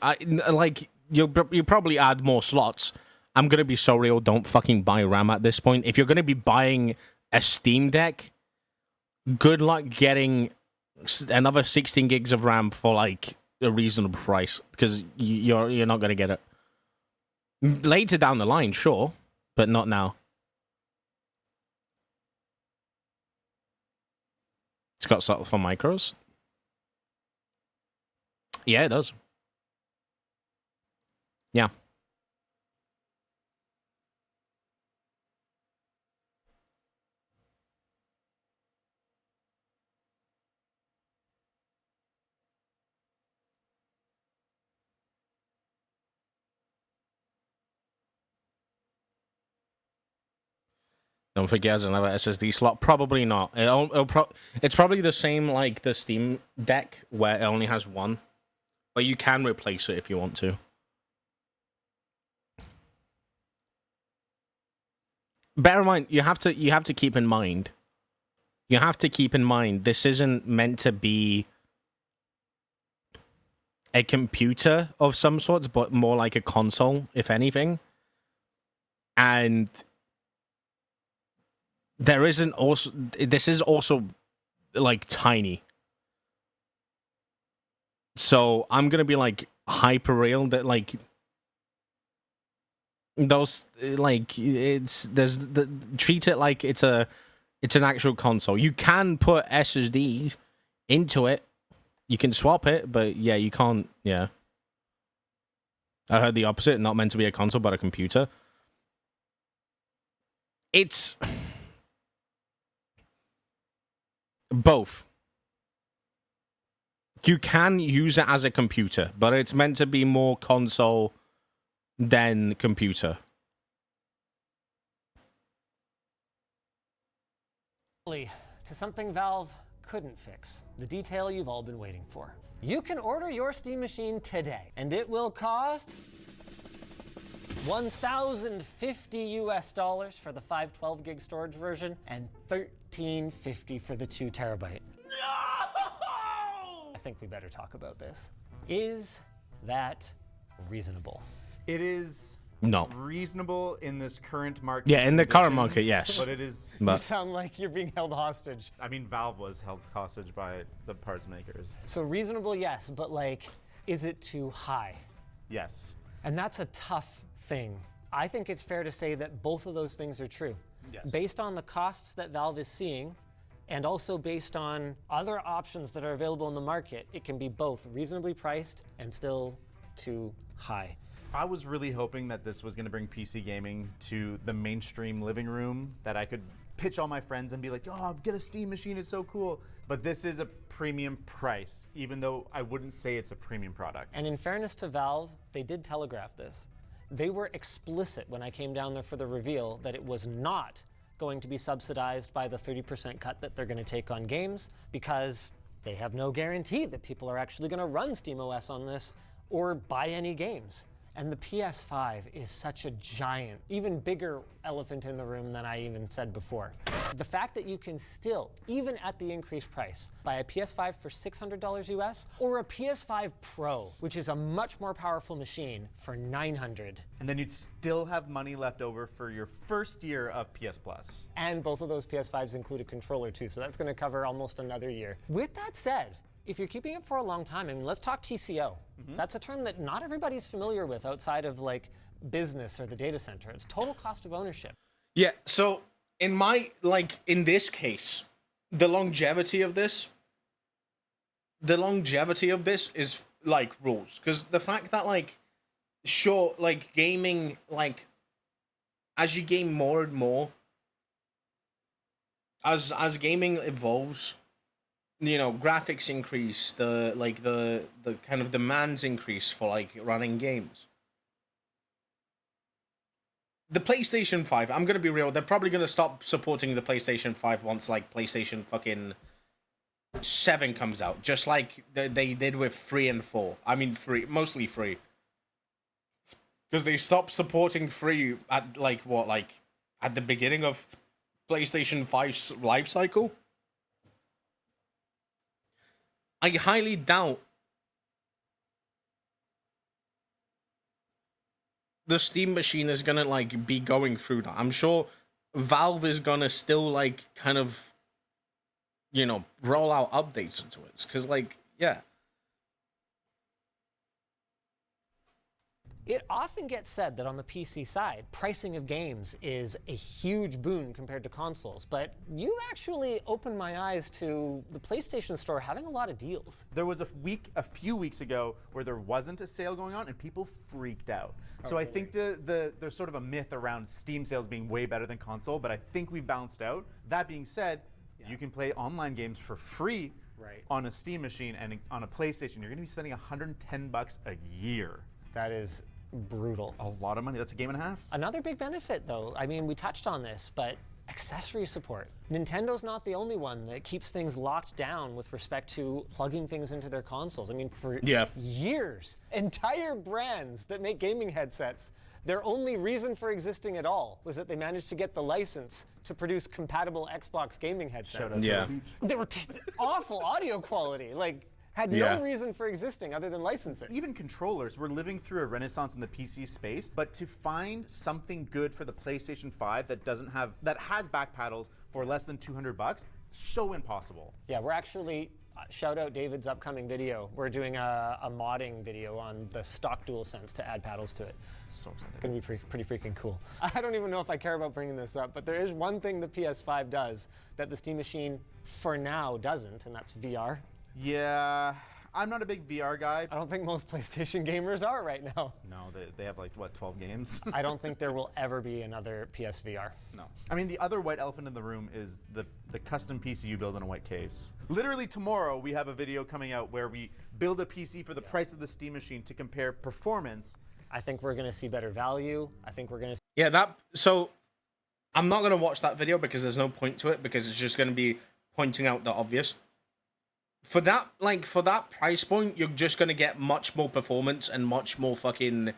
you probably add more slots. I'm gonna be so real. Don't fucking buy RAM at this point. If you're gonna be buying a Steam Deck, good luck getting another 16 gigs of RAM for like a reasonable price, because you're not gonna get it. Later down the line, sure, but not now. It's got sort of for micros. Yeah, it does. Yeah. Don't forget, there's another SSD slot. Probably not. It's probably the same like the Steam Deck, where it only has one. But you can replace it if you want to. Bear in mind, you have to keep in mind. You have to keep in mind, this isn't meant to be a computer of some sorts, but more like a console, if anything. And this is also like tiny. So I'm gonna be like hyper real that like those like treat it like it's an actual console. You can put SSD into it. You can swap it, but yeah, you can't. Yeah, I heard the opposite. Not meant to be a console, but a computer. It's both. You can use it as a computer, but it's meant to be more console than computer. To something Valve couldn't fix, the detail you've all been waiting for. You can order your Steam Machine today, and it will cost $1,050 US for the 512 gig storage version and $1,350 for the 2 terabyte. No! I think we better talk about this. Is that reasonable? It is No. reasonable in this current market. Yeah, in the current conditions, market, yes. But it is. You sound like you're being held hostage. I mean, Valve was held hostage by the parts makers. So reasonable, yes, but like, is it too high? Yes. And that's a tough thing. I think it's fair to say that both of those things are true. Yes. Based on the costs that Valve is seeing, and also based on other options that are available in the market, it can be both reasonably priced and still too high. I was really hoping that this was going to bring PC gaming to the mainstream living room, that I could pitch all my friends and be like, oh, get a Steam machine, it's so cool. But this is a premium price, even though I wouldn't say it's a premium product. And in fairness to Valve, they did telegraph this. They were explicit when I came down there for the reveal that it was not going to be subsidized by the 30% cut that they're going to take on games, because they have no guarantee that people are actually going to run SteamOS on this or buy any games. And the PS5 is such a giant, even bigger elephant in the room than I even said before. The fact that you can still, even at the increased price, buy a PS5 for $600 US or a PS5 Pro, which is a much more powerful machine, for $900. And then you'd still have money left over for your first year of PS Plus. And both of those PS5s include a controller too, so that's going to cover almost another year. With that said, if you're keeping it for a long time, I mean, let's talk TCO. That's a term that not everybody's familiar with outside of like business or the data center. It's total cost of ownership. Yeah, so in this case, the longevity of this is like rules. Because the fact that gaming, as you game more and more, as gaming evolves, you know, graphics increase, the kind of demands increase for running games. The PlayStation 5, I'm gonna be real, they're probably gonna stop supporting the PlayStation 5 once PlayStation fucking 7 comes out, just like they did with 3 and 4. I mean 3, mostly 3. Because they stopped supporting 3 at at the beginning of PlayStation 5's life cycle. I highly doubt the Steam machine is gonna be going through that. I'm sure Valve is gonna still kind of, you know, roll out updates into it. Because yeah. It often gets said that on the PC side, pricing of games is a huge boon compared to consoles, but you actually opened my eyes to the PlayStation Store having a lot of deals. There was a few weeks ago where there wasn't a sale going on and people freaked out. So I think there's sort of a myth around Steam sales being way better than console, but I think we've balanced out. That being said, you can play online games for free on a Steam machine, and on a PlayStation, you're gonna be spending $110 a year. That is brutal. A lot of money. That's a game and a half. Another big benefit, though, I mean, we touched on this, but accessory support. Nintendo's not the only one that keeps things locked down with respect to plugging things into their consoles. I mean, for years, entire brands that make gaming headsets, their only reason for existing at all was that they managed to get the license to produce compatible Xbox gaming headsets. They were awful audio quality. Had no reason for existing other than licensing. Even controllers, we're living through a renaissance in the PC space, but to find something good for the PlayStation 5 that has back paddles for less than $200, so impossible. Yeah, we're actually, shout out David's upcoming video. We're doing a modding video on the stock DualSense to add paddles to it. So excited. Gonna be pretty freaking cool. I don't even know if I care about bringing this up, but there is one thing the PS5 does that the Steam machine for now doesn't, and that's VR. Yeah, I'm not a big VR guy. I don't think most PlayStation gamers are right now. No, they have 12 games? I don't think there will ever be another PSVR. No. I mean, the other white elephant in the room is the custom PC you build in a white case. Literally tomorrow, we have a video coming out where we build a PC for the price of the Steam machine to compare performance. I think we're gonna see better value. I think we're gonna so I'm not gonna watch that video because there's no point to it, because it's just gonna be pointing out the obvious. For that price point, you're just gonna get much more performance and much more fucking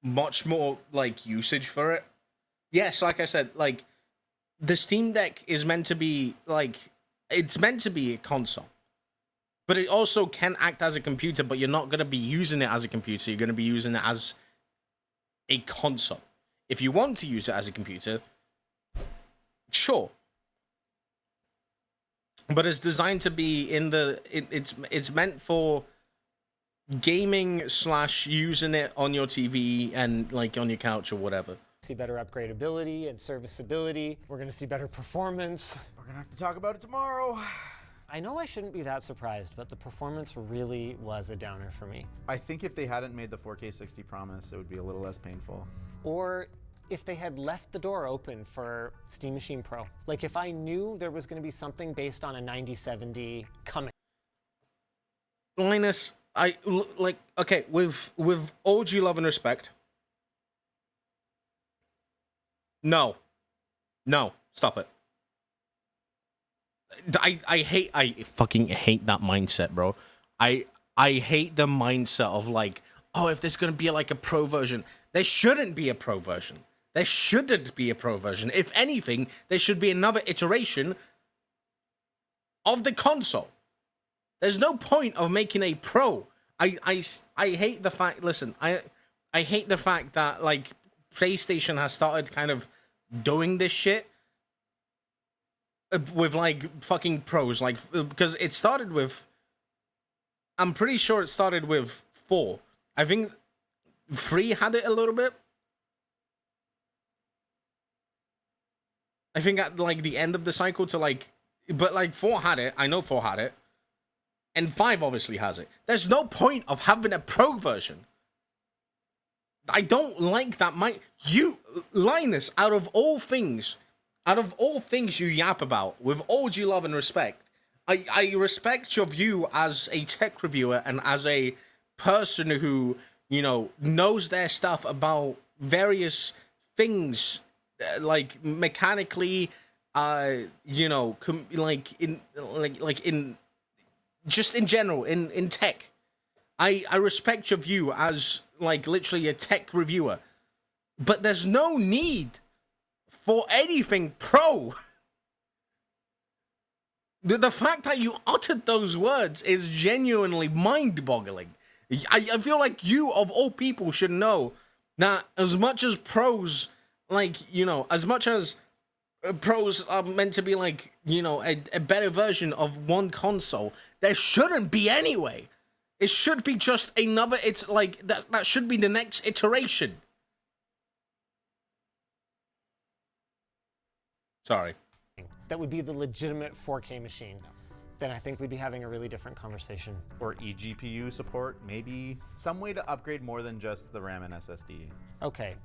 much more like usage for it. Yes, like I said, like the Steam Deck is meant to be like it's meant to be a console. But it also can act as a computer, but you're not going to be using it as a computer. You're going to be using it as a console. If you want to use it as a computer, sure. But it's designed to be in the... It's meant for gaming / using it on your TV and like on your couch or whatever. See better upgradability and serviceability. We're going to see better performance. We're going to have to talk about it tomorrow. I know I shouldn't be that surprised, but the performance really was a downer for me. I think if they hadn't made the 4K 60 promise, it would be a little less painful. Or if they had left the door open for Steam Machine Pro. Like if I knew there was going to be something based on a 9070 coming. Linus, okay, with all due love and respect. No, stop it. I fucking hate that mindset, bro. I hate the mindset of like, oh, if there's gonna be like a pro version, there shouldn't be a pro version. There shouldn't be a pro version. If anything, there should be another iteration of the console. There's no point of making a pro. I hate the fact. Listen, I hate the fact that like PlayStation has started kind of doing this shit with like fucking pros, like because it started with. I'm pretty sure it started with 4. I think 3 had it a little bit. I think at like the end of the cycle to like, but like 4 had it. I know 4 had it, and 5 obviously has it. There's no point of having a pro version. I don't like that. You, Linus, out of all things you yap about, with all due love and respect, I respect your view as a tech reviewer and as a person who, you know, knows their stuff about various things, like mechanically, you know, in just in general, in tech. I respect your view as like literally a tech reviewer, but there's no need for anything pro. The fact that you uttered those words is genuinely mind-boggling. I feel like you, of all people, should know that as much as pros, like, you know, as much as pros are meant to be like, you know, a better version of one console, there shouldn't be anyway. It should be just another, it's like, that should be the next iteration. Sorry. That would be the legitimate 4K machine. Then I think we'd be having a really different conversation. Or eGPU support, maybe some way to upgrade more than just the RAM and SSD. Okay,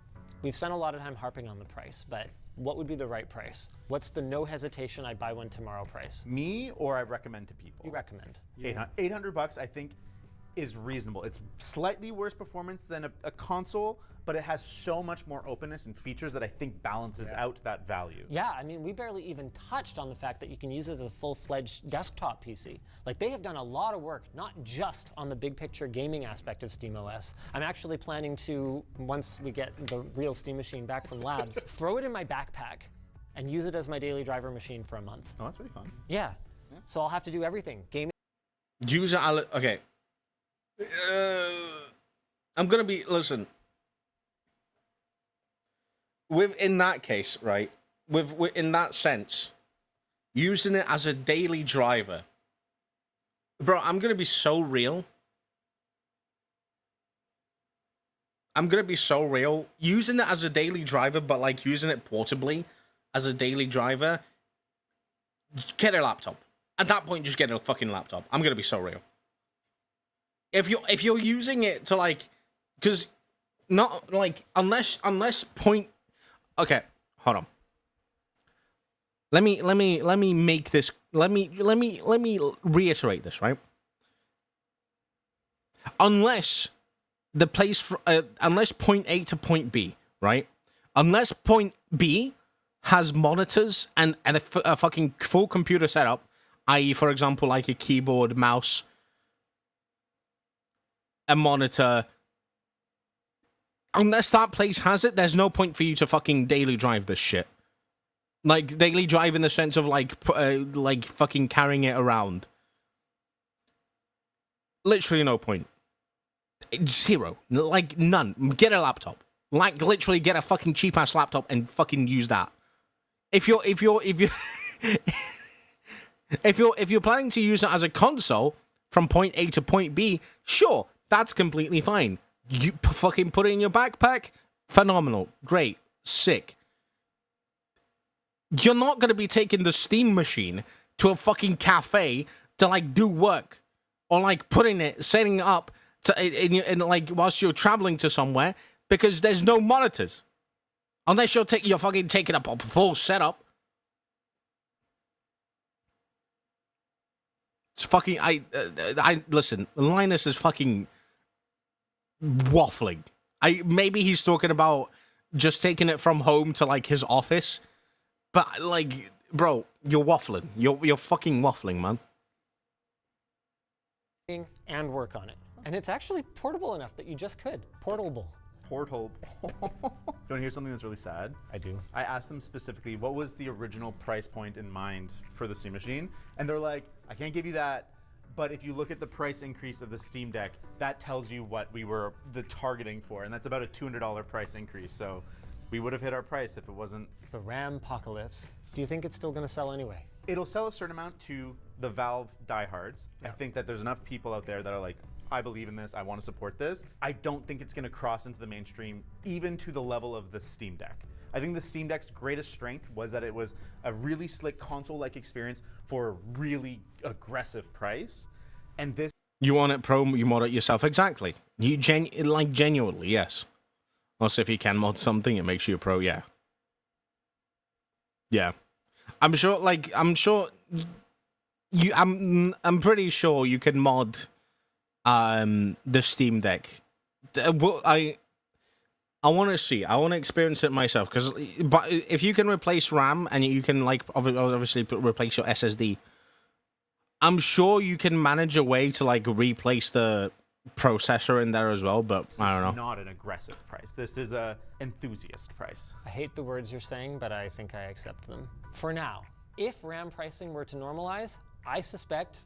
we've spent a lot of time harping on the price, but what would be the right price? What's the no hesitation, I'd buy one tomorrow price? Me, or I recommend to people? You recommend. 800 bucks, I think, is reasonable. It's slightly worse performance than a console, but it has so much more openness and features that I think balances out that value. Yeah, I mean, we barely even touched on the fact that you can use it as a full-fledged desktop PC. Like, they have done a lot of work, not just on the big picture gaming aspect of SteamOS. I'm actually planning to, once we get the real Steam machine back from labs, throw it in my backpack and use it as my daily driver machine for a month. Oh, that's pretty fun. Yeah. So I'll have to do everything. Gaming. User, okay. I'm gonna be, listen. In that case, right? In that sense, using it as a daily driver, bro. I'm gonna be so real. Using it as a daily driver, but like using it portably as a daily driver. Get a laptop. At that point, just get a fucking laptop. I'm gonna be so real. If you're using it to like, because not like unless point. Okay, hold on. Let me make this. Let me reiterate this, right? Unless the place unless point A to point B, right? Unless point B has monitors and a fucking full computer setup, i.e., for example, like a keyboard, mouse, a monitor, unless that place has it, there's no point for you to fucking daily drive this shit. Like, daily drive in the sense of, like fucking carrying it around. Literally no point. Zero. Like, none. Get a laptop. Like, literally get a fucking cheap-ass laptop and fucking use that. If you're if you're planning to use it as a console from point A to point B, sure, that's completely fine. You fucking put it in your backpack, phenomenal, great, sick. You're not gonna be taking the Steam machine to a fucking cafe to like do work, or like putting it, setting it up to in like whilst you're traveling to somewhere, because there's no monitors, unless you're fucking taking up a full setup. It's fucking I listen. Linus is fucking waffling. Maybe he's talking about just taking it from home to like his office, but like, bro, you're waffling. You're fucking waffling, man. And work on it. And it's actually portable enough that you just could. Portable. Portal. Do you want to hear something that's really sad? I do. I asked them specifically, what was the original price point in mind for the Steam machine? And they're like, I can't give you that, but if you look at the price increase of the Steam Deck, that tells you what we were the targeting for, and that's about a $200 price increase. So we would have hit our price if it wasn't. The RAM apocalypse. Do you think it's still going to sell anyway? It'll sell a certain amount to the Valve diehards. Yeah. I think that there's enough people out there that are like, I believe in this, I want to support this. I don't think it's going to cross into the mainstream, even to the level of the Steam Deck. I think the Steam Deck's greatest strength was that it was a really slick console-like experience for a really aggressive price. And this... You want it pro, you mod it yourself. Exactly. You genuinely, yes. Also, if you can mod something, it makes you a pro, yeah. Yeah. I'm pretty sure you can mod the Steam Deck. I want to see. I want to experience it myself, because if you can replace RAM and you can like obviously replace your SSD, I'm sure you can manage a way to like replace the processor in there as well. But I don't know. This is not an aggressive price. This is a enthusiast price. I hate the words you're saying, but I think I accept them for now. If RAM pricing were to normalize, I suspect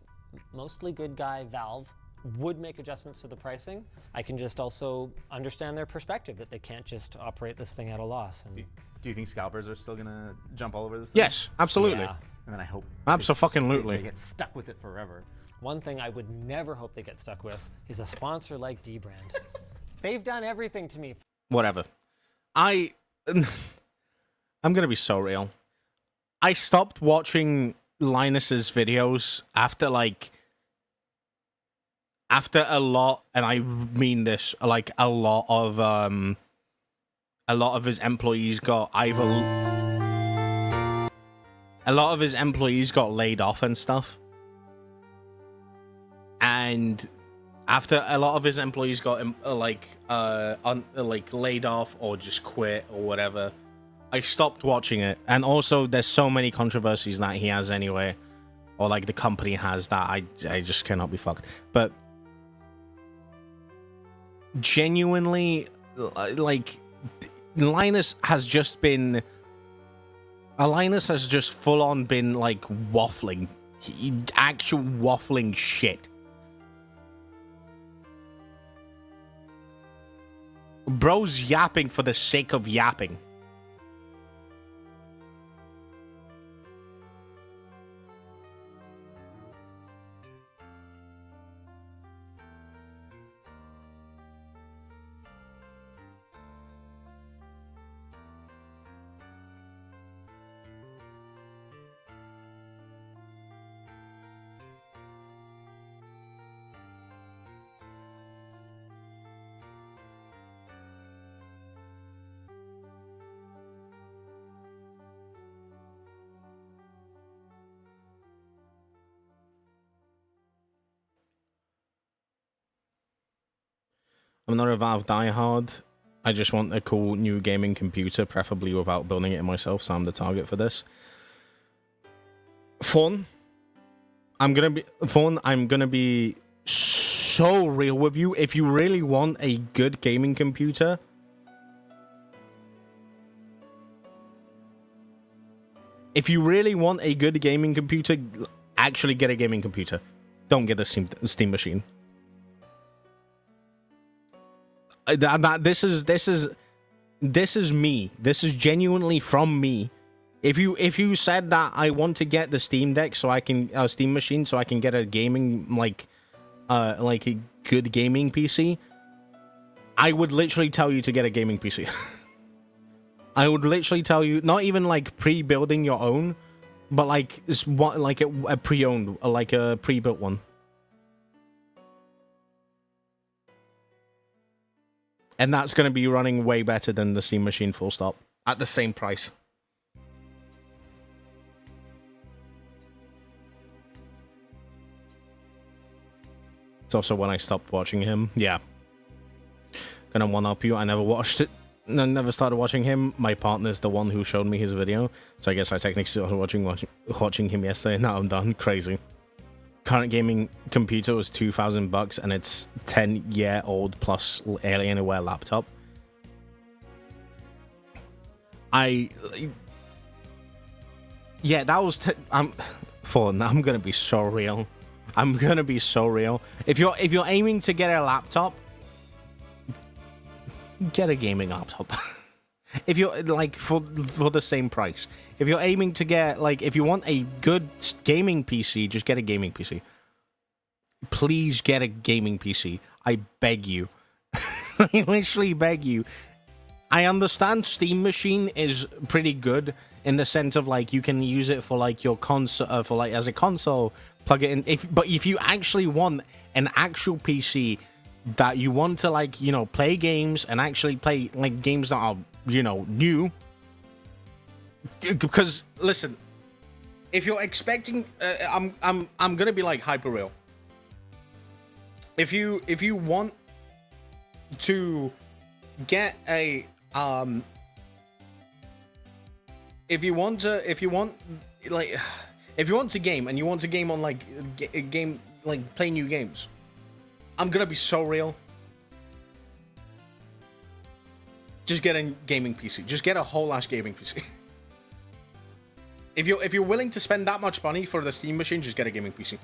mostly good guy Valve would make adjustments to the pricing. I can just also understand their perspective that they can't just operate this thing at a loss. And do you think scalpers are still gonna jump all over this thing? Yes, absolutely. Yeah. And then I hope absolutely they get stuck with it forever. One thing I would never hope they get stuck with is a sponsor like D-Brand. They've done everything to me. Whatever. I'm gonna be so real. I stopped watching Linus's videos after a lot, and I mean this, like a lot of his employees got laid off and stuff. And after a lot of his employees got laid off or just quit or whatever, I stopped watching it. And also, there's so many controversies that he has anyway, or like the company has, that I just cannot be fucked. But genuinely, like, Linus has just full on been like waffling, actual waffling shit. Bro's yapping for the sake of yapping. I'm not a Valve diehard. I just want a cool new gaming computer, preferably without building it myself, so I'm the target for this. Fawn, I'm gonna be so real with you. If you really want a good gaming computer, If you really want a good gaming computer, actually get a gaming computer. Don't get a Steam machine. This is me. This is genuinely from me. If you said that I want to get the Steam Deck so I can Steam machine so I can get a gaming like a good gaming PC, I would literally tell you to get a gaming PC. I would literally tell you, not even like pre-building your own, but like a pre-owned, like a pre-built one. And that's going to be running way better than the Steam machine, full stop, at the same price. It's also when I stopped watching him. Yeah. Gonna one-up you. I never watched it. I never started watching him. My partner's the one who showed me his video. So I guess I technically started watching him yesterday. Now I'm done. Crazy. Current gaming computer was $2,000 and it's 10-year-old plus Alienware laptop. Yeah, that was I'm gonna be so real. I'm gonna be so real. If you're aiming to get a laptop, get a gaming laptop. If you're like for the same price. If you're aiming to get like if you want a good gaming PC, just get a gaming PC. Please get a gaming PC. I beg you. I literally beg you. I understand Steam Machine is pretty good in the sense of like you can use it for like your console for like as a console, plug it in. But if you actually want an actual PC that you want to like, you know, play games and actually play like games that are, you know, new, because listen, if you're expecting I'm gonna be like hyper real. If you want to get a if you want to game and you want to game on like a game like play new games, I'm gonna be so real. Just get a gaming PC. Just get a whole ass gaming PC. If you're willing to spend that much money for the Steam machine, just get a gaming PC.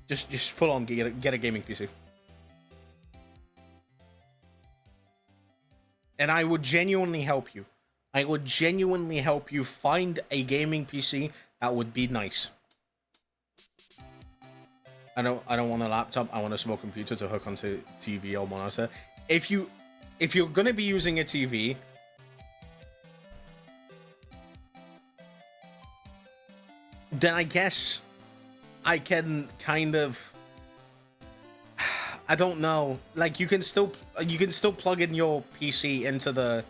Just full on get a gaming PC. And I would genuinely help you. I would genuinely help you find a gaming PC that would be nice. I don't want a laptop. I want a small computer to hook onto TV or monitor. If you're gonna be using a TV, then I guess I can kind of, I don't know, like you can still plug in your PC into the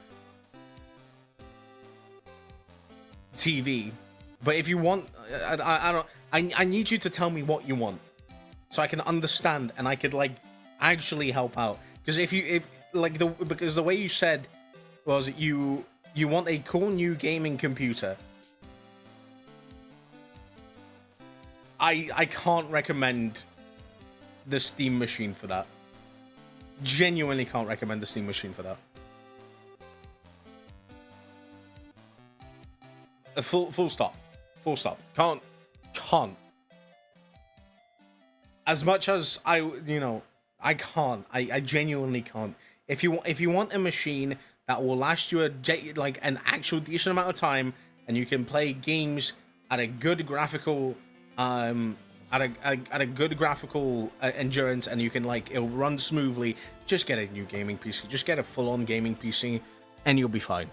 TV, but if you want, I need you to tell me what you want so I can understand and I could like actually help out. Because because the way you said was you want a cool new gaming computer. I can't recommend the Steam machine for that. Genuinely can't recommend the Steam machine for that. Full stop. Full stop. Can't. As much as I can't. I genuinely can't. If you want a machine that will last you like an actual decent amount of time, and you can play games at a good graphical endurance, and you can like it'll run smoothly, just get a new gaming PC. Just get a full-on gaming PC, and you'll be fine.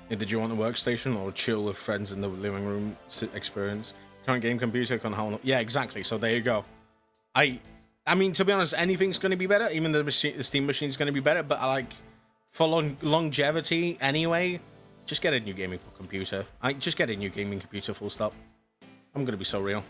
Did you want a workstation or chill with friends in the living room experience? Current game computer can hold. Yeah, exactly. So there you go. I mean, to be honest, anything's going to be better. Even the Steam machine's going to be better. But like for longevity, anyway, just get a new gaming computer. Just get a new gaming computer. Full stop. I'm going to be so real.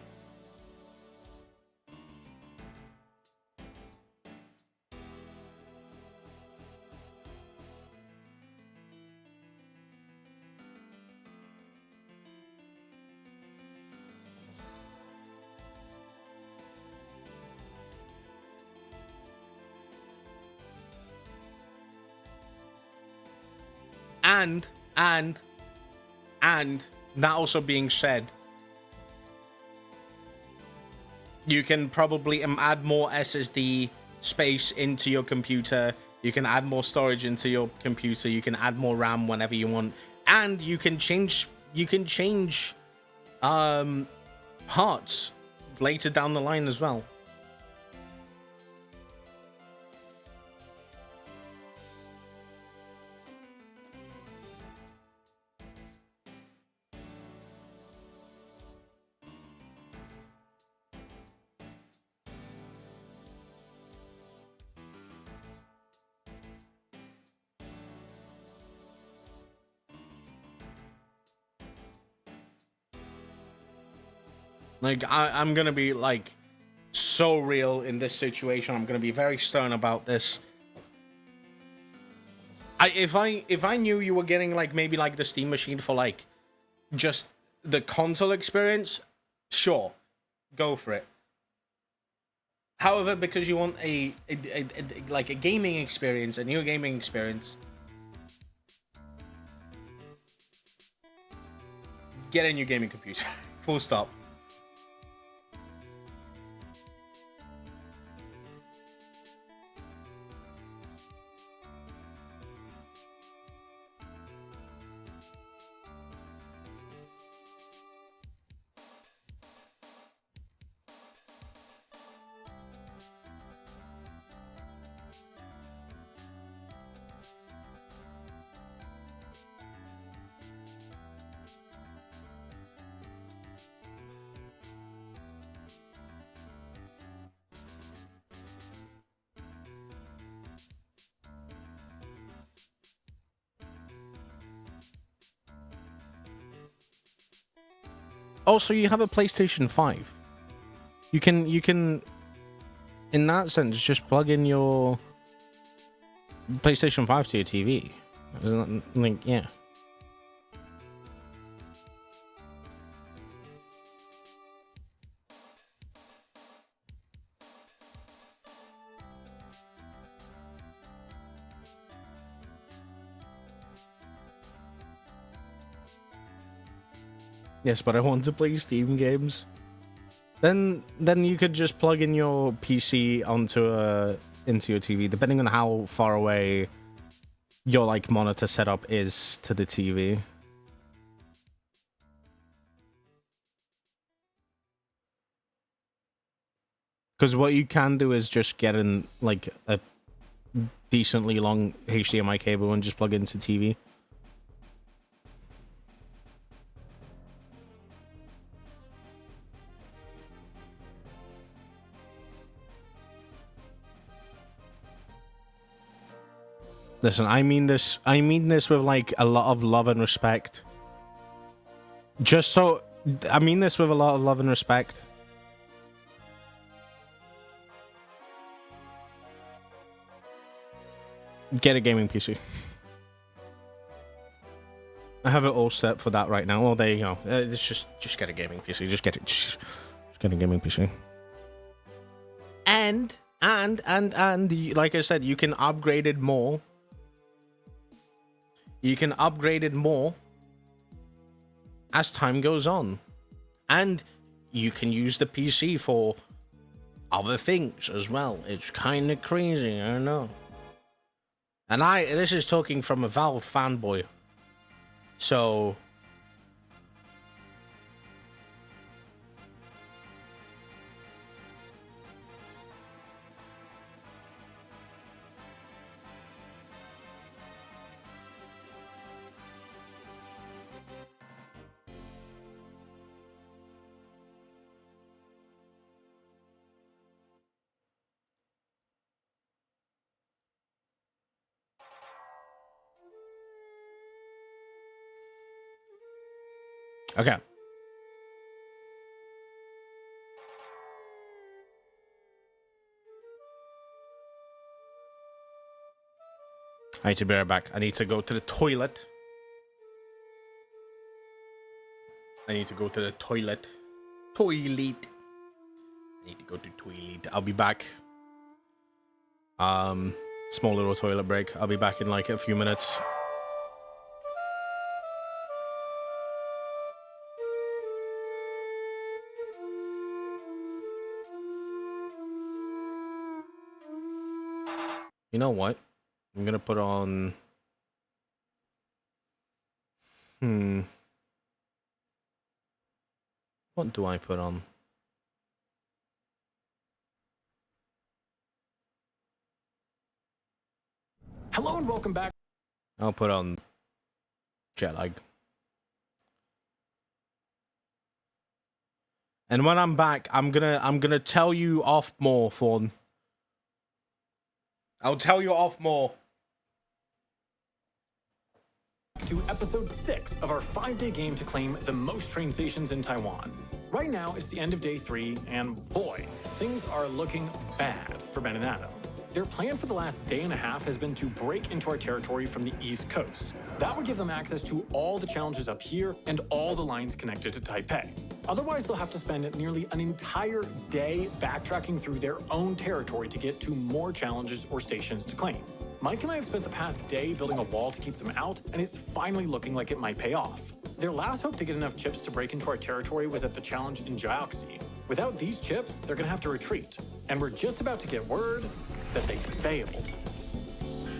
And that also being said, you can probably add more SSD space into your computer. You can add more storage into your computer. You can add more RAM whenever you want, and you can change parts later down the line as well. Like, I'm gonna be like so real in this situation. I'm gonna be very stern about this. If I knew you were getting like maybe like the Steam machine for like just the console experience, sure, go for it. However, because you want a gaming experience, a new gaming experience, get a new gaming computer. Full stop. Also, you have a PlayStation 5. You can, in that sense, just plug in your PlayStation 5 to your TV. Isn't that, like, yeah. Yes, but I want to play Steam games. Then you could just plug in your PC into your TV, depending on how far away your like monitor setup is to the TV. Because what you can do is just get in like a decently long HDMI cable and just plug into TV. Listen, I mean this with like a lot of love and respect. I mean this with a lot of love and respect. Get a gaming PC. I have it all set for that right now. Well, there you go. It's just get a gaming PC. Just get a gaming PC. And like I said, you can upgrade it more. You can upgrade it more as time goes on. And you can use the PC for other things as well. It's kind of crazy, I know. And this is talking from a Valve fanboy. So... Okay. I need to be right back. I need to go to the toilet. I need to go to the toilet. Toilet. I need to go to toilet. I'll be back. Small little toilet break. I'll be back in like a few minutes. You know what? I'm gonna put on. What do I put on? Hello and welcome back. I'll put on jet lag. And when I'm back, I'm gonna tell you off more, Fawn. I'll tell you off more. To episode 6 of our 5-day game to claim the most train stations in Taiwan. Right now, it's the end of day 3, and boy, things are looking bad for Ben and Adam. Their plan for the last day and a half has been to break into our territory from the East Coast. That would give them access to all the challenges up here and all the lines connected to Taipei. Otherwise, they'll have to spend nearly an entire day backtracking through their own territory to get to more challenges or stations to claim. Mike and I have spent the past day building a wall to keep them out, and it's finally looking like it might pay off. Their last hope to get enough chips to break into our territory was at the challenge in Jiaoxi. Without these chips, they're gonna have to retreat. And we're just about to get word that they failed.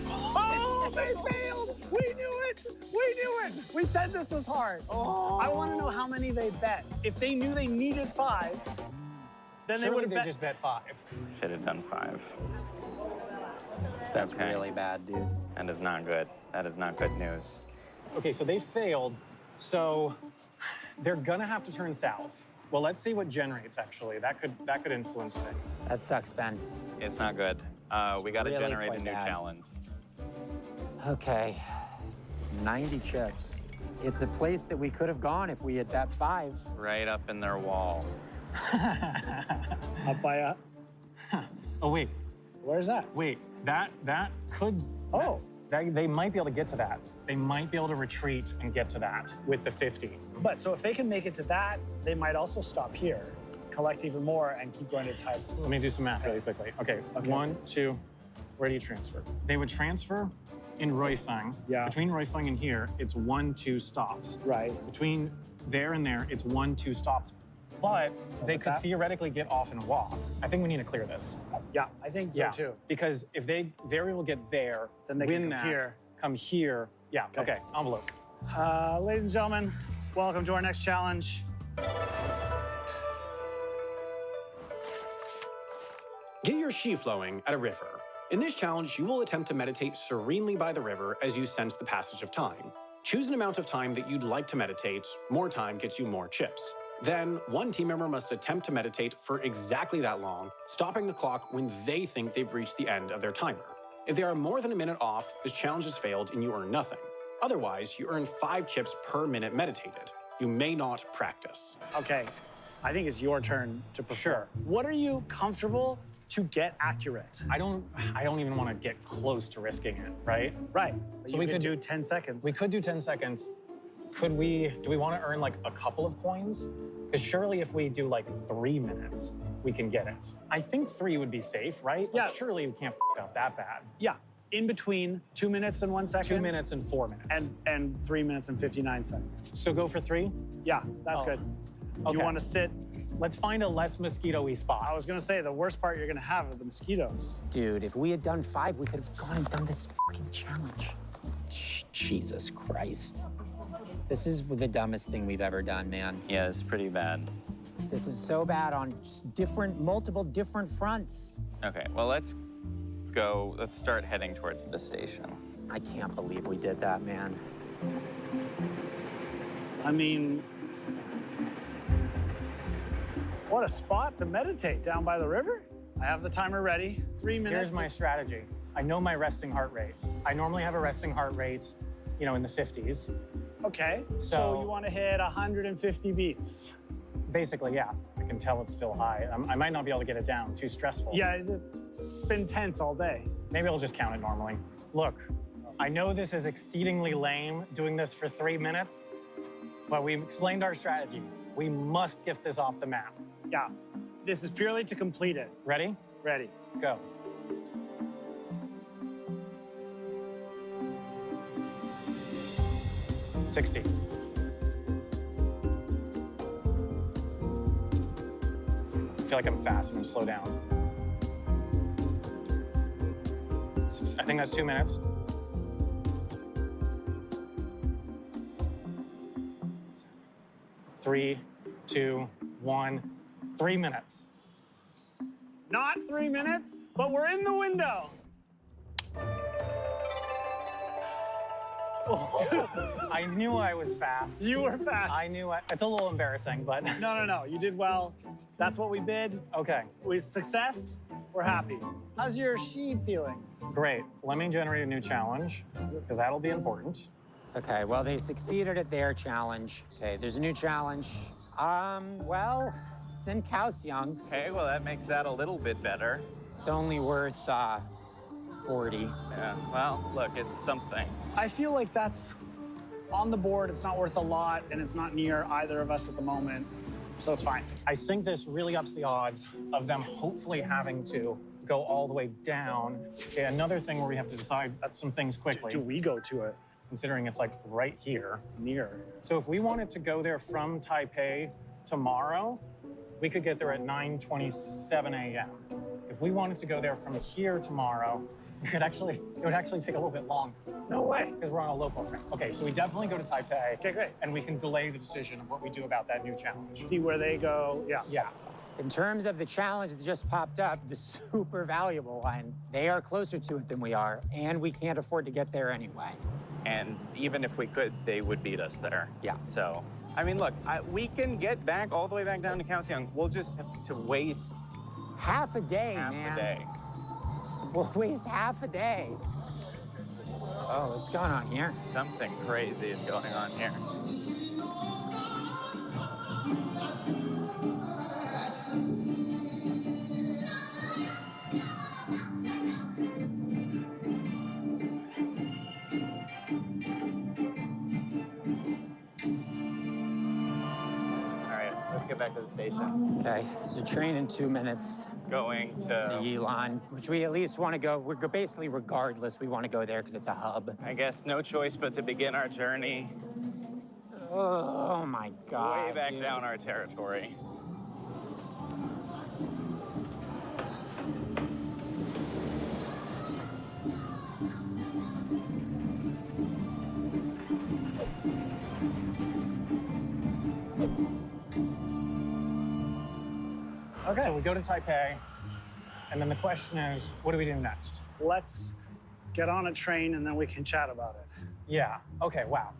Oh, they failed! We knew it! We knew it! We said this was hard. Oh. I want to know how many they bet. If they knew they needed 5, then they would have just bet 5. Should have done 5. That's really bad, dude. That is not good. That is not good news. Okay, so they failed. So they're gonna have to turn south. Well, let's see what generates actually. That could influence things. That sucks, Ben. It's not good. We got to really generate a quite new bad. challenge. Okay, it's 90 chips. It's a place that we could have gone if we had bet 5. Right up in their wall. Up by a. Oh wait, Where's that? wait. That could. Oh. They might be able to get to that. They might be able to retreat and get to that with the 50. But so if they can make it to that, they might also stop here, collect even more, and keep going to type. Let me do some math really quickly. Okay, 1, 2. Where do you transfer? They would transfer in Roifeng. Yeah. Between Roifeng and here, it's 1, 2 stops. Right. Between there and there, it's 1, 2 stops. But they could theoretically get off and walk. I think we need to clear this. Yeah, I think so too. Because if they're able to get there, Then they win can that, come here. come here. Yeah, okay, envelope. Ladies and gentlemen, welcome to our next challenge. Get your shi flowing at a river. In this challenge, you will attempt to meditate serenely by the river as you sense the passage of time. Choose an amount of time that you'd like to meditate. More time gets you more chips. Then, one team member must attempt to meditate for exactly that long, stopping the clock when they think they've reached the end of their timer. If they are more than a minute off, this challenge is failed and you earn nothing. Otherwise, you earn 5 chips per minute meditated. You may not practice. Okay, I think it's your turn to perform. Sure. What are you comfortable to get accurate? I don't even want to get close to risking it, right? Right. So So we we could could do 10 seconds. We could do 10 seconds. Do we want to earn like a couple of coins? Because surely if we do like 3 minutes, we can get it. I think 3 would be safe, right? Yeah. Like, surely we can't f up that bad. Yeah, in between 2 minutes and 1 second. 2 minutes and 4 minutes. And 3 minutes and 59 seconds. So go for 3? Yeah, that's Oh. good. Okay. You want to sit. Let's find a less mosquito-y spot. I was going to say, the worst part you're going to have are the mosquitoes. Dude, if we had done 5, we could have gone and done this fucking challenge. Jesus Christ. This is the dumbest thing we've ever done, man. Yeah, it's pretty bad. This is so bad on multiple different fronts. Okay, well, let's start heading towards the station. I can't believe we did that, man. I mean, what a spot to meditate down by the river. I have the timer ready. 3 minutes. Here's my strategy. I know my resting heart rate. I normally have a resting heart rate, in the 50s. Okay, so So- you want to hit 150 beats. Basically, yeah. I can tell it's still high. I might not be able to get it down. Too stressful. Yeah, it's been tense all day. Maybe I'll just count it normally. Look, I know this is exceedingly lame doing this for 3 minutes, but we explained our strategy. We must get this off the map. Yeah, this is purely to complete it. Ready? Ready. Go. $60. I feel like I'm fast. I'm gonna slow down. I think that's 2 minutes. Three, 2, 1, 3 minutes. Not 3 minutes, but we're in the window. I knew I was fast. You were fast. I knew it's a little embarrassing, but. No. You did well. That's what we bid. Okay. With success, we're happy. How's your sheep feeling? Great. Let me generate a new challenge, because that'll be important. Okay, well, they succeeded at their challenge. Okay, there's a new challenge. Well, it's in Kaohsiung. Okay, well, that makes that a little bit better. It's only worth 40. Yeah, well, look, it's something. I feel like that's on the board. It's not worth a lot, and it's not near either of us at the moment, so it's fine. I think this really ups the odds of them hopefully having to go all the way down. Okay, another thing where we have to decide some things quickly. Do we go to it? Considering it's like right here. It's near. So if we wanted to go there from Taipei tomorrow, we could get there at 9:27 a.m. If we wanted to go there from here tomorrow, it would actually take a little bit longer. No way. Because we're on a local train. Okay, so we definitely go to Taipei. Okay, great. And we can delay the decision of what we do about that new challenge. See where they go. Yeah. Yeah. In terms of the challenge that just popped up, the super valuable one, they are closer to it than we are, and we can't afford to get there anyway. And even if we could, they would beat us there. Yeah. So, I mean, look, we can get back all the way back down to Kaohsiung. We'll just have to waste half a day, half man. a day. We'll waste half a day. Oh, what's going on here? Something crazy is going on here. Let's get back to the station. Okay, it's a train in 2 minutes. Going to Yilan, which we at least want to go. We're basically, regardless, we want to go there because it's a hub. I guess no choice but to begin our journey. Oh my God. Way back down our territory. Okay. So we go to Taipei, and then the question is, what do we do next? Let's get on a train and then we can chat about it. Yeah. Okay, wow.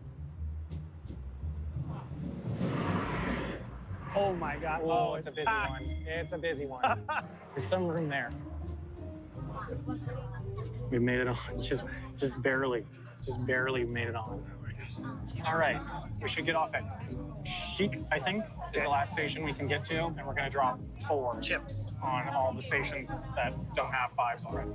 Oh my God. Oh, it's a busy packed. one. It's a busy one. There's some room there. We made it on. Just barely made it on. All right. We should get off at Chic, I think, is the last station we can get to, and we're gonna drop 4 chips on all the stations that don't have 5s already.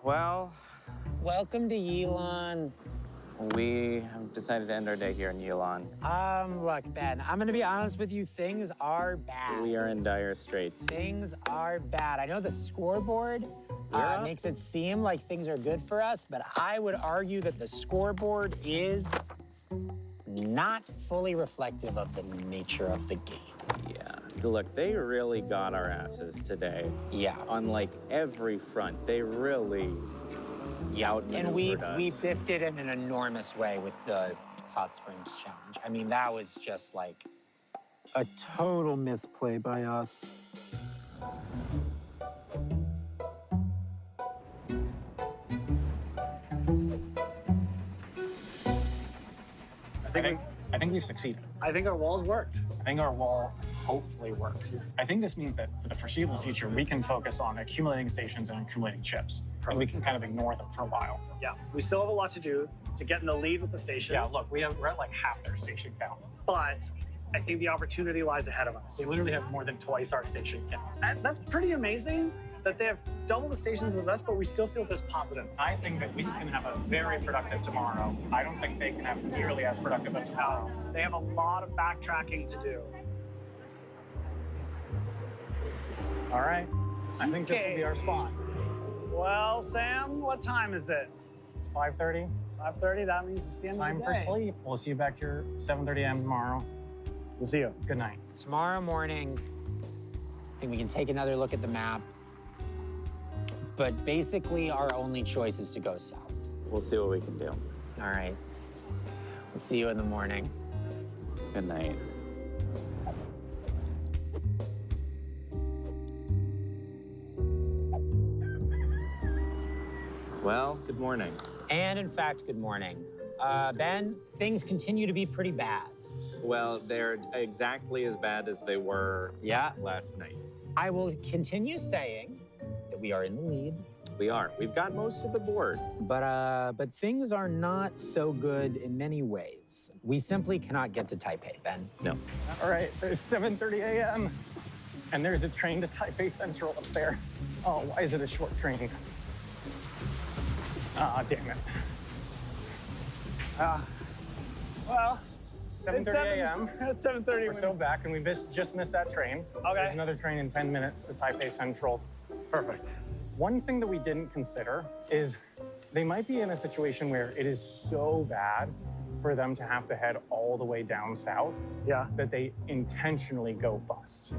Well, welcome to Yilan. We have decided to end our day here in Yilan. Look, Ben, I'm gonna be honest with you, things are bad. We are in dire straits. Things are bad. I know the scoreboard makes it seem like things are good for us, but I would argue that the scoreboard is not fully reflective of the nature of the game. Yeah. Look, they really got our asses today. Yeah. On like every front, they really outmaneuvered And we us. biffed it in an enormous way with the Hot Springs Challenge. I mean, that was just like a total misplay by us. I think we've succeeded. I think our walls worked. I think our wall hopefully worked. I think this means that for the foreseeable future, we can focus on accumulating stations and accumulating chips. And we can kind of ignore them for a while. Yeah, we still have a lot to do to get in the lead with the stations. Yeah, look, we're at like half their station count. But I think the opportunity lies ahead of us. They literally have more than twice our station count. And that's pretty amazing that they have double the stations as us, but we still feel this positive. I think that we can have a very productive tomorrow. I don't think they can have nearly as productive a tomorrow. They have a lot of backtracking to do. All right. I think this will be Okay. our spot. Well, Sam, what time is it? It's 5:30. 5:30. That means it's the end Time of the for day. sleep. We'll see you back here 7:30 a.m. tomorrow. We'll see you. Good night. Tomorrow morning, I think we can take another look at the map. But basically, our only choice is to go south. We'll see what we can do. All right. We'll see you in the morning. Good night. Well, good morning. And in fact, good morning. Ben, things continue to be pretty bad. Well, they're exactly as bad as they were last night. I will continue saying that we are in the lead. We are. We've got most of the board. But things are not so good in many ways. We simply cannot get to Taipei, Ben. No. All right, it's 7:30 a.m. and there's a train to Taipei Central up there. Oh, why is it a short train? Ah, damn it. Well, 7:30 a.m. It's 7:30. We're so back, and we just missed that train. Okay. There's another train in 10 minutes to Taipei Central. Perfect. One thing that we didn't consider is they might be in a situation where it is so bad for them to have to head all the way down south that they intentionally go bust.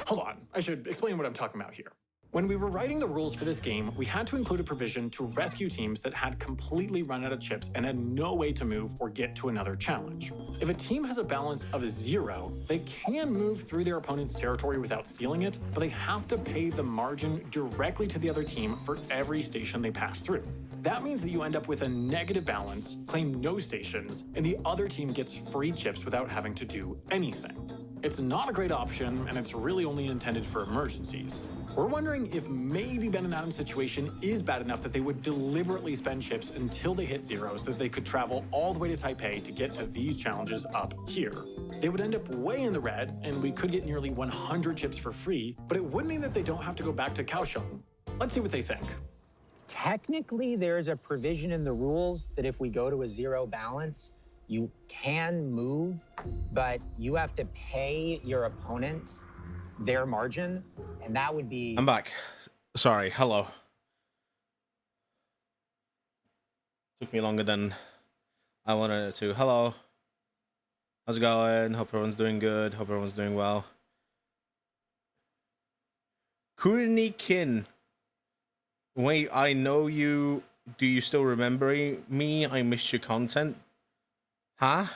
Hold on, I should explain what I'm talking about here. When we were writing the rules for this game, we had to include a provision to rescue teams that had completely run out of chips and had no way to move or get to another challenge. If a team has a balance of 0, they can move through their opponent's territory without stealing it, but they have to pay the margin directly to the other team for every station they pass through. That means that you end up with a negative balance, claim no stations, and the other team gets free chips without having to do anything. It's not a great option, and it's really only intended for emergencies. We're wondering if maybe Ben and Adam's situation is bad enough that they would deliberately spend chips until they hit 0 so that they could travel all the way to Taipei to get to these challenges up here. They would end up way in the red, and we could get nearly 100 chips for free, but it would mean that they don't have to go back to Kaohsiung. Let's see what they think. Technically, there's a provision in the rules that if we go to a 0 balance, you can move, but you have to pay your opponent their margin, and that would be... I'm back. Sorry, hello. Took me longer than I wanted it to. Hello. How's it going? Hope everyone's doing good. Hope everyone's doing well. Kurinikin. Wait, I know you. Do you still remember me? I missed your content. Huh?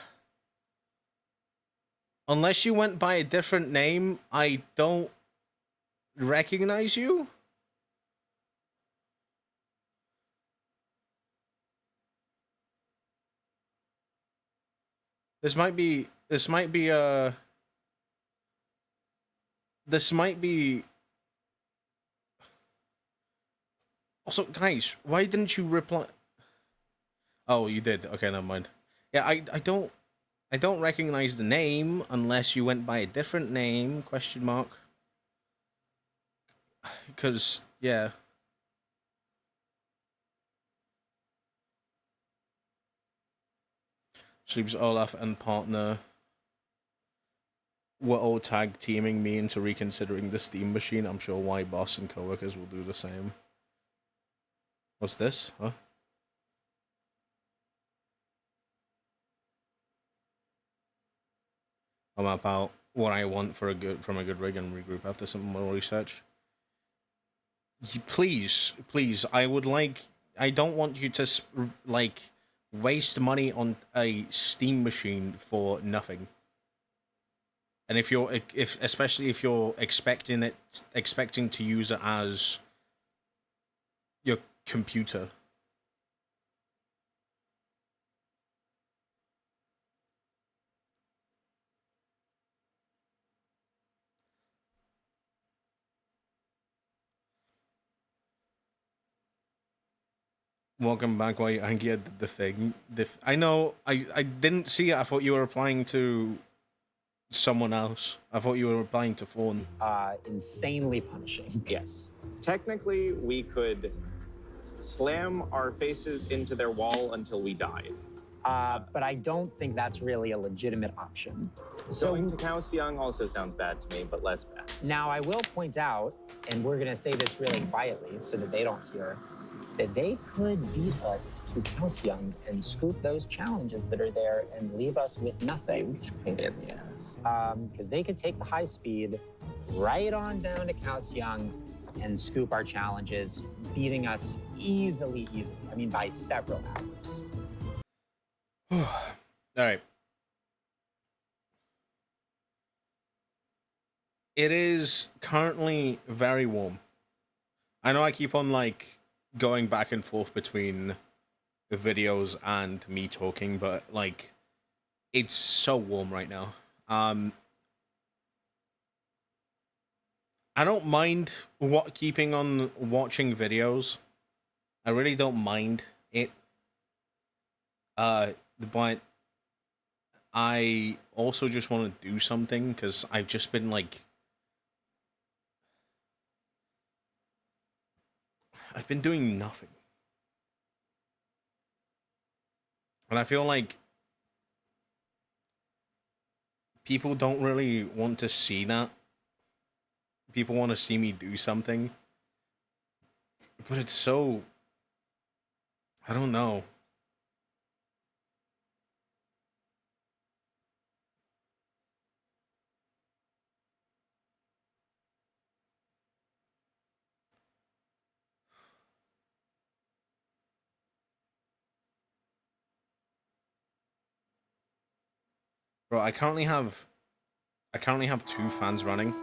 Unless you went by a different name, I don't recognize you? This might be also, guys, why didn't you reply? Oh, you did. Okay, never mind. Yeah, I don't recognize the name unless you went by a different name, question mark. Because, yeah. Sleeps Olaf and partner were all tag teaming me into reconsidering the Steam machine. I'm sure Y Boss and coworkers will do the same. What's this? Huh? I'm about what I want for from a good rig and regroup after some more research. Please, I don't want you to like waste money on a Steam machine for nothing. And especially if you're expecting to use it as your computer. Welcome back, while you're angry at the thing. I know, I didn't see it. I thought you were replying to someone else. I thought you were replying to Fawn. Insanely punishing. Yes. Technically, we could slam our faces into their wall until we died. But I don't think that's really a legitimate option. So Going to Kaohsiung also sounds bad to me, but less bad. now I will point out, and we're going to say this really quietly so that they don't hear, that they could beat us to Kaohsiung and scoop those challenges that are there and leave us with nothing. Because they could take the high speed right on down to Kaohsiung and scoop our challenges, beating us easily. I mean, by several hours. All right. It is currently very warm. I know I keep on like going back and forth between the videos and me talking, but like it's so warm right now. I don't mind keeping on watching videos. I really don't mind it. But I also just want to do something because I've just been like, I've been doing nothing. And I feel like people don't really want to see that. People want to see me do something. But it's so, I don't know. Bro, I currently have 2 fans running.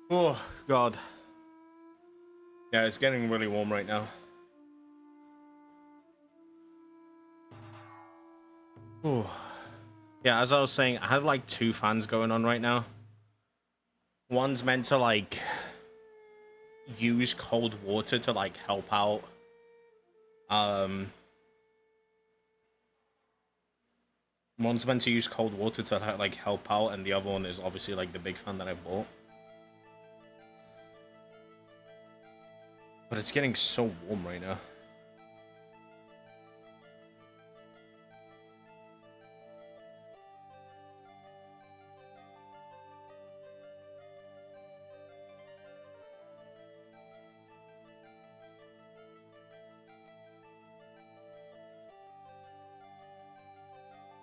Oh, God. Yeah, it's getting really warm right now. Oh. Yeah, as I was saying, I have like 2 fans going on right now. One's meant to like use cold water to like help out. One's meant to use cold water to like help out, and the other one is obviously like the big fan that I bought. But it's getting so warm right now.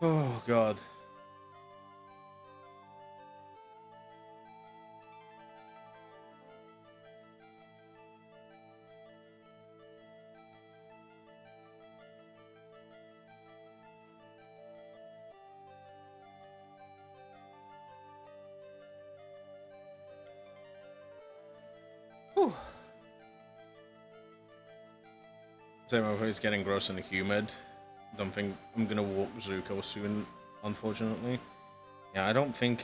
Oh, God. Whew. So my voice is getting gross and humid. Don't think I'm gonna walk Zuko soon, unfortunately. Yeah, I don't think.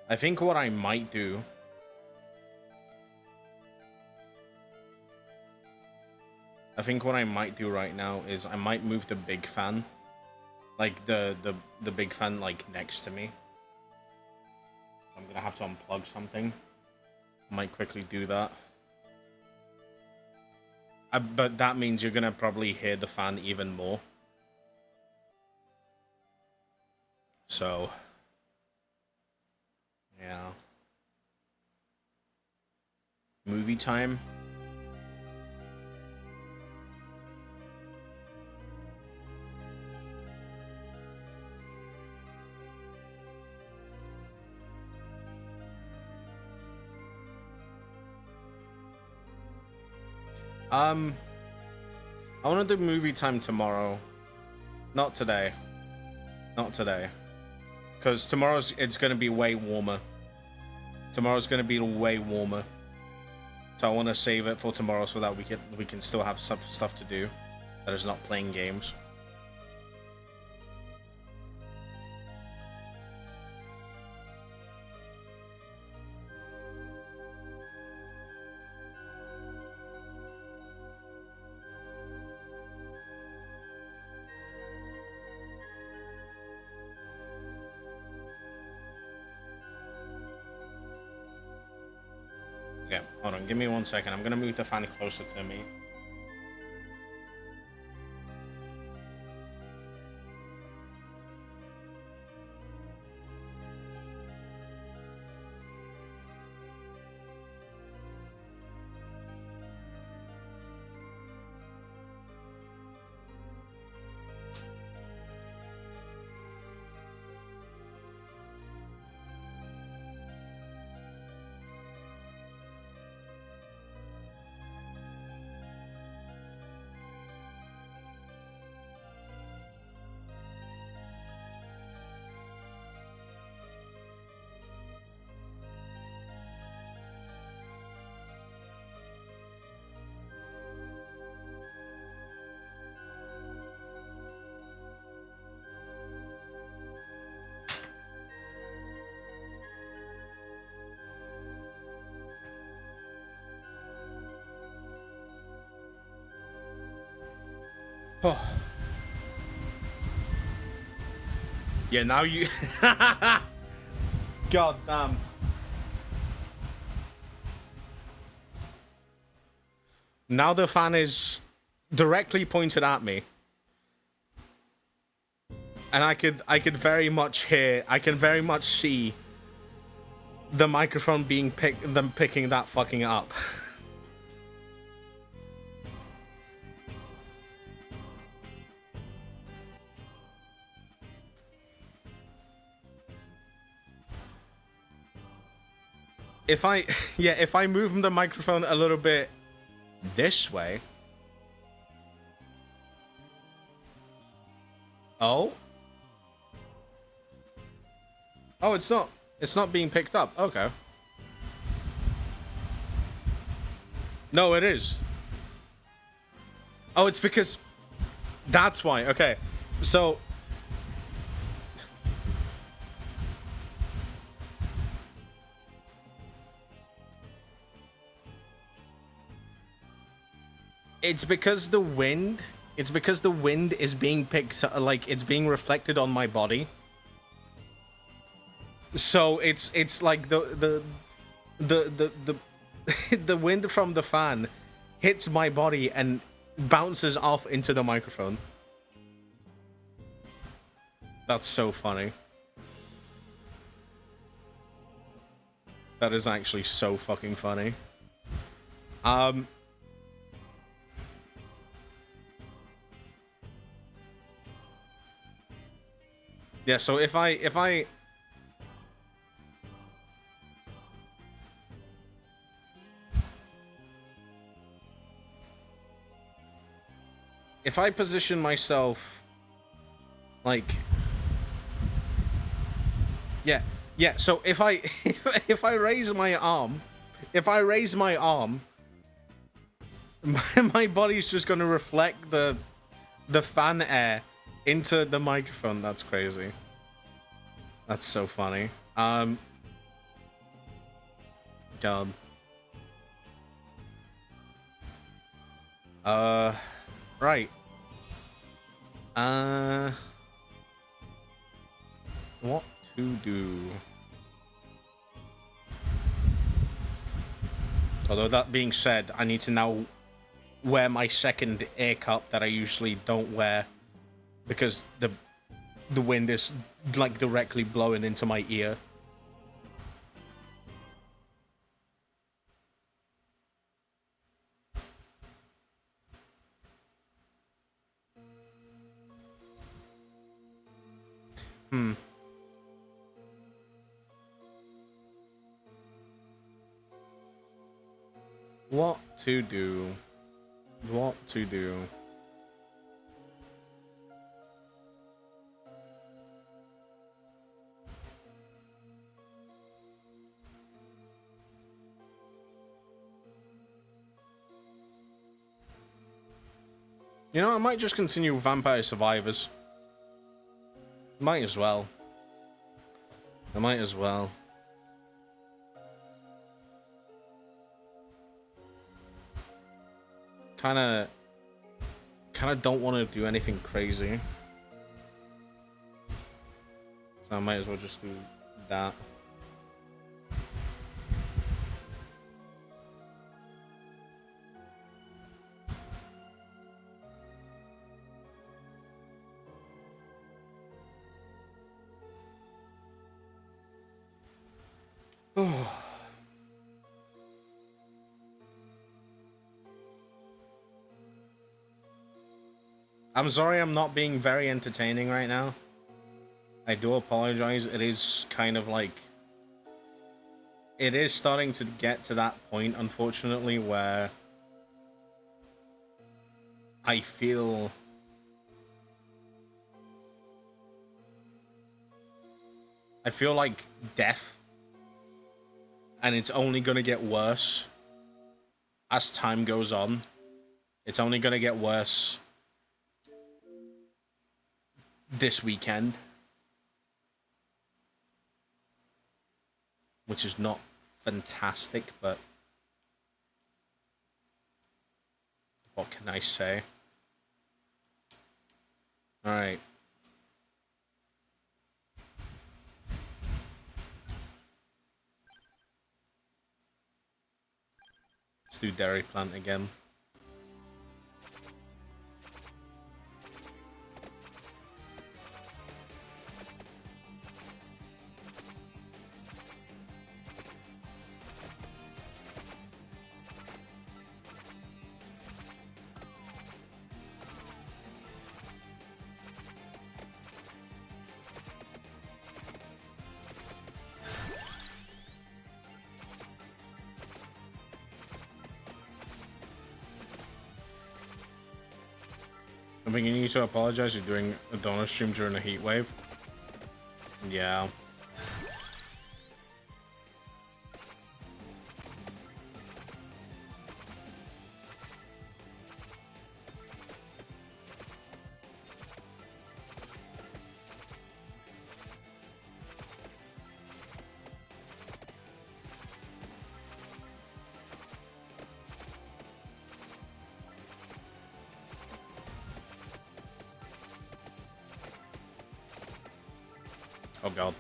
I think what I might do right now is I might move the big fan, like the big fan like next to me. I'm gonna have to unplug something. Might quickly do that. But that means you're gonna probably hear the fan even more. So, yeah. Movie time. I want to do movie time tomorrow. Not today. Not today. Because it's going to be way warmer. Tomorrow's going to be way warmer. So I want to save it for tomorrow so that we can still have some stuff to do that is not playing games. Okay, hold on, give me 1 second. I'm gonna move the fan closer to me. Yeah, now you... God damn. Now the fan is directly pointed at me. And I could very much hear, I can very much see the microphone being picking that fucking up. If I move the microphone a little bit this way. Oh, it's not being picked up. Okay. No, it is. Oh, it's because that's why. Okay. So it's because the wind is being picked, like it's being reflected on my body. So it's like the the wind from the fan hits my body and bounces off into the microphone. That's so funny. That is actually so fucking funny. Yeah, so if I position myself like yeah, so if I if I raise my arm, my body's just going to reflect the fan air into the microphone. That's crazy. That's so funny. God. Right. What to do? Although that being said, I need to now wear my second ear cup that I usually don't wear because the wind is like directly blowing into my ear. What to do? What to do? You know, I might just continue Vampire Survivors. Might as well. I might as well. Kinda don't want to do anything crazy. So I might as well just do that. I'm sorry I'm not being very entertaining right now. I do apologize. It is kind of like... It is starting to get to that point, unfortunately, where... I feel... like death. And it's only gonna get worse as time goes on. It's only gonna get worse this weekend, which is not fantastic, but what can I say? All right. Let's do Dairy Plant again. I think you need to apologize. You're doing a donut stream during a heat wave. Yeah. Oh god.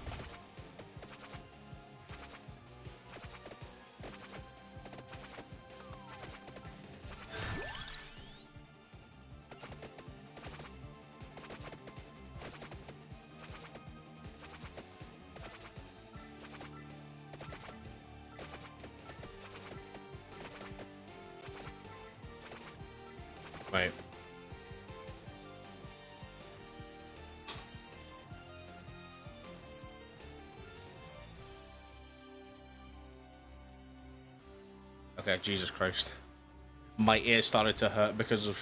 Wait. Okay, Jesus Christ. My ear started to hurt because of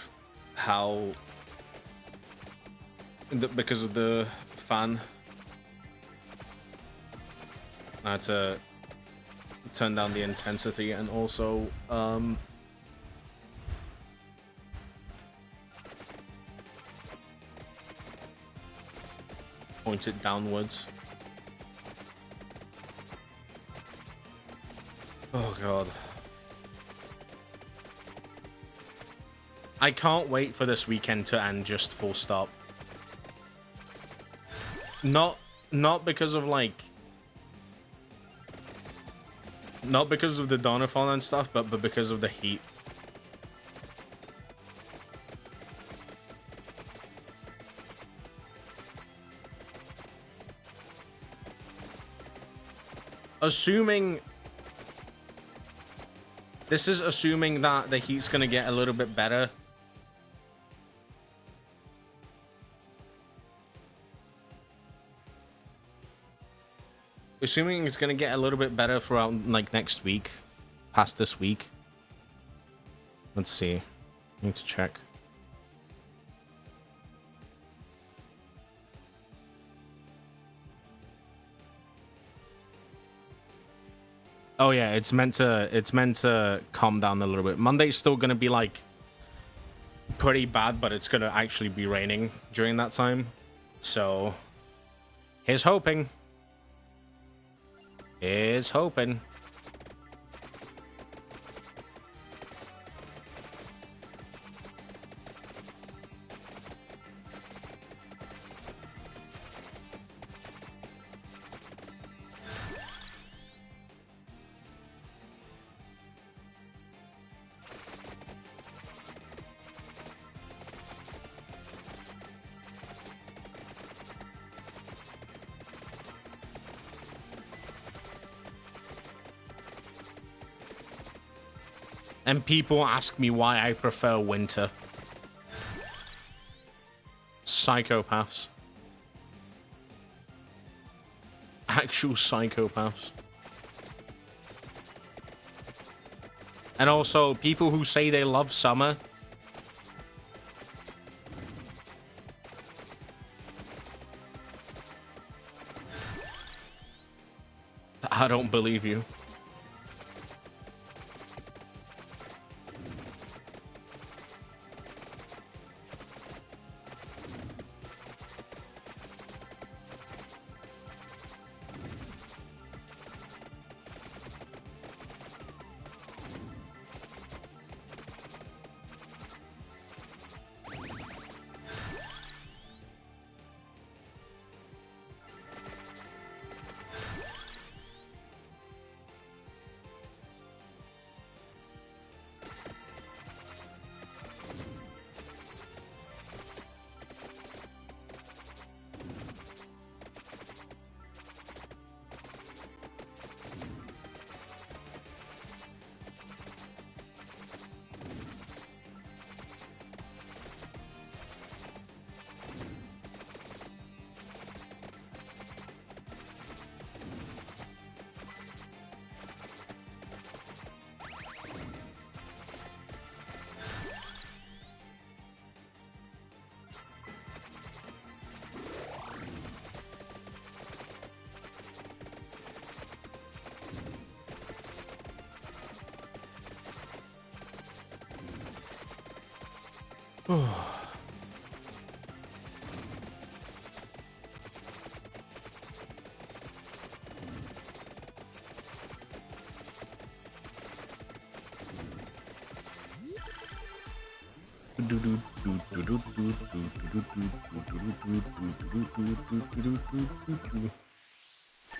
how... because of the fan. I had to turn down the intensity and also, point it downwards. Oh God. I can't wait for this weekend to end, just full stop. Not because of like... Not because of the Donothon and stuff, but because of the heat. Assuming... This is assuming that the heat's gonna get a little bit better. Assuming it's gonna get a little bit better throughout, like, next week. Past this week. Let's see. I need to check. Oh yeah, it's meant to calm down a little bit. Monday's still gonna be like pretty bad, but it's gonna actually be raining during that time. So here's hoping. Here's hoping. And people ask me why I prefer winter. Psychopaths. Actual psychopaths. And also, people who say they love summer. I don't believe you.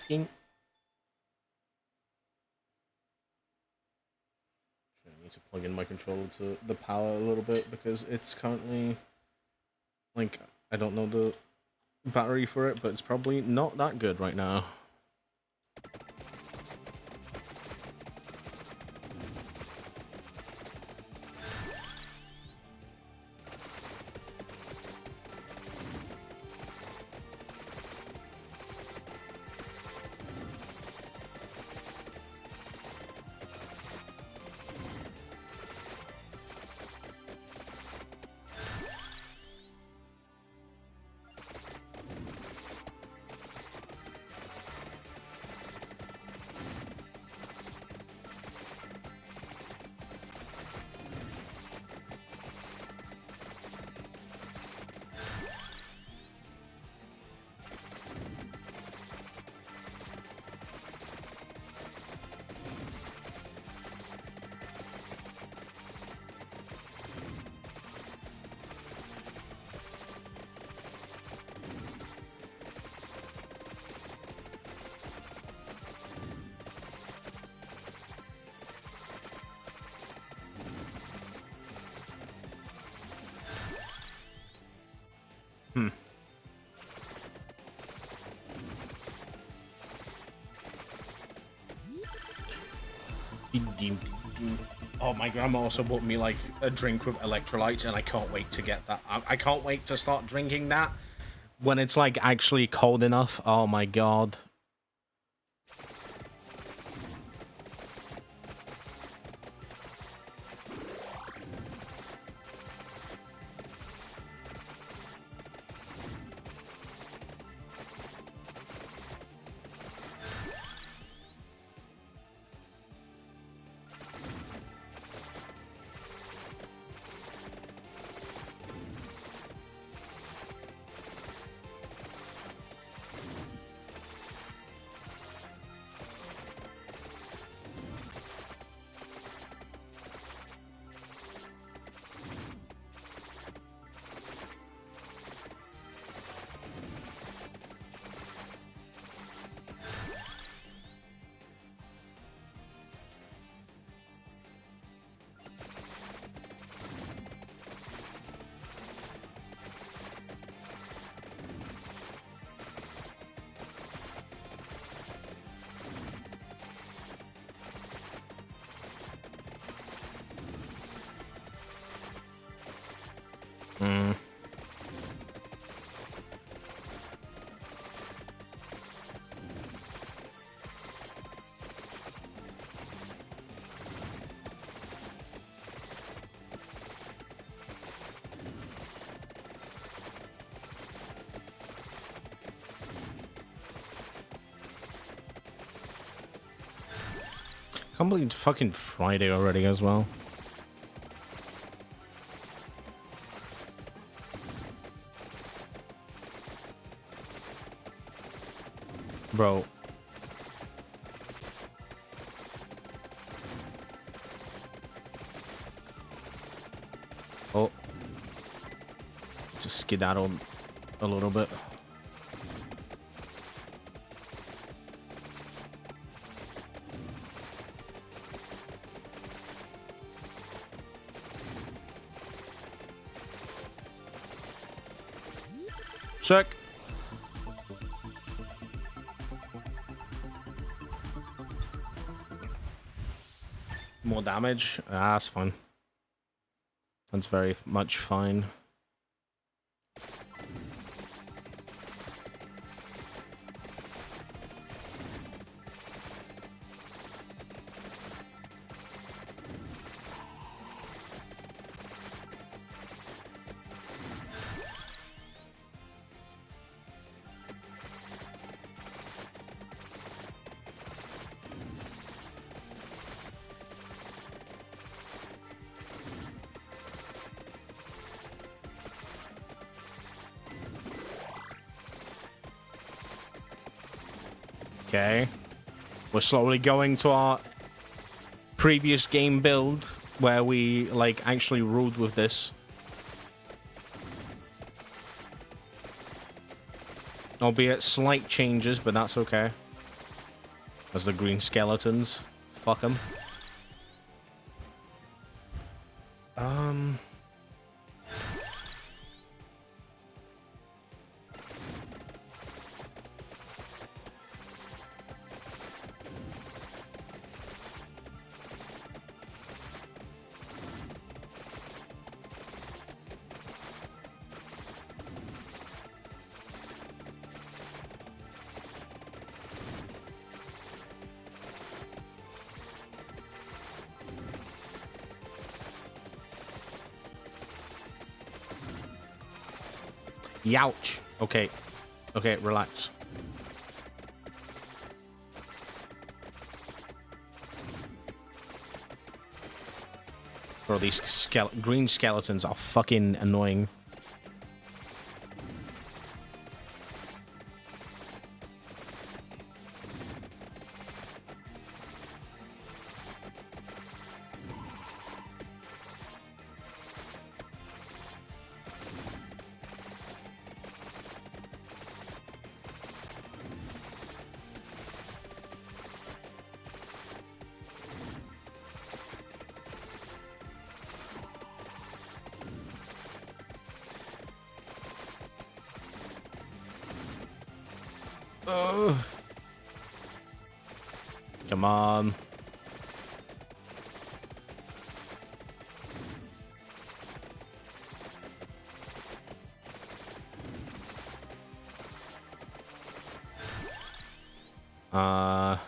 Ding. I need to plug in my controller to the power a little bit because it's currently, like, I don't know the battery for it, but it's probably not that good right now. Oh, my grandma also bought me like a drink with electrolytes, and I can't wait to get that. I can't wait to start drinking that when it's like actually cold enough. Oh my god. Can't believe it's fucking Friday already as well. Bro. Oh. Just skedaddled a little bit. Check. More damage? Ah, that's fine. That's very much fine. Okay. We're slowly going to our previous game build where we, like, actually ruled with this. Albeit slight changes, but that's okay. As the green skeletons. Fuck them. Youch. Okay. Okay, relax. Bro, these green skeletons are fucking annoying. Come on. Oh.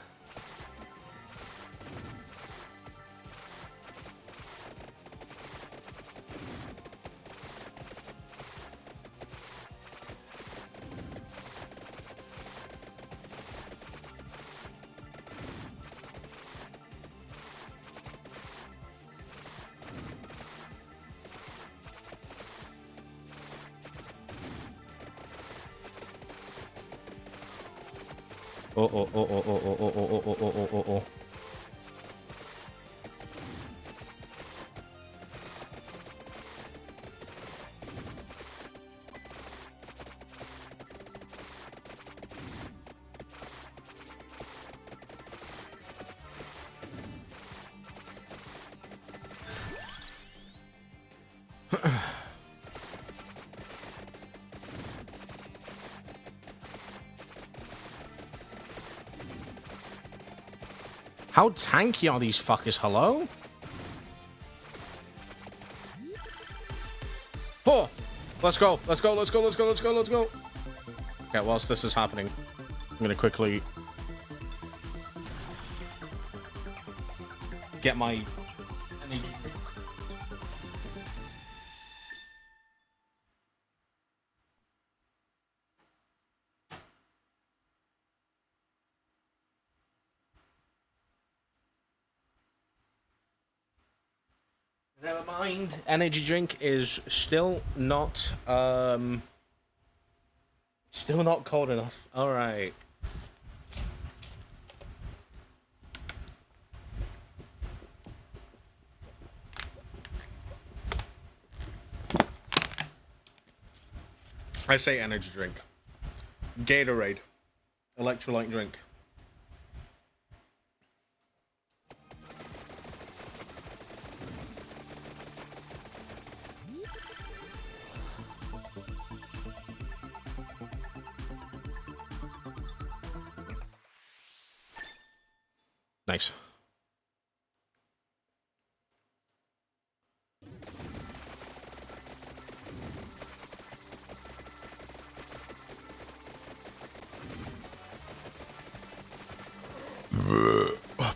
How tanky are these fuckers? Hello? Oh! Let's go. Let's go. Let's go. Let's go. Let's go. Let's go. Okay, whilst this is happening, I'm going to quickly get my... Never mind. Energy drink is still not cold enough. All right. I say energy drink. Gatorade. Electrolyte drink. Nice.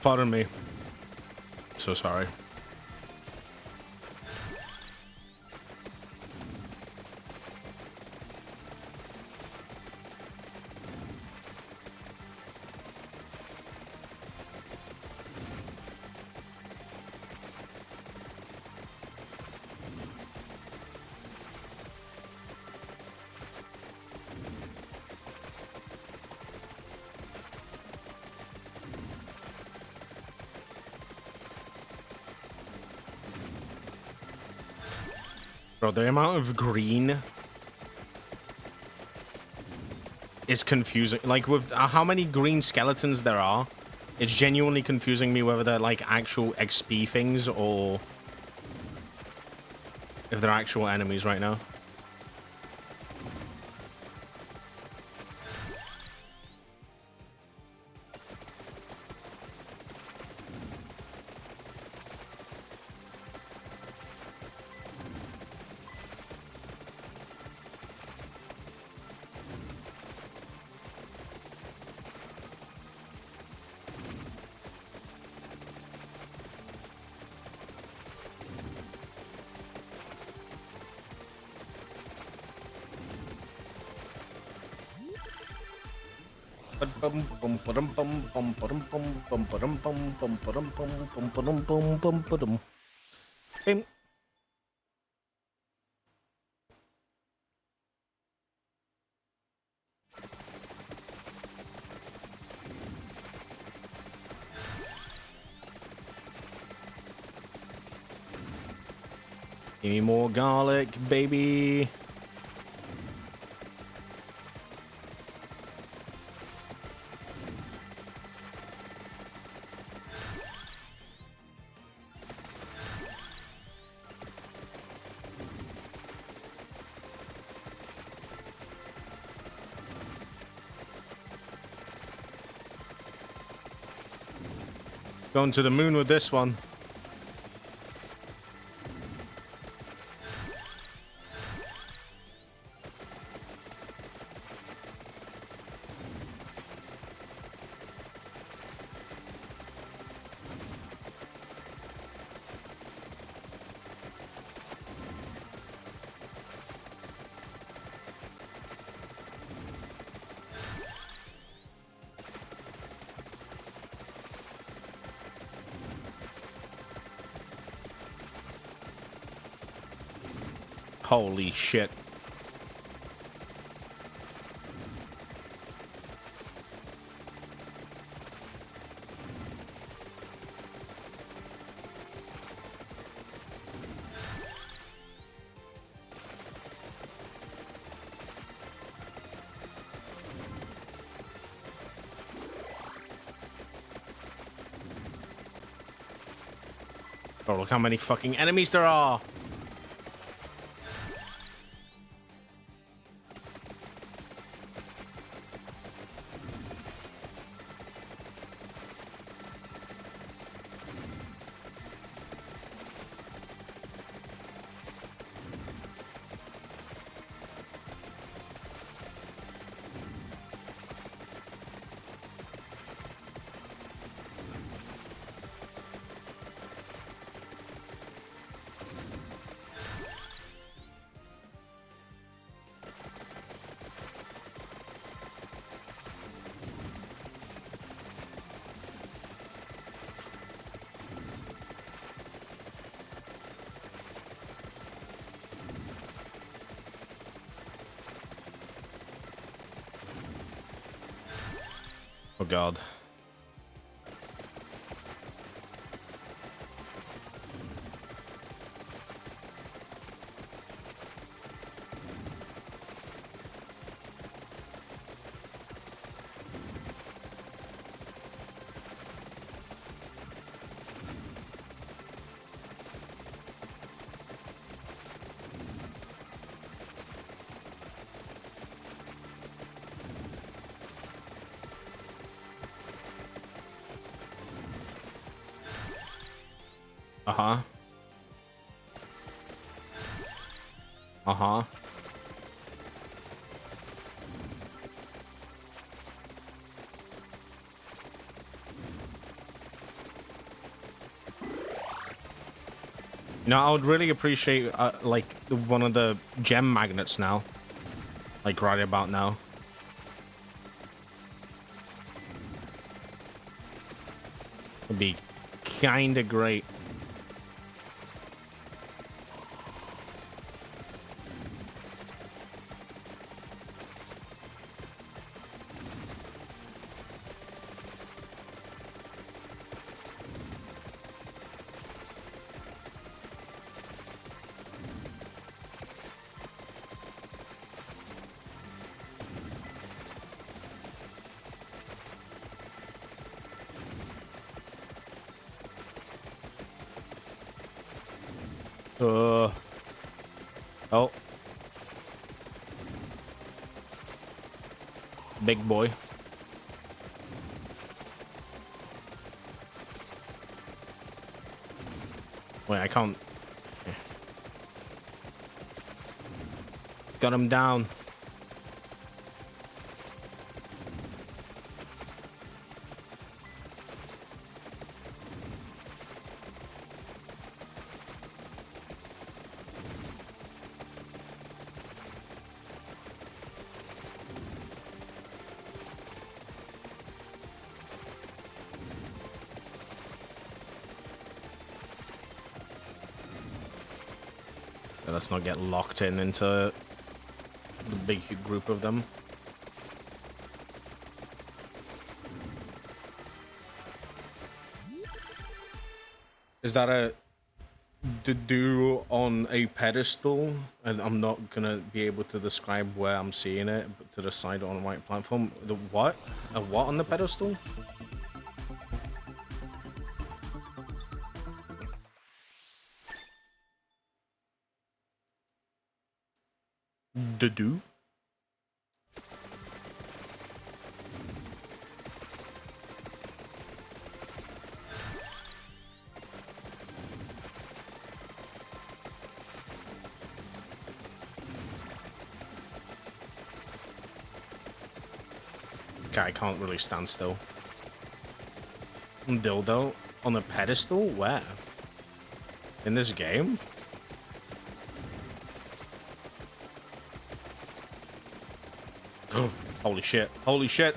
Pardon me. So sorry. Bro, the amount of green is confusing. Like, with how many green skeletons there are, it's genuinely confusing me whether they're, like, actual XP things or if they're actual enemies right now. Bing. Give me more garlic, baby. Going to the moon with this one. Holy shit. Oh, look how many fucking enemies there are. Oh god. Uh-huh. Uh-huh. No, I would really appreciate, like, one of the gem magnets now. Like, right about now. Would be kinda great. Oh. Big boy. Wait, I can't. Got him down. Let's not get locked into the big group of them. Is that a do on a pedestal? And I'm not gonna be able to describe where I'm seeing it, but to the side on a white platform. The what? A what on the pedestal? The do? Okay, I can't really stand still. Dildo on a pedestal? Where? In this game? Holy shit. Holy shit.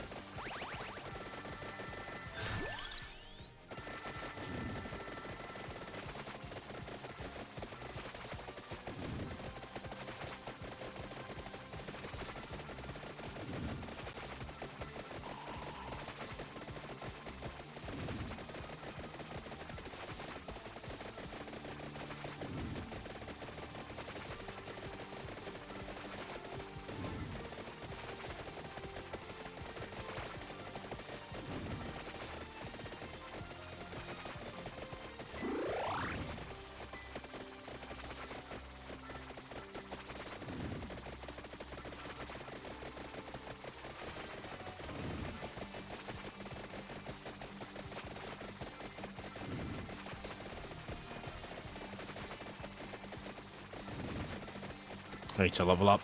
I need to level up.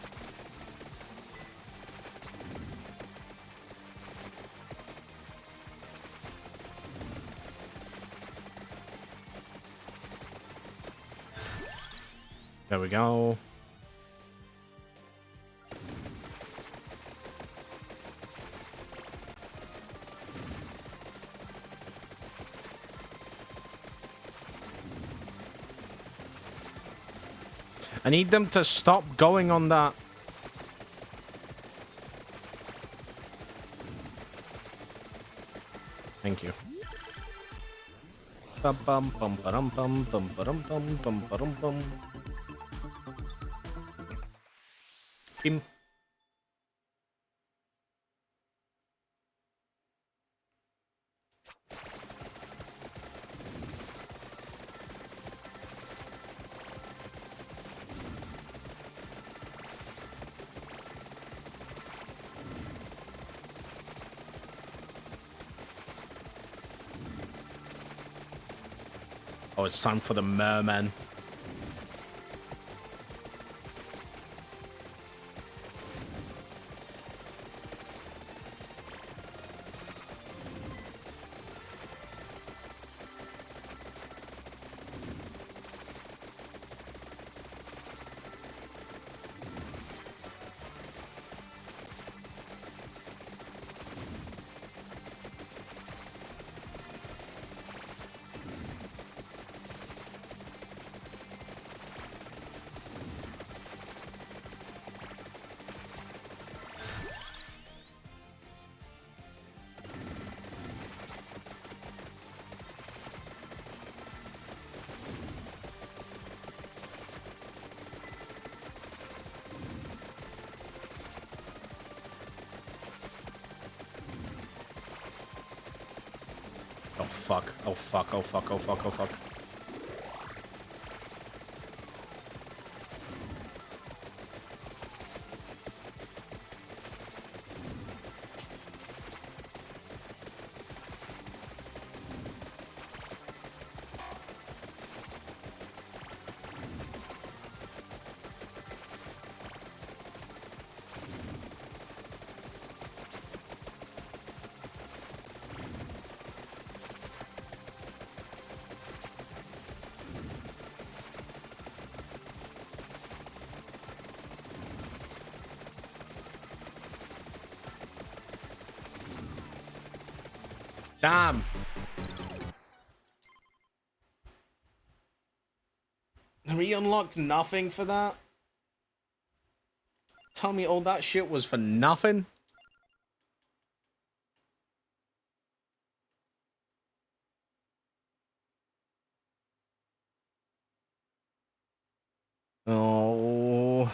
There we go. I need them to stop going on that. Thank you. Bum bum bum bum bum bum bum bum bum bum. Kim. Oh, it's time for the merman. Oh fuck, oh fuck, oh fuck, oh fuck, oh fuck. Damn. And we unlocked nothing for that? Tell me all that shit was for nothing? Oh.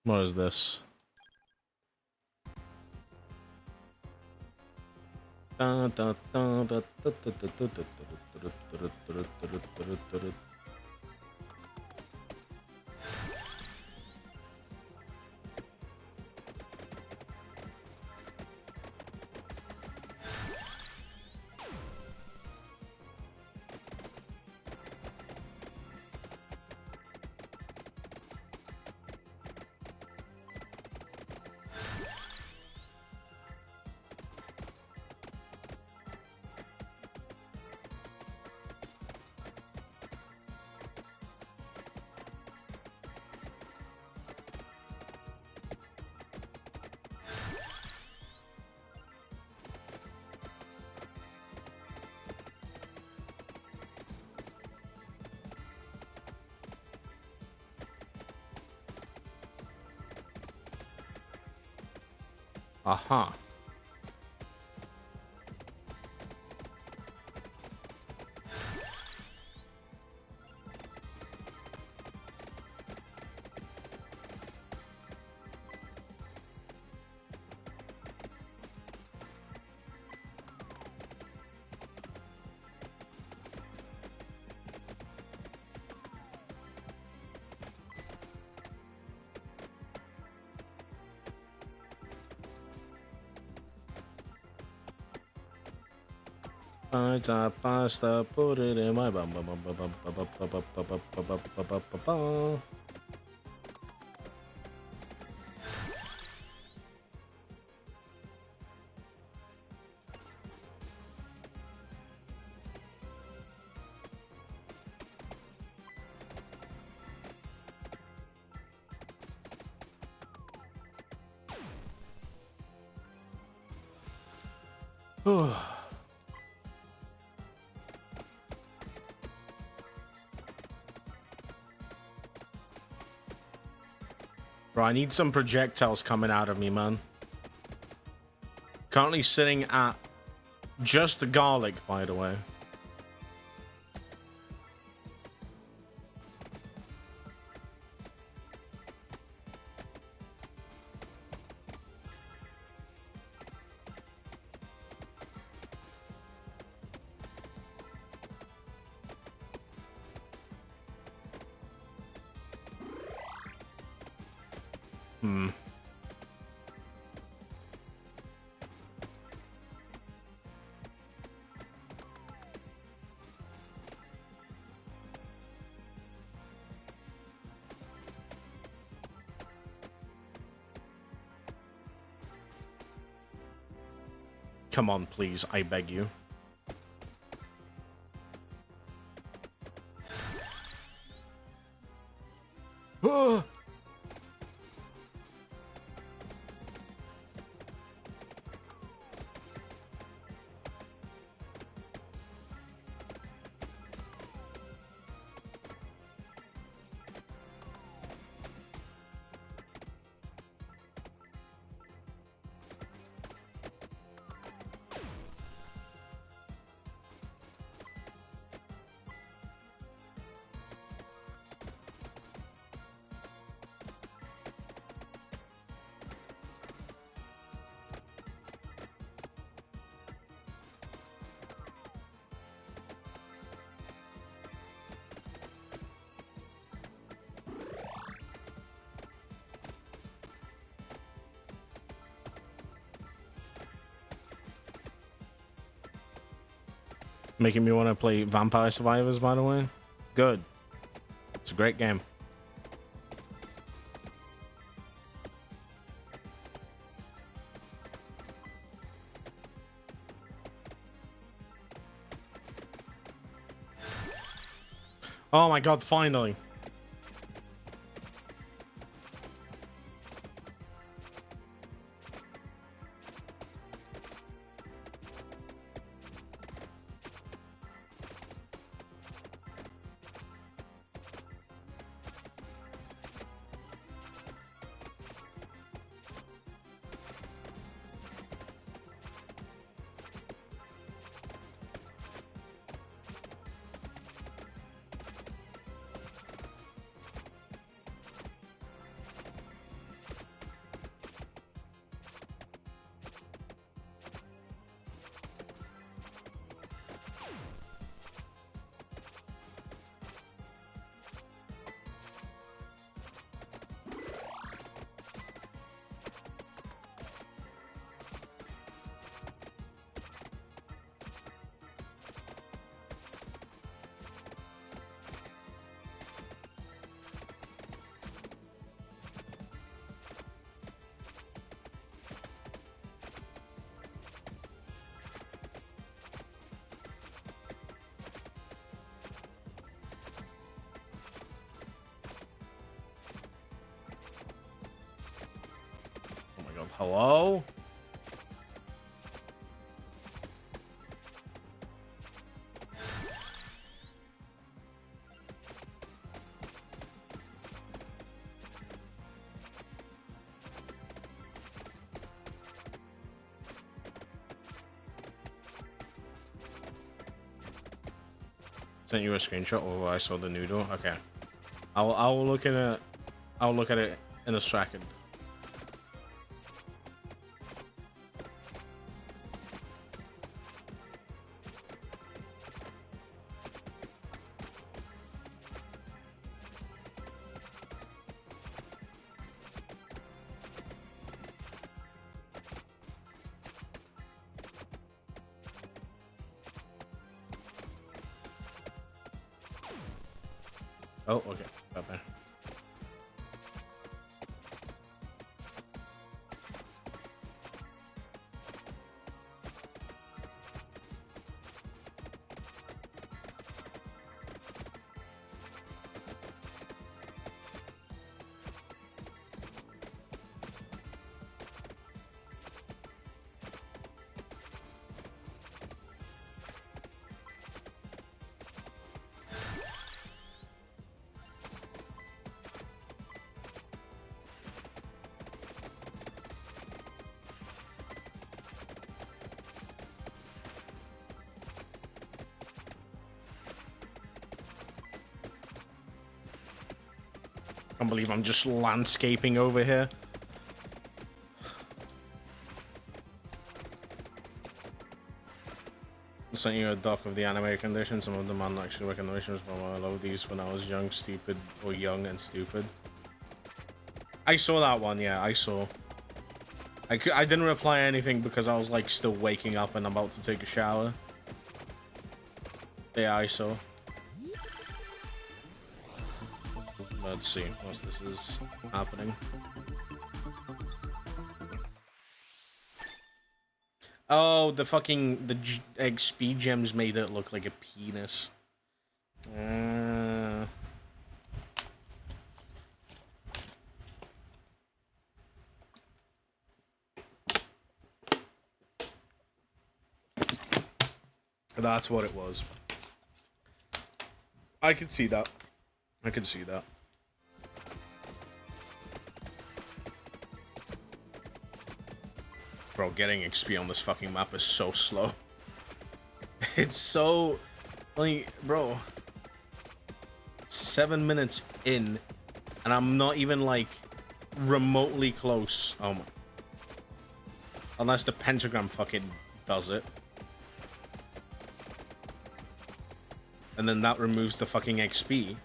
What is this? Aha. Pizza, pasta, put it in my bum. Bro, I need some projectiles coming out of me, man. Currently sitting at just the garlic, by the way. Come on, please, I beg you. Making me want to play Vampire Survivors, by the way. Good. It's a great game. Oh my god, finally. Hello? Sent you a screenshot of I saw the noodle. Okay, I'll look at it. I'll look at it in a second. Oh, okay. Bye-bye. I can't believe I'm just landscaping over here. I sent you a doc of the anime conditions. Some of them aren't actually recommendations, but I love these when I was young, stupid, or young and stupid. I saw that one, yeah, I saw. I didn't reply anything because I was like still waking up and about to take a shower. Yeah, I saw. Let's see what this is happening. Oh, the XP gems made it look like a penis. That's what it was. I could see that. I could see that. Bro, getting XP on this fucking map is so slow. It's so... like, bro. 7 minutes in, and I'm not even, like, remotely close. Oh my... Unless the pentagram fucking does it. And then that removes the fucking XP.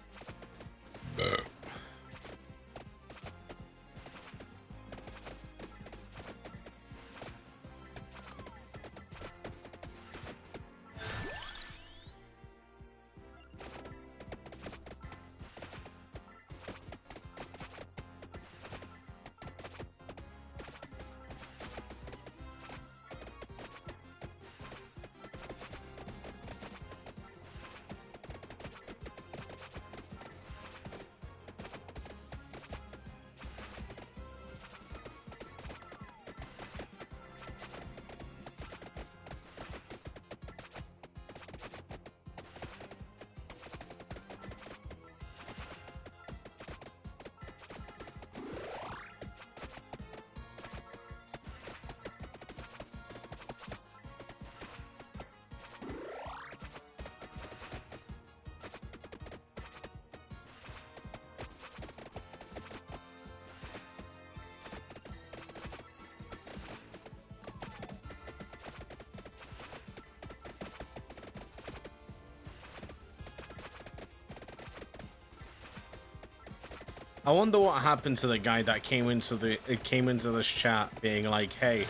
I wonder what happened to the guy that came into this chat being like, "Hey,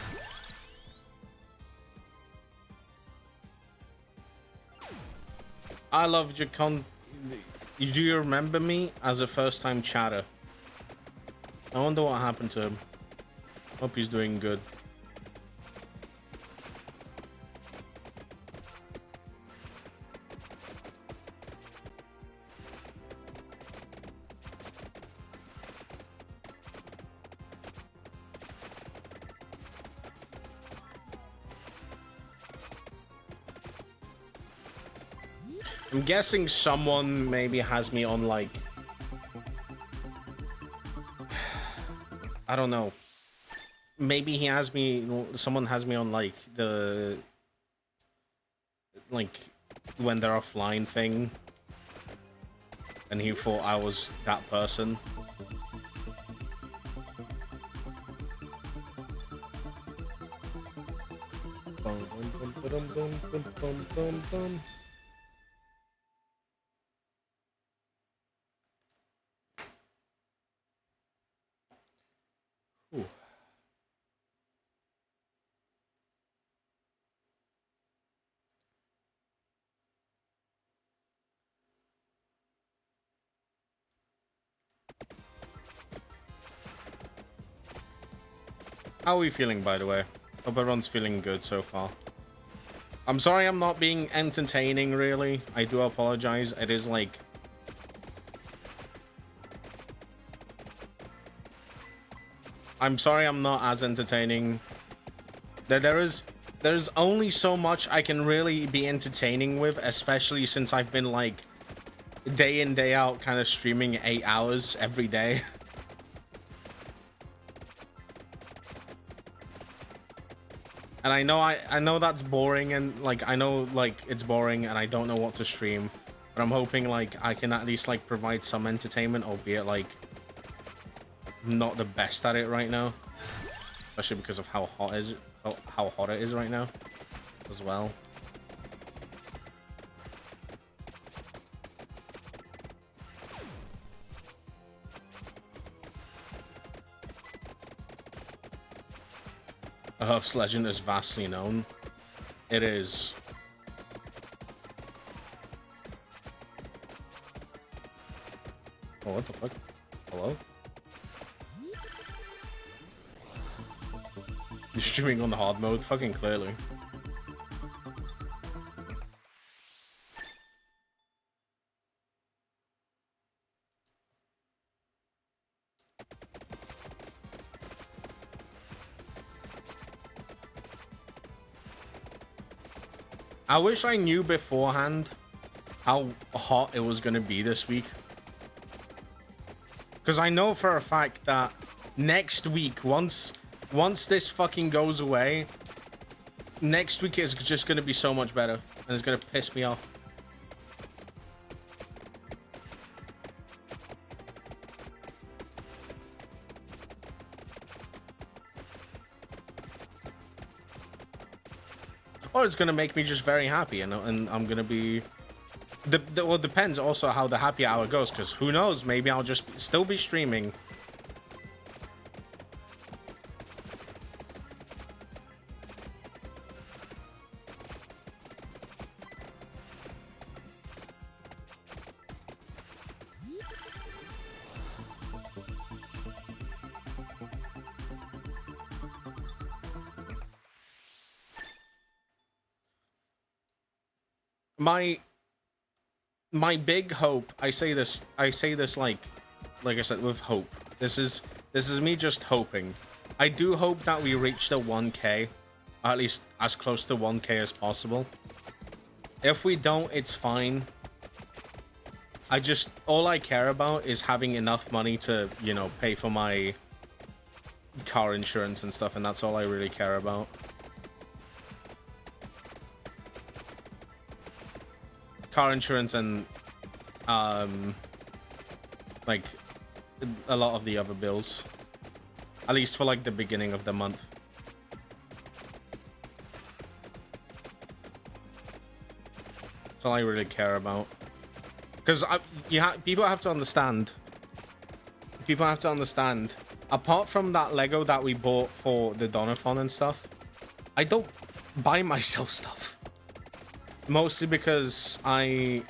I loved your do you remember me as a first-time chatter?" I wonder what happened to him. Hope he's doing good. I'm guessing someone maybe has me on, like, I don't know. Maybe he has me, someone has me on, like, the, like, when they're offline thing. And he thought I was that person. Ooh. How are we feeling, by the way? Hope everyone's feeling good so far. I'm sorry I'm not being entertaining, really. I do apologize. It is like... I'm sorry I'm not as entertaining. There's only so much I can really be entertaining with, especially since I've been like day in, day out kind of streaming 8 hours every day. And I know that's boring, and like I know like it's boring and I don't know what to stream, but I'm hoping like I can at least like provide some entertainment, albeit like not the best at it right now, especially because of how hot it is right now as well. Earth's legend is vastly known. It is. Oh, what the fuck? Hello? You're streaming on the hard mode? Fucking clearly. I wish I knew beforehand how hot it was going to be this week. Because I know for a fact that next week, once this fucking goes away, next week is just going to be so much better. And it's going to piss me off. Or it's gonna make me just very happy, and I'm gonna be. Well, it depends also how the happy hour goes, because who knows? Maybe I'll just still be streaming. My big hope, I say this like I said, with hope. This is me just hoping. I do hope that we reach the 1K, at least as close to 1K as possible. If we don't, it's fine. All I care about is having enough money to, you know, pay for my car insurance and stuff, and that's all I really care about. Car insurance and like a lot of the other bills, at least for like the beginning of the month. That's all I really care about, because people have to understand, apart from that Lego that we bought for the Donothon and stuff, I don't buy myself stuff. Mostly because I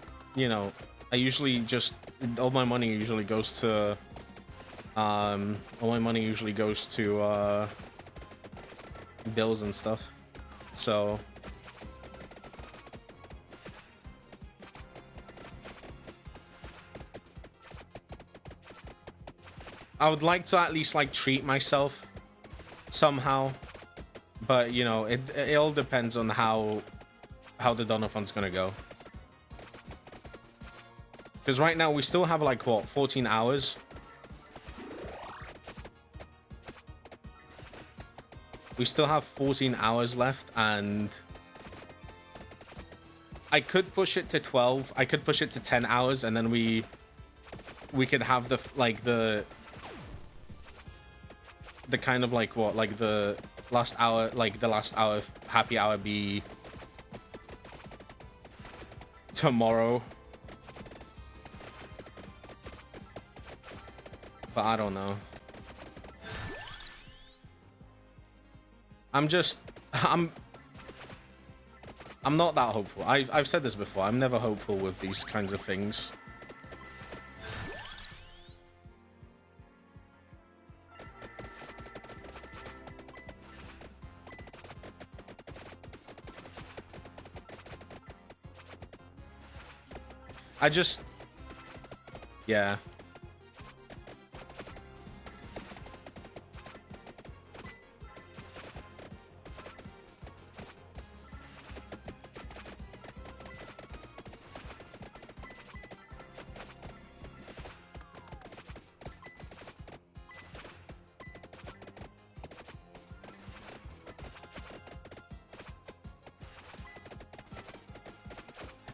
usually just, all my money usually goes to, bills and stuff. So I would like to at least like treat myself somehow, but you know, it all depends on how the Donothon's gonna go. Because right now we still have like what, 14 hours? We still have 14 hours left, and I could push it to 12. I could push it to 10 hours, and then we could have the kind of like what, like the last hour, like the last hour happy hour be tomorrow. But I don't know. I'm not that hopeful. I've said this before. I'm never hopeful with these kinds of things. I just... Yeah.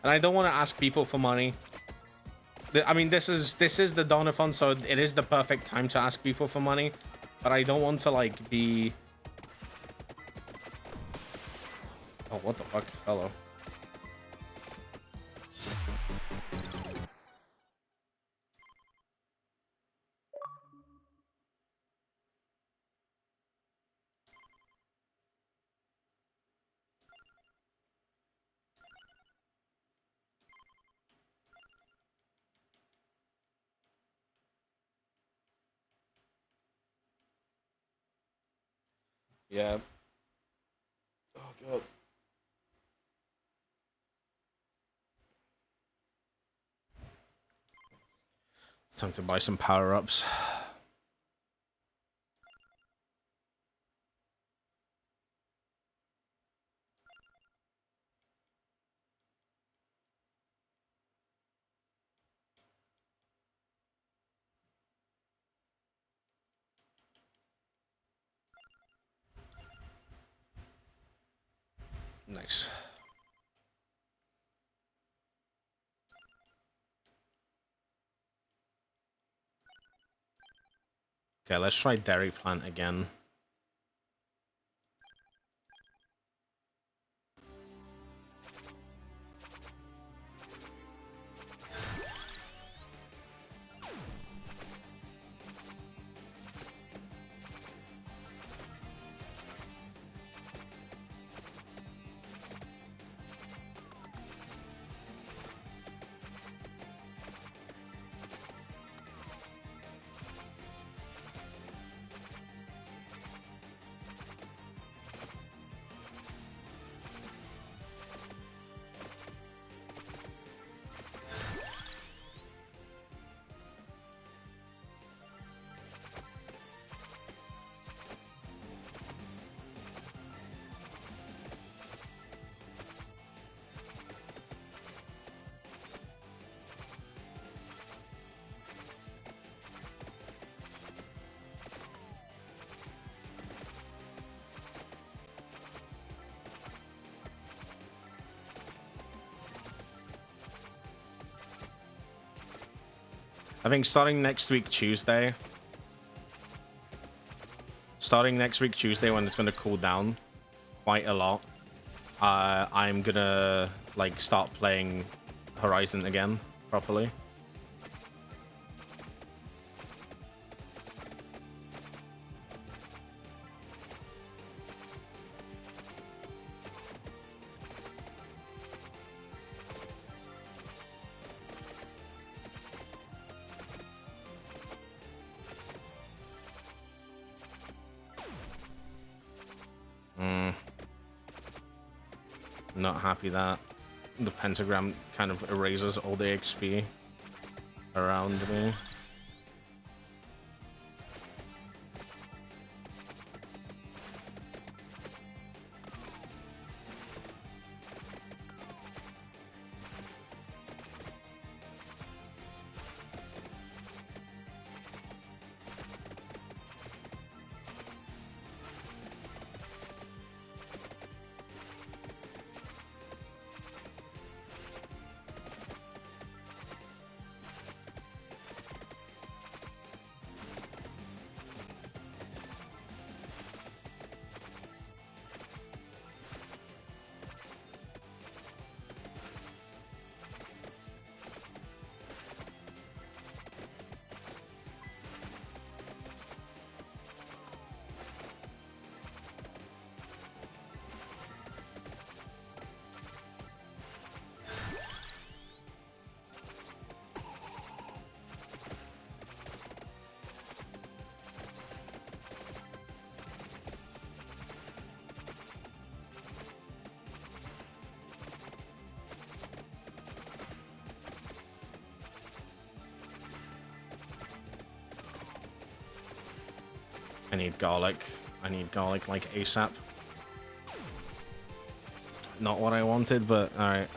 And I don't want to ask people for money. I mean, this is the Donothon, so it is the perfect time to ask people for money. But I don't want to, like, be... Oh, what the fuck? Hello. Yeah. Oh, God. It's time to buy some power-ups. Nice. Okay, let's try Dairy Plant again. I think starting next week Tuesday when it's going to cool down quite a lot, I'm gonna like start playing Horizon again properly. Not happy that the pentagram kind of erases all the XP around me. I need garlic. I need garlic like ASAP. Not what I wanted, but alright.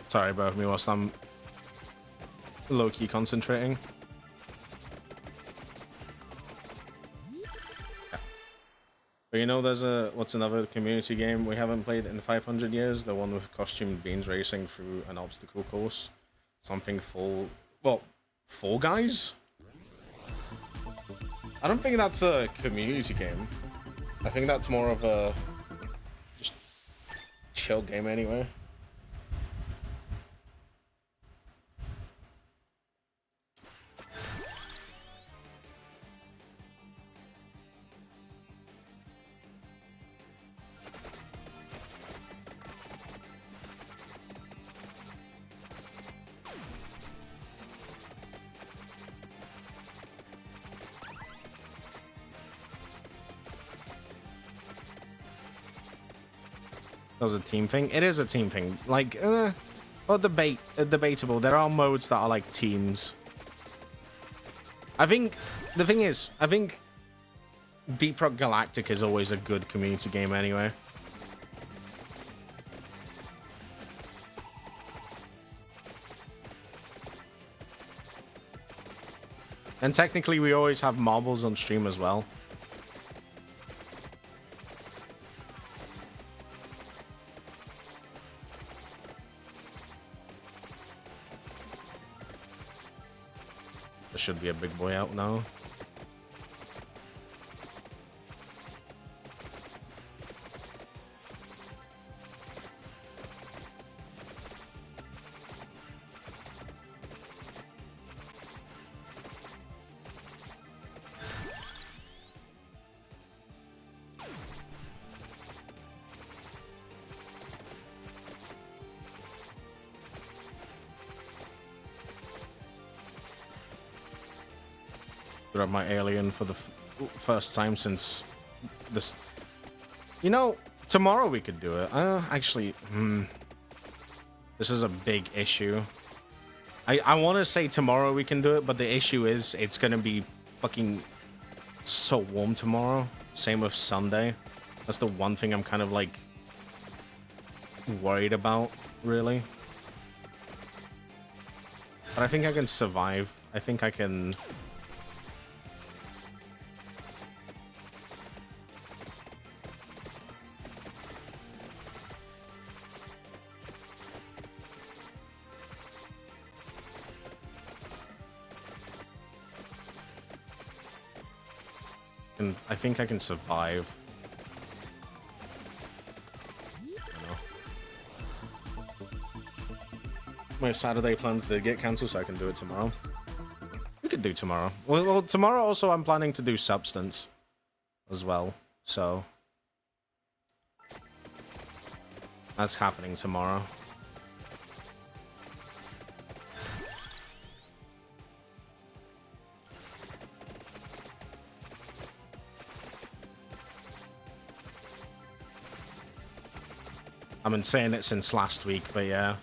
Sorry, both of me whilst I'm low-key concentrating. But you know, there's what's another community game we haven't played in 500 years? The one with costumed beans racing through an obstacle course. Something Fall Guys? I don't think that's a community game. I think that's more of a just chill game anyway. That was a team thing. It is a team thing. Like, well, debatable. There are modes that are like teams. I think the thing is, I think Deep Rock Galactic is always a good community game anyway. And technically, we always have marbles on stream as well. There should be a big boy out now. Grab my alien for the first time since this. You know, tomorrow we could do it. Actually, this is a big issue. I want to say tomorrow we can do it, but the issue is it's gonna be fucking so warm tomorrow. Same with Sunday. That's the one thing I'm kind of like worried about, really. But I think I can survive. I think I can. I think I can survive. My Saturday plans did get cancelled, so I can do it tomorrow. We could do tomorrow. Well, tomorrow also I'm planning to do Substance as well, so that's happening tomorrow. I've been saying it since last week, but yeah.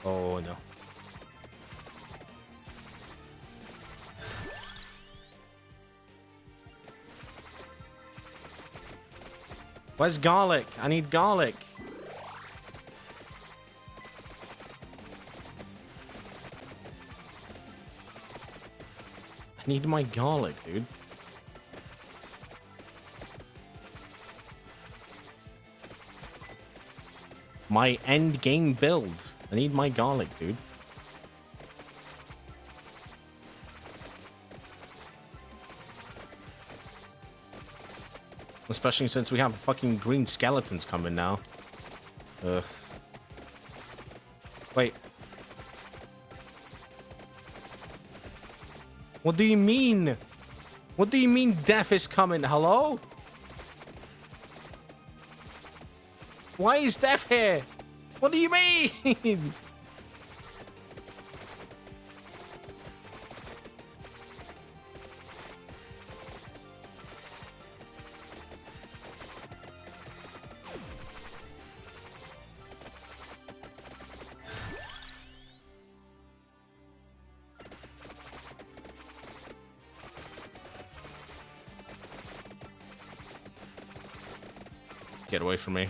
Oh no. Where's garlic? I need garlic. I need my garlic, dude. My end game build. I need my garlic, dude. Especially since we have fucking green skeletons coming now. Ugh. Wait. What do you mean? What do you mean death is coming? Hello? Why is death here? What do you mean? Get away from me.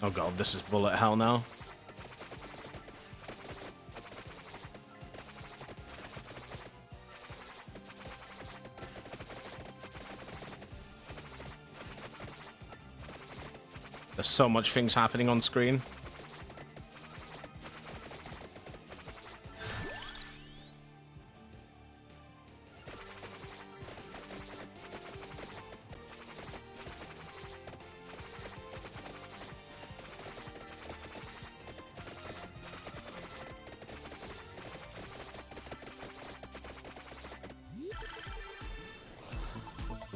Oh god, this is bullet hell now. There's so much things happening on screen.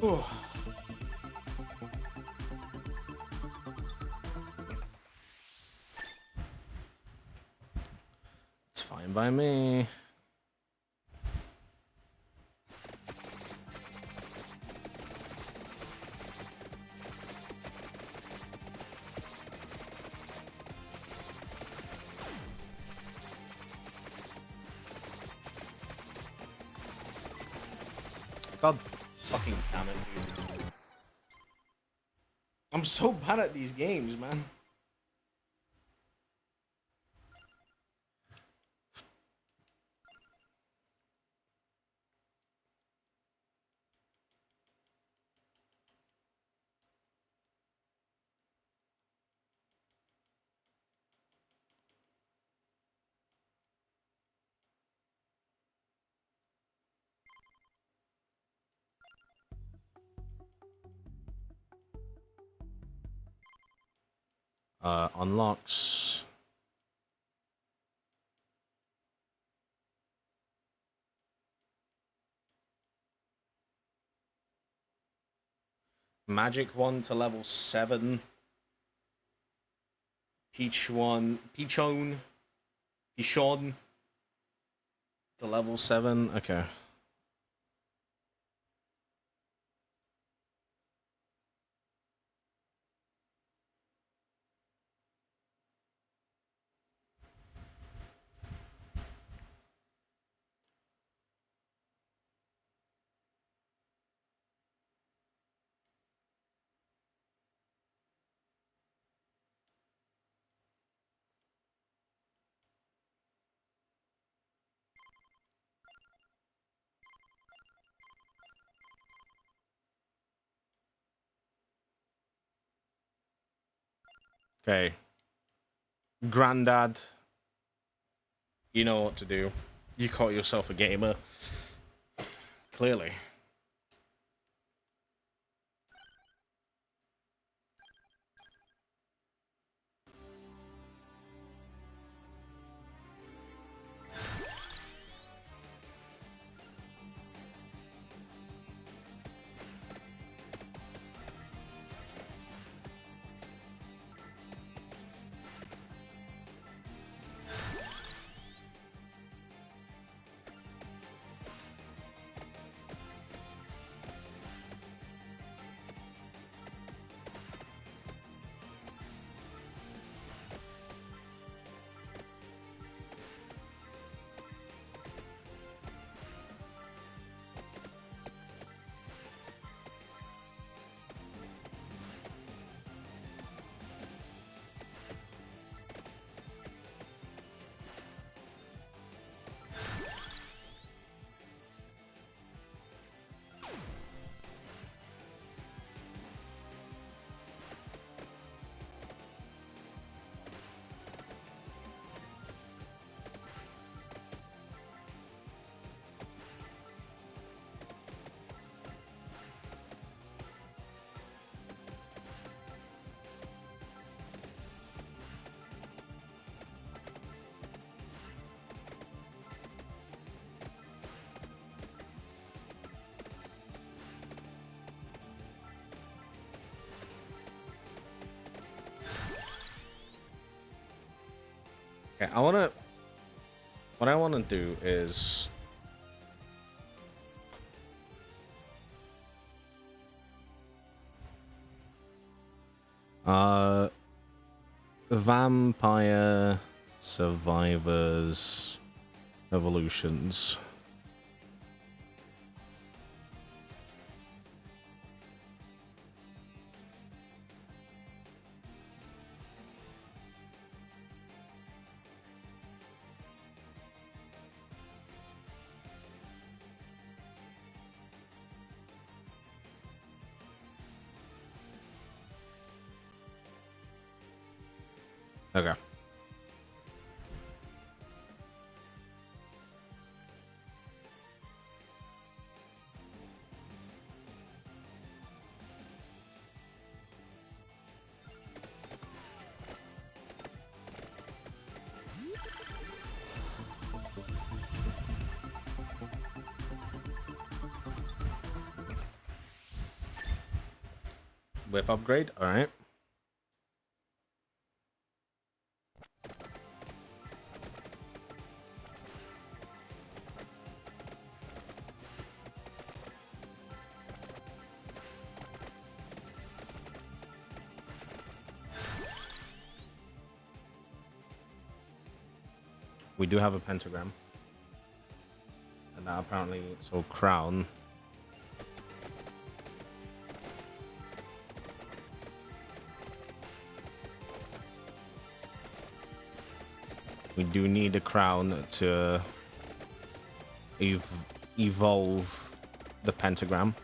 Oh. It's fine by me. God fucking damn it, dude. I'm so bad at these games, man. Unlocks. Magic one to level 7. Pichon to level 7. Okay. Okay. Granddad, you know what to do. You call yourself a gamer. Clearly. Okay, what I wanna do is Vampire Survivors Evolutions. Okay. Whip upgrade, alright. We do have a pentagram. And that apparently, so crown. We do need a crown to evolve the pentagram.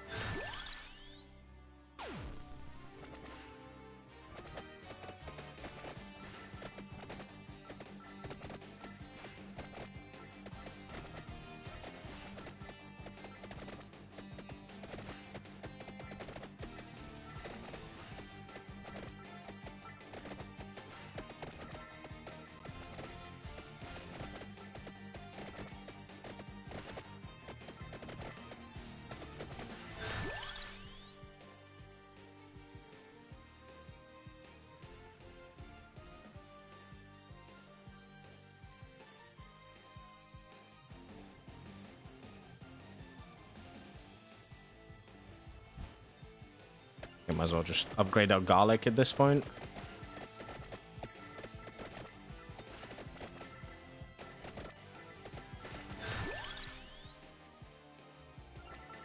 Might as well just upgrade our garlic at this point.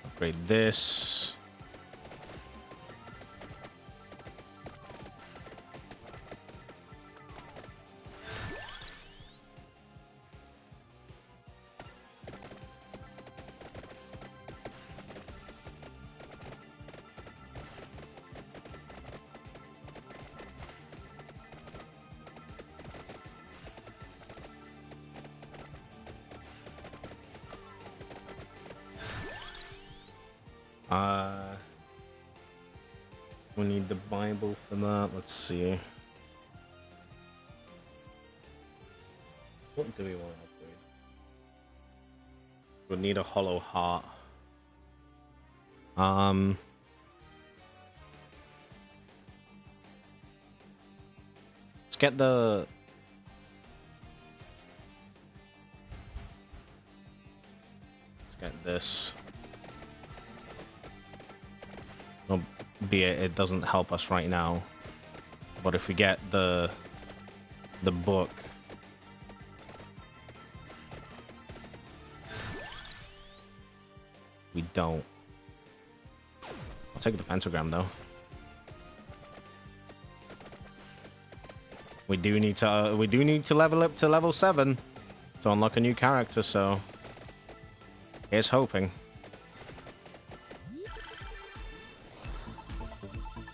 Upgrade this. We need the Bible for that. Let's see. What do we want to upgrade? We'll need a hollow heart. Let's get the... Let's get this. Albeit it doesn't help us right now, but if we get the book, we don't. I'll take the pentagram though. We do need to level up to level 7 to unlock a new character, so here's hoping.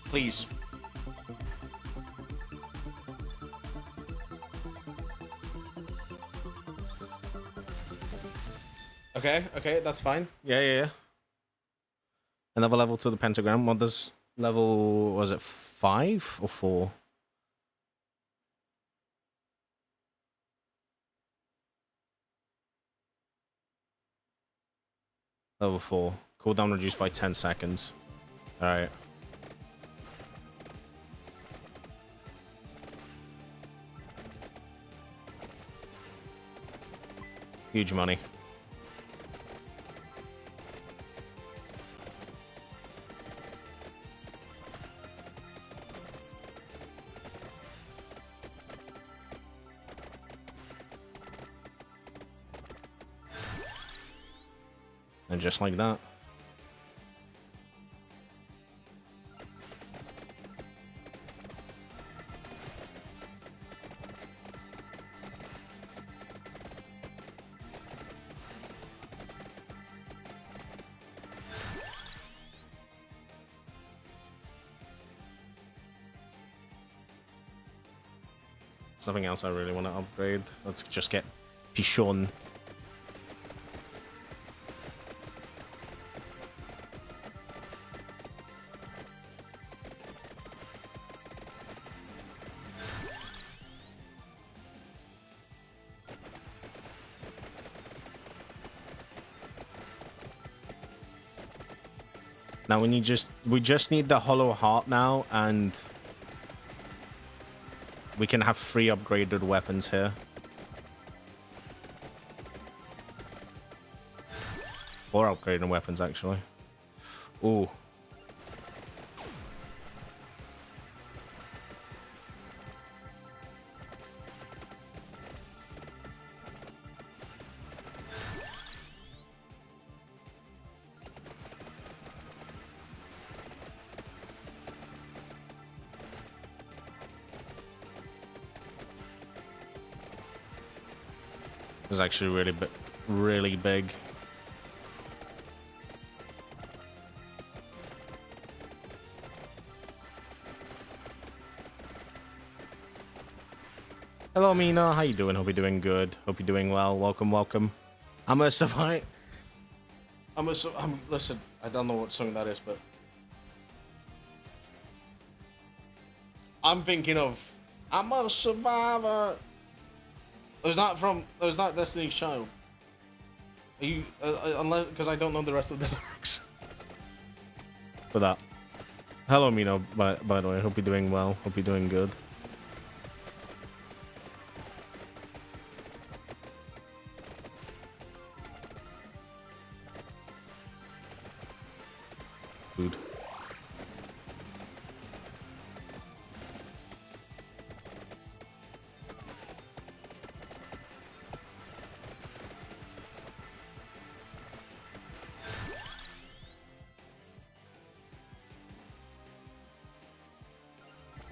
Please. Okay, that's fine. Yeah. Another level to the pentagram. What does level, was it 5 or 4? Level 4. Cooldown reduced by 10 seconds. Alright. Huge money. And just like that. Something else I really want to upgrade. Let's just get Pishon. Now we just need the hollow heart now, and we can have 3 upgraded weapons here. 4 upgraded weapons, actually. Ooh. It's actually really big. Hello, Mina. How you doing? Hope you're doing good. Hope you're doing well. Welcome, welcome. I'm a survive. Listen, I don't know what song that is, but I'm thinking of I'm a survivor. It was not Destiny's Child. Are you unless because I don't know the rest of the lyrics. For that. Hello, Mina. By the way, hope you're doing well. Hope you're doing good. Food.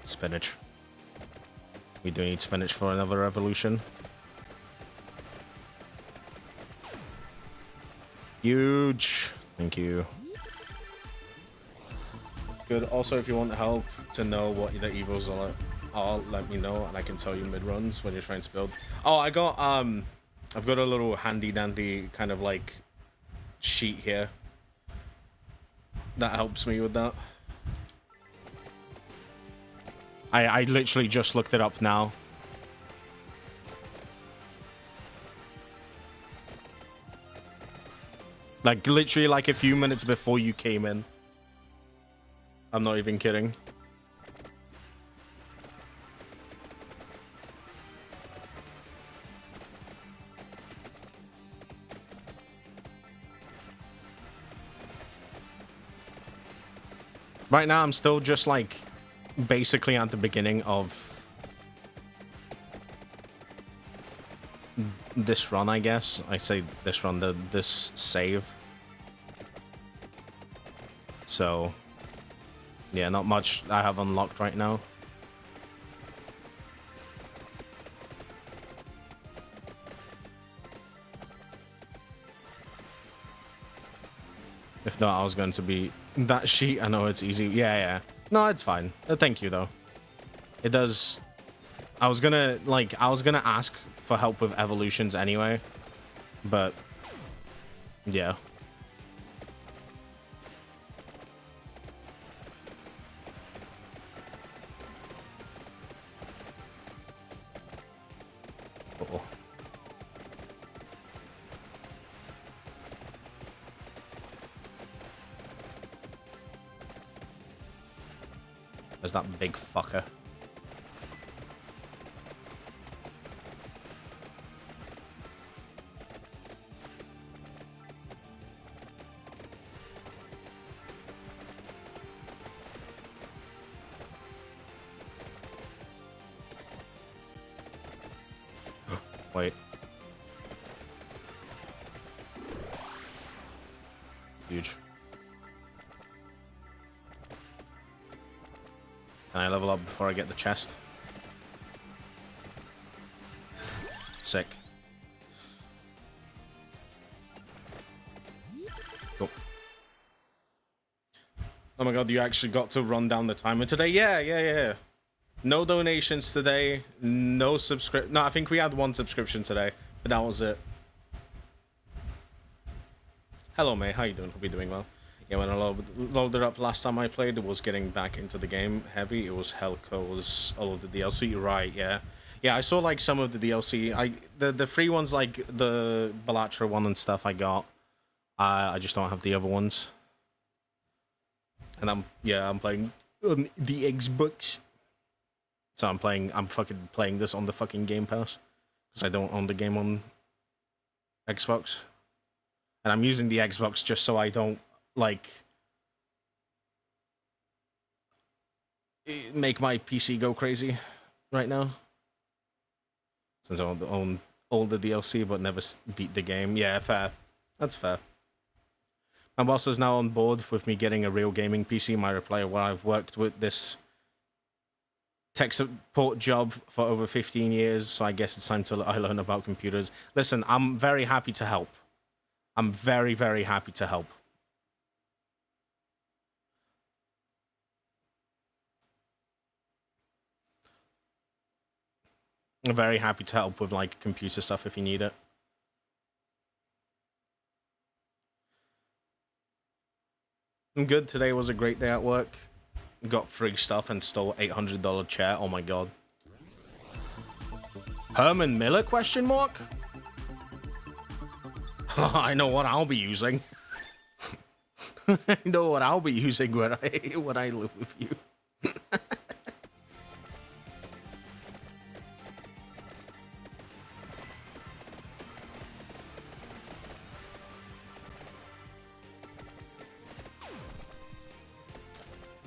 Spinach. We do need spinach for another evolution. Huge. Thank you. Good. Also, if you want help to know what the evils are, let me know, and I can tell you mid-runs when you're trying to build. Oh, I've got a little handy-dandy kind of like sheet here that helps me with that. I literally just looked it up now. Like literally like a few minutes before you came in. I'm not even kidding. Right now, I'm still just like basically at the beginning of this run, I guess. I say this run, this save. So yeah, not much I have unlocked right now. If not, I was going to be that sheet. I know it's easy. Yeah. No, it's fine. Thank you, though. It does... I was gonna ask for help with evolutions anyway. But... yeah. Uh-oh. There's that big fucker. Wait. Huge. Can I level up before I get the chest? Sick. Cool. Oh my god, you actually got to run down the timer today? Yeah. No donations today. No subscription. No, I think we had one subscription today, but that was it. Hello, mate. How you doing? Hope you're doing well. Yeah, when I loaded up last time I played, it was getting back into the game heavy. It was Helco, it was all of the DLC. Right, yeah. Yeah, I saw like some of the DLC. The free ones, like the Balatra one and stuff I got. I just don't have the other ones. And I'm playing on the Xbox. So I'm fucking playing this on the fucking Game Pass. Because I don't own the game on Xbox. And I'm using the Xbox just so I don't, like, make my PC go crazy right now. Since I own all the DLC but never beat the game. Yeah, fair. That's fair. My boss is now on board with me getting a real gaming PC. My reply, well, I've worked with this tech support job for over 15 years, so I guess it's time to I learn about computers. Listen, I'm very happy to help. I'm very, very happy to help. I'm very happy to help with, like, computer stuff if you need it. I'm good. Today was a great day at work. Got free stuff and stole $800 chair. Oh my god. Herman Miller, question mark? I know what I'll be using. I know what I'll be using when I live with you.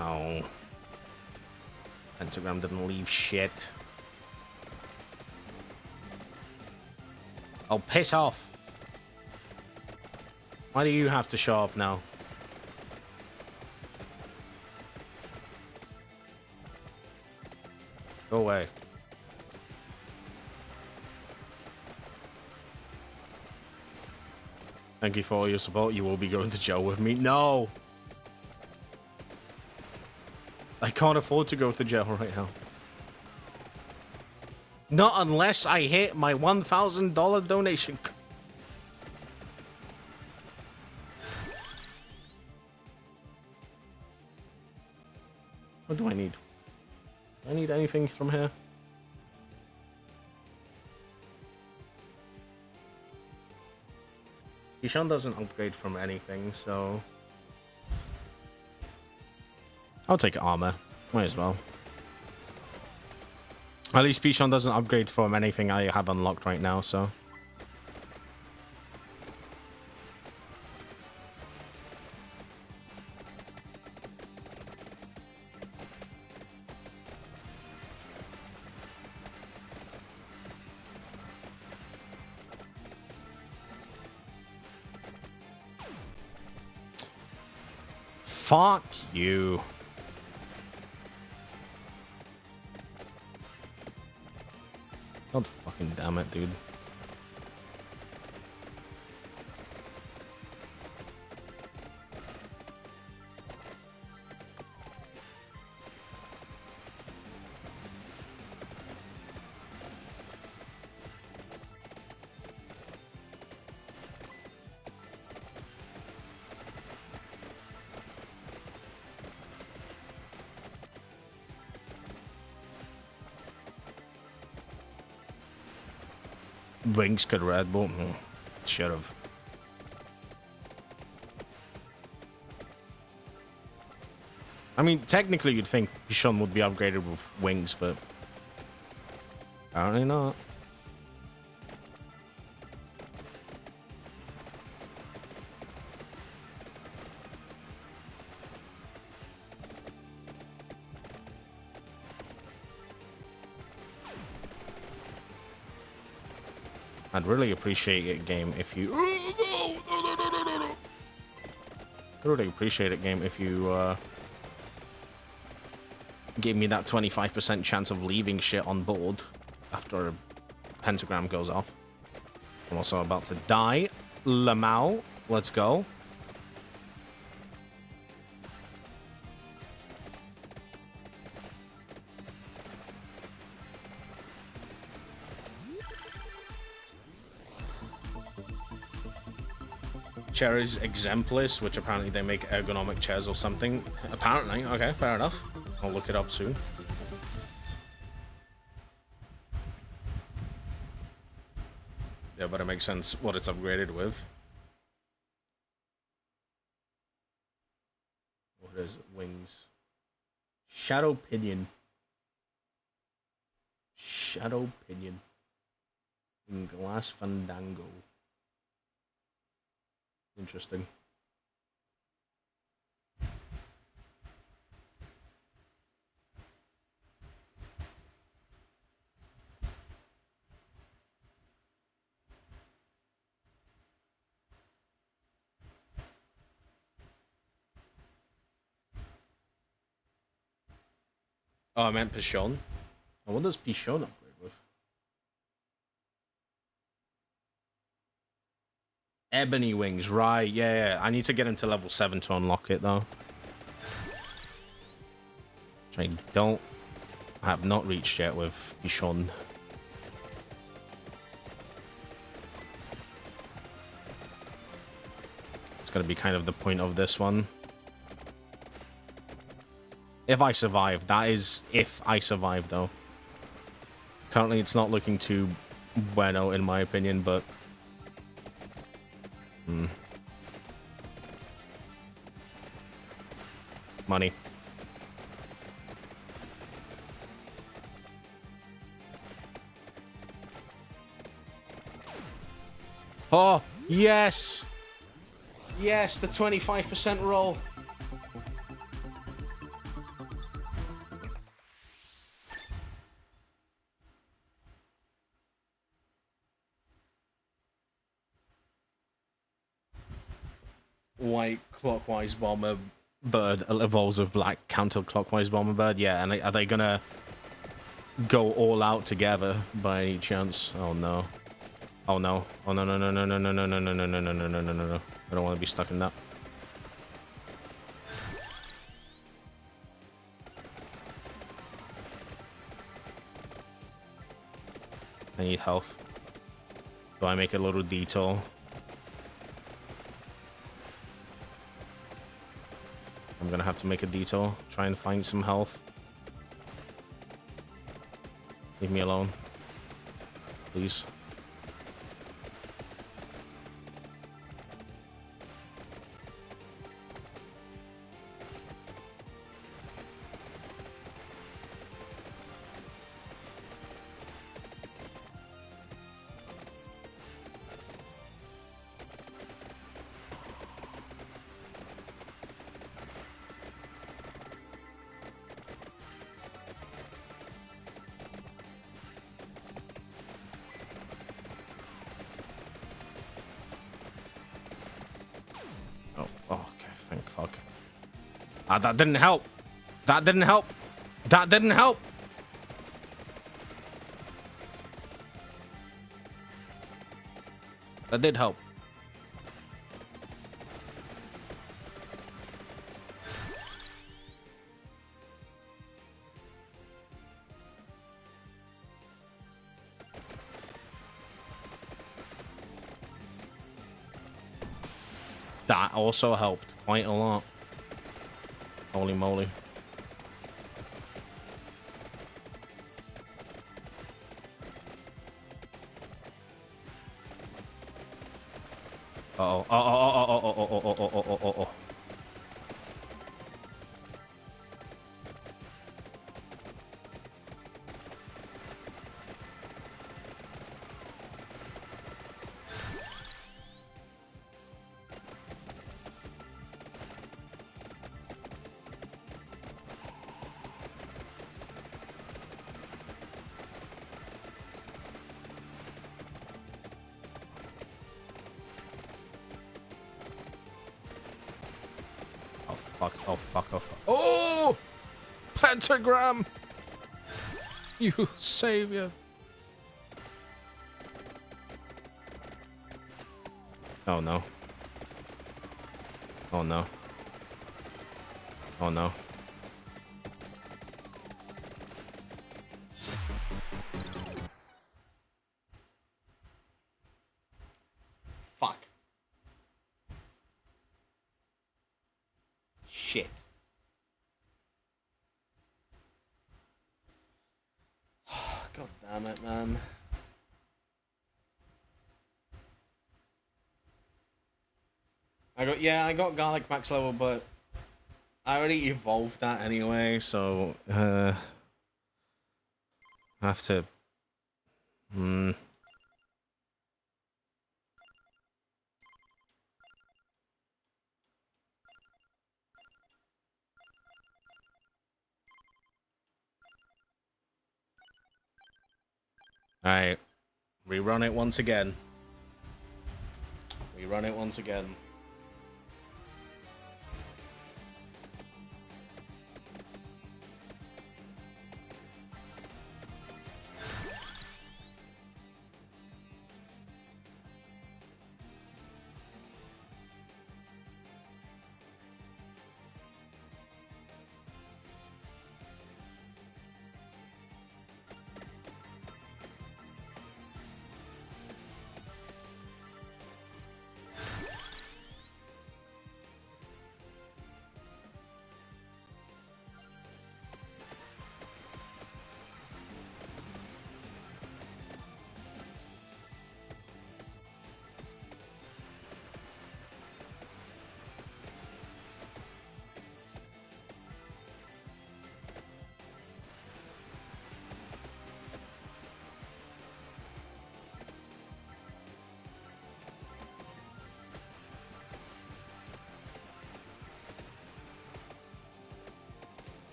Oh. Pentagram didn't leave shit. Oh, piss off. Why do you have to show up now? Go away. Thank you for all your support. You will be going to jail with me. No! I can't afford to go to jail right now. Not unless I hit my $1,000 donation. What do I need? Do I need anything from here? Ishan doesn't upgrade from anything, so... I'll take armor. Might as well. At least Pichon doesn't upgrade from anything I have unlocked right now, so... Fuck you. God fucking damn it, dude. Wings could Red Bull. Should have. I mean, technically you'd think Pichon would be upgraded with wings, but apparently not. I'd really appreciate it, game, if you... I'd really appreciate it, game, if you gave me that 25% chance of leaving shit on board after a pentagram goes off. I'm also about to die. Lamau, let's go. Chairs exemplis, which apparently they make ergonomic chairs or something. Apparently, okay, fair enough. I'll look it up soon. Yeah, but it makes sense what it's upgraded with. What is it? Wings. Shadow Pinion. Shadow Pinion. In Glass Fandango. Interesting. Oh, I meant Pichon. Oh, what does Pichon upgrade with? Ebony wings, right? Yeah. I need to get him to level 7 to unlock it, though. Which I have not reached yet with Pichon. It's going to be kind of the point of this one. If I survive. That is if I survive, though. Currently, it's not looking too bueno, in my opinion, but... Money. Oh, yes! Yes, the 25% roll. White clockwise bomber bird evolves with black counterclockwise bomber bird. Yeah, and are they gonna go all out together by any chance? Oh no. Oh no. Oh no no no no no no no no no no no no no no no no no. I don't want to be stuck in that. I need health. Do I make a little detour? I'm gonna have to make a detour. Try and find some health. Leave me alone. Please. That didn't help. That didn't help. That didn't help. That did help. That also helped quite a lot. Holy moly. Uh-oh. Oh. Oh! Pentagram! You savior. Oh no. Oh no. Oh no. Fuck. Shit. God damn it, man. I got garlic max level, but I already evolved that anyway, so I have to Alright. Rerun it once again. Rerun it once again.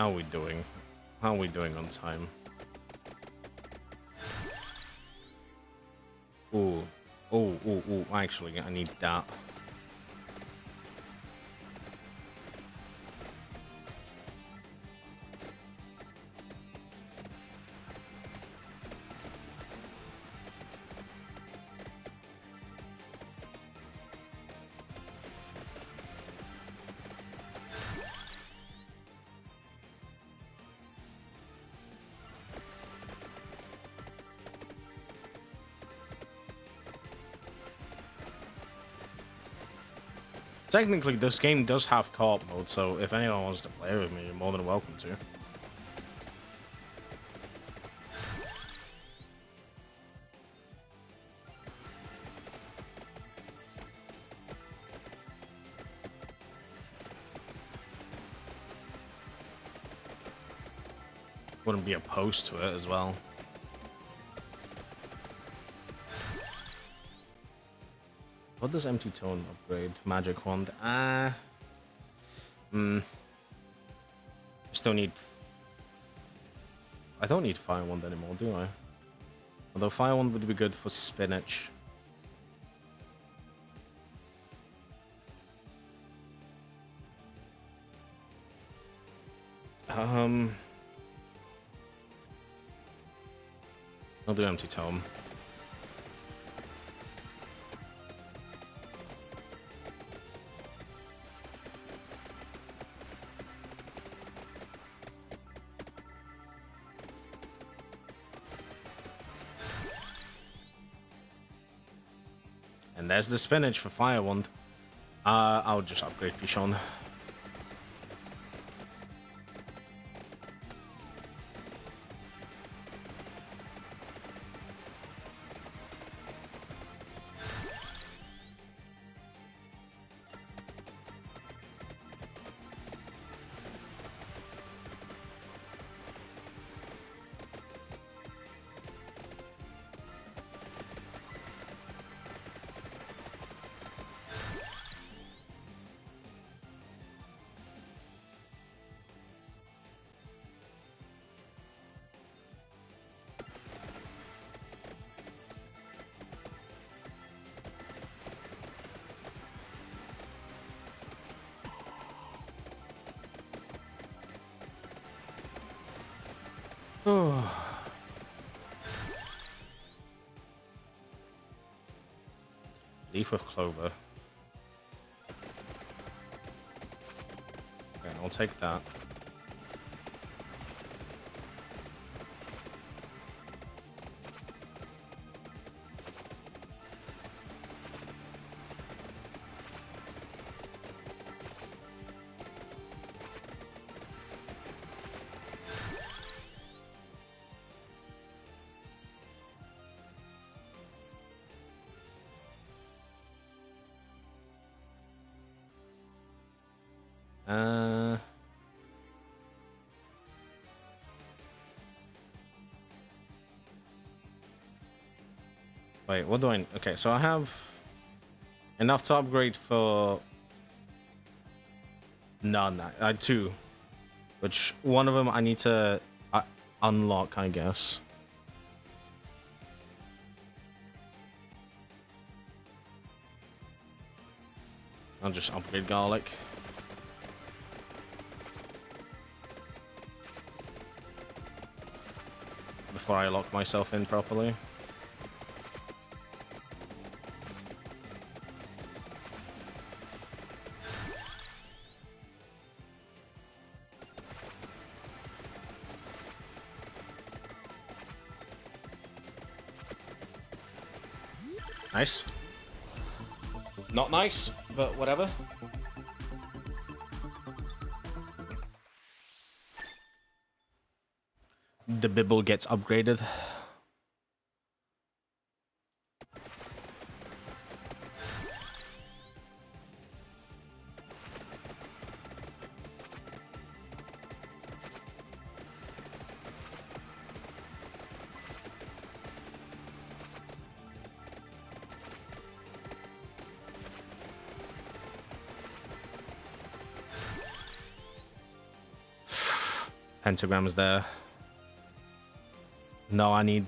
How are we doing? How are we doing on time? Ooh. Ooh. Actually, I need that. Technically, this game does have co-op mode, so if anyone wants to play with me, you're more than welcome to. Wouldn't be opposed to it as well. What does Empty Tone upgrade? Magic Wand. Still need... I don't need Fire Wand anymore, do I? Although Fire Wand would be good for spinach. I'll do Empty Tome. And there's the spinach for Fire Wand. I'll just upgrade Pichon. Leaf with Clover. Okay, I'll take that. Wait, what do I... Okay, so I have enough to upgrade for... None. I had two. Which, one of them I need to unlock, I guess. I'll just upgrade Garlic. Before I lock myself in properly. Nice. Not nice, but whatever. The Bibble gets upgraded. Pentagram's there. No, I need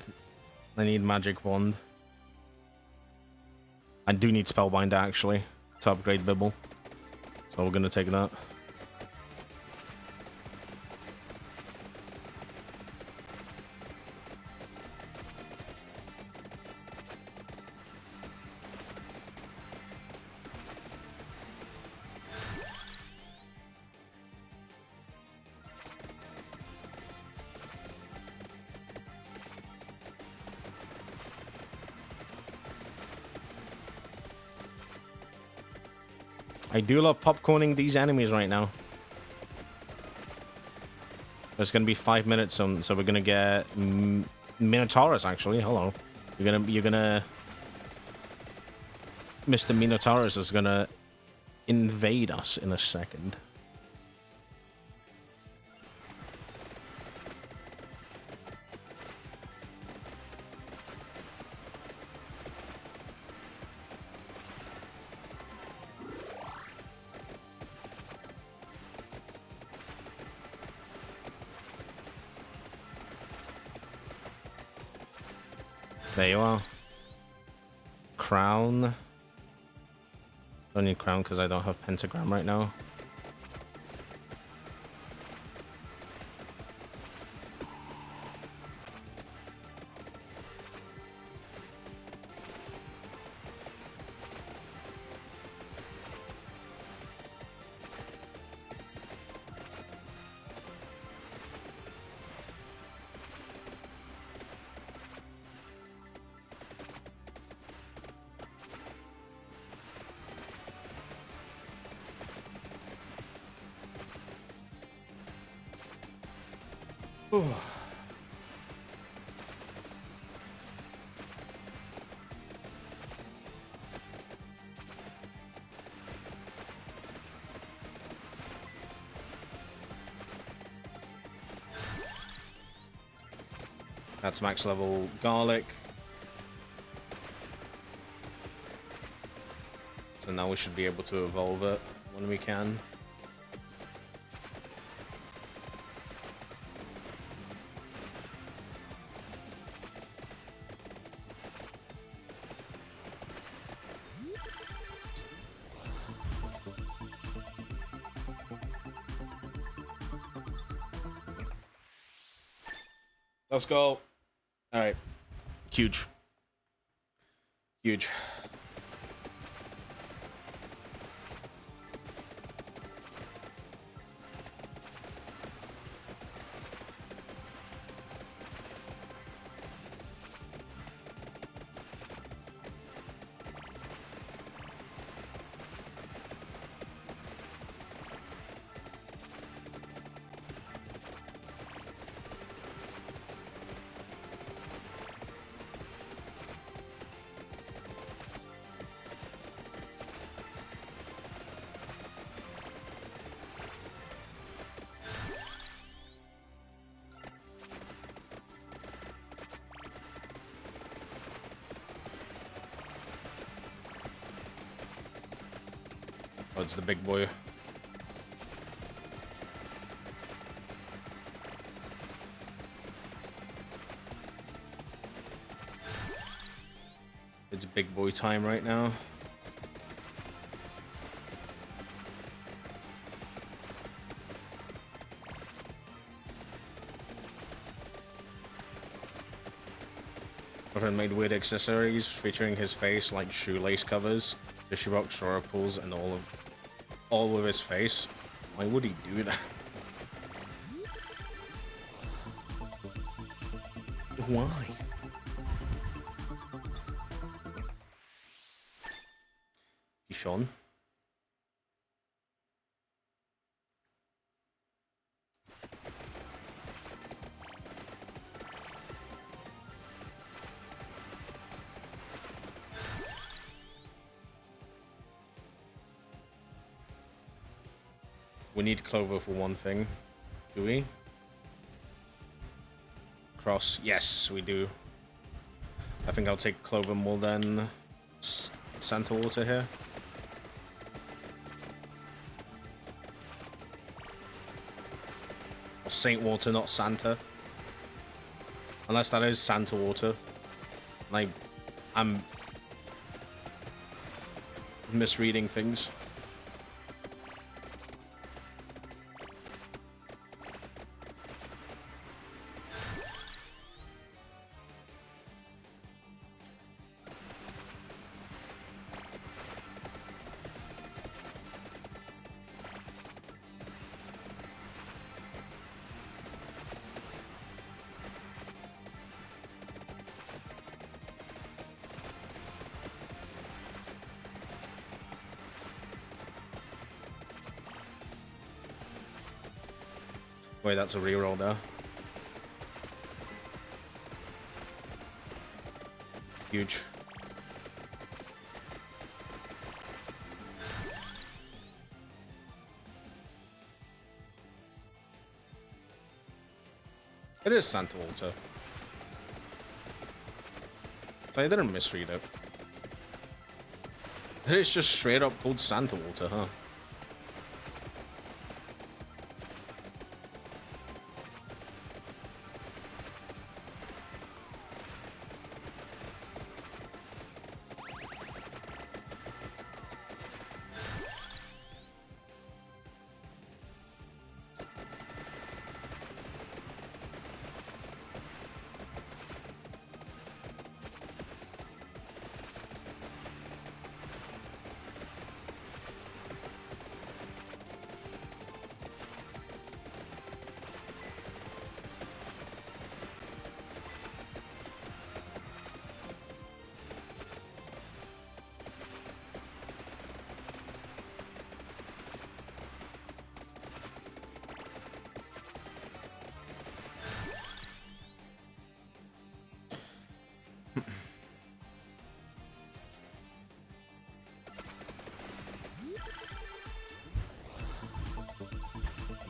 Magic Wand. I do need Spellbinder, actually, to upgrade Bibble. So we're going to take that. I do love popcorning these enemies right now. It's gonna be 5 minutes, so we're gonna get Minotaurus. Actually, hello. You're gonna. Mr. Minotaurus is gonna invade us in a second. There you are. Crown. Don't need crown because I don't have pentagram right now. That's max level garlic. So now we should be able to evolve it when we can. Let's go. All right. Huge. Huge. Oh, it's the big boy. It's big boy time right now. My friend made weird accessories featuring his face, like shoelace covers, tissue box, drawer pulls, and all with his face. Why would he do that? Why? Sean. We need Clover for one thing. Do we? Cross. Yes, we do. I think I'll take Clover more than Santa Water here. Saint water, not Santa. Unless that is Santa water. Like, I'm misreading things. Wait, that's a reroll there. Huge. It is Santa water. So I didn't misread it. It is just straight up called Santa water, huh?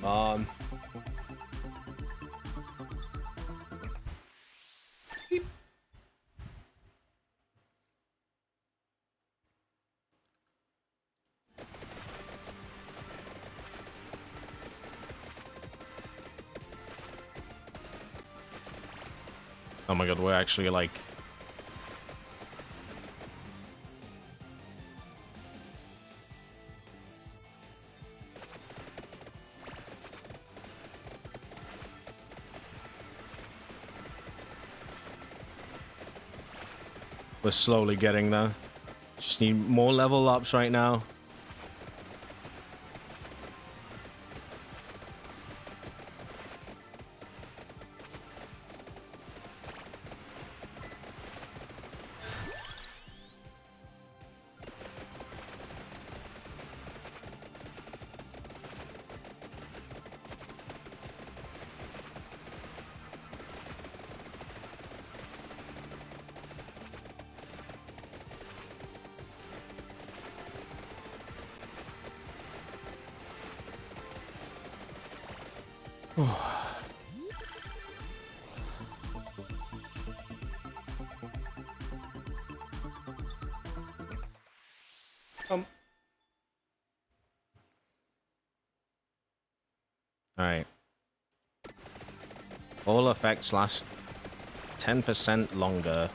Come on. Oh my god, we're actually like... We're slowly getting there. Just need more level ups right now. Alright. All effects last 10% longer.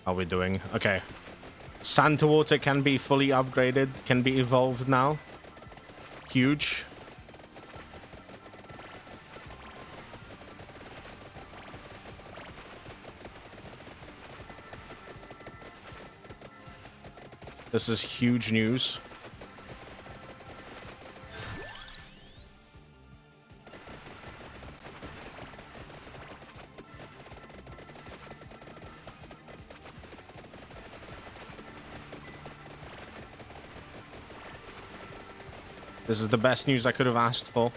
How are we doing? Okay. Santa Water can be fully upgraded, can be evolved now. Huge. This is huge news. This is the best news I could have asked for.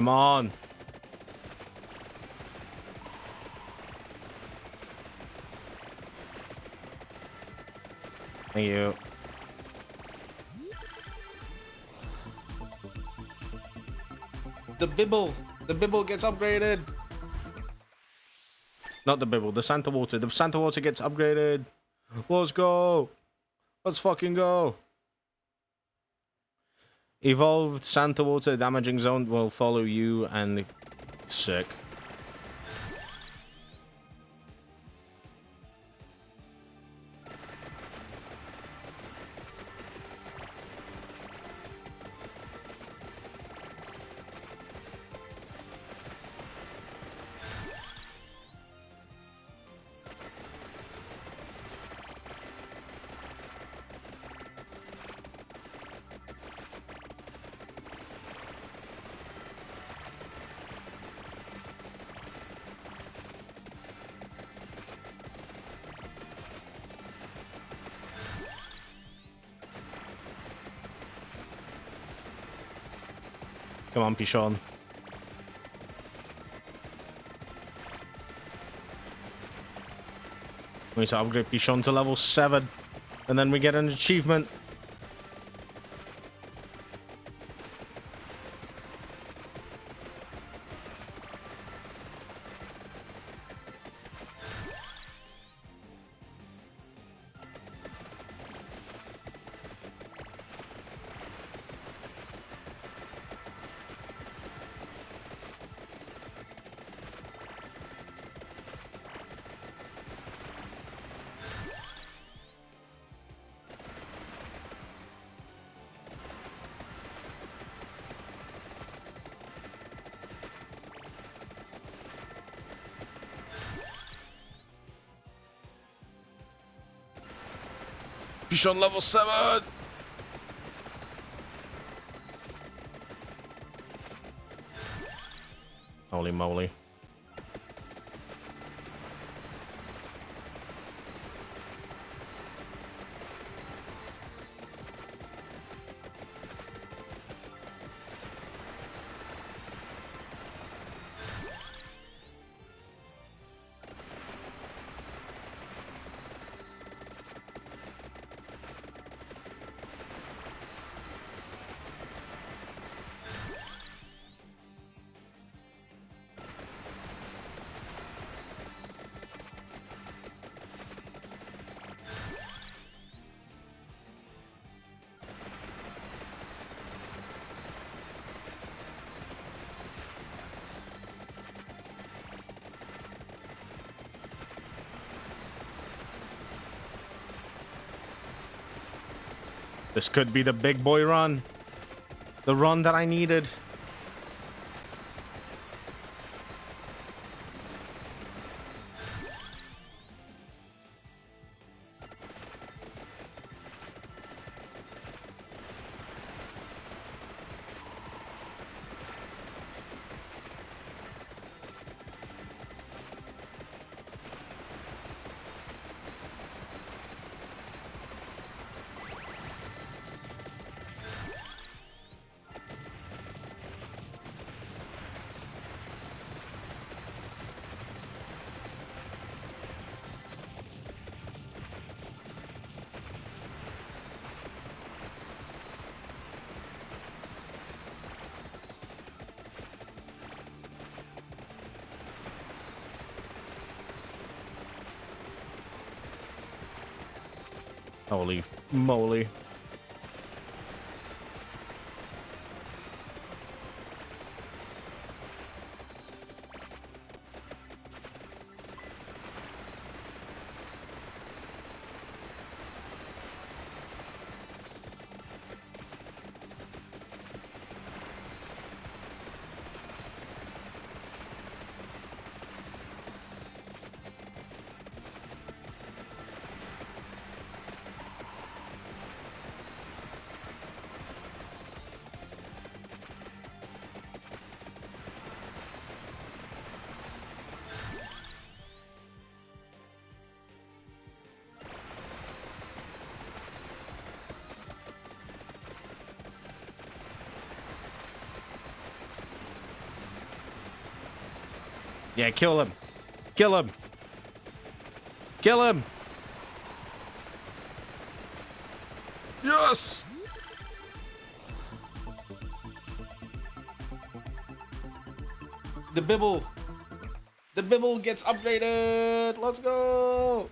Come on. Thank you. The Bibble. The Bibble gets upgraded. Not the Bibble, the Santa Water. The Santa Water gets upgraded. Let's go. Let's fucking go. Evolved Santa Water damaging zone will follow you and... Sick. Come on, Pichon. We need to upgrade Pichon to level 7. And then we get an achievement. Pichon level 7! Holy moly. This could be the big boy run. The run that I needed. Holy moly. Yeah, kill him. Kill him. Kill him. Yes. The Bibble. The Bibble gets upgraded. Let's go.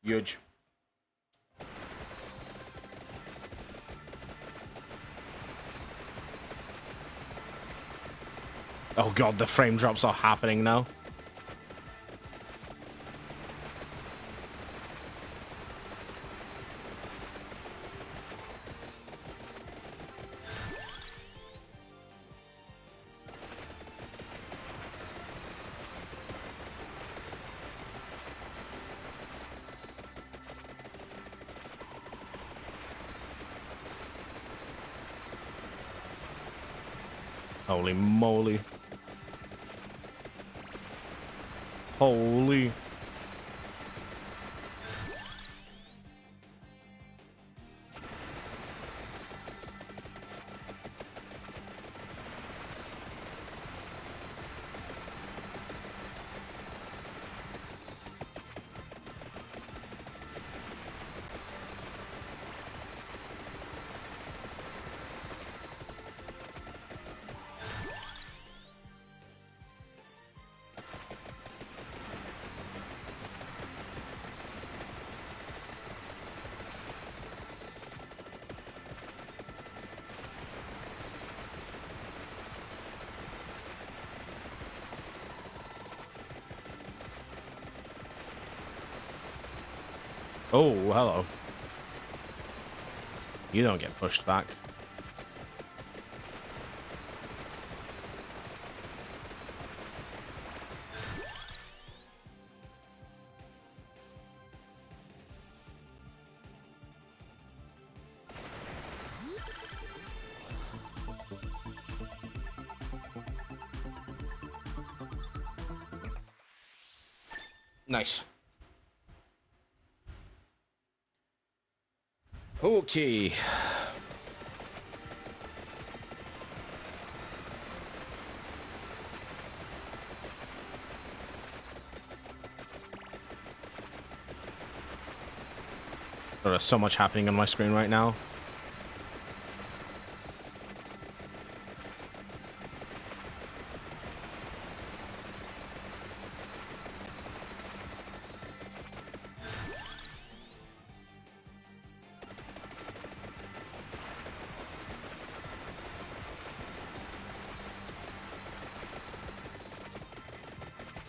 Huge. Oh god, the frame drops are happening now. Holy moly. Holy. Oh, hello. You don't get pushed back. Nice. Okay. There's so much happening on my screen right now.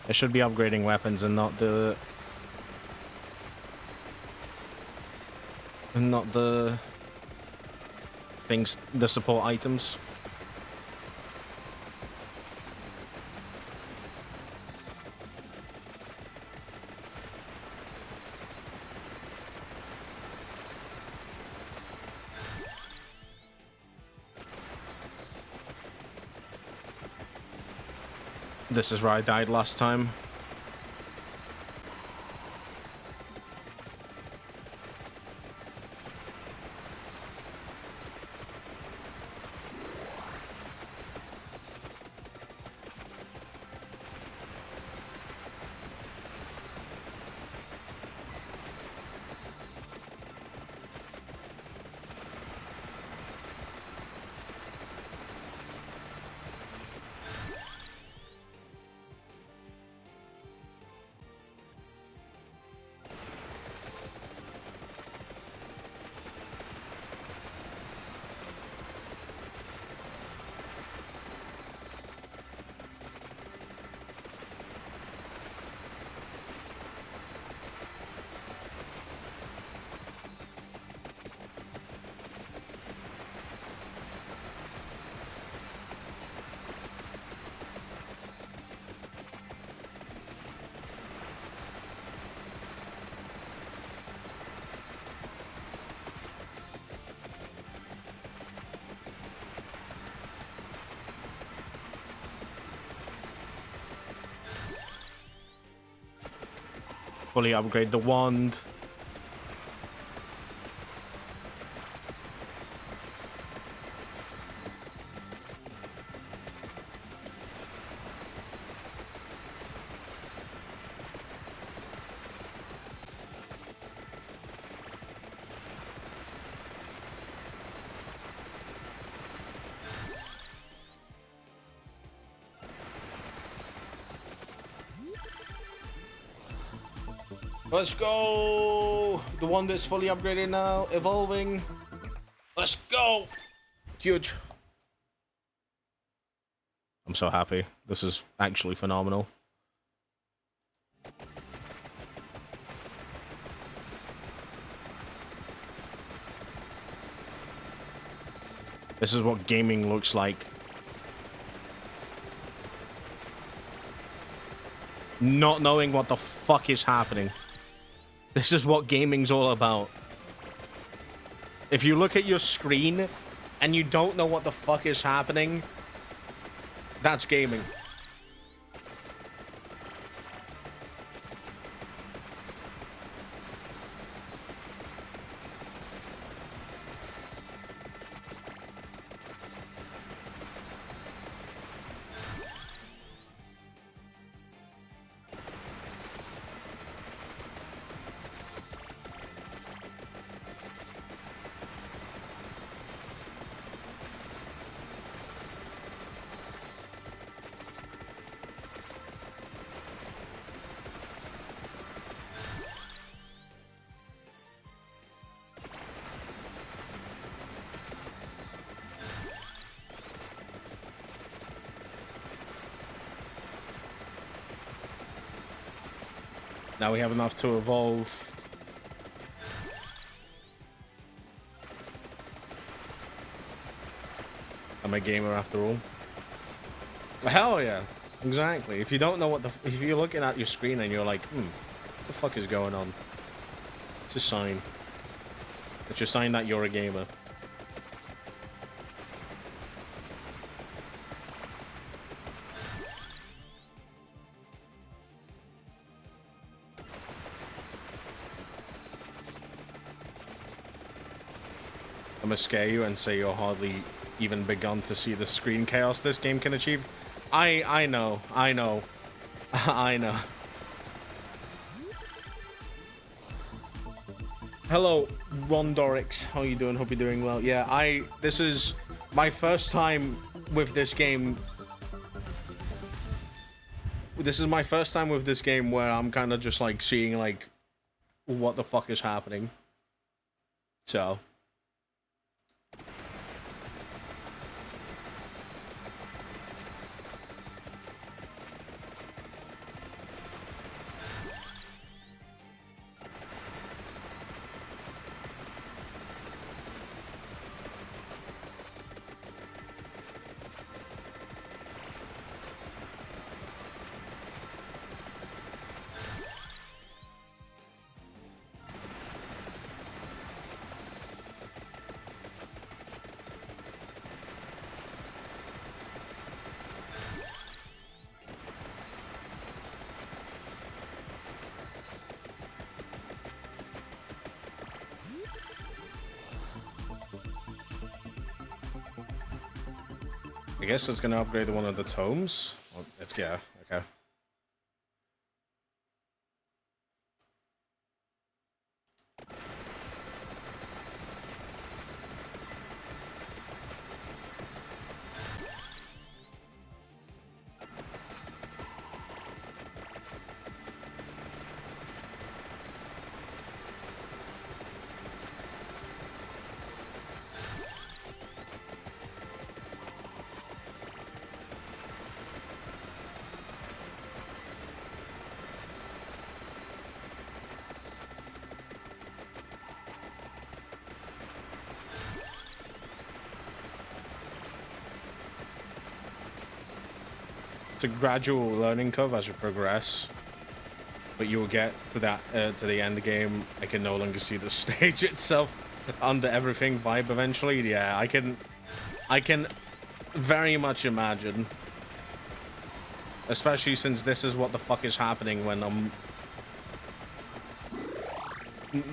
I should be upgrading weapons and not the things, the support items. This is where I died last time. fully upgrade the wand. Let's go! The one that's fully upgraded now, evolving. Let's go! Huge. I'm so happy. This is actually phenomenal. This is what gaming looks like. Not knowing what the fuck is happening. This is what gaming's all about. If you look at your screen and you don't know what the fuck is happening, that's gaming. Now we have enough to evolve. I'm a gamer after all. Hell yeah, exactly. If you don't know what the, if you're looking at your screen and you're like, what the fuck is going on? It's a sign. It's a sign that you're a gamer. I'm gonna scare you and say you're hardly even begun to see the screen chaos this game can achieve. I know. I know. Hello, Rondorix. How are you doing? Hope you're doing well. Yeah, this is my first time with this game. This is my first time with this game where I'm kind of just like seeing like what the fuck is happening. So. I guess it's gonna upgrade one of the tomes. Oh, yeah, okay. It's a gradual learning curve as you progress, but you will get to that to the end game. I can no longer see the stage itself under everything vibe eventually. Yeah, I can very much imagine, especially since this is what the fuck is happening when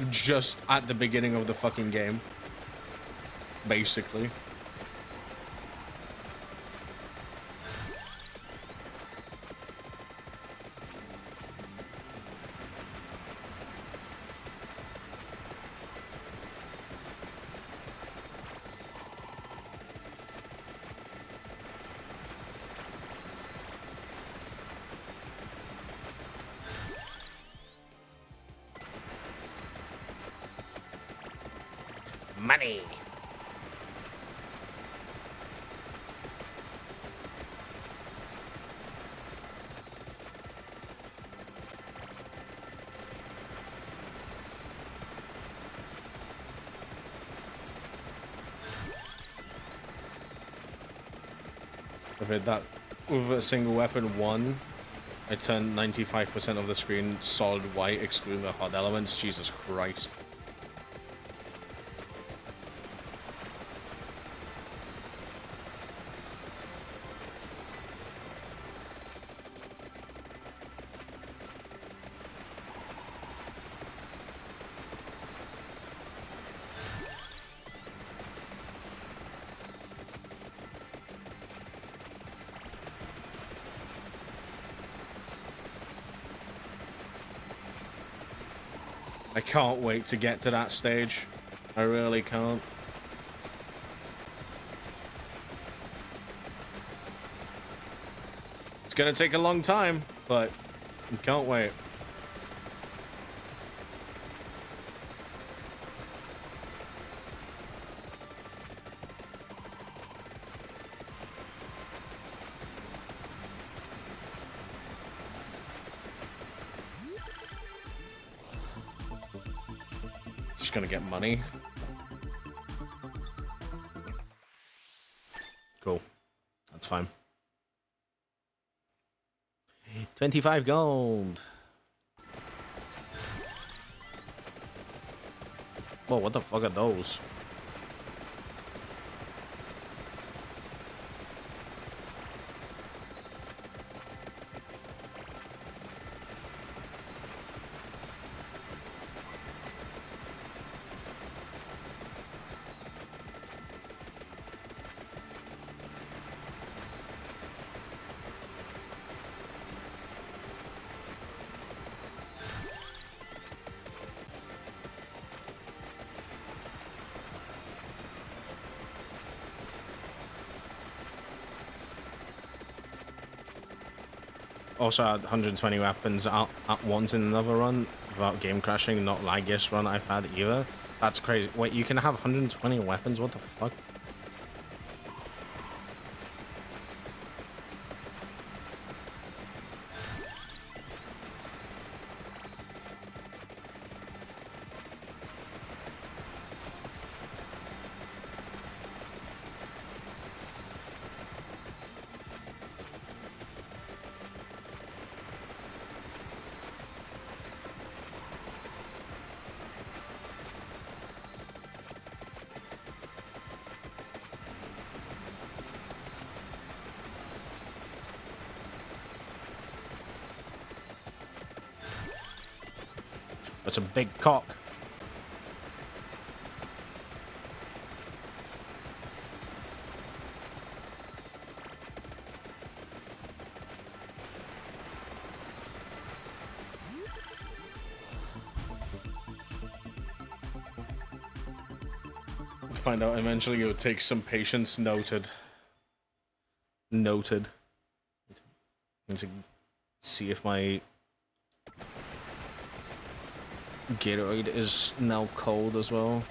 just at the beginning of the fucking game. Basically. Money. With a single weapon one, I turned 95% of the screen solid white, excluding the hot elements. Jesus Christ. I can't wait to get to that stage. I really can't. It's gonna take a long time, but I can't wait. Gonna get money. Cool. That's fine. 25 gold. Whoa, what the fuck are those? Also had 120 weapons at once in another run without game crashing, not laggiest run I've had either. That's crazy. Wait, you can have 120 weapons? What the fuck? That's a big cock. Find out eventually. It would take some patience. Noted. Noted. Need to see if my Gatorade is now cold as well.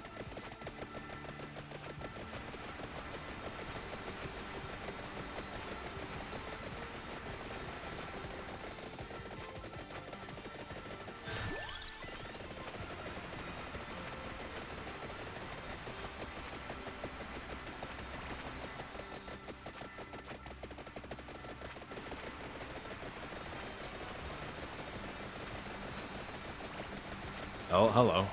Oh, hello.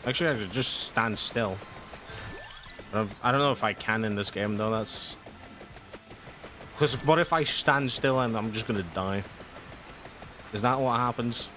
Actually, I could just stand still. I don't know if I can in this game, though. That's... Because what if I stand still and I'm just gonna die? Is that what happens?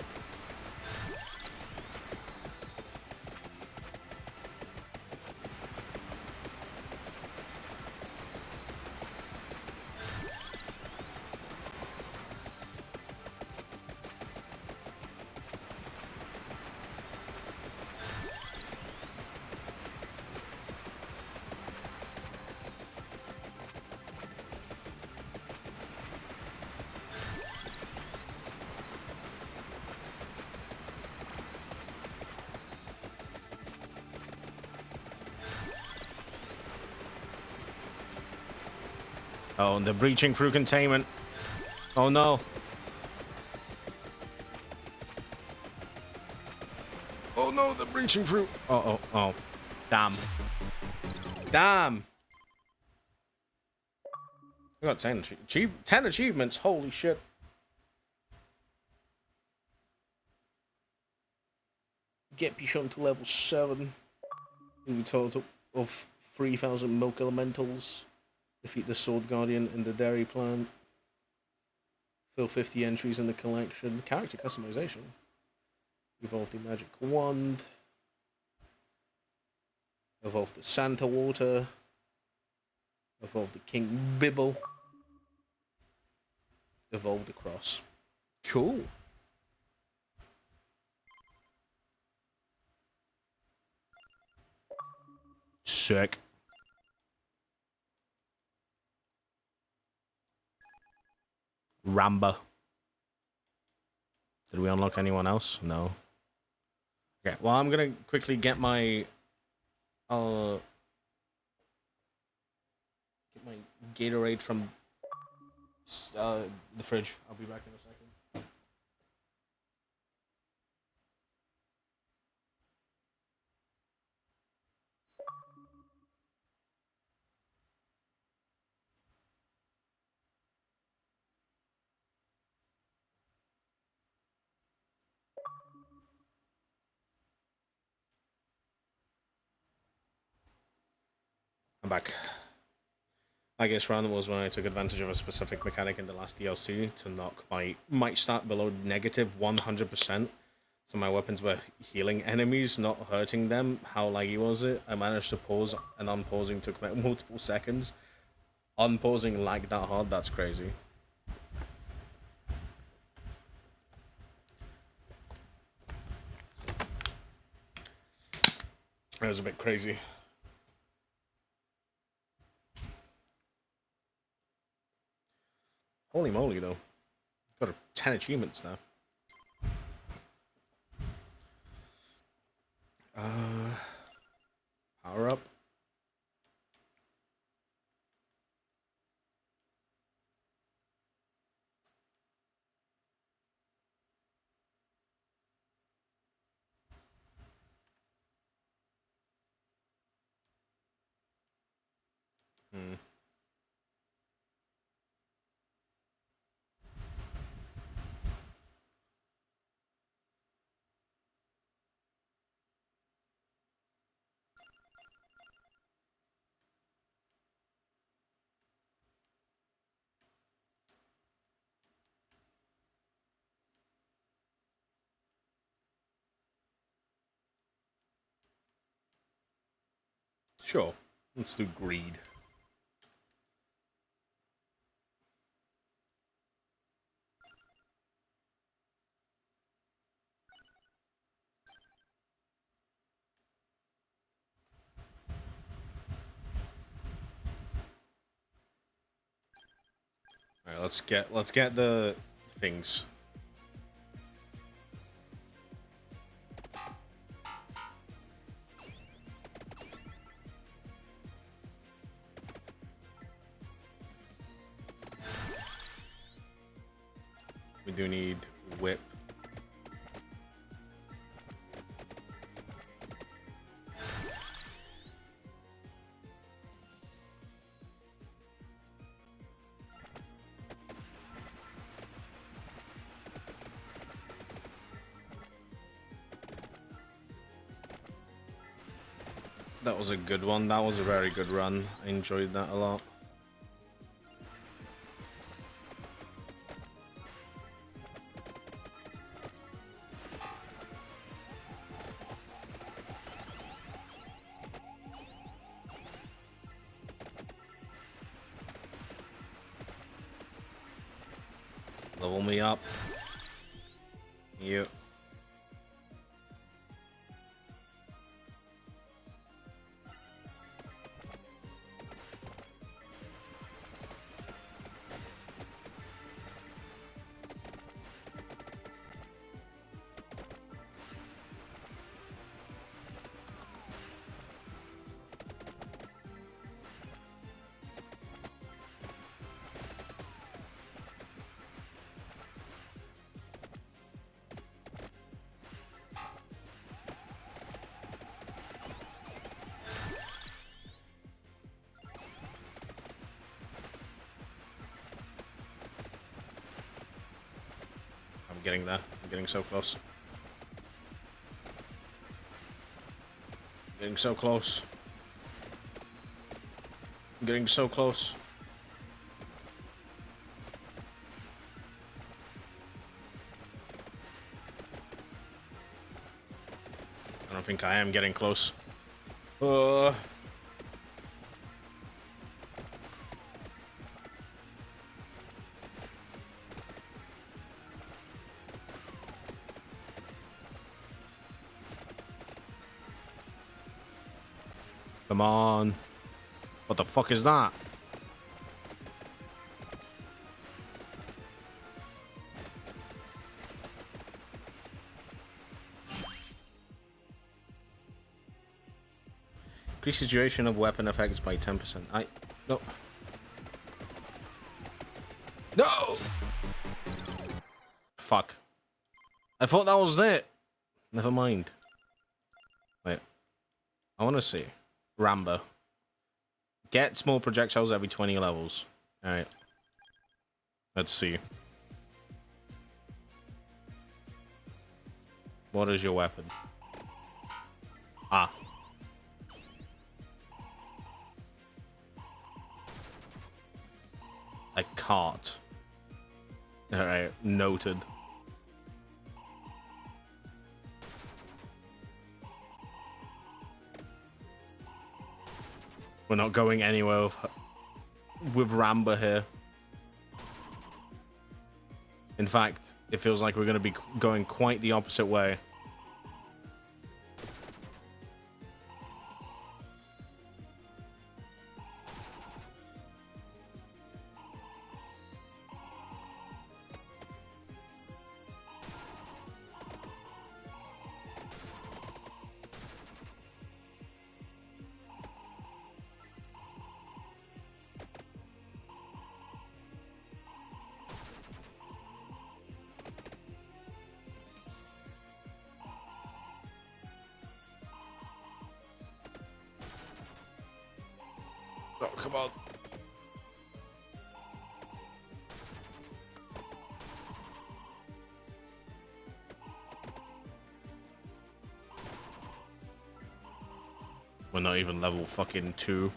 Oh, and they're breaching through containment. Oh no. Oh no, they're breaching through. Oh. Damn. Damn. I got 10 achievements. Holy shit. Get Bichon to level 7. With a total of 3,000 milk elementals. Defeat the Sword Guardian in the Dairy Plant. Fill 50 entries in the collection. Character customization. Evolve the Magic Wand. Evolve the Santa Water. Evolve the King Bibble. Evolve the Cross. Cool. Sick. Ramba. Did we unlock anyone else? No. Okay, well, I'm gonna quickly get my Gatorade from the fridge. I'll be back in a second. I'm back. I guess random was when I took advantage of a specific mechanic in the last DLC to knock my might start below negative 100%. So my weapons were healing enemies, not hurting them. How laggy was it? I managed to pause, and unpausing took multiple seconds. Unpausing lagged that hard, that's crazy. That was a bit crazy. Holy moly, though. Got 10 achievements now. Power up. Sure. Let's do greed. All right, let's get the things. We do need whip. That was a good one. That was a very good run. I enjoyed that a lot. Level me up. You. I'm getting there. I'm getting so close. Getting so close. I'm getting so close. I don't think I am getting close. Come on. What the fuck is that? Increases duration of weapon effects by 10%. No. No! Fuck. I thought that was it. Never mind. Wait. I want to see. Rambo. Get small projectiles every 20 levels. Alright. Let's see. What is your weapon? Ah. A cart. Alright, noted. We're not going anywhere with Rambo here. In fact, it feels like we're going to be going quite the opposite way. Oh, come on. We're not even level fucking 2.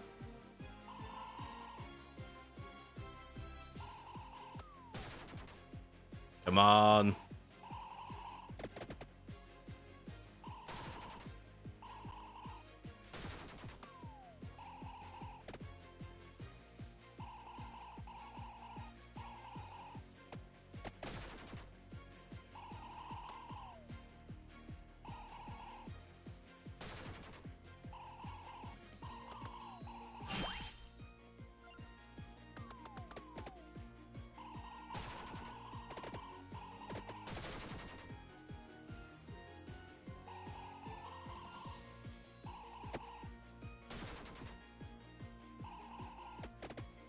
Come on.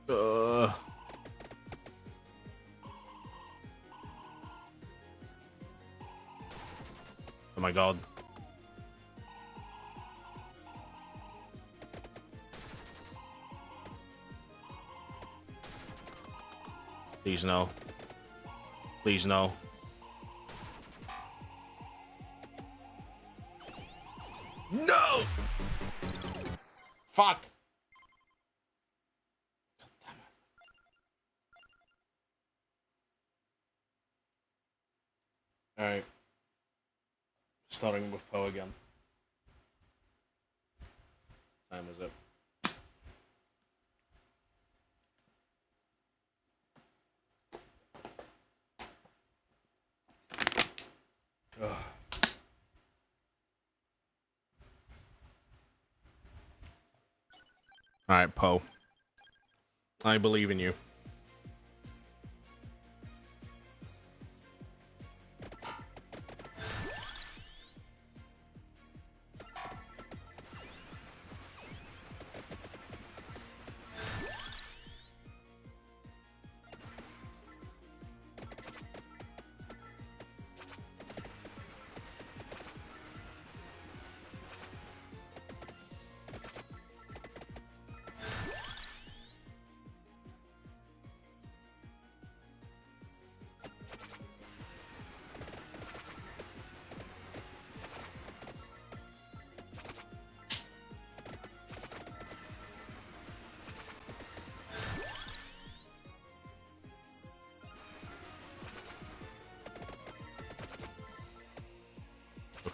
Oh my god. Please no. Please no. No! Fuck! God damn it. Alright. Starting with Poe again. Time is up. Ugh. Alright, Poe. I believe in you.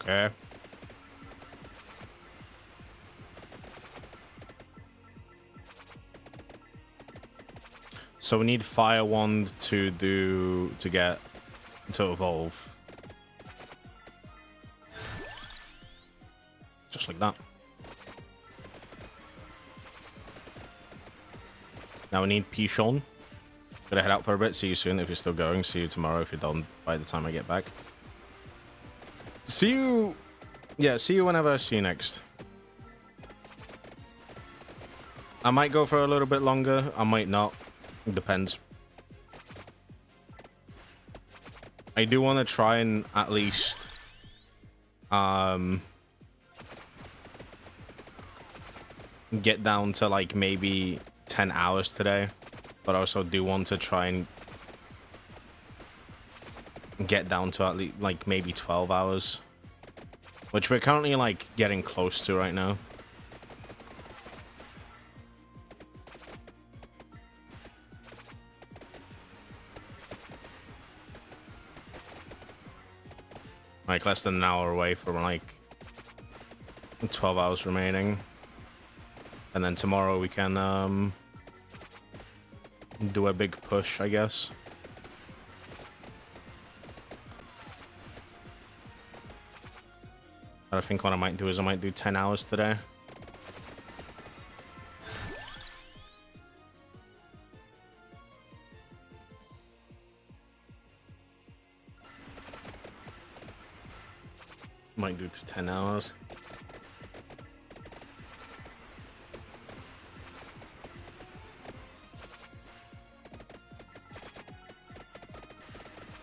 Okay. So we need Fire Wand to evolve. Just like that. Now we need Pichon. Gotta head out for a bit. See you soon if you're still going. See you tomorrow if you're done by the time I get back. See you... Yeah, see you whenever I see you next. I might go for a little bit longer. I might not. It depends. I do want to try and at least... get down to, like, maybe 10 hours today. But I also do want to try and... get down to at least, like, maybe 12 hours. Which we're currently, like, getting close to right now. Like, less than an hour away from, like, 12 hours remaining. And then tomorrow we can, do a big push, I guess. I think what I might do is I might do 10 hours today. Might do to 10 hours.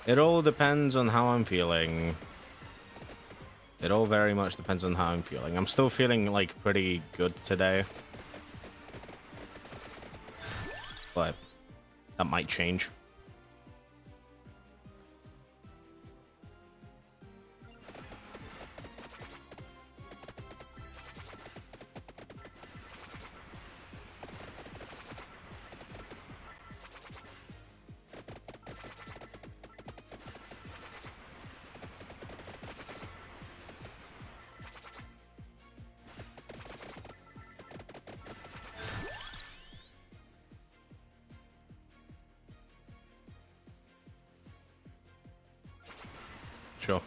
It all depends on how I'm feeling. It all very much depends on how I'm feeling. I'm still feeling, like, pretty good today. But that might change. Sure.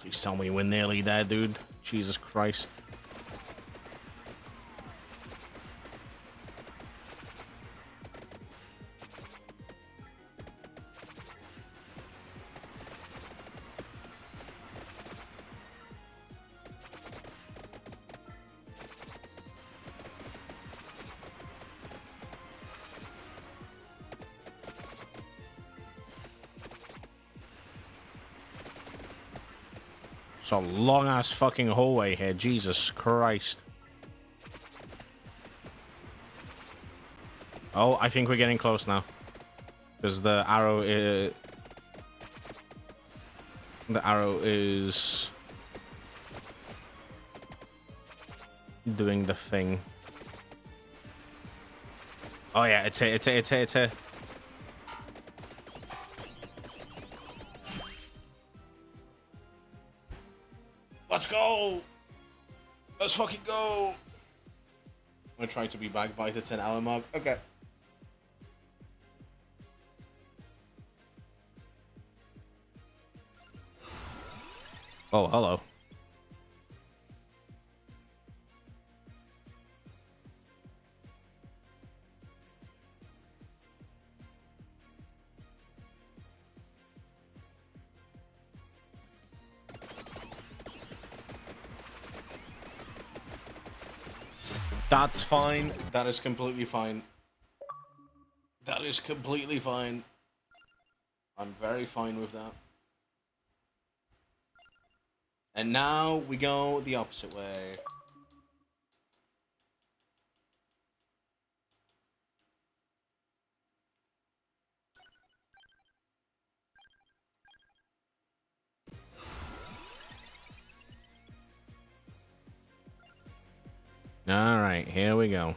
Please tell me we're nearly there, dude. Jesus Christ. It's a long-ass fucking hallway here. Jesus Christ. Oh, I think we're getting close now. Because the arrow is doing the thing. Oh yeah, it's here. Let's go! Let's fucking go! I'm trying to be back by the 10-hour mark. Okay. Oh, hello. That's fine. That is completely fine. That is completely fine. I'm very fine with that. And now we go the opposite way. All right, here we go.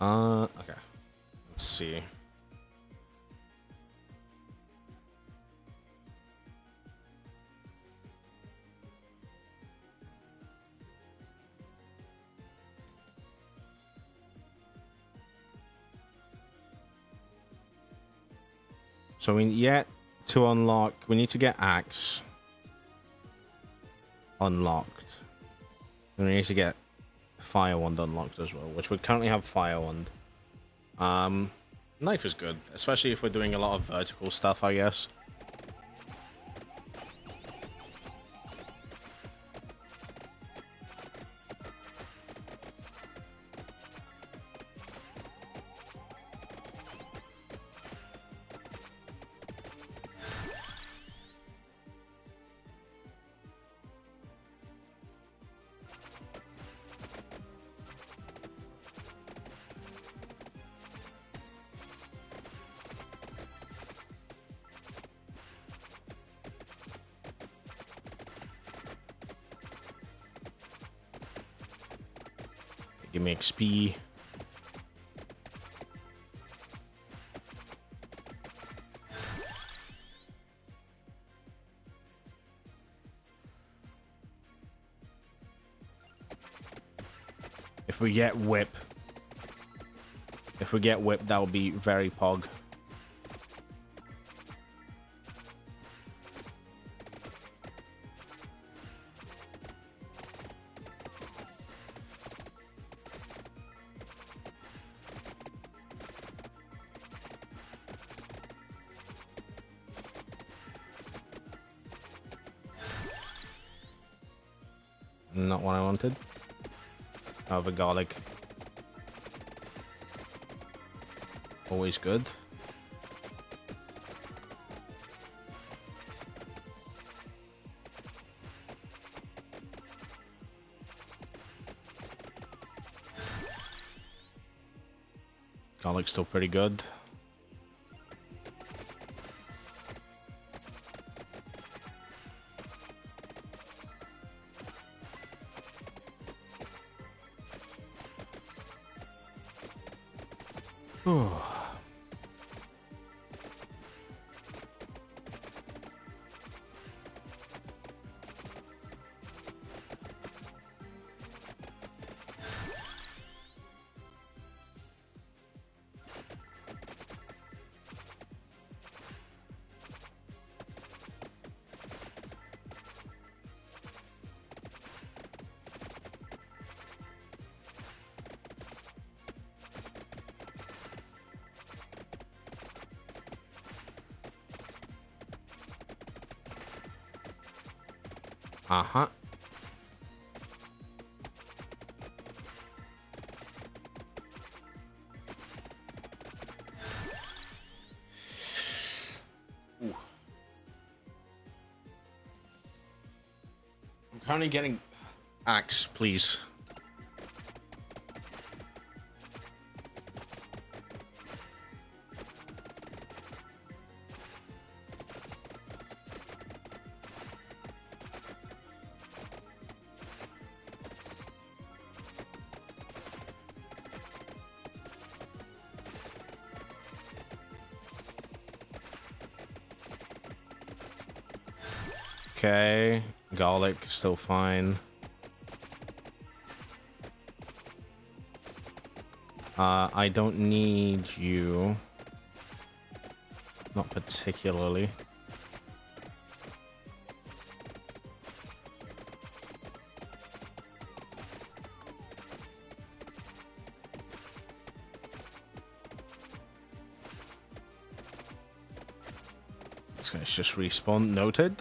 Okay. Let's see. So we yet to unlock. We need to get Axe unlocked. And we need to get Fire Wand unlocked as well, which we currently have Fire Wand. Knife is good, especially if we're doing a lot of vertical stuff, I guess. Give me XP. If we get whip, that would be very pog. Not what I wanted. However, garlic. Always good. Garlic's still pretty good. Uh-huh. Apparently getting axe, please. Okay, garlic still fine. I don't need you. Not particularly. This guy's just respawn. Noted.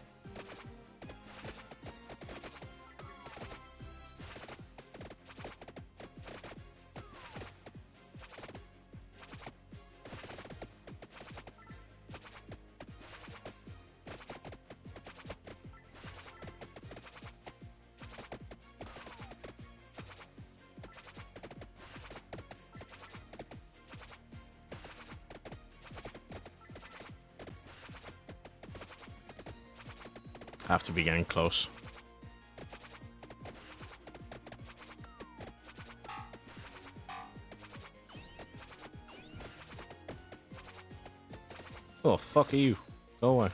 Have to be getting close. Oh, fuck you. Go away.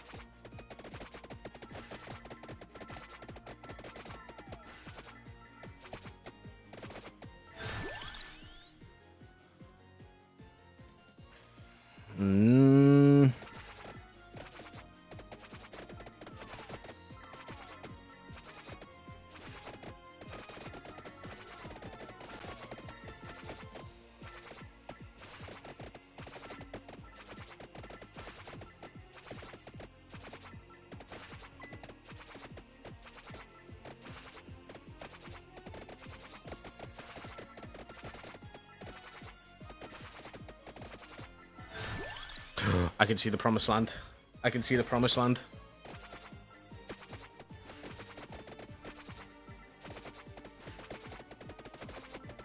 I can see the promised land. I can see the promised land.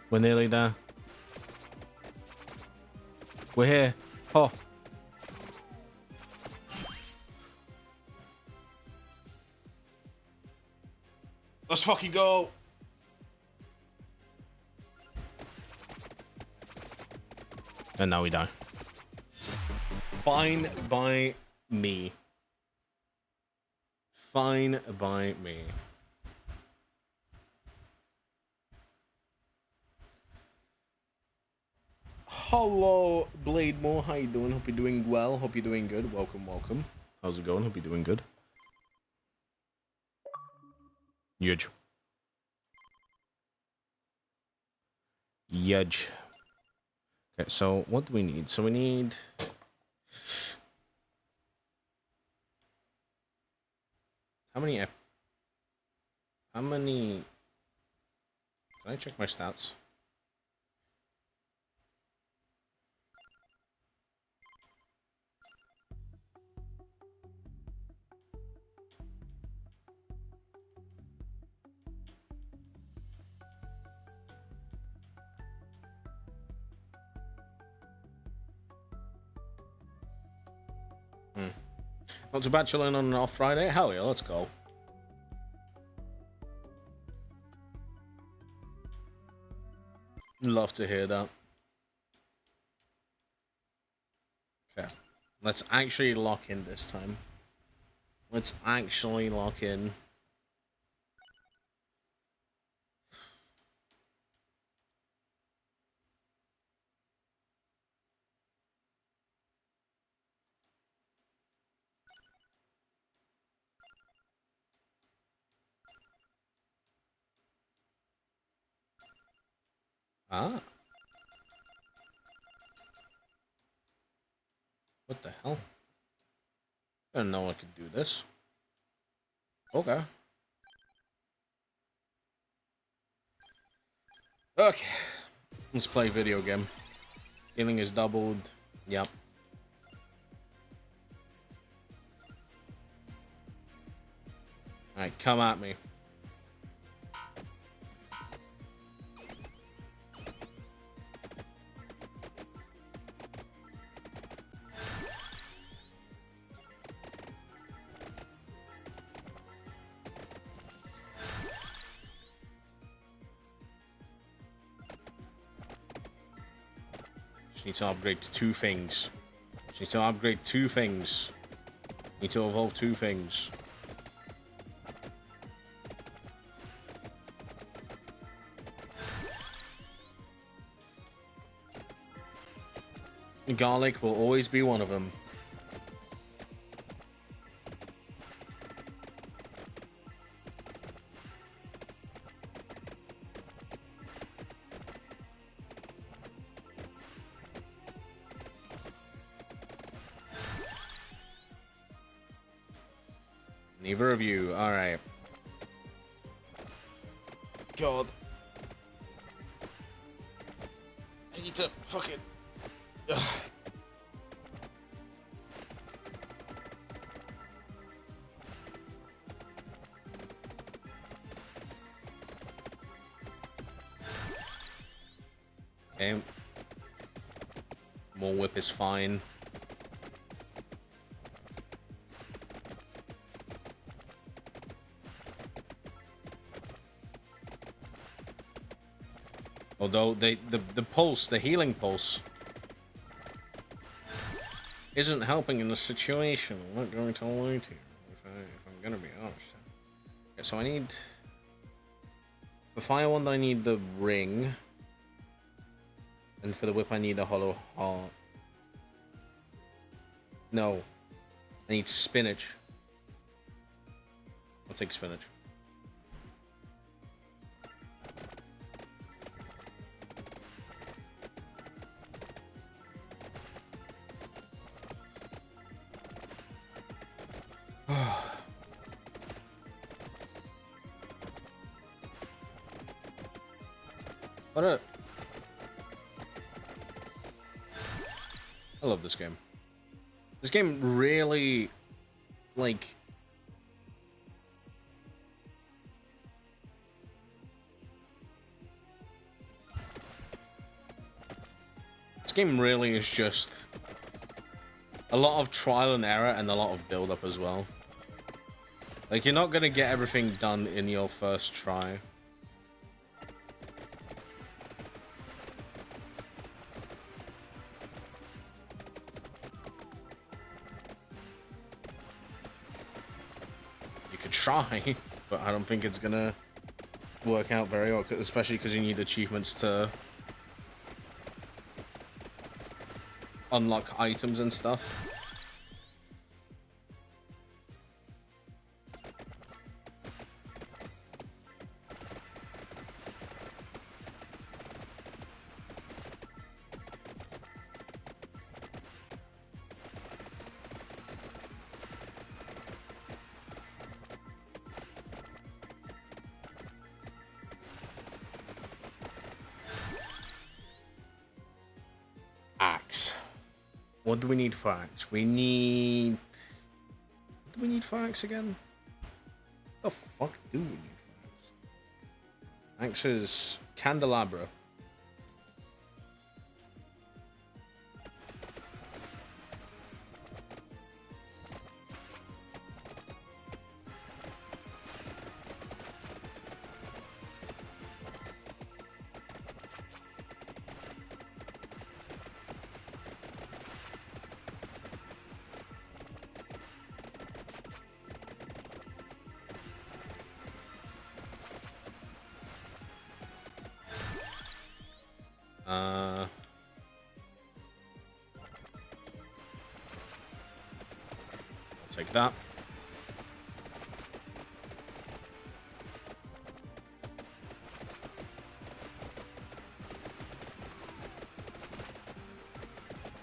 We're nearly there. We're here. Oh. Let's fucking go. And now we die. Fine by me. Fine by me. Hello, Blademore. How you doing? Hope you're doing well. Hope you're doing good. Welcome, welcome. How's it going? Hope you're doing good. Huge. Huge. Okay, so what do we need? So we need... How many... Can I check my stats? Not too bad chilling on an off Friday. Hell yeah, let's go. Love to hear that. Okay. Let's actually lock in this time. Let's actually lock in. Ah. What the hell? I didn't know I could do this. Okay. Okay. Let's play video game. Healing is doubled. Yep. Alright, come at me. Just need to upgrade 2 things. Just need to upgrade 2 things. Need to evolve 2 things. Garlic will always be one of them. Neither of you. All right. God. I need to fucking... Ugh. Okay. More whip is fine. Although the pulse, the healing pulse, isn't helping in the situation. I'm not going to lie to you, if I'm gonna be honest. Okay, so I need... For Fire Wand, I need the ring. And for the whip, I need the hollow heart. No. I need spinach. I'll take spinach. What a... I love this game. This game really, like... This game really is just a lot of trial and error and a lot of build-up as well. Like, you're not gonna get everything done in your first try. Try, but I don't think it's gonna work out very well, especially because you need achievements to unlock items and stuff. What do we need for axe? We need... What do we need for axe again? What the fuck do we need for axe? Axe is candelabra. Take that.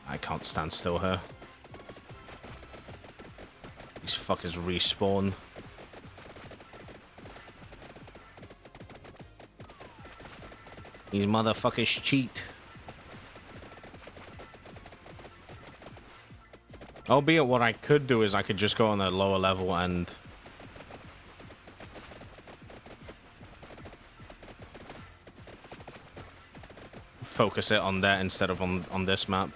I can't stand still here. These fuckers respawn. These motherfuckers cheat. Albeit what I could do is I could just go on a lower level and focus it on that instead of on this map.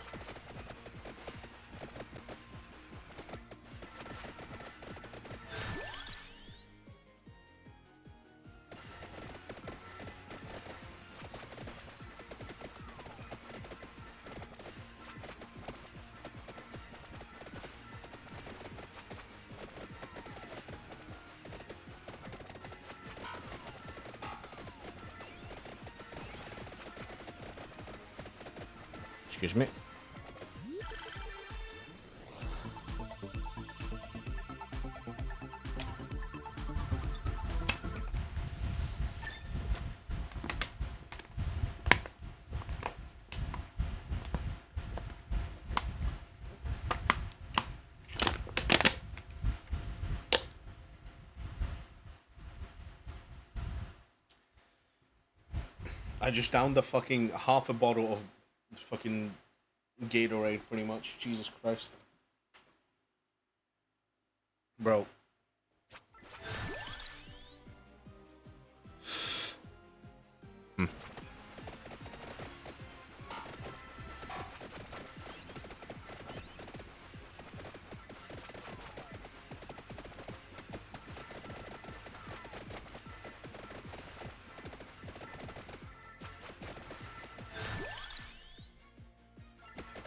Excuse me. I just downed the fucking half a bottle of fucking Gatorade, pretty much. Jesus Christ. Bro. Hmm.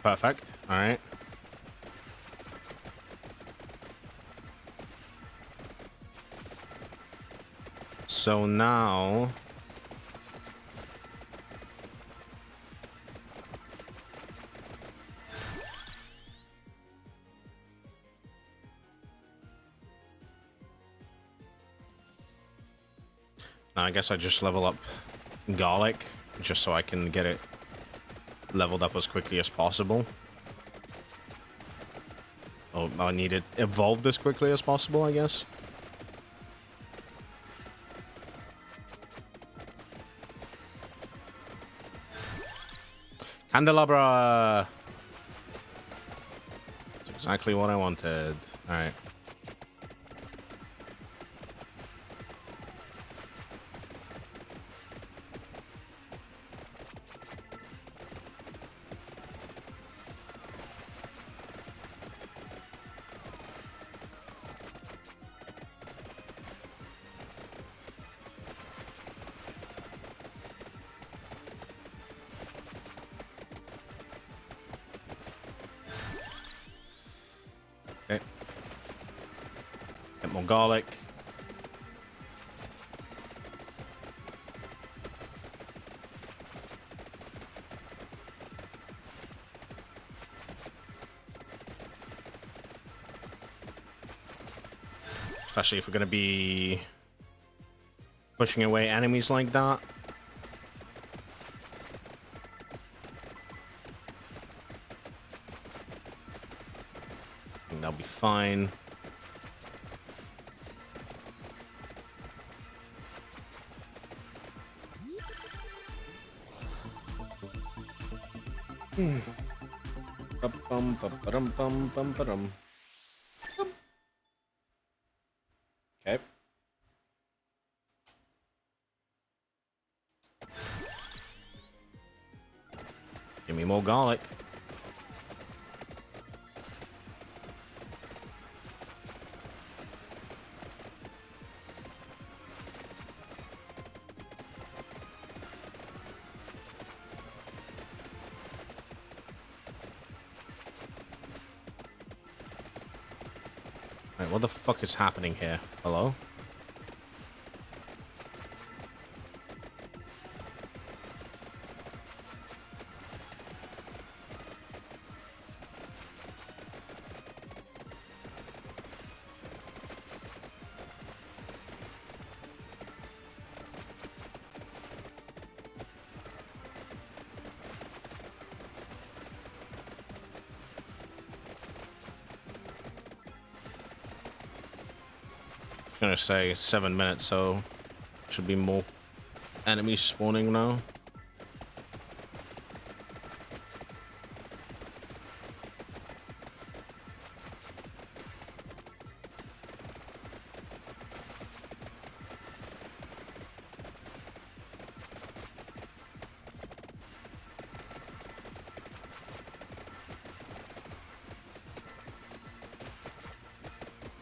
Perfect. All right. So now I guess I just level up garlic just so I can get it leveled up as quickly as possible. Oh, I need it evolved as quickly as possible, I guess. Candelabra! That's exactly what I wanted. Alright. Okay. Get more garlic. Especially if we're going to be pushing away enemies like that. I think that'll be fine. Okay. Give me more garlic. Right, what the fuck is happening here? Hello? Gonna say 7 minutes, so should be more enemies spawning now.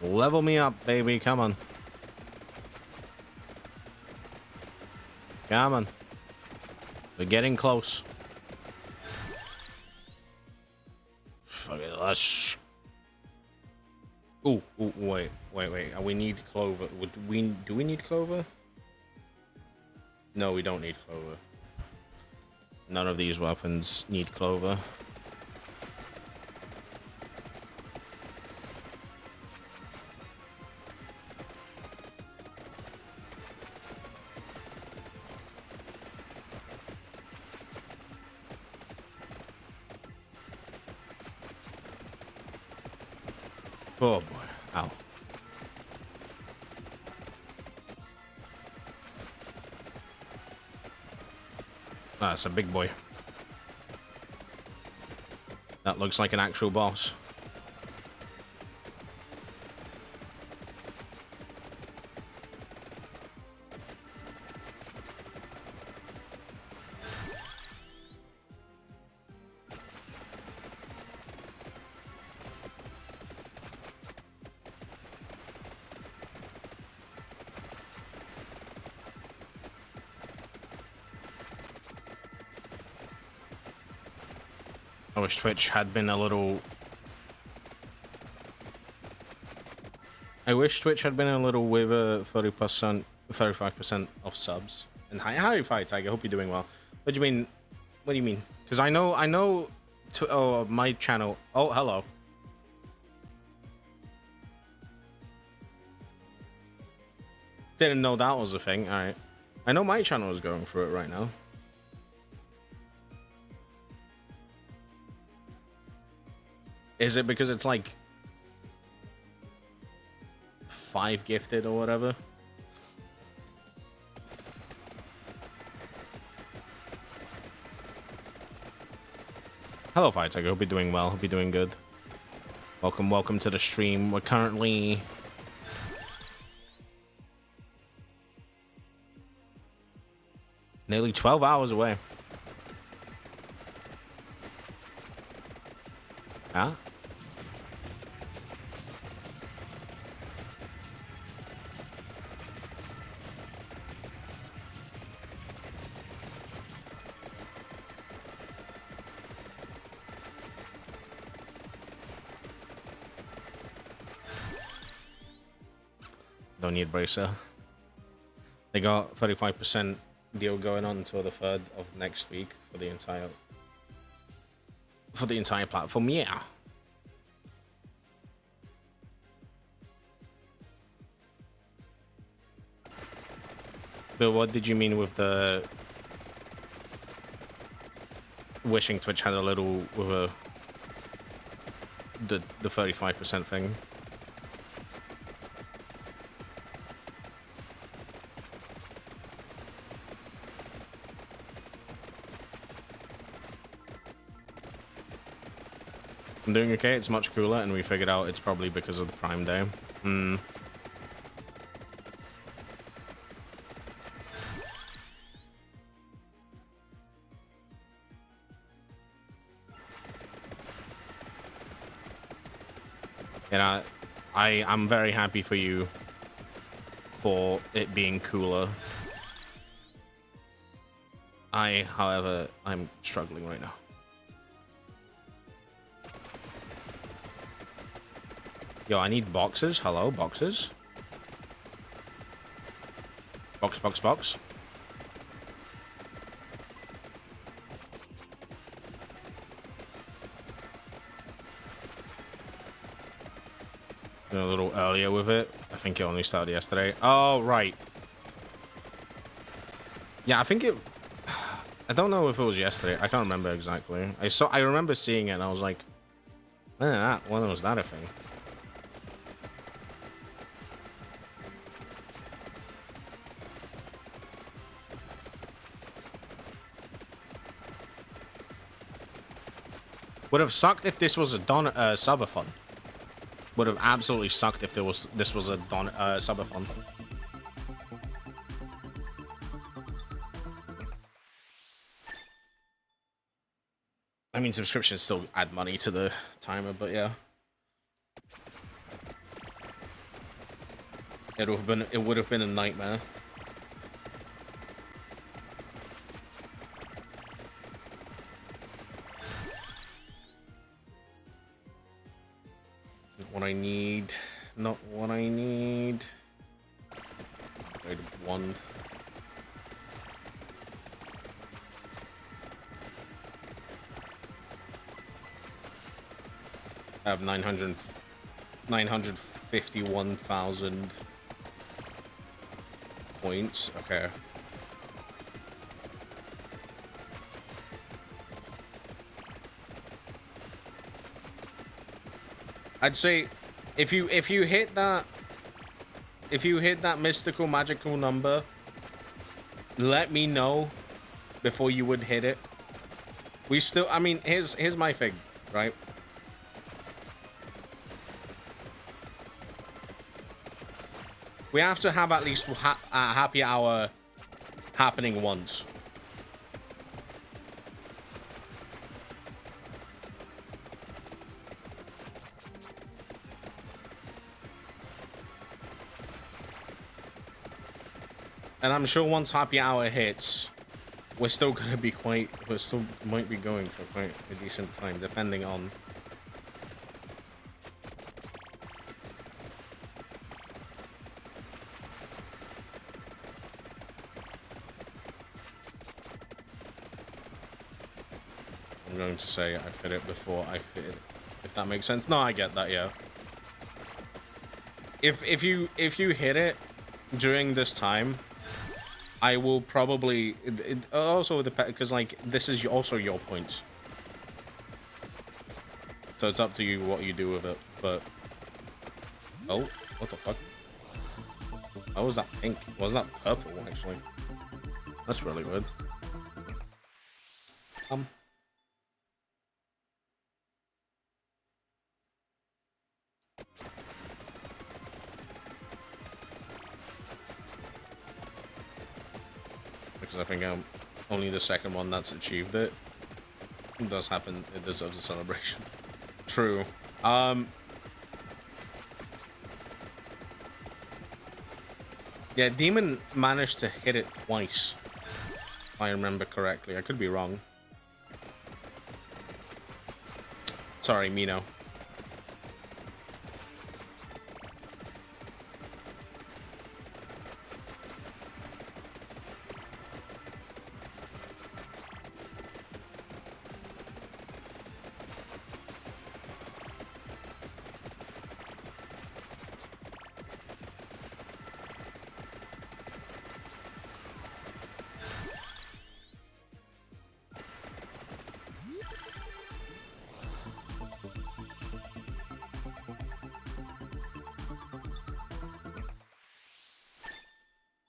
Level me up, baby. Come on. Come on. We're getting close. Fuck it, let's... Ooh, wait. We need clover. Do we need clover? No, we don't need clover. None of these weapons need clover. Oh boy, ow. That's a big boy. That looks like an actual boss. I wish Twitch had been a little... with a 30%, 35% off subs. And hi Tiger, hope you're doing well. What do you mean? What do you mean? Because I know... oh, my channel... Oh, hello. Didn't know that was a thing. Alright. I know my channel is going through it right now. Is it because it's like 5 gifted or whatever? Hello, Fight. I hope you're doing well. Hope you're doing good. Welcome to the stream. We're currently nearly 12 hours away. Huh? Don't need bracer. They got 35% deal going on until the 3rd of next week for the entire platform. Yeah. Bill, what did you mean with the wishing Twitch had a little with the 35% thing? I'm doing okay, it's much cooler, and we figured out it's probably because of the Prime Day. And I'm very happy for you for it being cooler. However, I'm struggling right now. Yo, I need boxes. Hello, boxes. Box. A little earlier with it. I think it only started yesterday. Oh, right. Yeah, I think it... I don't know if it was yesterday. I can't remember exactly. I remember seeing it and I was like, man, when was that a thing? Would have sucked if this was a subathon. Would have absolutely sucked if this was a subathon. I mean, subscriptions still add money to the timer, but yeah. It would have been a nightmare. Not what I need. Wait, wand. I have 951,000 points. Okay. I'd say if you hit that mystical magical number, let me know before you would hit it. We still, I mean, here's my thing, right? We have to have at least a happy hour happening once. And I'm sure once happy hour hits, we're still gonna be might be going for quite a decent time, depending on. I'm going to say I've hit it before I've hit it, if that makes sense. No, I get that, yeah. If you hit it during this time, I will probably also depend, because like this is also your points, so it's up to you what you do with it. But oh, what the fuck? Oh, was that pink? Wasn't that purple actually? That's really weird. Because I think I'm only the second one that's achieved it. It does happen. It deserves a celebration. True. Yeah, Demon managed to hit it twice, if I remember correctly. I could be wrong. Sorry, Mino.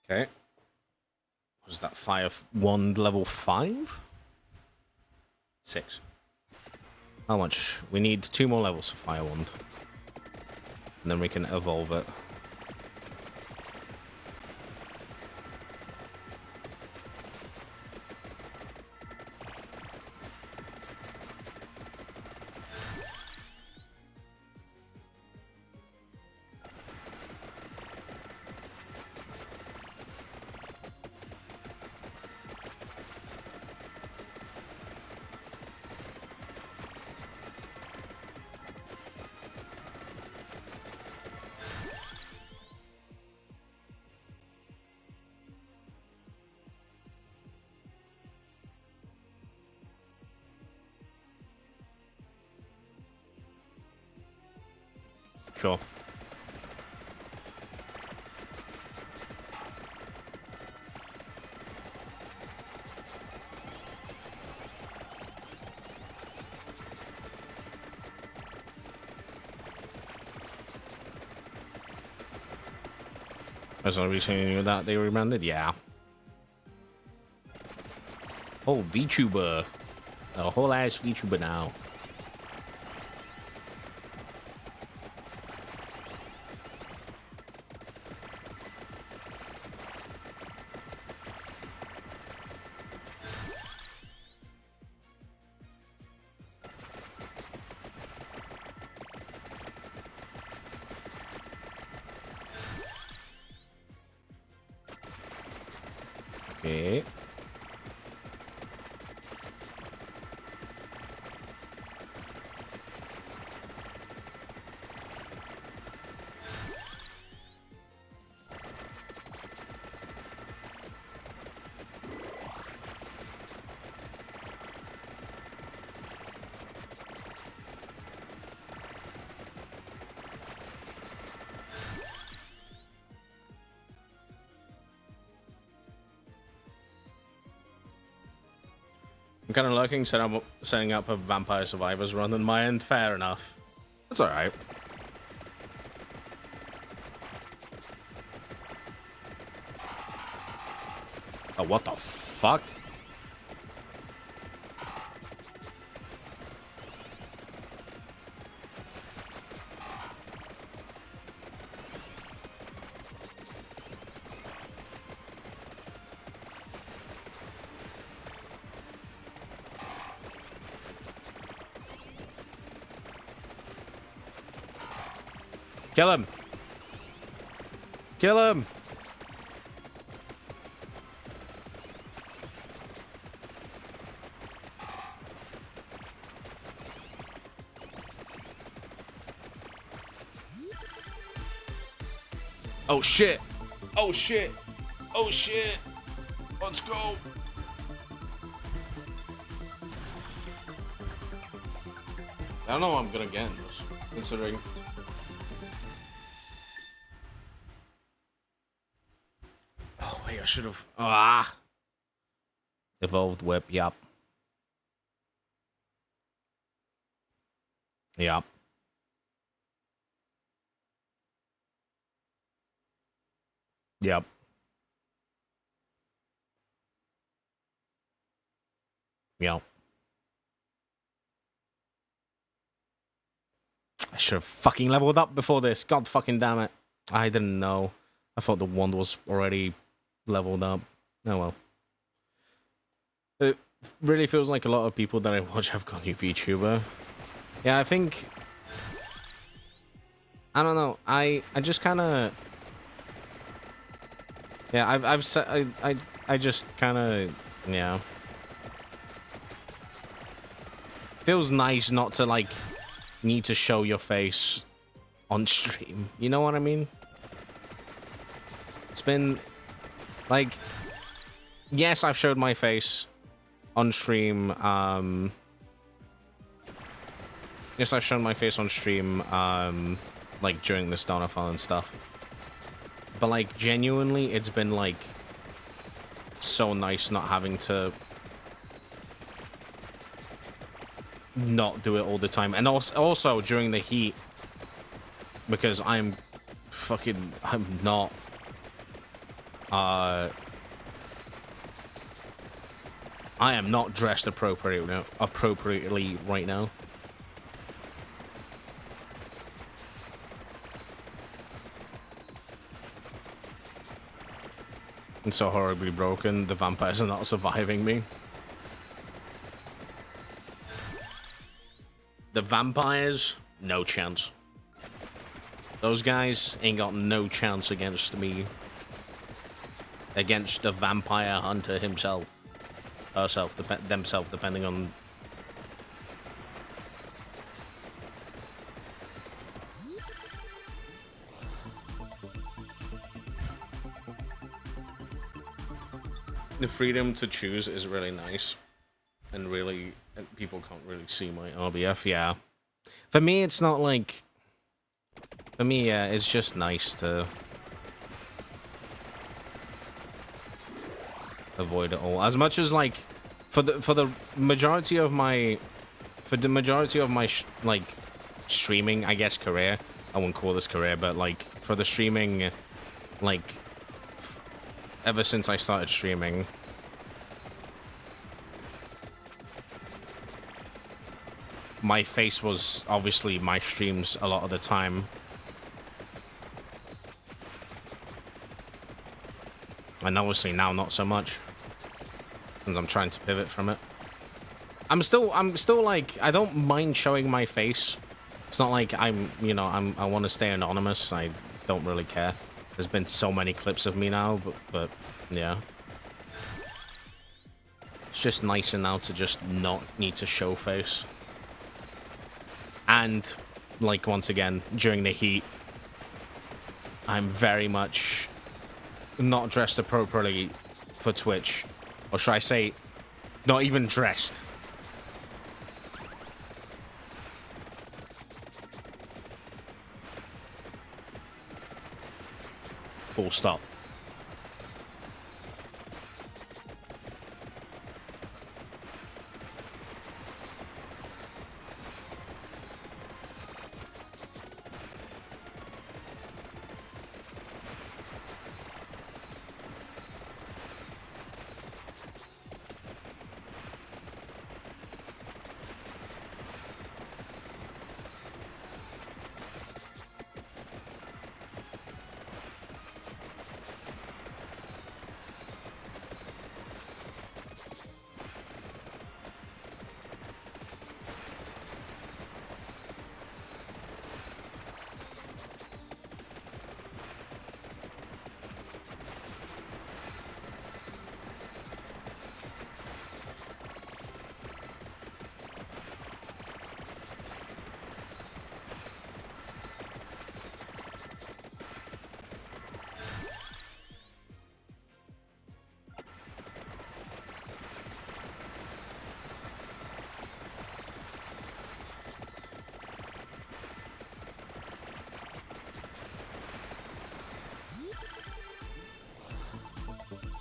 Okay. Was that fire wand level 5? 6. How much? We need 2 more levels for fire wand. And then we can evolve it. Sure. As I was saying that they rebranded, yeah. Oh, VTuber. A whole ass VTuber now. Okay. kind of lurking, setting up a Vampire Survivors run on my end. Fair enough. That's alright. Oh, what the fuck? Kill him! Kill him! Oh shit! Oh shit! Oh shit! Let's go! I don't know what I'm gonna get in this, considering. Oh wait, I should have. Ah! Evolved whip, yup. Yup. Yep. Yep. I should have fucking leveled up before this. God fucking damn it. I didn't know. I thought the wand was already leveled up. Oh well. It really feels like a lot of people that I watch have gone new VTuber. Yeah, I think... I don't know. I just kind of... Yeah, I've said... I just kind of... Yeah. Feels nice not to, like, need to show your face on stream. You know what I mean? It's been... Like... Yes, I've showed my face on stream, Yes, I've shown my face on stream, like, during this Donothon and stuff. But, like, genuinely, it's been, like, so nice not having to not do it all the time. And also during the heat, because I'm not, I am not dressed appropriately right now. And so horribly broken, the vampires are not surviving me. The vampires, no chance. Those guys ain't got no chance against me. Against the vampire hunter himself. Herself, themselves, depending on... The freedom to choose is really nice. And really, people can't really see my RBF, yeah. For me, it's not like... For me, yeah, it's just nice to... avoid it all. As much as, like, for the majority of my... like, streaming, I guess, career. I wouldn't call this career, but, like, for the streaming, like... Ever since I started streaming... My face was obviously my streams a lot of the time. And obviously now not so much. Since I'm trying to pivot from it. I'm still like, I don't mind showing my face. It's not like I'm, you know, I want to stay anonymous. I don't really care. There's been so many clips of me now, but yeah. It's just nicer now to just not need to show face. And, like, once again, during the heat, I'm very much not dressed appropriately for Twitch. Or should I say, not even dressed. Full stop.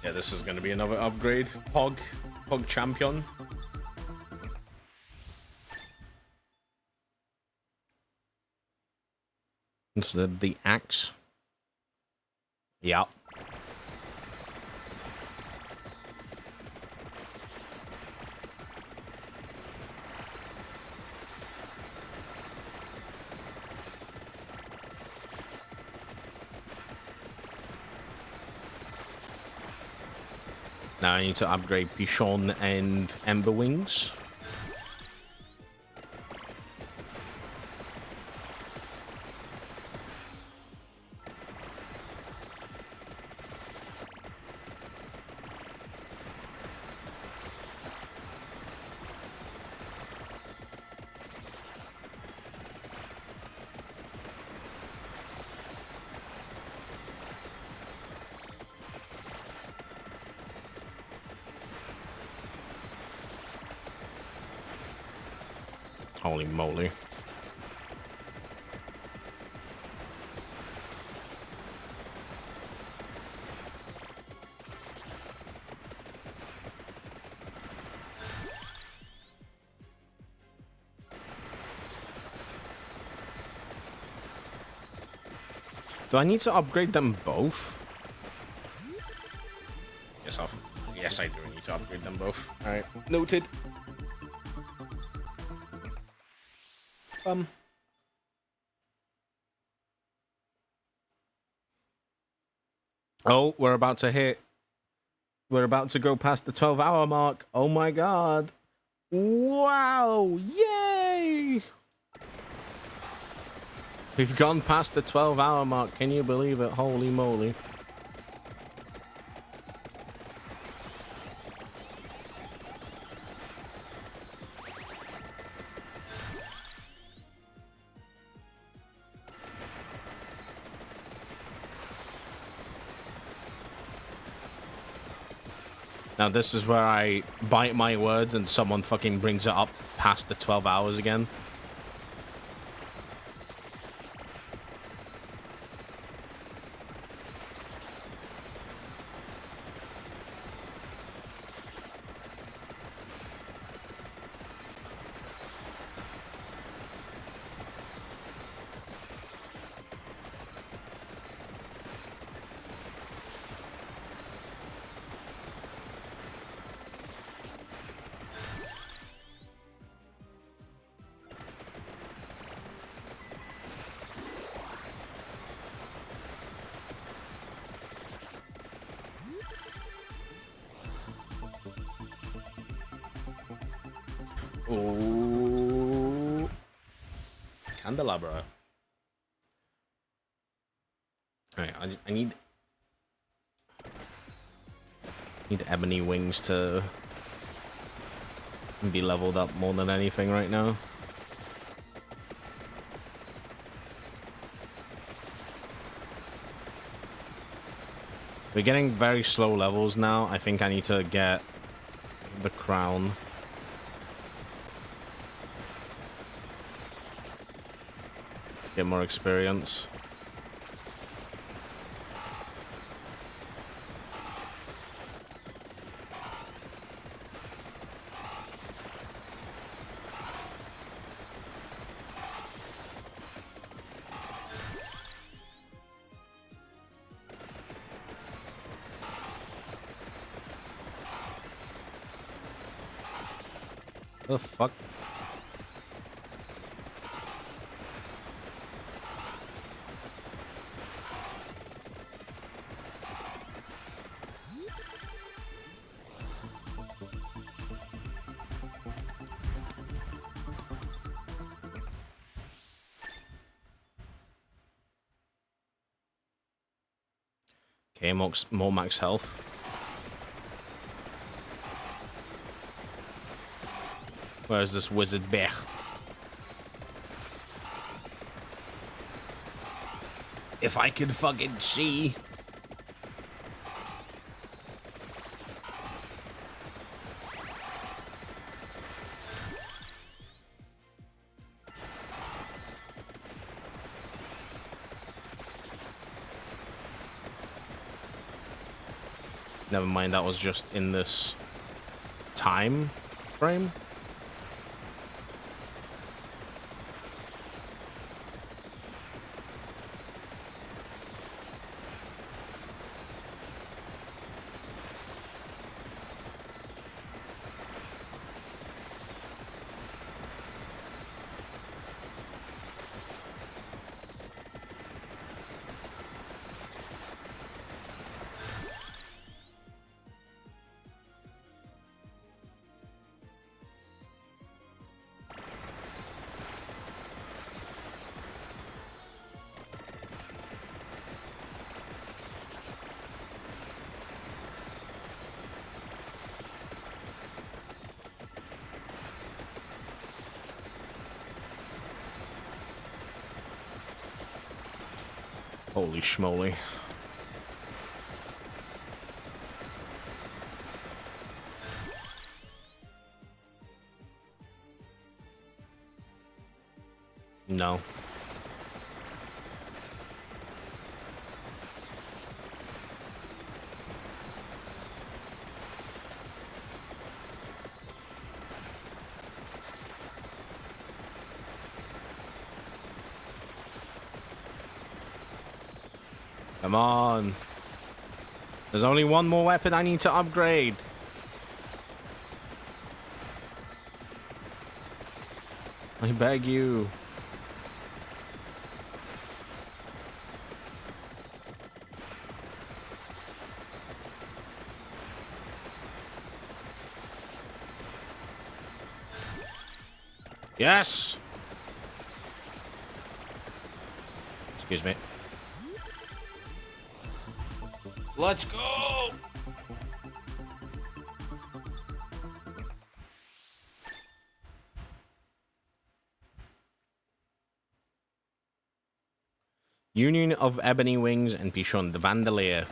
Yeah, this is going to be another upgrade. Pog champion. It's the axe. Yep. Now I need to upgrade Pichon and Ember Wings. Holy moly. Do I need to upgrade them both? Yes, I do need to upgrade them both. Alright, noted. Oh, we're about to go past the 12-hour mark. Oh my god. Wow. Yay! We've gone past the 12-hour mark. Can you believe it? Holy moly. Now this is where I bite my words and someone fucking brings it up past the 12 hours again. Oh, candelabra. All right, I need ebony wings to be leveled up more than anything right now. We're getting very slow levels now. I think I need to get the crown. Get more experience. The fuck? Okay, more max health. Where's this wizard bear? If I could fucking see. Never mind, that was just in this time frame. Holy schmoly. No. Come on. There's only one more weapon I need to upgrade. I beg you. Yes. Excuse me. Let's go! Union of Ebony Wings and Pichon the Vandalier.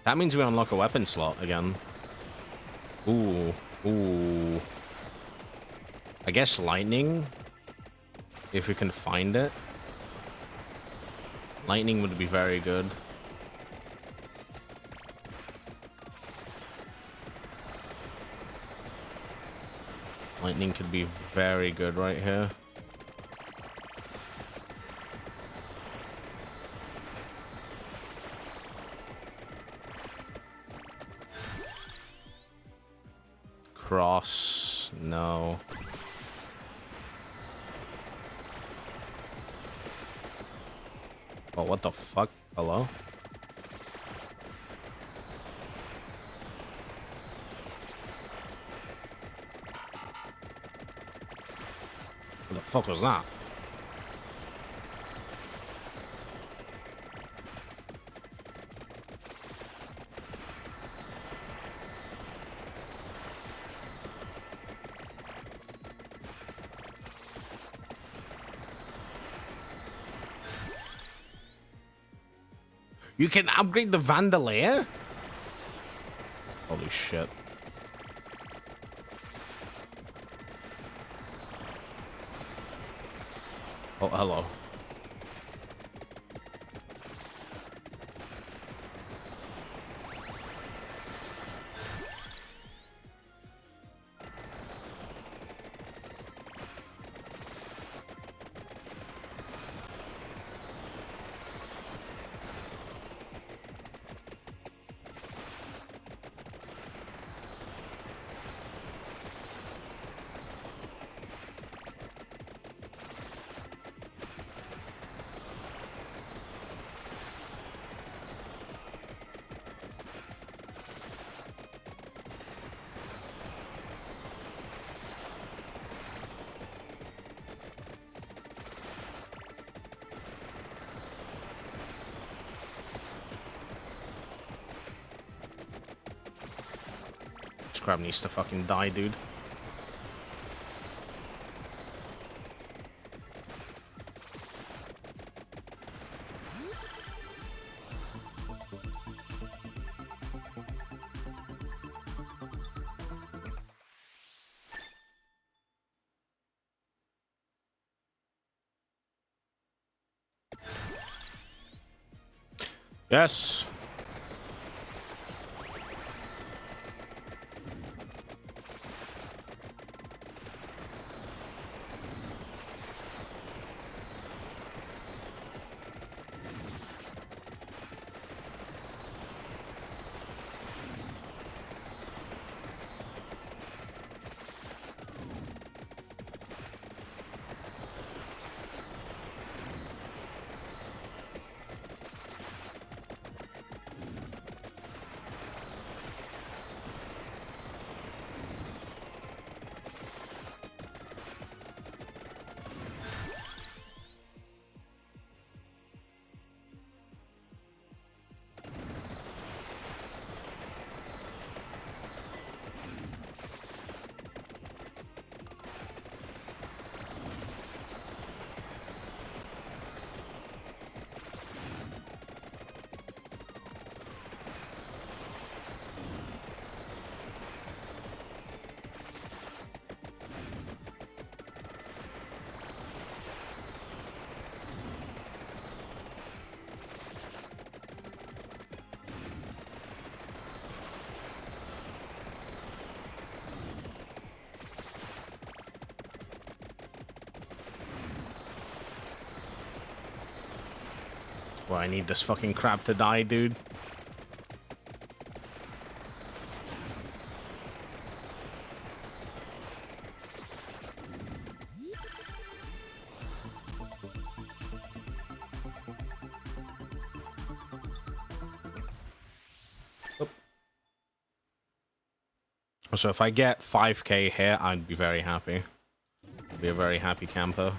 That means we unlock a weapon slot again. Ooh. Ooh. I guess lightning? If we can find it. Lightning would be very good. Lightning could be very good right here. Cross. No. Oh, what the fuck? Hello? What the fuck was that? You can upgrade the Vandalier? Holy shit. Oh, hello. Crab needs to fucking die, dude. Yes. Well, I need this fucking crap to die, dude. So if I get 5k here, I'd be very happy. I'd be a very happy camper.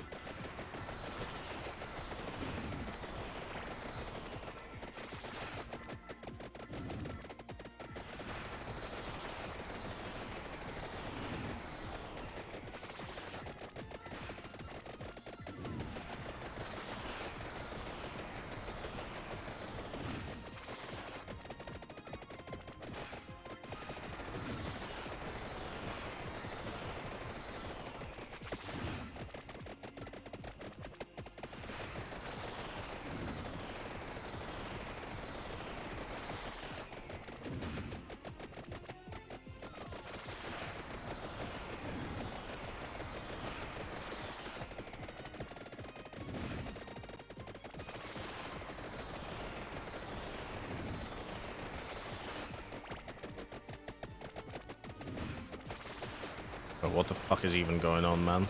But what the fuck is even going on, man?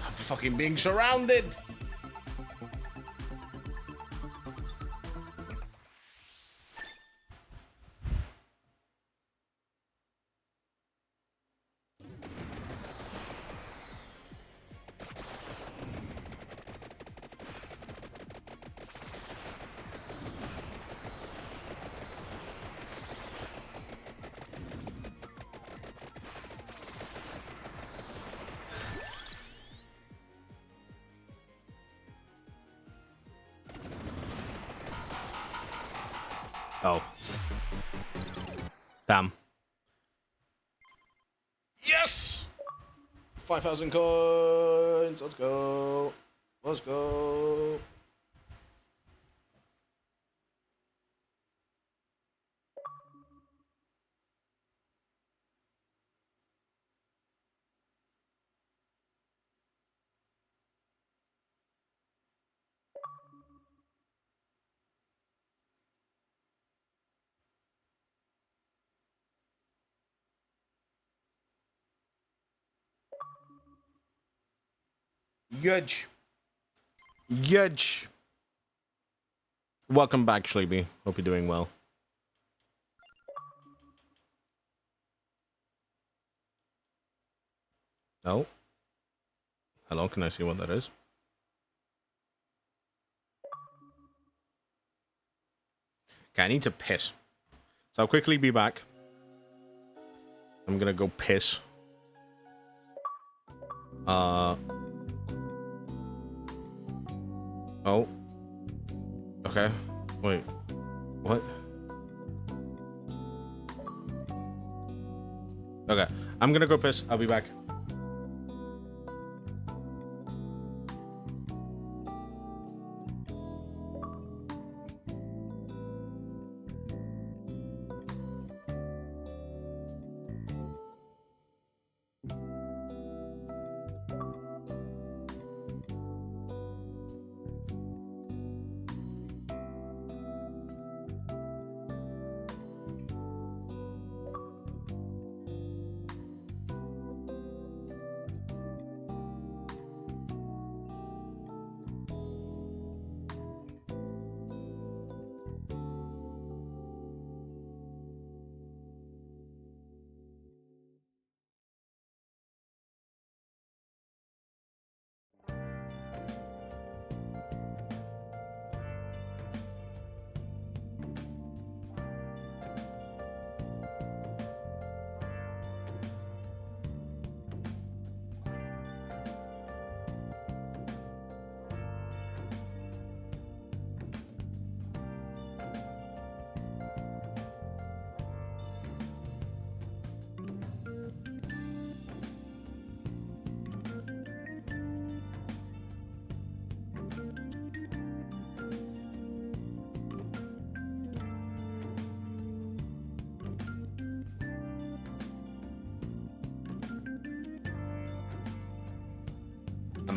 I'm fucking being surrounded! Oh. Damn. Yes! 5,000 coins. Let's go. Let's go. Yudge. Yudge. Welcome back, Schleeby. Hope you're doing well. Oh. Hello, can I see what that is? Okay, I need to piss. So I'll quickly be back. I'm gonna go piss. Oh. Okay. Wait. What? Okay. I'm gonna go piss. I'll be back.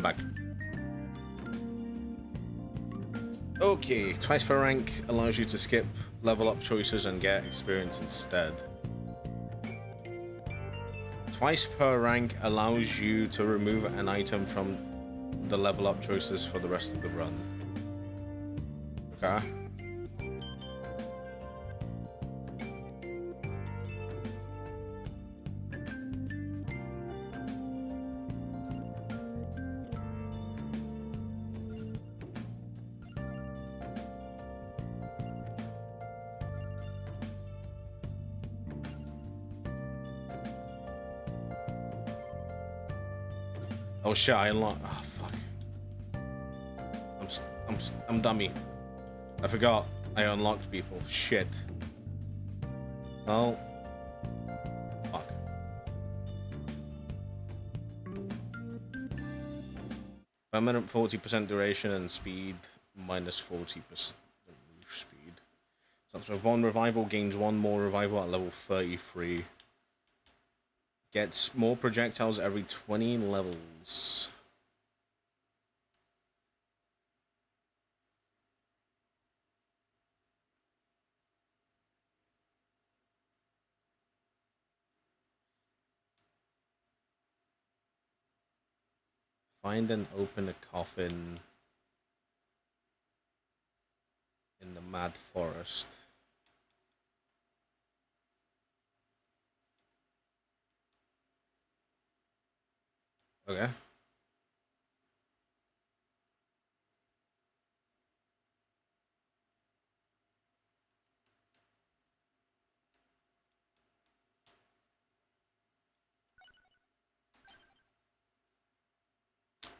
I'm back. Okay, twice per rank allows you to skip level up choices and get experience instead. Twice per rank allows you to remove an item from the level up choices for the rest of the run. Okay. Oh shit, I unlocked. Oh fuck. I'm dummy. I forgot I unlocked people. Shit. Well. Fuck. Permanent 40% duration and speed minus 40% move speed. So one revival gains one more revival at level 33. Gets more projectiles every 20 levels. Find and open a coffin in the Mad Forest. Okay.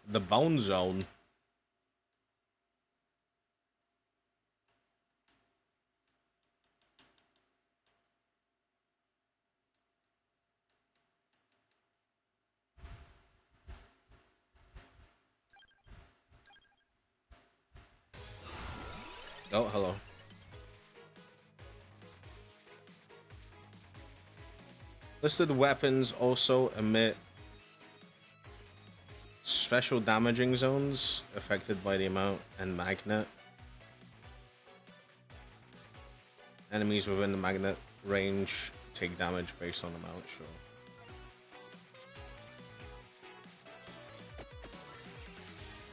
The Bone Zone. Oh, hello. Listed weapons also emit special damaging zones affected by the amount and magnet. Enemies within the magnet range take damage based on amount, sure.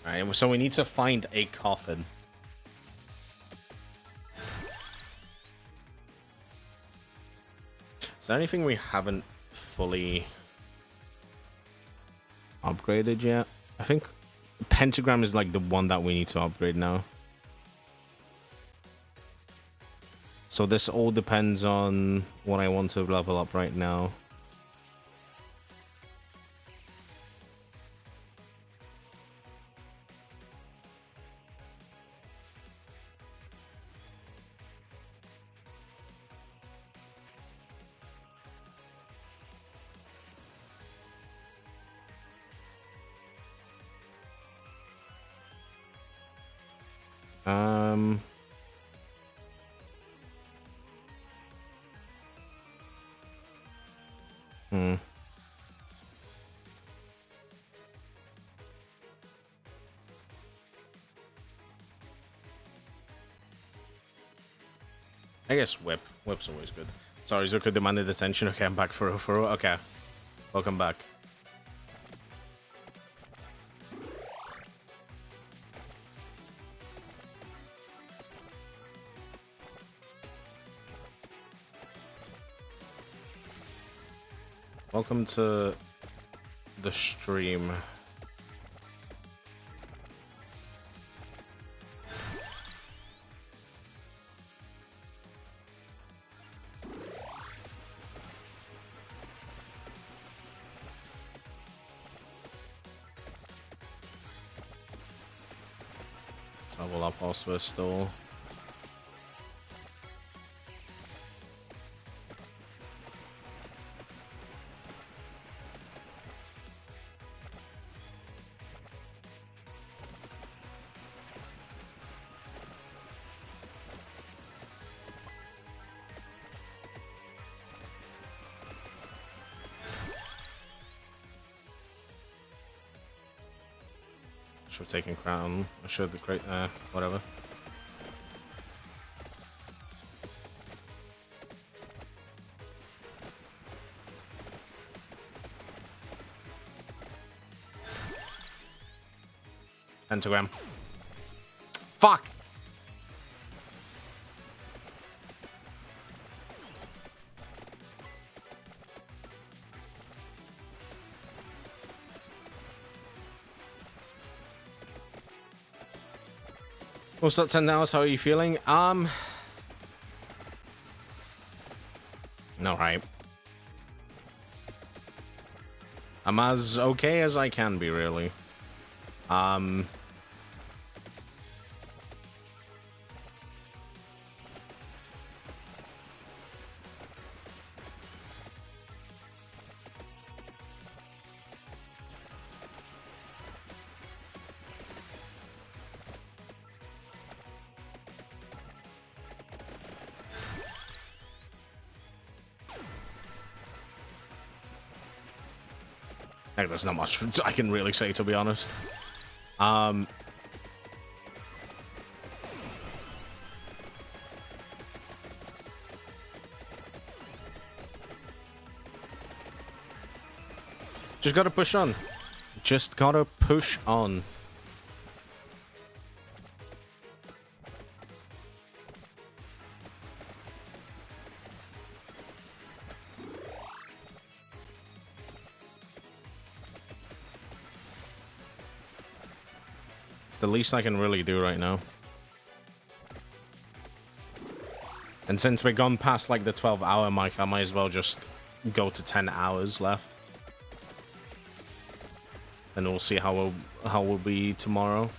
Alright, so we need to find a coffin. Is there anything we haven't fully upgraded yet? I think Pentagram is like the one that we need to upgrade now. So this all depends on what I want to level up right now. I guess whip. Whip's always good. Sorry, Zuko demanded attention. Okay, I'm back for okay. Welcome back. Welcome to the stream. Level up also still. should have taken crown. I should have create whatever. Pentagram. Fuck! What's that 10 hours? How are you feeling? Alright. I'm as okay as I can be, really. Like, there's not much I can really say, to be honest. Just gotta push on. Just gotta push on. It's the least I can really do right now. And since we're gone past like the 12-hour mark, I might as well just go to 10 hours left. And we'll see how we'll be tomorrow.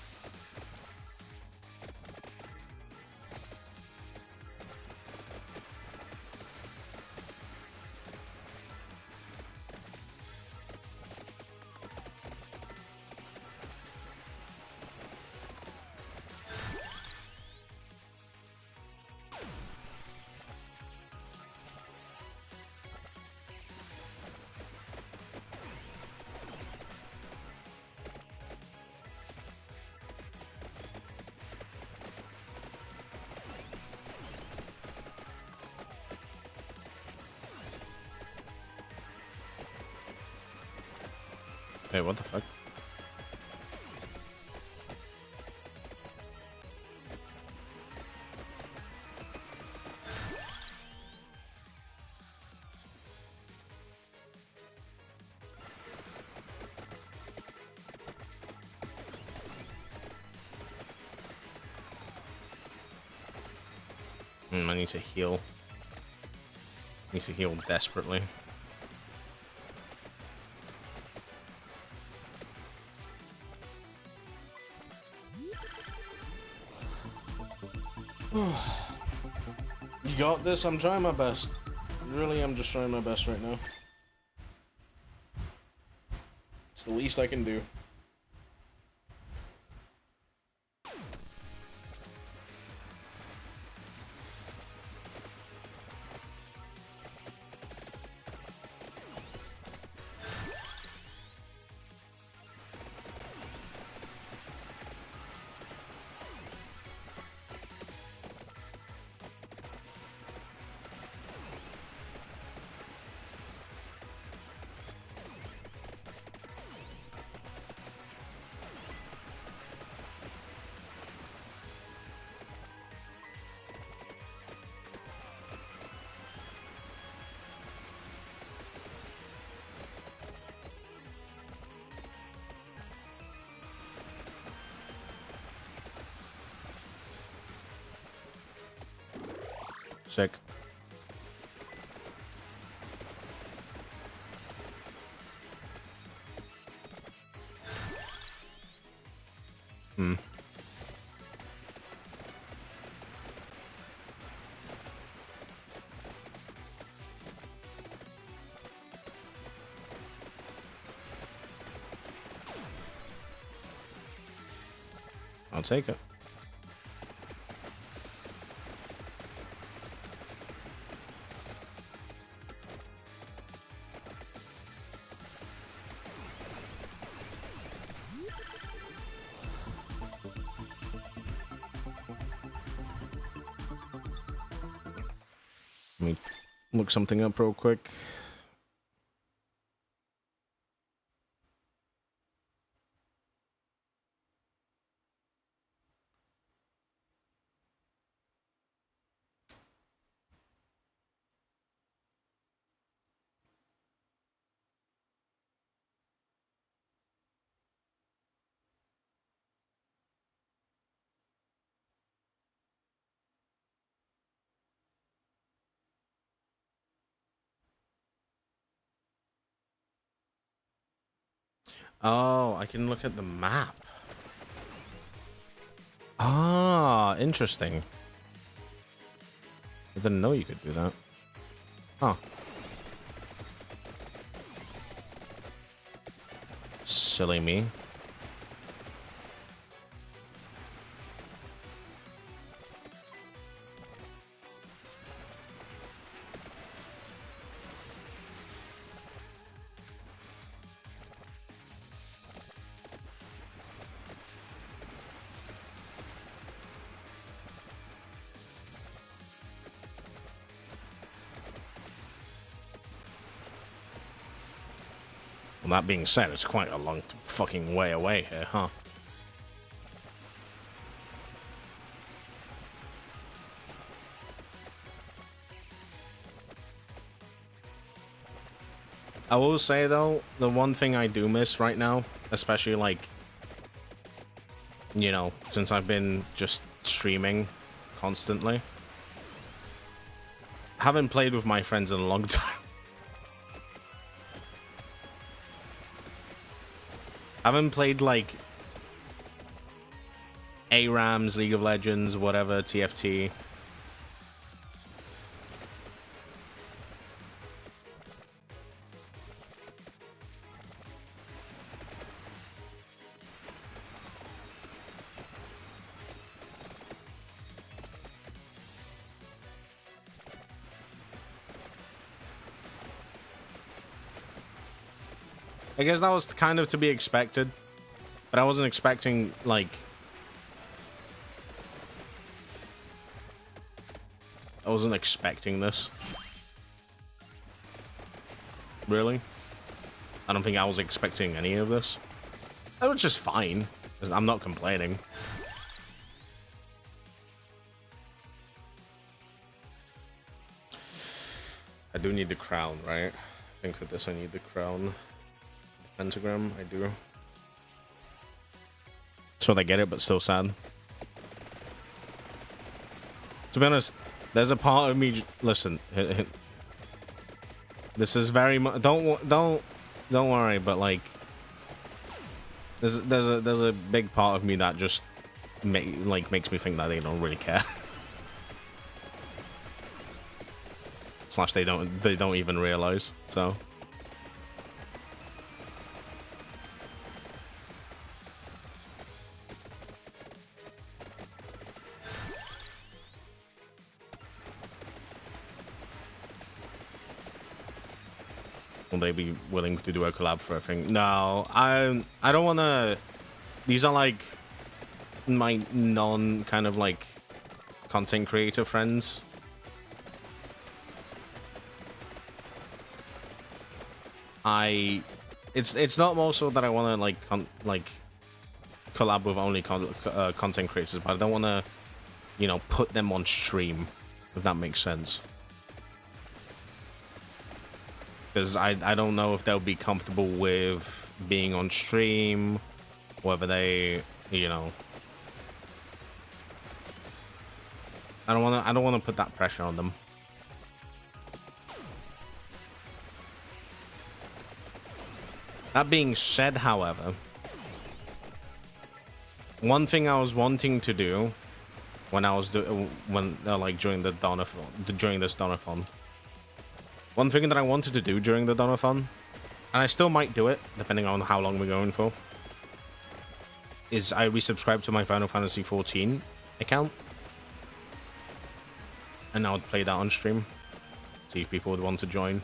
Hey, what the fuck? I need to heal. Need to heal desperately. You got this. I'm trying my best. Really, I'm just trying my best right now. It's the least I can do. Sick. I'll take it. me look something up real quick. Oh, I can look at the map. Ah, interesting. I didn't know you could do that. Huh. Silly me. Well, that being said, it's quite a long fucking way away here, huh? I will say, though, the one thing I do miss right now, especially, like, you know, since I've been just streaming constantly, haven't played with my friends in a long time. Haven't played, like, ARAMs, League of Legends, whatever, TFT. I guess that was kind of to be expected, but I wasn't expecting, like... I wasn't expecting this. Really? I don't think I was expecting any of this. That was just fine. I'm not complaining. I do need the crown, right? I think for this I need the crown. Pentagram, I do. So they get it, but still sad. To be honest, there's a part of me. Listen, this is very much. Don't worry, but like, there's a big part of me that just makes me think that they don't really care. Slash, they don't even realize. So. Will they be willing to do a collab for a thing? No, I don't want to. These are like my non kind of like content creator friends. It's not more so that I want to like collab with only content creators, but I don't want to, you know, put them on stream, if that makes sense. Because I don't know if they'll be comfortable with being on stream, whether they, you know, I don't want to put that pressure on them. That being said, however, one thing I was wanting to do when I was like during this Donothon. One thing that I wanted to do during the Donothon, and I still might do it, depending on how long we're going for, is I resubscribed to my Final Fantasy XIV account. And I would play that on stream. See if people would want to join.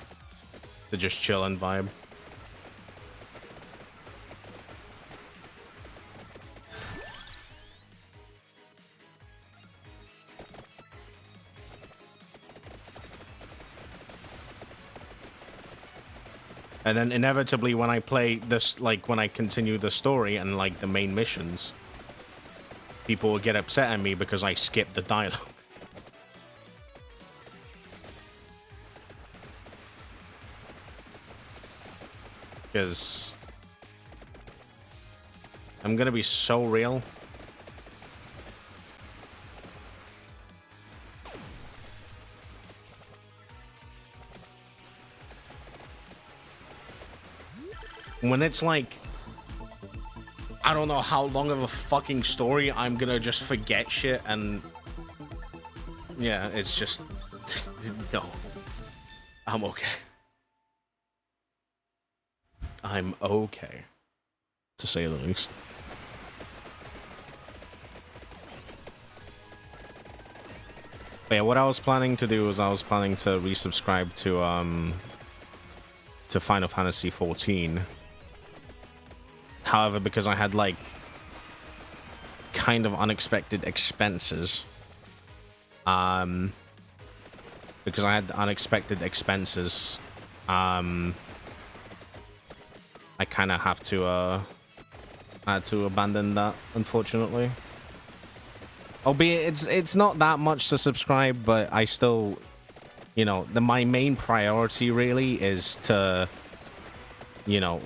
To just chill and vibe. And then inevitably when I play this, like when I continue the story and like the main missions, people will get upset at me because I skip the dialogue. Because I'm gonna be so real. When it's like, I don't know how long of a fucking story, I'm gonna just forget shit and yeah, it's just no. I'm okay. I'm okay, to say the least. But yeah, what I was planning to do was I was planning to resubscribe to Final Fantasy 14. However, because I had like kind of unexpected expenses, because I had unexpected expenses, I kind of have to had to abandon that, unfortunately. Albeit it's not that much to subscribe, but I still, you know, my main priority really is to, you know,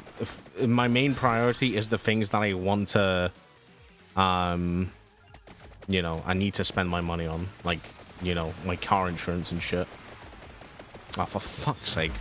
my main priority is the things that I want to, you know, I need to spend my money on, like, you know, my car insurance and shit. Oh, for fuck's sake.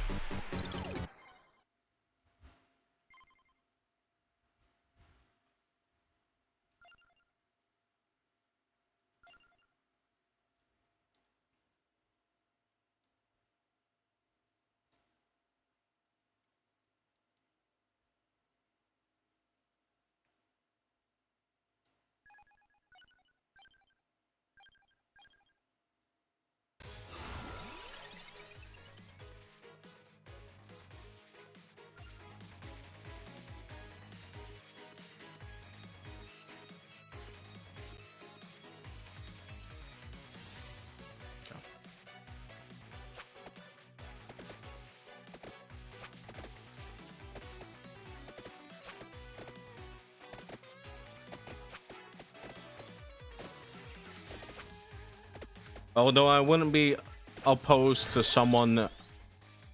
Although I wouldn't be opposed to someone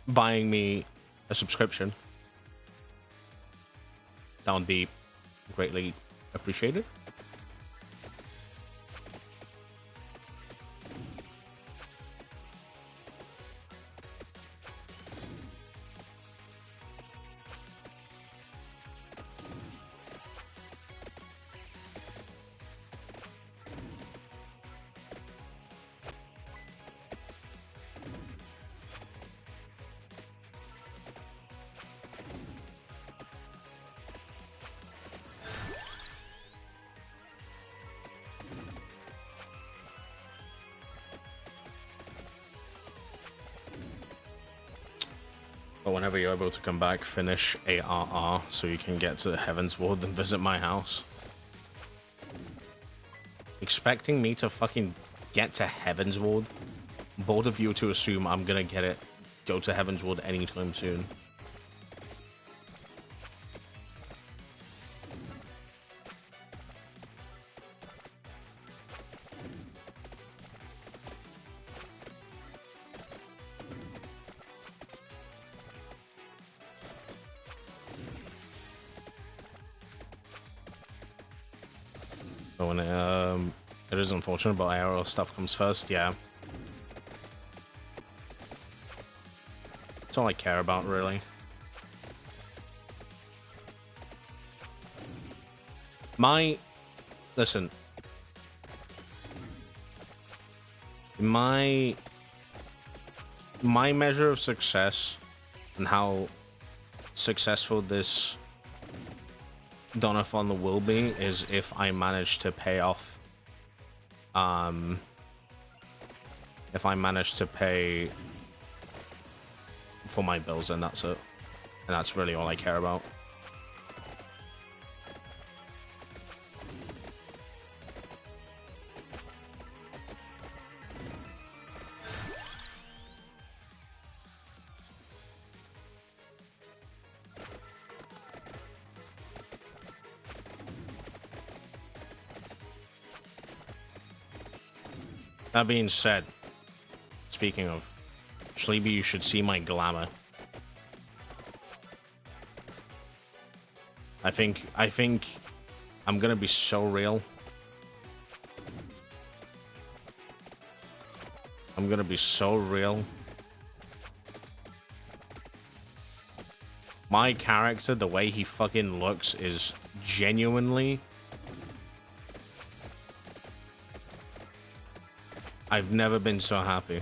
buying me a subscription. That would be greatly appreciated. But whenever you're able to come back, finish ARR so you can get to Heaven's Ward and visit my house. Expecting me to fucking get to Heaven's Ward? Bold of you to assume I'm gonna go to Heaven's Ward anytime soon. But when it is unfortunate, but ARL stuff comes first, yeah. That's all I care about, really. Listen. My measure of success and how successful this Donothon will be is if I manage to pay off, if I manage to pay for my bills, and that's it. And that's really all I care about. That being said, speaking of, Sleepy, you should see my glamour. I think I'm gonna be so real. I'm gonna be so real. My character, the way he fucking looks, is genuinely... I've never been so happy.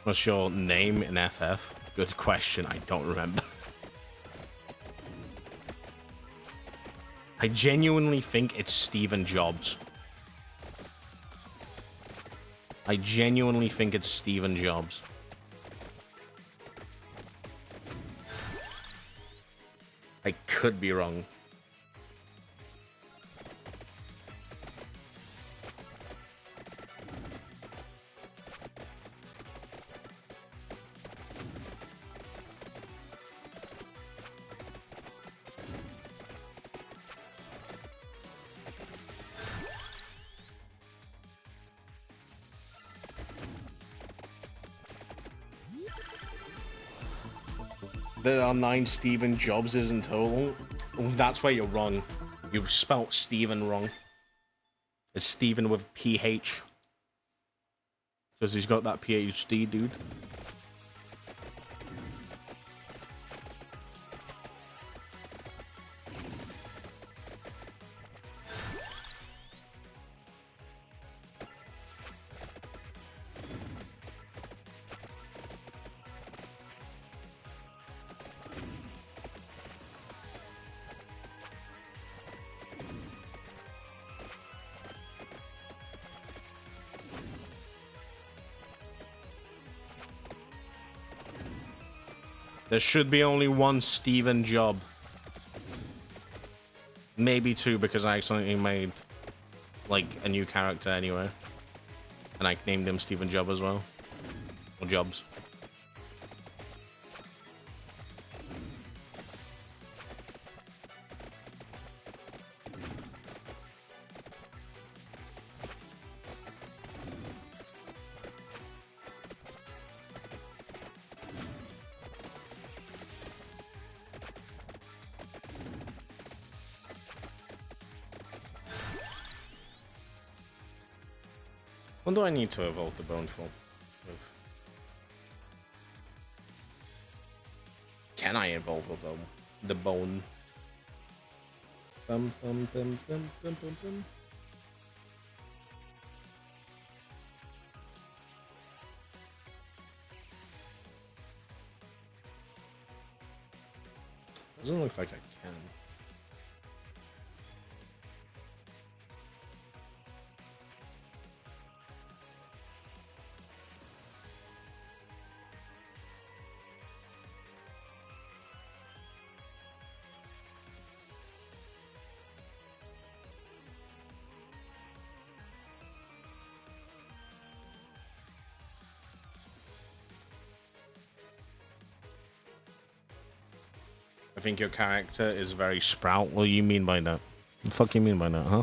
What's your name in FF? Good question, I don't remember. I genuinely think it's Steven Jobs. I genuinely think it's Steven Jobs. I could be wrong. There are 9 Steven Jobses in total. That's where you're wrong. You spelt Steven wrong. It's Steven with PH. Because he's got that PhD, dude. There should be only one Steven Job. Maybe 2 because I accidentally made like a new character anyway. And I named him Steven Job as well. Or Jobs. What do I need to evolve the bone for? Can I evolve the bone? Bum, bum, bum, bum, bum, bum, bum. Doesn't look like I can. I think your character is very sprout. What do you mean by that? What the fuck you mean by that, huh?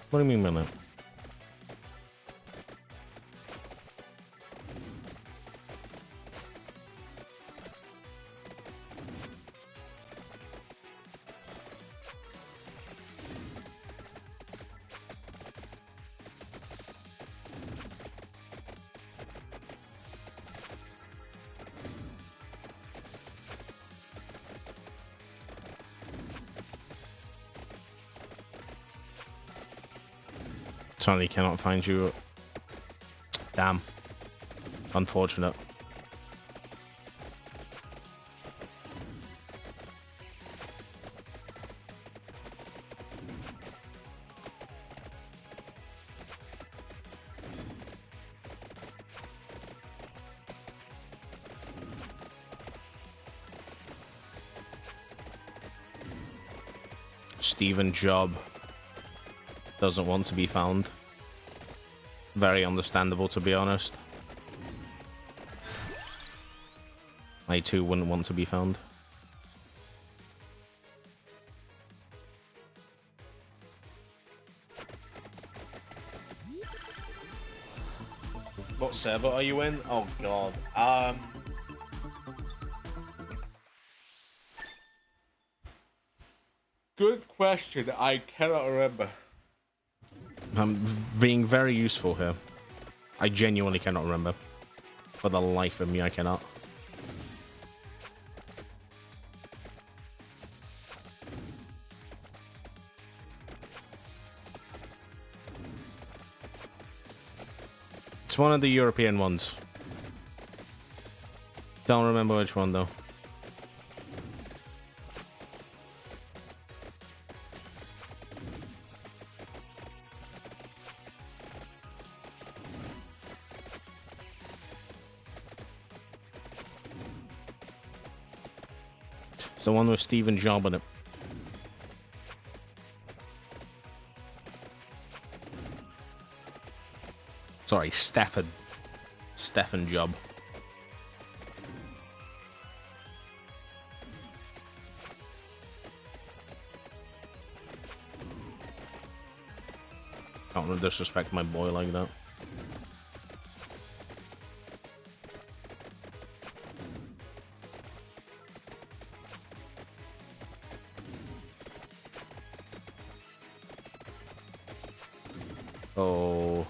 What do you mean by that? Certainly cannot find you. Damn. Unfortunate. Stephen Job doesn't want to be found. Very understandable, to be honest. I too wouldn't want to be found. What server are you in? Oh god. Good question. I cannot remember. I'm being very useful here. I genuinely cannot remember. For the life of me, I cannot. It's one of the European ones. Don't remember which one though. It's the one with Stephen Job in it. Sorry, Stefan Job. Can't really disrespect my boy like that. Oh.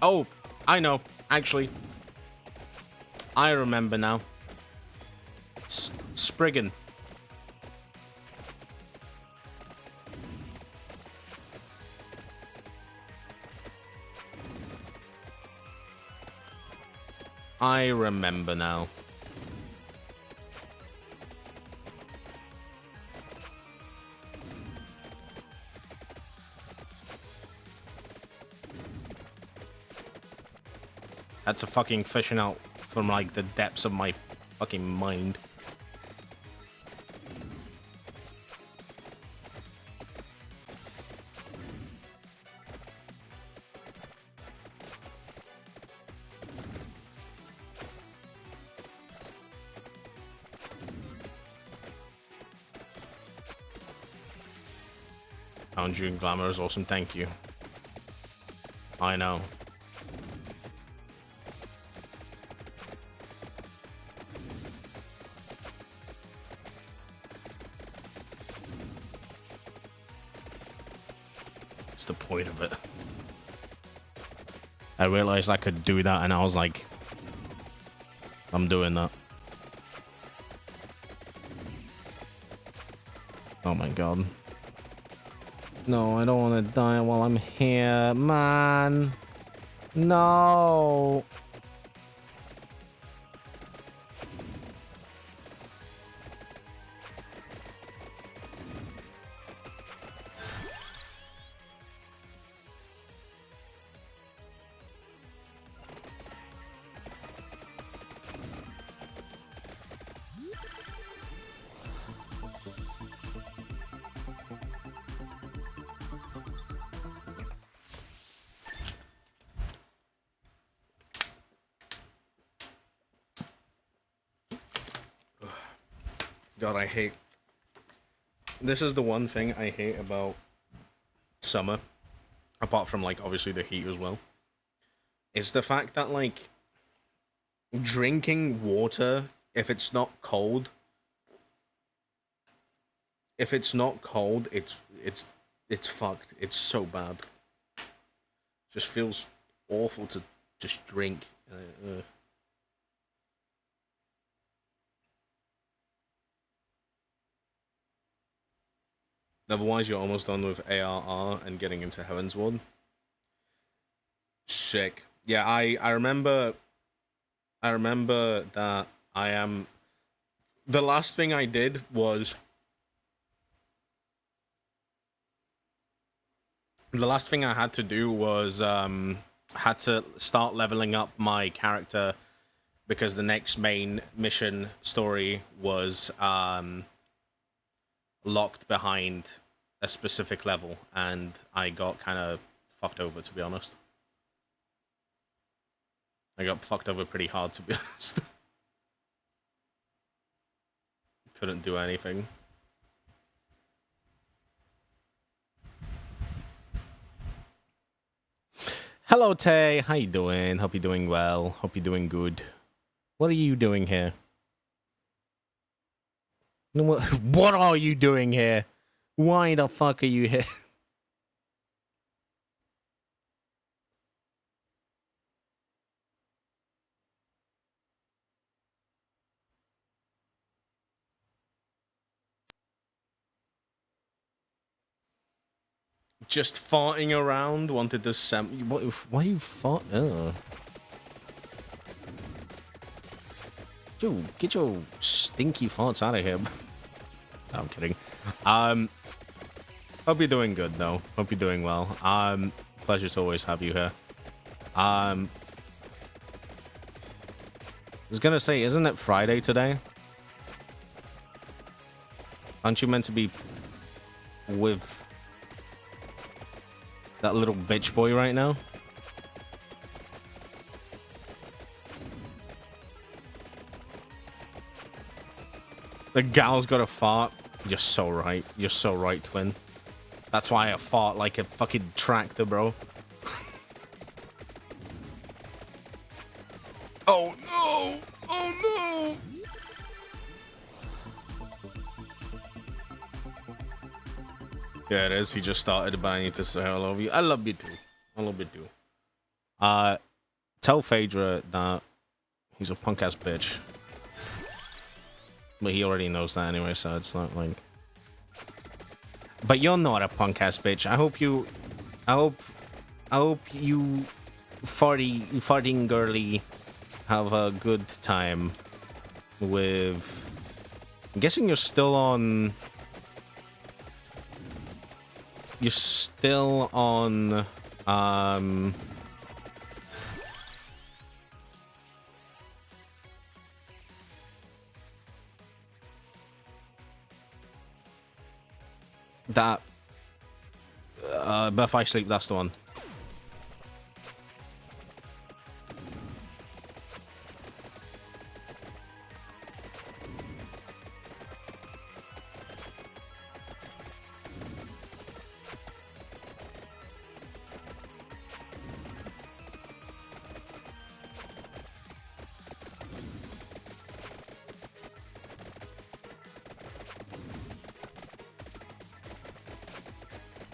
Oh, I know. Actually, I remember now. It's Spriggan. I remember now. That's a fucking fishing out from like the depths of my fucking mind. Found you in Glamour is awesome, thank you. I know. What's the point of it? I realized I could do that and I was like, I'm doing that. Oh my god. No, I don't want to die while I'm here, man. No. God, I hate... This is the one thing I hate about summer, apart from, like, obviously the heat as well. It's the fact that, like, drinking water, if it's not cold, it's it's fucked. It's so bad. Just feels awful to just drink. Otherwise, you're almost done with ARR and getting into Heaven's Ward. Sick. Yeah, I remember that I am... The last thing I did was... The last thing I had to do was had to start leveling up my character because the next main mission story was locked behind a specific level, and I got kind of fucked over, to be honest. I got fucked over pretty hard, to be honest. Couldn't do anything. Hello, Tay. How you doing? Hope you're doing well. Hope you're doing good. What are you doing here? What are you doing here? Why the fuck are you here? Just farting around, wanted to why you fart? Dude, get your stinky farts out of here. No, I'm kidding. Hope you're doing good though. Hope you're doing well. Pleasure to always have you here. I was gonna say, isn't it Friday today? Aren't you meant to be with that little bitch boy right now? The gal's got a fart. You're so right. You're so right, twin. That's why I fart like a fucking tractor, bro. Oh no! Oh no! Yeah, it is. He just started by you to say I love you. I love you too. I love you too. Tell Phaedra that he's a punk ass bitch. But he already knows that anyway, so it's not like... But you're not a punk ass bitch. I hope you farting girly have a good time with... I'm guessing you're still on... You're still on... that Birth I Sleep, that's the one.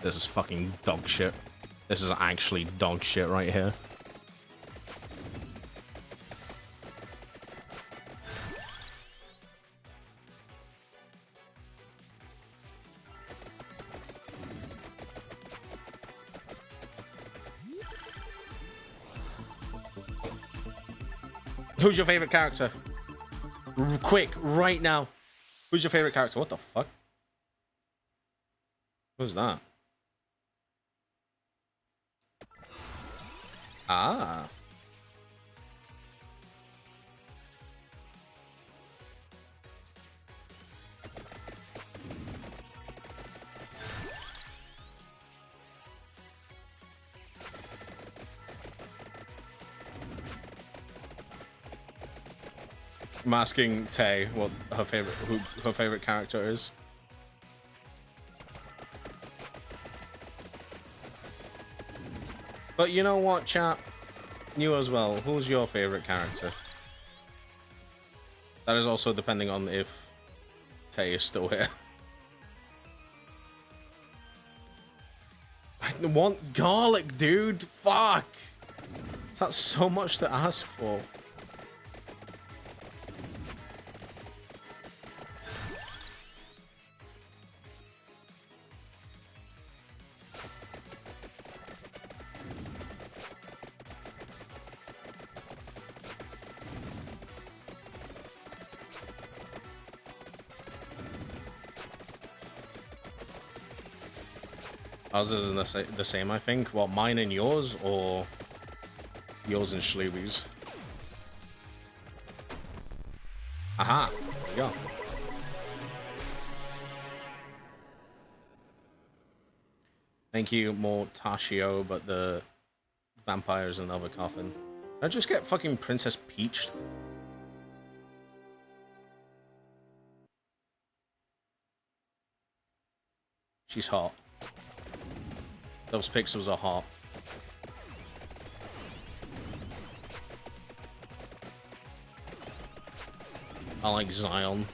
This is fucking dog shit. This is actually dog shit right here. Who's your favorite character? Quick, right now. Who's your favorite character? What the fuck? Who's that? Ah. I'm asking Tay what her favorite character is. But you know what, chat? You as well. Who's your favorite character? That is also depending on if Tay is still here. I want garlic, dude. Fuck. That's so much to ask for. Ours is the same, I think. What, mine and yours, or yours and Schluby's? Aha! There you go. Thank you, Mortaccio, but the vampire's another coffin. Did I just get fucking Princess Peached? She's hot. Those pixels are hot. I like Zion.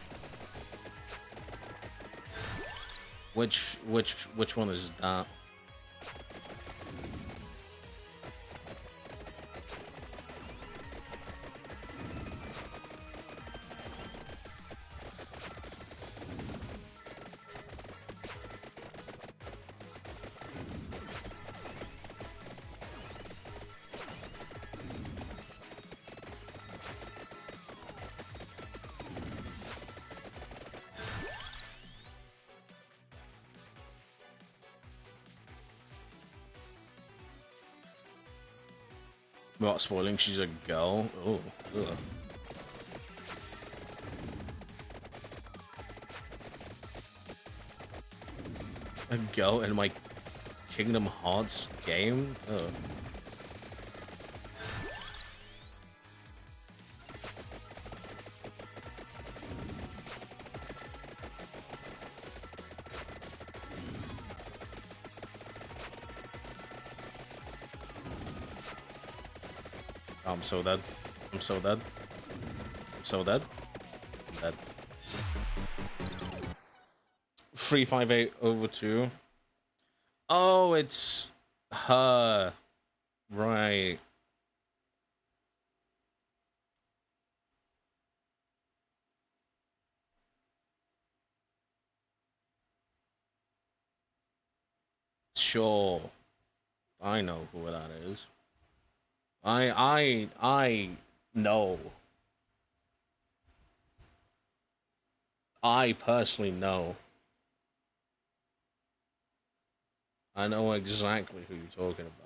Which one is that? What, spoiling? She's a girl? Oh, ugh. A girl in my Kingdom Hearts game? Ugh. I'm so dead. I'm so dead. I'm so dead. I'm dead. 358 over 2. Oh, it's her. Right. Sure. I know who that is. I know. I personally know. I know exactly who you're talking about.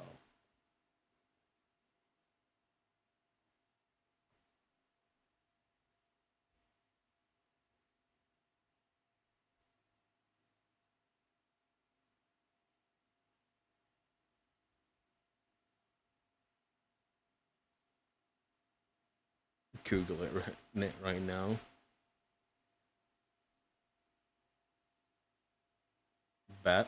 Google it right now. Bet.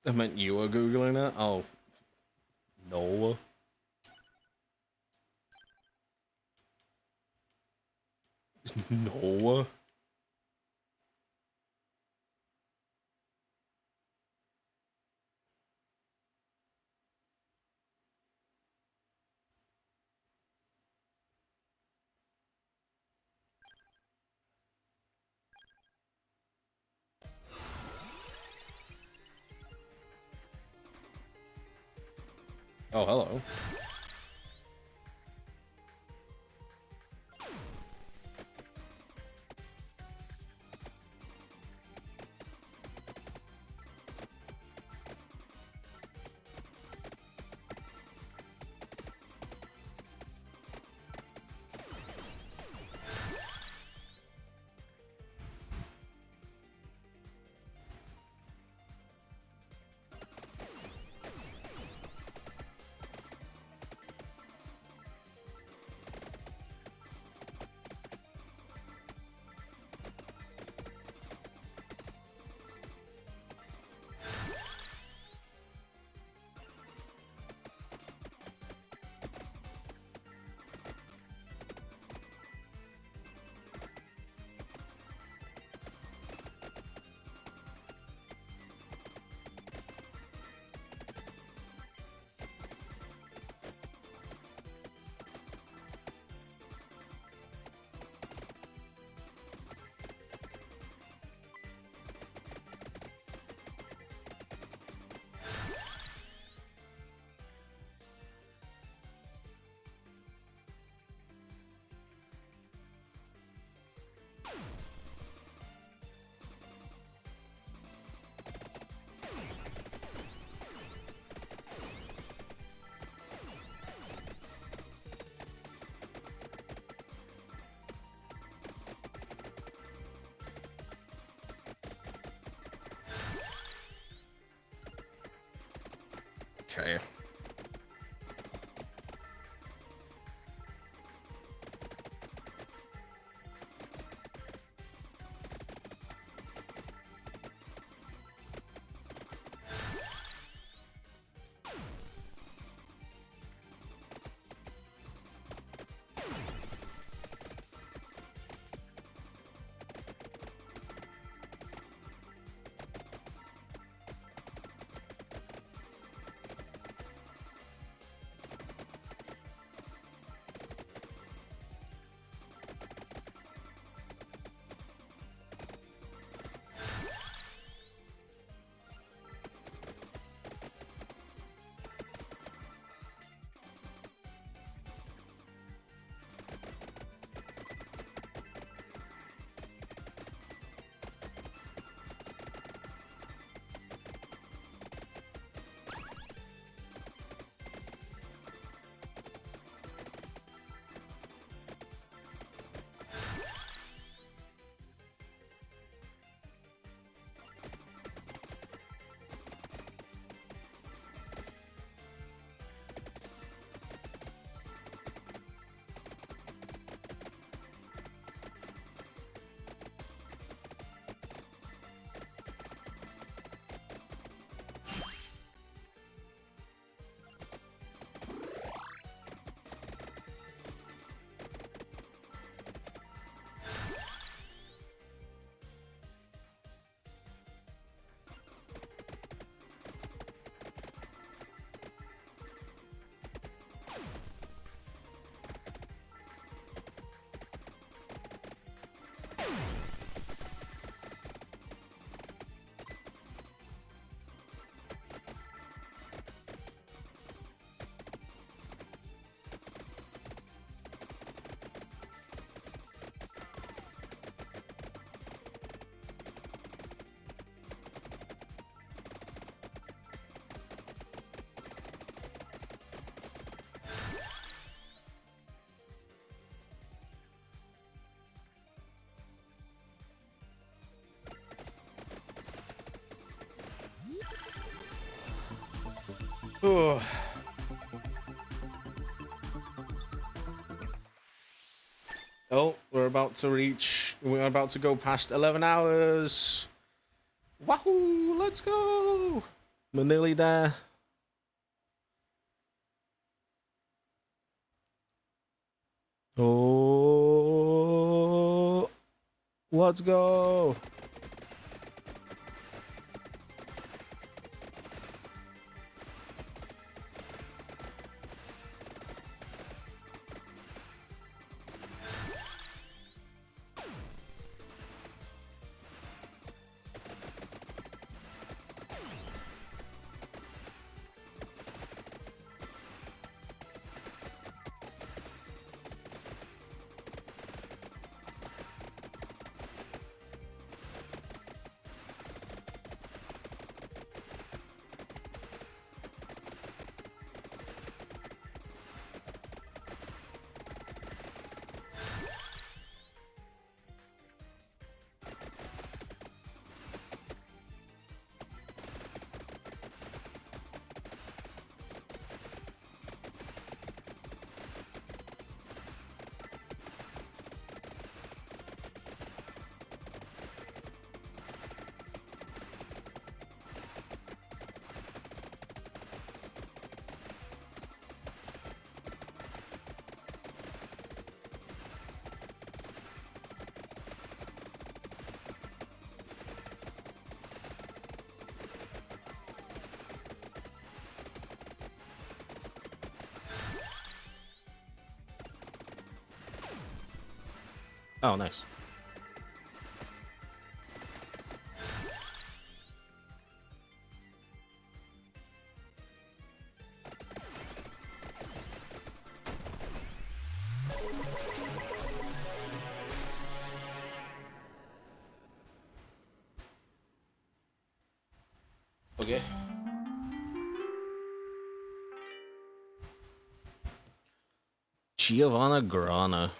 I meant you were Googling it? Oh. No. No. Oh, hello. Okay. Oh. Oh, we're about to go past 11 hours. Wahoo, let's go. We're nearly there. Oh, let's go. Oh, nice. Okay. Giovanna Grana.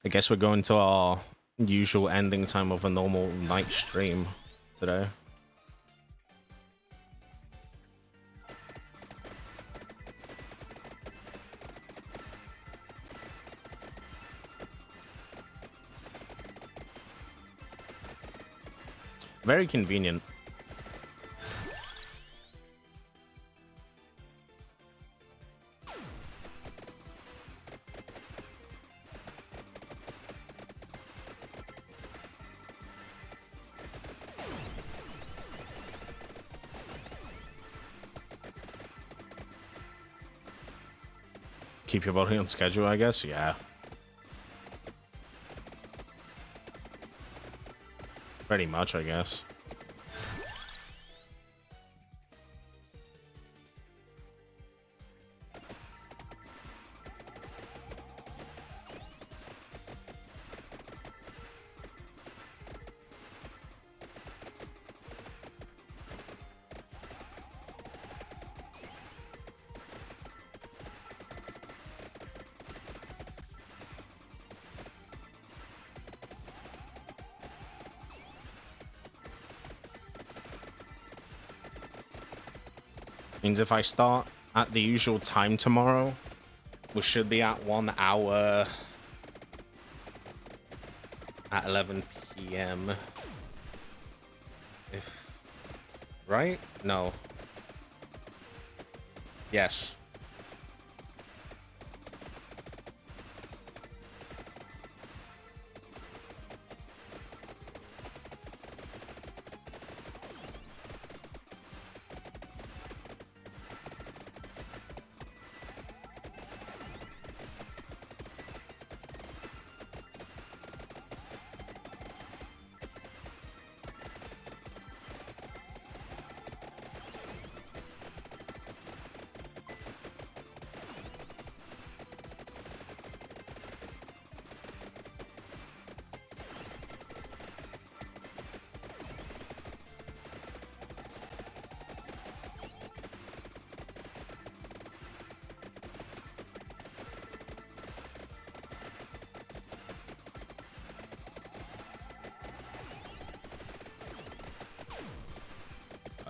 I guess we're going to our usual ending time of a normal night stream today. Very convenient. Keep your body on schedule, I guess. Yeah. Pretty much, I guess. Means if I start at the usual time tomorrow, we should be at 1 hour at 11 p.m. Right? No. Yes.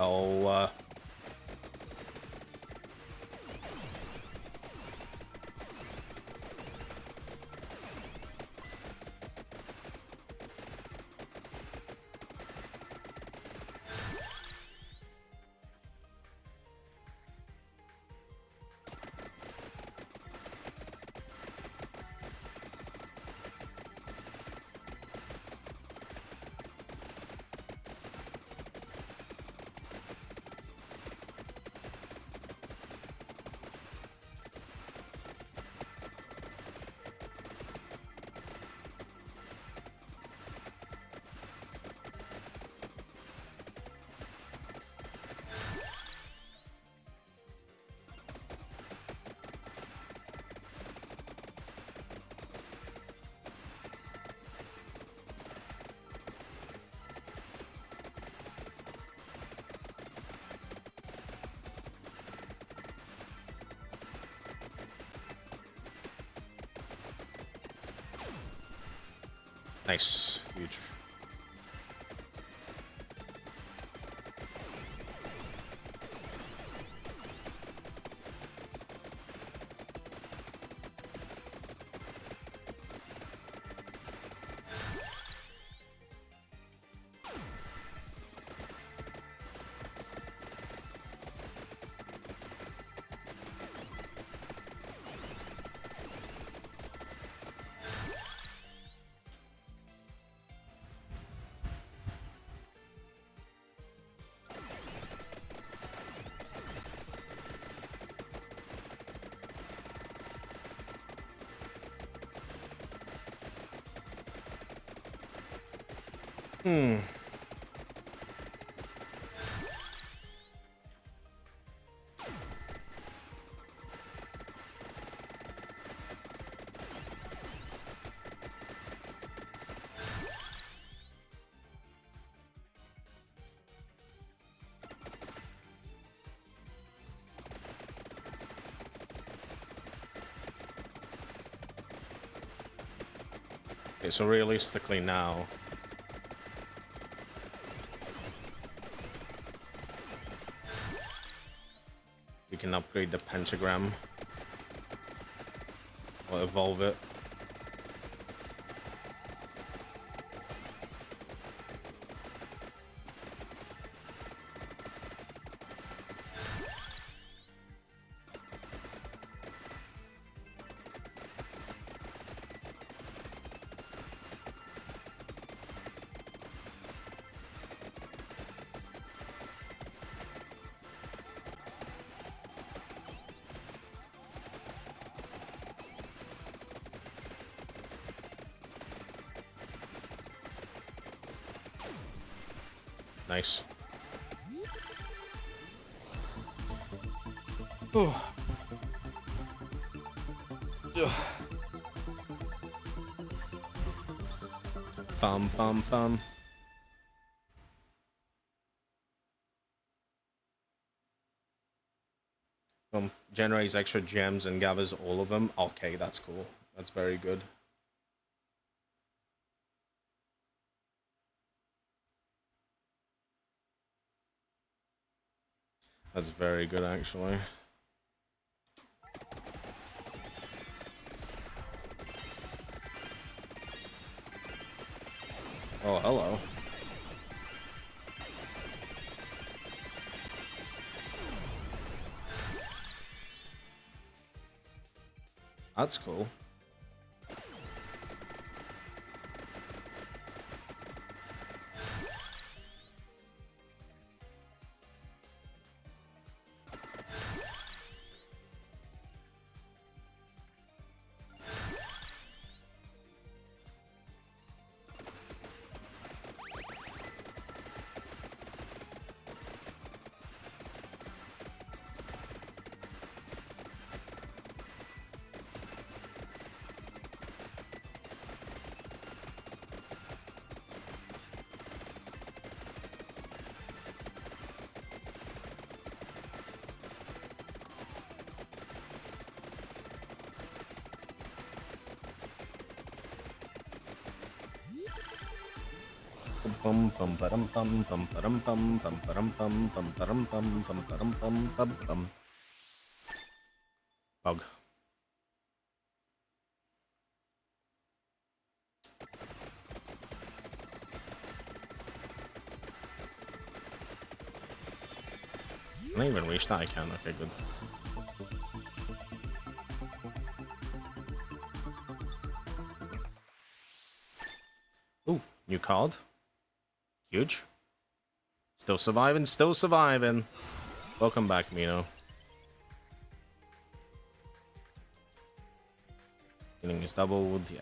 Oh, Nice. Huge. Okay, so realistically now, we can upgrade the pentagram or evolve it. Nice. Oh. Bum bum bum. Generates extra gems and gathers all of them. Okay, that's cool. That's very good. That's very good, actually. Oh, hello. That's cool. Bum bum bum bum bum bum bum bum bum bum bum bum bum bum bum bum bum bum. Bug. Can I even reach that? I can. Okay, good. Ooh, new card. Huge. Still surviving, still surviving. Welcome back, Mino. Healing is doubled, yeah.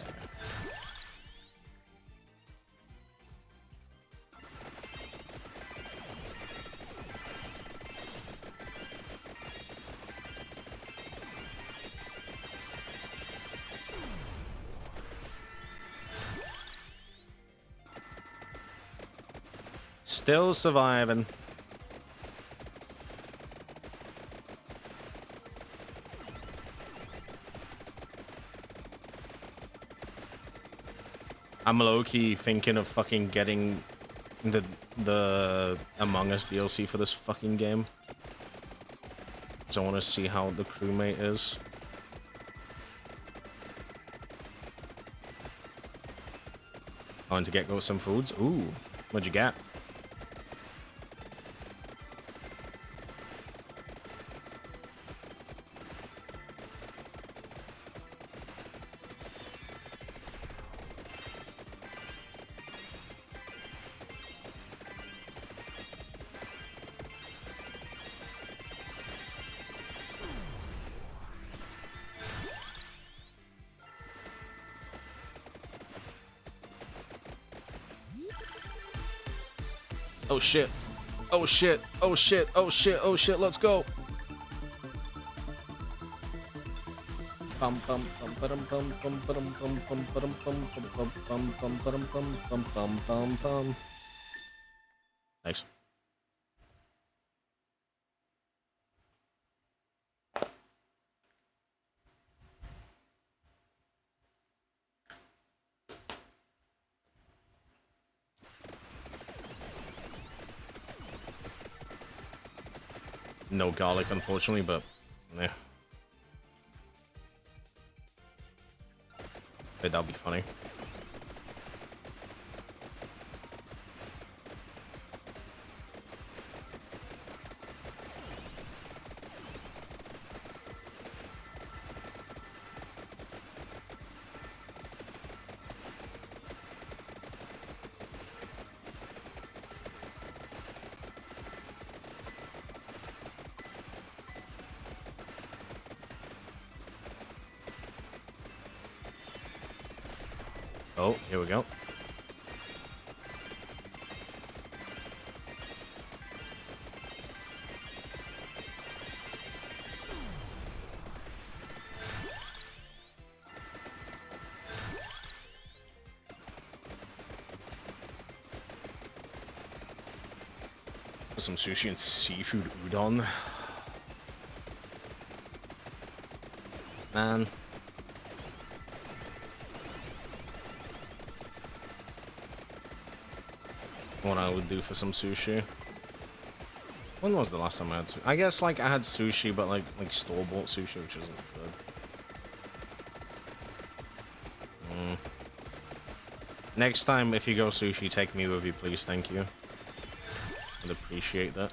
Still surviving. I'm low-key thinking of fucking getting the Among Us DLC for this fucking game. Because I want to see how the crewmate is. I want to go some foods. Ooh, what'd you get? Oh shit. Oh shit. Oh shit. Oh shit. Oh shit. Let's go. Bum bum bum bum bum bum bum bum bum bum bum bum bum bum bum bum bum bum bum. Thanks. No garlic, unfortunately, but yeah. Hey, that'll be funny. Oh, here we go. Some sushi and seafood udon. Man. What I would do for some sushi. When was the last time I had sushi? I guess like I had sushi, but like store-bought sushi, which isn't good. Next time, if you go sushi, take me with you, please. Thank you. I'd appreciate that.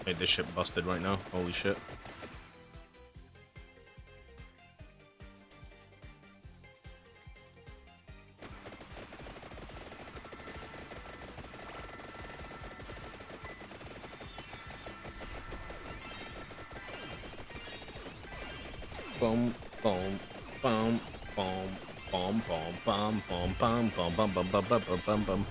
Wait, this shit busted right now. Holy shit. Boom, boom, boom, boom, boom, boom, boom, boom, boom, boom, boom, boom, boom, boom, boom, boom.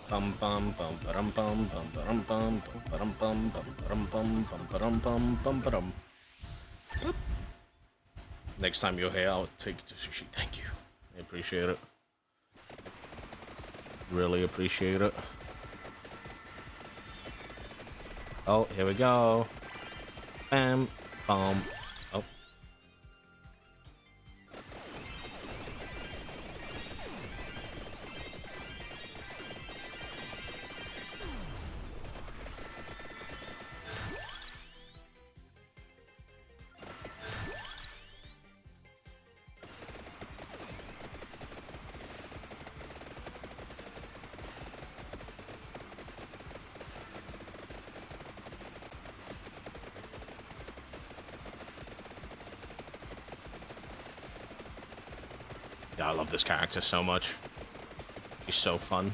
bum bum bum bum bum bum bum bum bum bum bum bum bum bum bum bum. Next time you're here, I'll take the sushi. Thank you. I appreciate it. Really appreciate it. Oh, here we go. Bam, bum. Oh. Yeah, I love this character so much. He's so fun.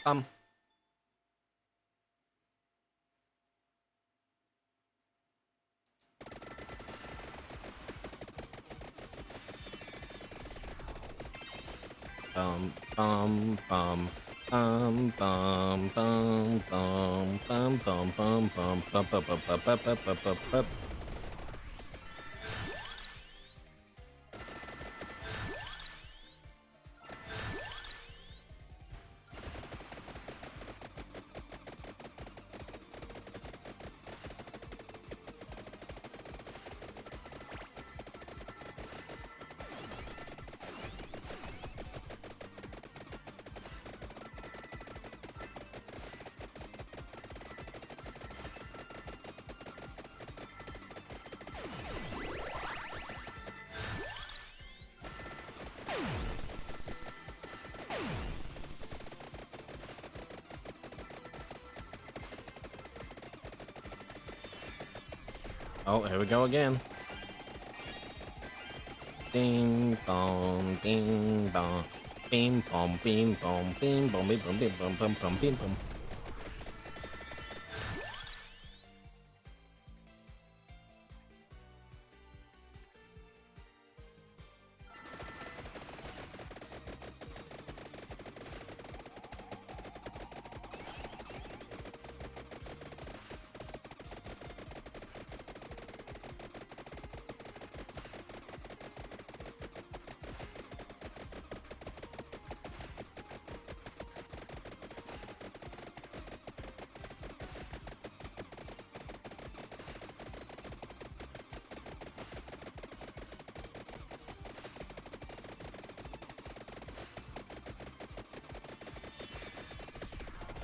Bum bum bum bum bum bum bum bum bum bum bum bum bum bum bum bum bum bum. Oh, here we go again. Ding dong, ding dong, bing bong, bing bong, bing bong, bing bong, bing bong, bing bong, bing bong.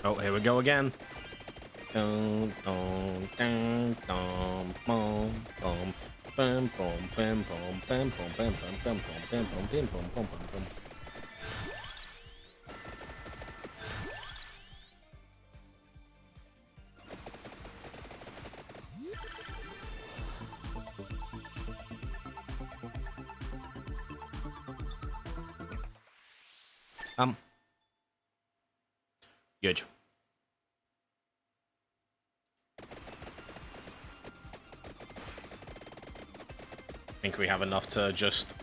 Oh, here we go again. Dun, dun, dun, dun, bum, bum, bum, bum, bum, bum, bum, bum, bum, bum, bum, bum, bum, bum, bum, bum, bum, bum. Good. I think we have enough to just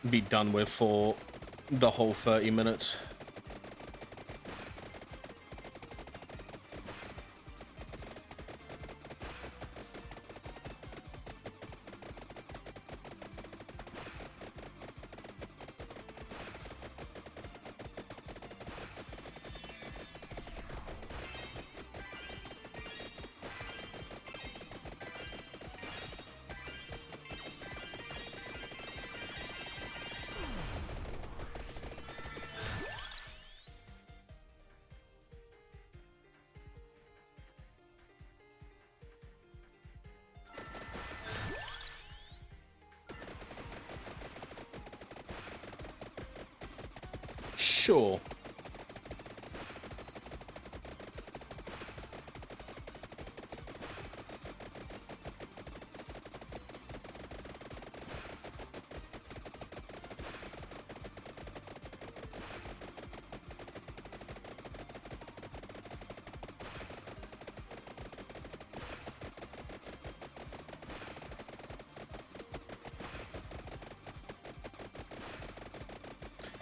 be done with for the whole 30 minutes. Sure.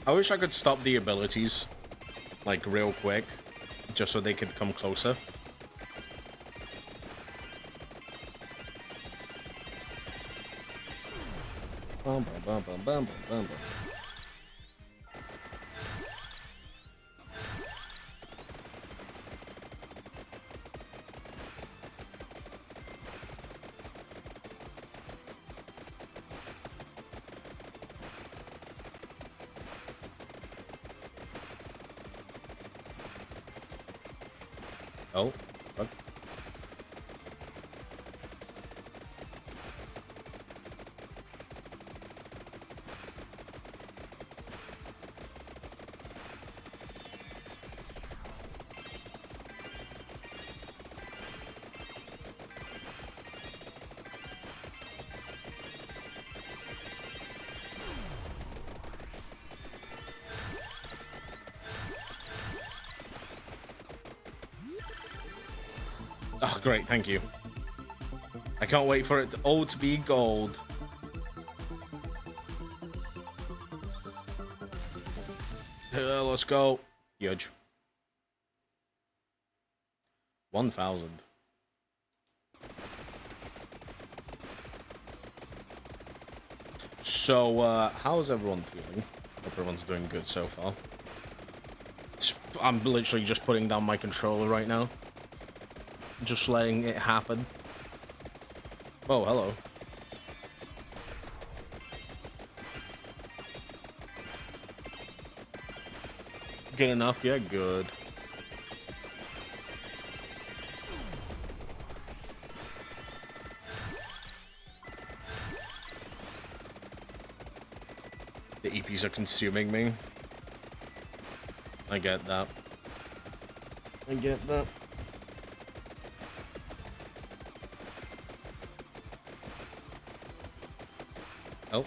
I wish I could stop the abilities, like, real quick, just so they could come closer. Bum, bum, bum, bum, bum, bum, bum. Oh, fuck. Oh, great, thank you. I can't wait for it all to be gold. Let's go. Huge. 1,000. So, how's everyone feeling? Hope everyone's doing good so far. I'm literally just putting down my controller right now. Just letting it happen. Oh, hello. Good enough? Yeah, good. The EPs are consuming me. I get that. I get that. Oh.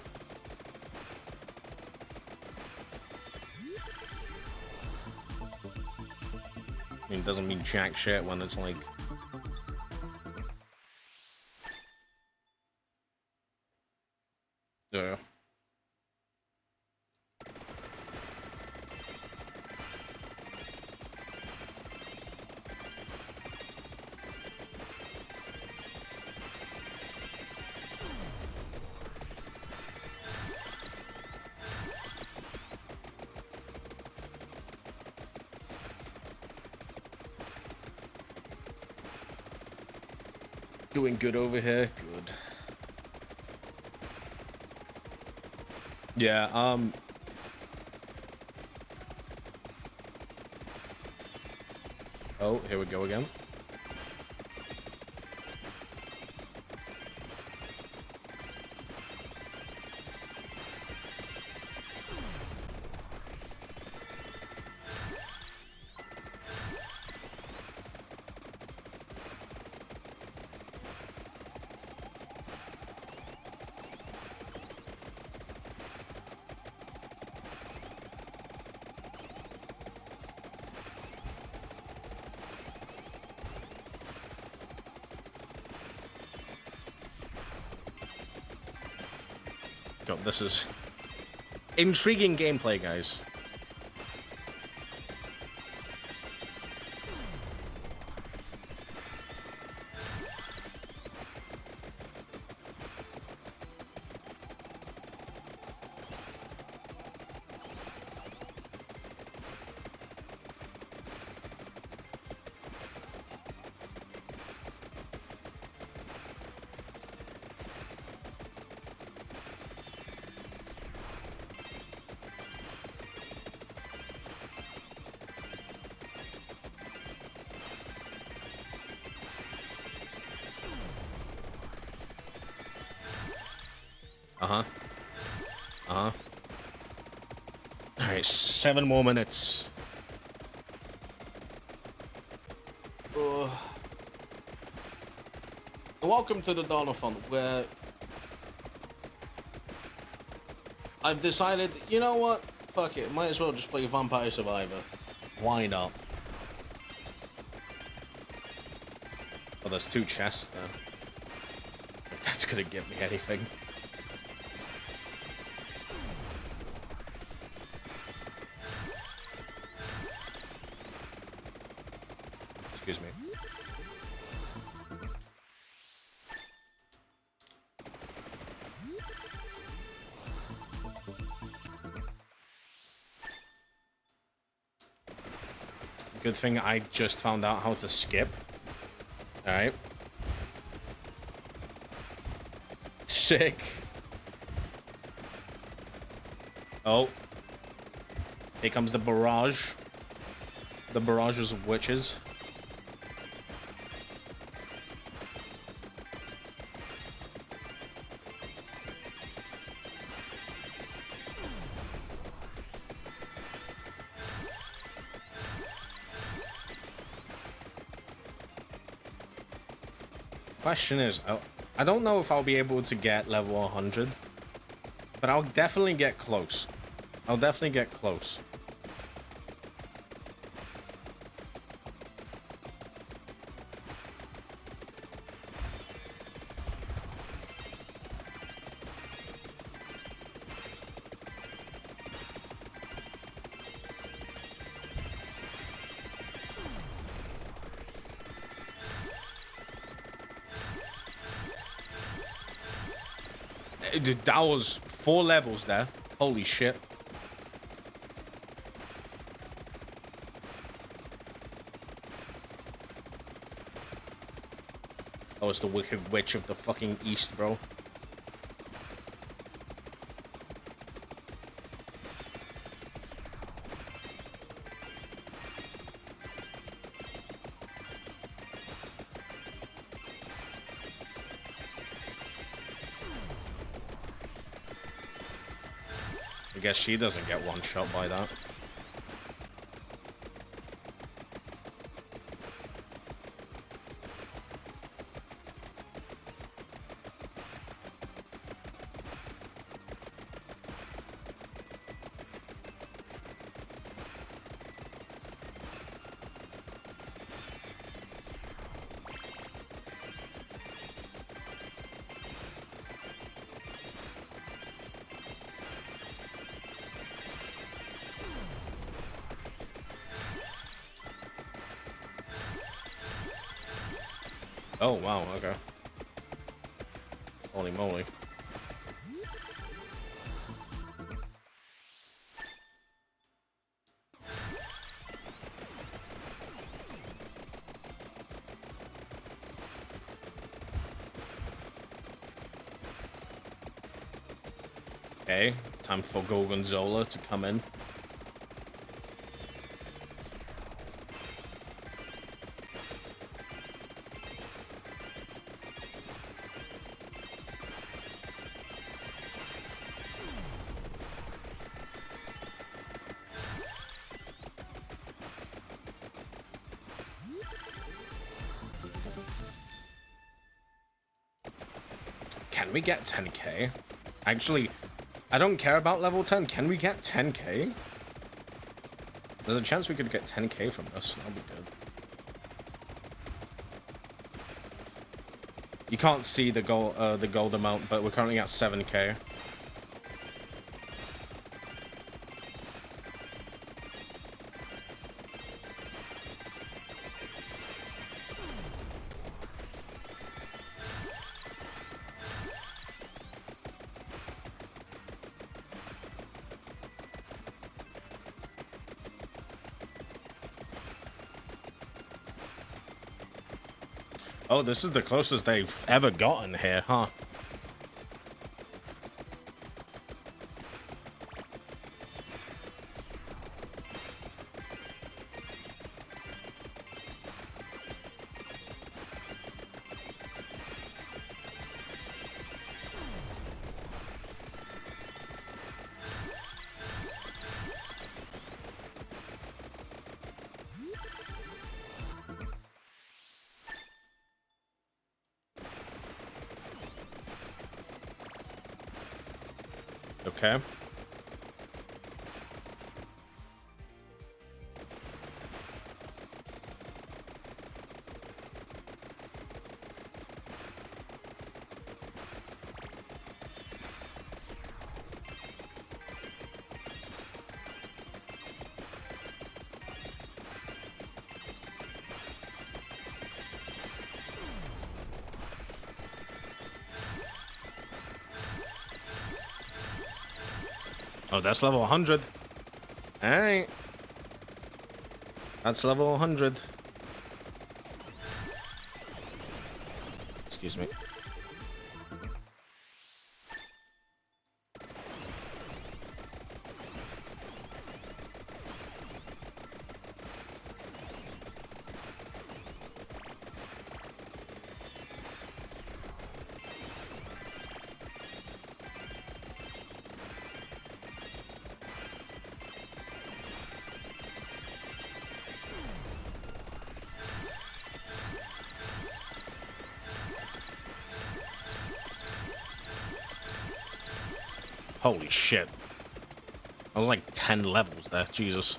I mean, it doesn't mean jack shit when it's like... Yeah. Doing good over here. Good. Yeah, oh, here we go again. God, this is intriguing gameplay, guys. Uh-huh. Uh-huh. Alright, 7 more minutes. Welcome to the Donothon, where I've decided, you know what? Fuck it, might as well just play Vampire Survivor. Why not? Oh, there's 2 chests there. That's gonna get me anything. Excuse me. Good thing I just found out how to skip. Alright. Sick. Oh. Here comes the barrage. The barrages of witches. Question is, I don't know if I'll be able to get level 100, but I'll definitely get close. I'll definitely get close. Dude, that was 4 levels there. Holy shit. Oh, it's the Wicked Witch of the fucking East, bro. I guess she doesn't get one shot by that. Oh, wow, okay. Holy moly. Okay, time for Gorgonzola to come in. Can we get 10k? Actually, I don't care about level 10. Can we get 10k? There's a chance we could get 10k from this. That'll be good. You can't see the gold amount, but we're currently at 7k. Oh, this is the closest they've ever gotten here, huh? Okay. Oh, that's level 100. Alright. That's level 100. Excuse me. Holy shit. I was like 10 levels there. Jesus.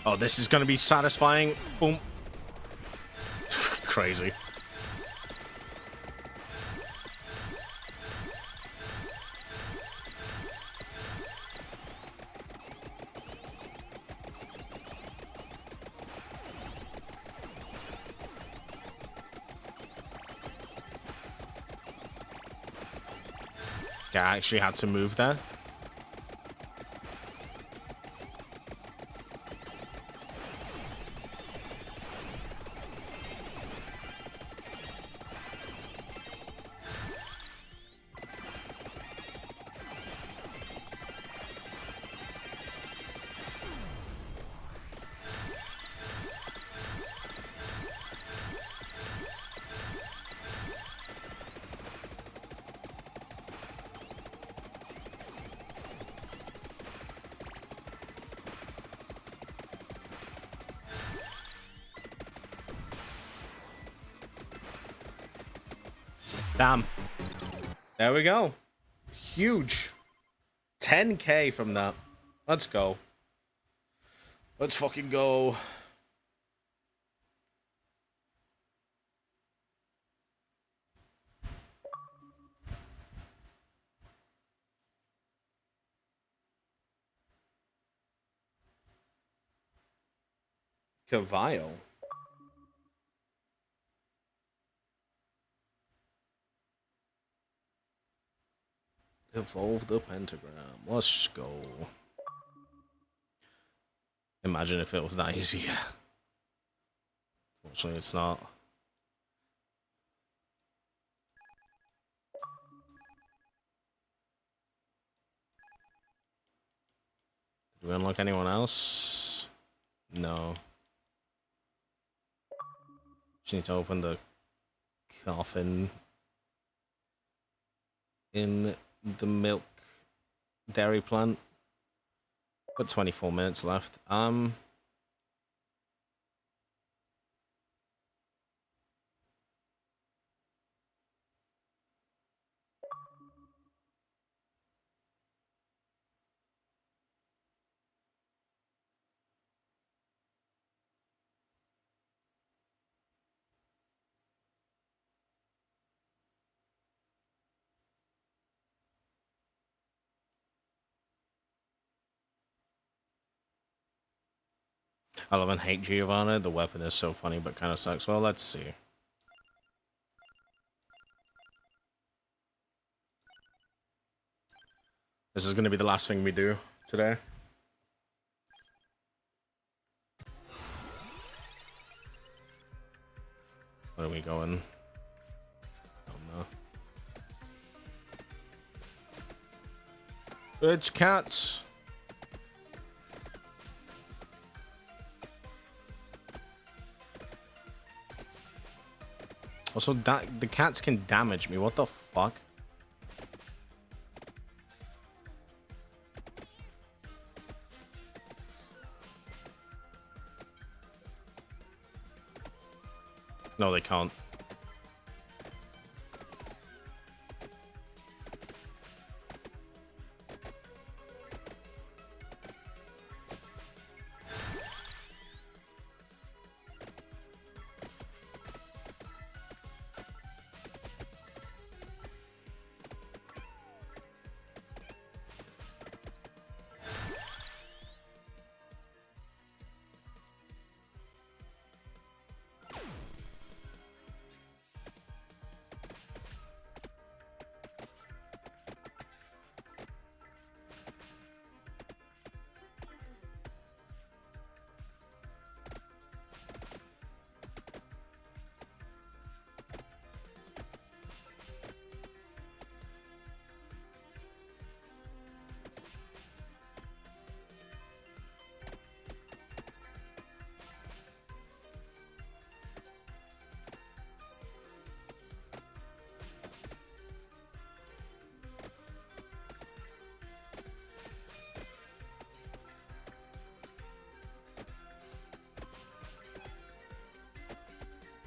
Oh, this is going to be satisfying. Boom. Crazy. Yeah, I actually had to move there. Damn. There we go. Huge. 10K from that. Let's go. Let's fucking go. Cavallo. Evolve the pentagram. Let's go. Imagine if it was that easy. Fortunately, it's not. Do we unlock anyone else? No. Just need to open the coffin in the milk dairy plant. Got 24 minutes left. I love and hate Giovanna. The weapon is so funny, but kind of sucks. Well, let's see. This is going to be the last thing we do today. Where are we going? Oh no. It's cats. Also, the cats can damage me. What the fuck? No, they can't.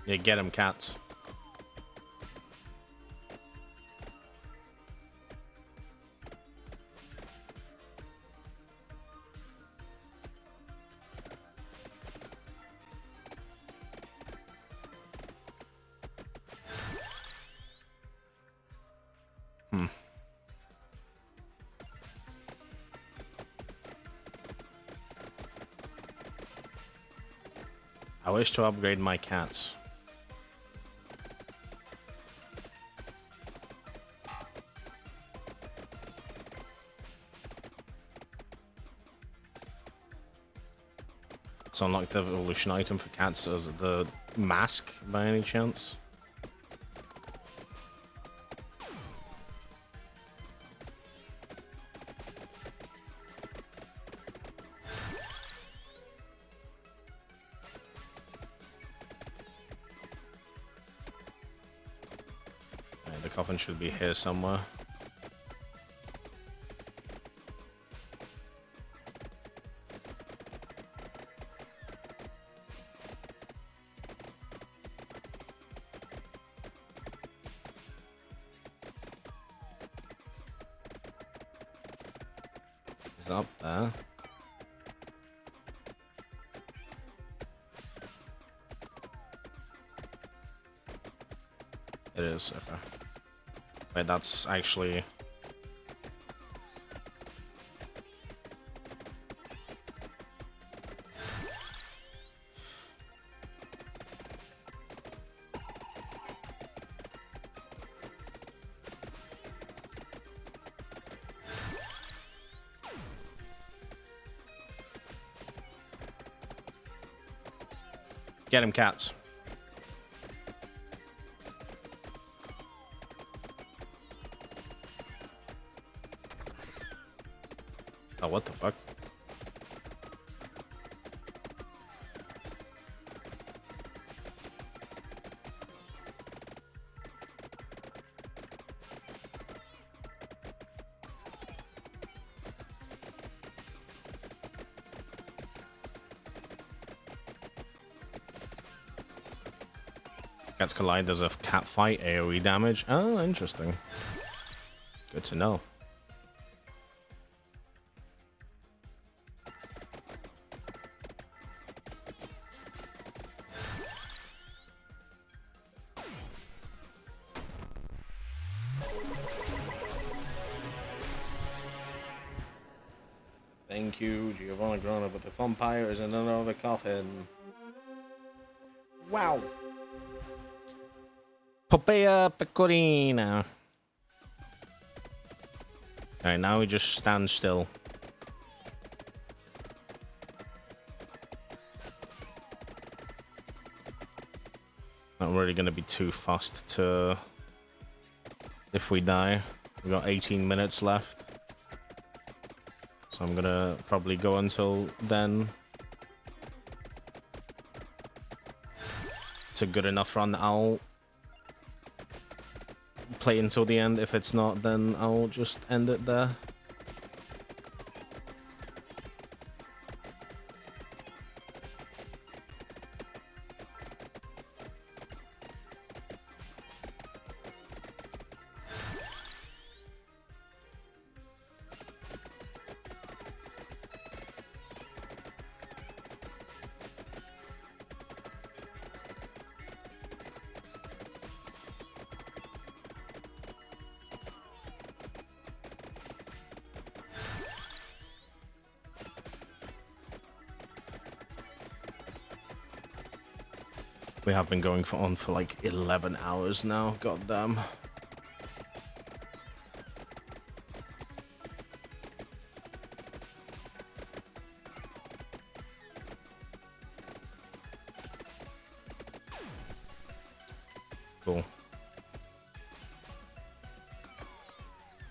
Yeah, get him, cats. I wish to upgrade my cats. So unlock the evolution item for cats as the mask by any chance? The coffin should be here somewhere. It's up there. It is, okay. Wait, that's actually... Get him, cats. Oh, what the fuck? Cats collide, there's a cat fight, AoE damage. Oh, interesting. Good to know. Thank you, Giovanna Grana, but the vampire is in another coffin. Wow. Popea Pecorina. Alright, now we just stand still. Not really gonna be too fast to... if we die. We got 18 minutes left. So I'm gonna probably go until then. It's a good enough run. I'll play until the end. If it's not, then I'll just end it there. We have been going on for like 11 hours now, goddamn. Cool.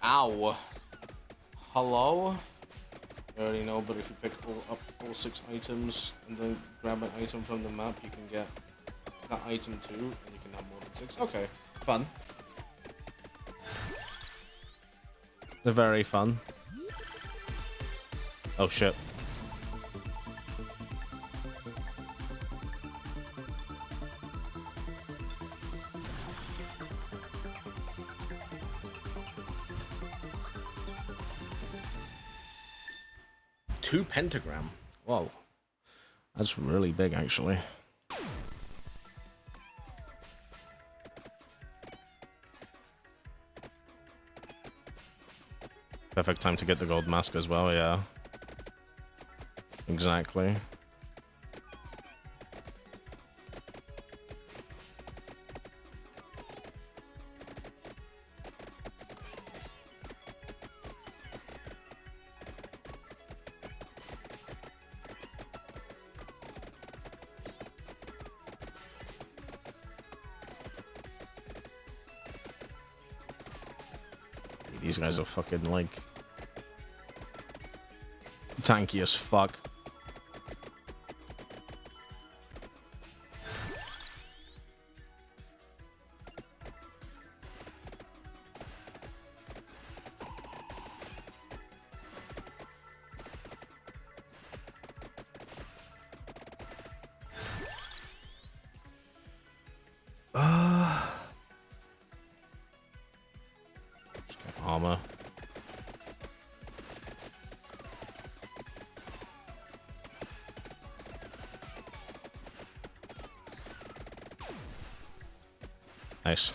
Ow! Hello? I already know, but if you pick up all 6 items and then grab an item from the map, you can get that item too, and you can have more than 6. Okay, fun. They're very fun. Oh shit. 2 pentagram. Whoa. That's really big, actually. Perfect time to get the gold mask as well, yeah. Exactly. These guys are fucking, like, tanky as fuck. Just get armor. Nice.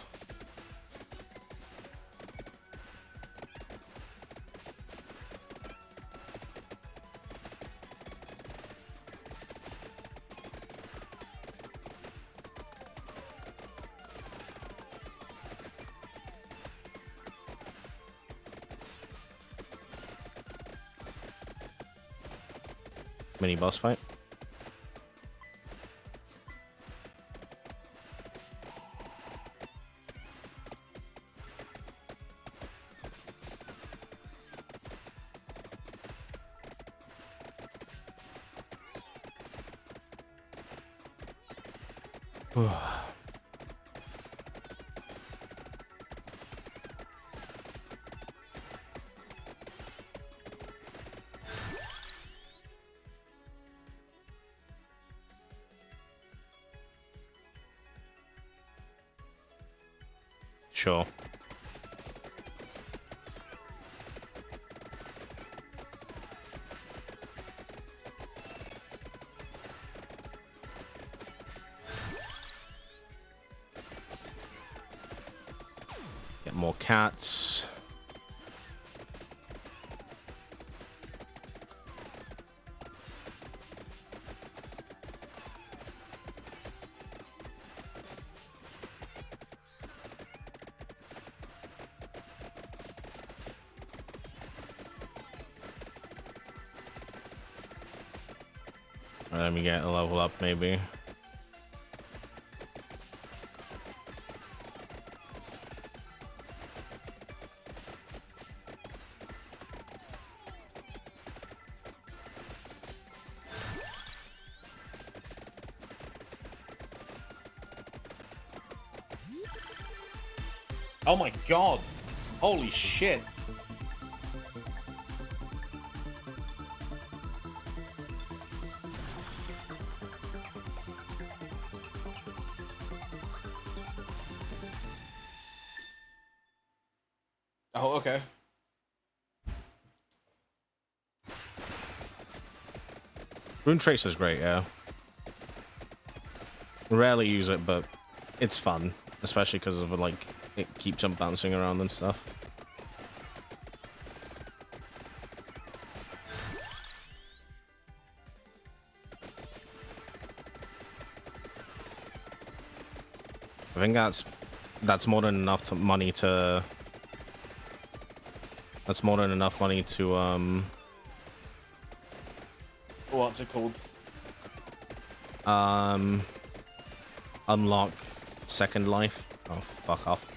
Mini boss fight. Sure. Get more cats. Let me get a level up, maybe. Oh my god! Holy shit! Oh, okay. Rune Trace is great, yeah. Rarely use it, but it's fun. Especially because of, like, it keeps on bouncing around and stuff. I think that's more than enough money to... That's more than enough money to, what's it called? Unlock Second Life. Oh, fuck off.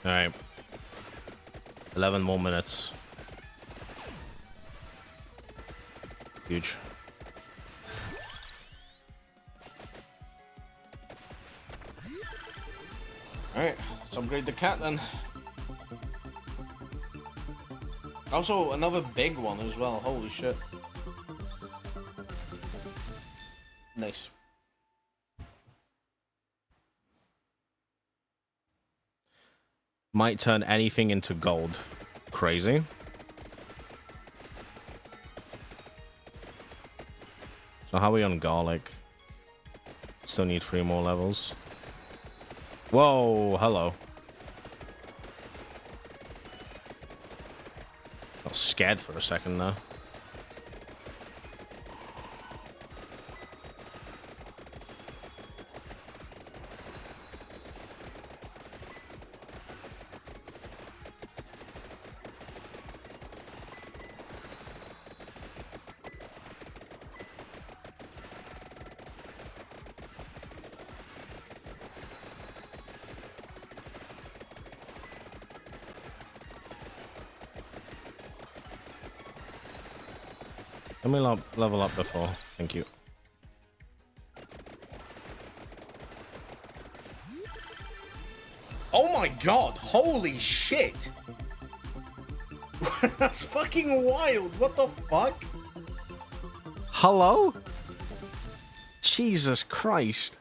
Alright. 11 more minutes. Huge. Alright, let's upgrade the cat then. Also, another big one as well. Holy shit. Nice. Might turn anything into gold. Crazy. So how are we on garlic? Still need 3 more levels. Whoa, hello. Got scared for a second there. Let me level up before. Thank you. Oh my god! Holy shit! That's fucking wild! What the fuck? Hello? Jesus Christ.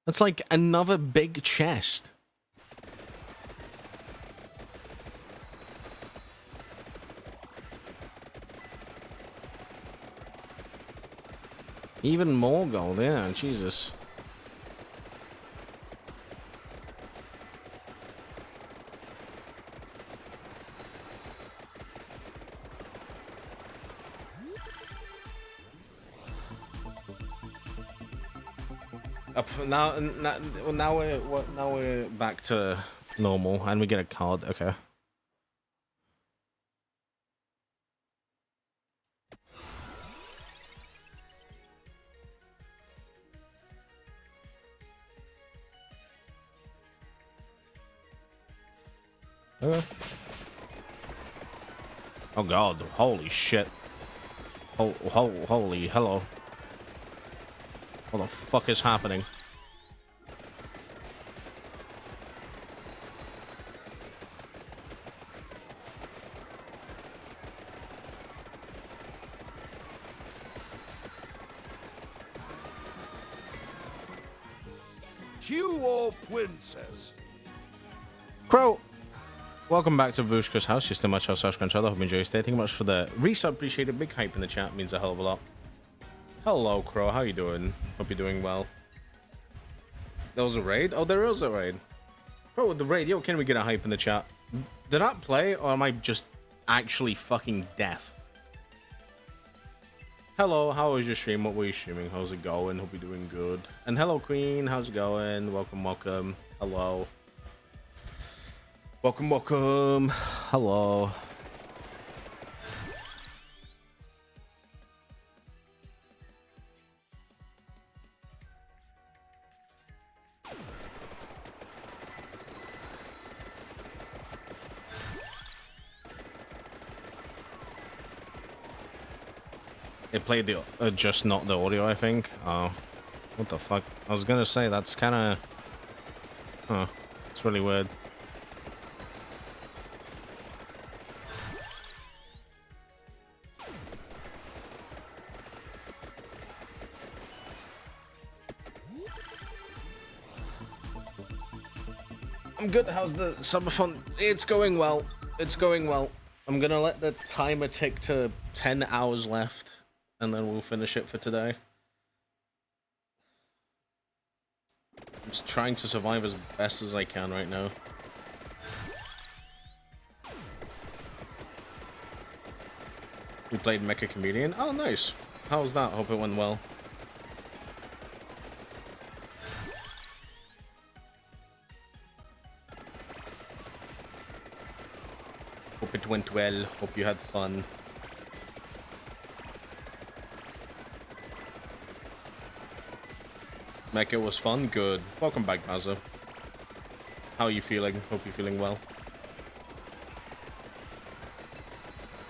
That's like another big chest. Even more gold, yeah, Jesus. Up now we're back to normal, and we get a card. Okay. Oh god, holy shit. Holy hello. What the fuck is happening? You princess. Crow! Welcome back to Bushka's house. Just a much house controller. Hope you enjoy your stay. Thank you much for the resub. Appreciate it. Big hype in the chat. Means a hell of a lot. Hello, Crow. How you doing? Hope you're doing well. There was a raid? Oh, there is a raid. Bro, with the raid, yo, can we get a hype in the chat? Did I play, or am I just actually fucking deaf? Hello, how was your stream? What were you streaming? How's it going? Hope you're doing good. And hello, Queen. How's it going? Welcome, welcome. Hello. Welcome, welcome. Hello. It played the just not the audio, I think. Oh, what the fuck? I was gonna say that's kind of, huh? It's really weird. I'm good. How's the summer fun? It's going well. It's going well. I'm gonna let the timer tick to 10 hours left, and then we'll finish it for today. I'm just trying to survive as best as I can right now. We played Mecha Comedian. Oh, nice. How was that? Hope it went well. Hope it went well. Hope you had fun. Mecha was fun? Good. Welcome back, Mazza. How are you feeling? Hope you're feeling well.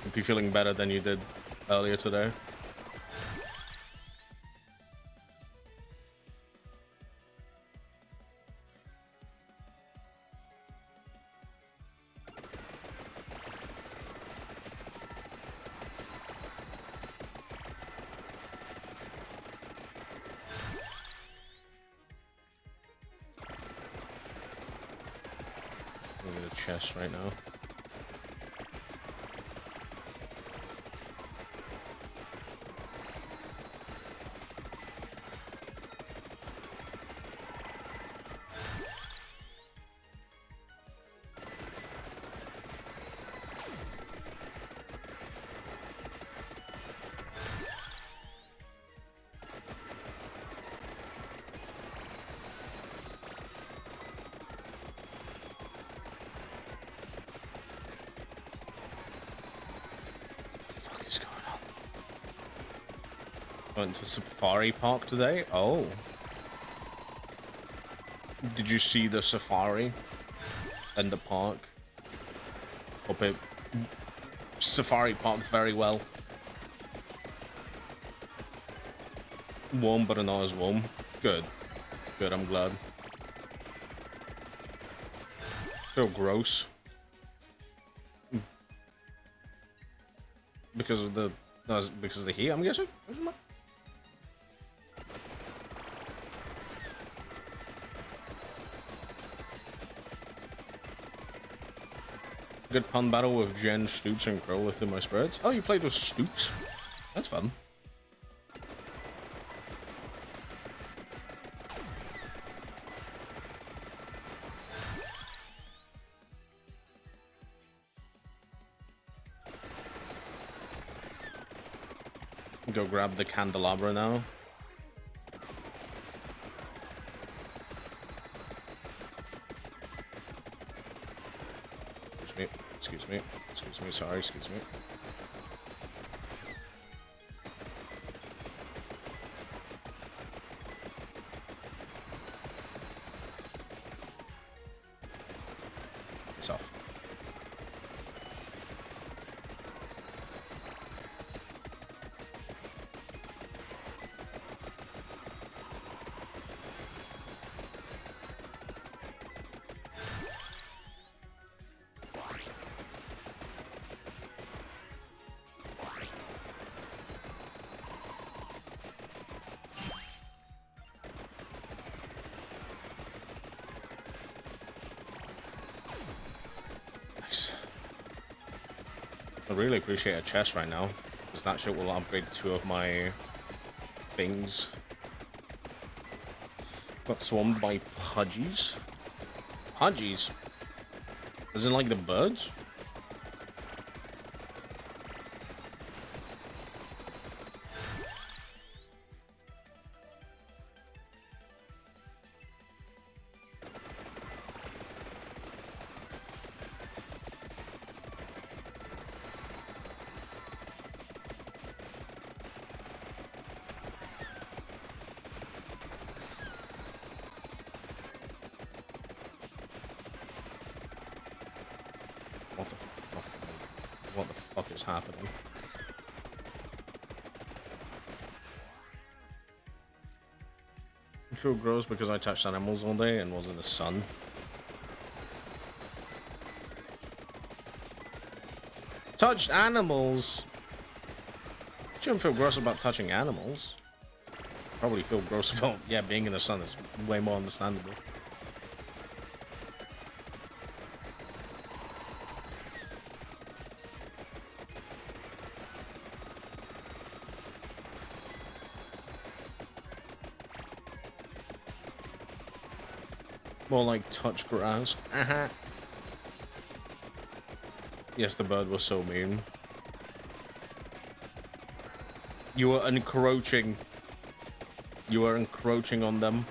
Hope you're feeling better than you did earlier today. Look at the chest right now. Went to Safari Park today? Oh. Did you see the safari and the park? Hope it Safari parked very well. Warm, but not as warm. Good. Good, I'm glad. Feel gross. Because of the heat, I'm guessing? Good pun battle with Jen, Stoops, and Crow lifted my spirits. Oh, you played with Stoops? That's fun. Go grab the candelabra now. Excuse me, sorry, excuse me. It's off. I really appreciate a chest right now, because that shit will upgrade 2 of my things. Got swarmed by pudgies. Pudgies? As in like the birds? What the fuck is happening? I feel gross because I touched animals all day and was in the sun. Touched animals? Shouldn't feel gross about touching animals. Probably feel gross about, yeah, being in the sun is way more understandable. More like touch grass. Yes, the bird was so mean. You were encroaching. You were encroaching on them.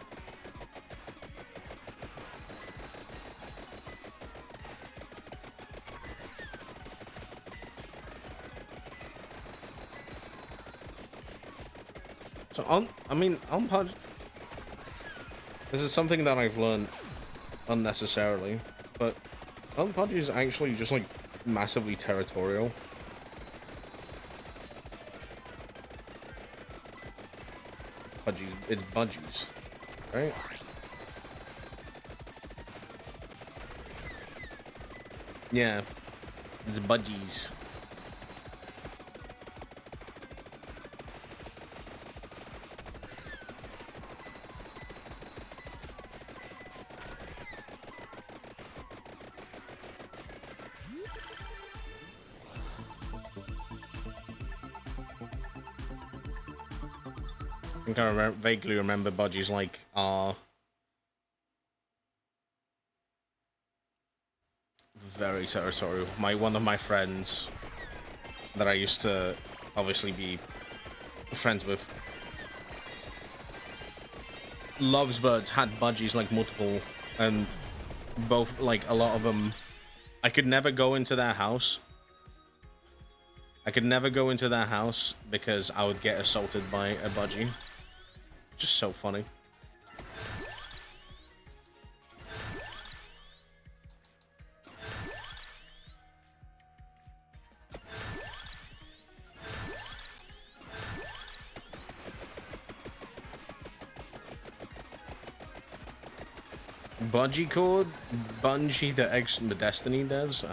So on, I mean, on pod. This is something that I've learned unnecessarily, but aren't budgies actually just like massively territorial? Budgies, it's budgies, right? Yeah, it's budgies. I think I vaguely remember budgies like very territorial. One of my friends that I used to obviously be friends with loves birds, had budgies like multiple, and both like a lot of them. I could never go into their house. I could never go into their house because I would get assaulted by a budgie. Just so funny. Bungee cord? Bungie, the ex-Destiny devs?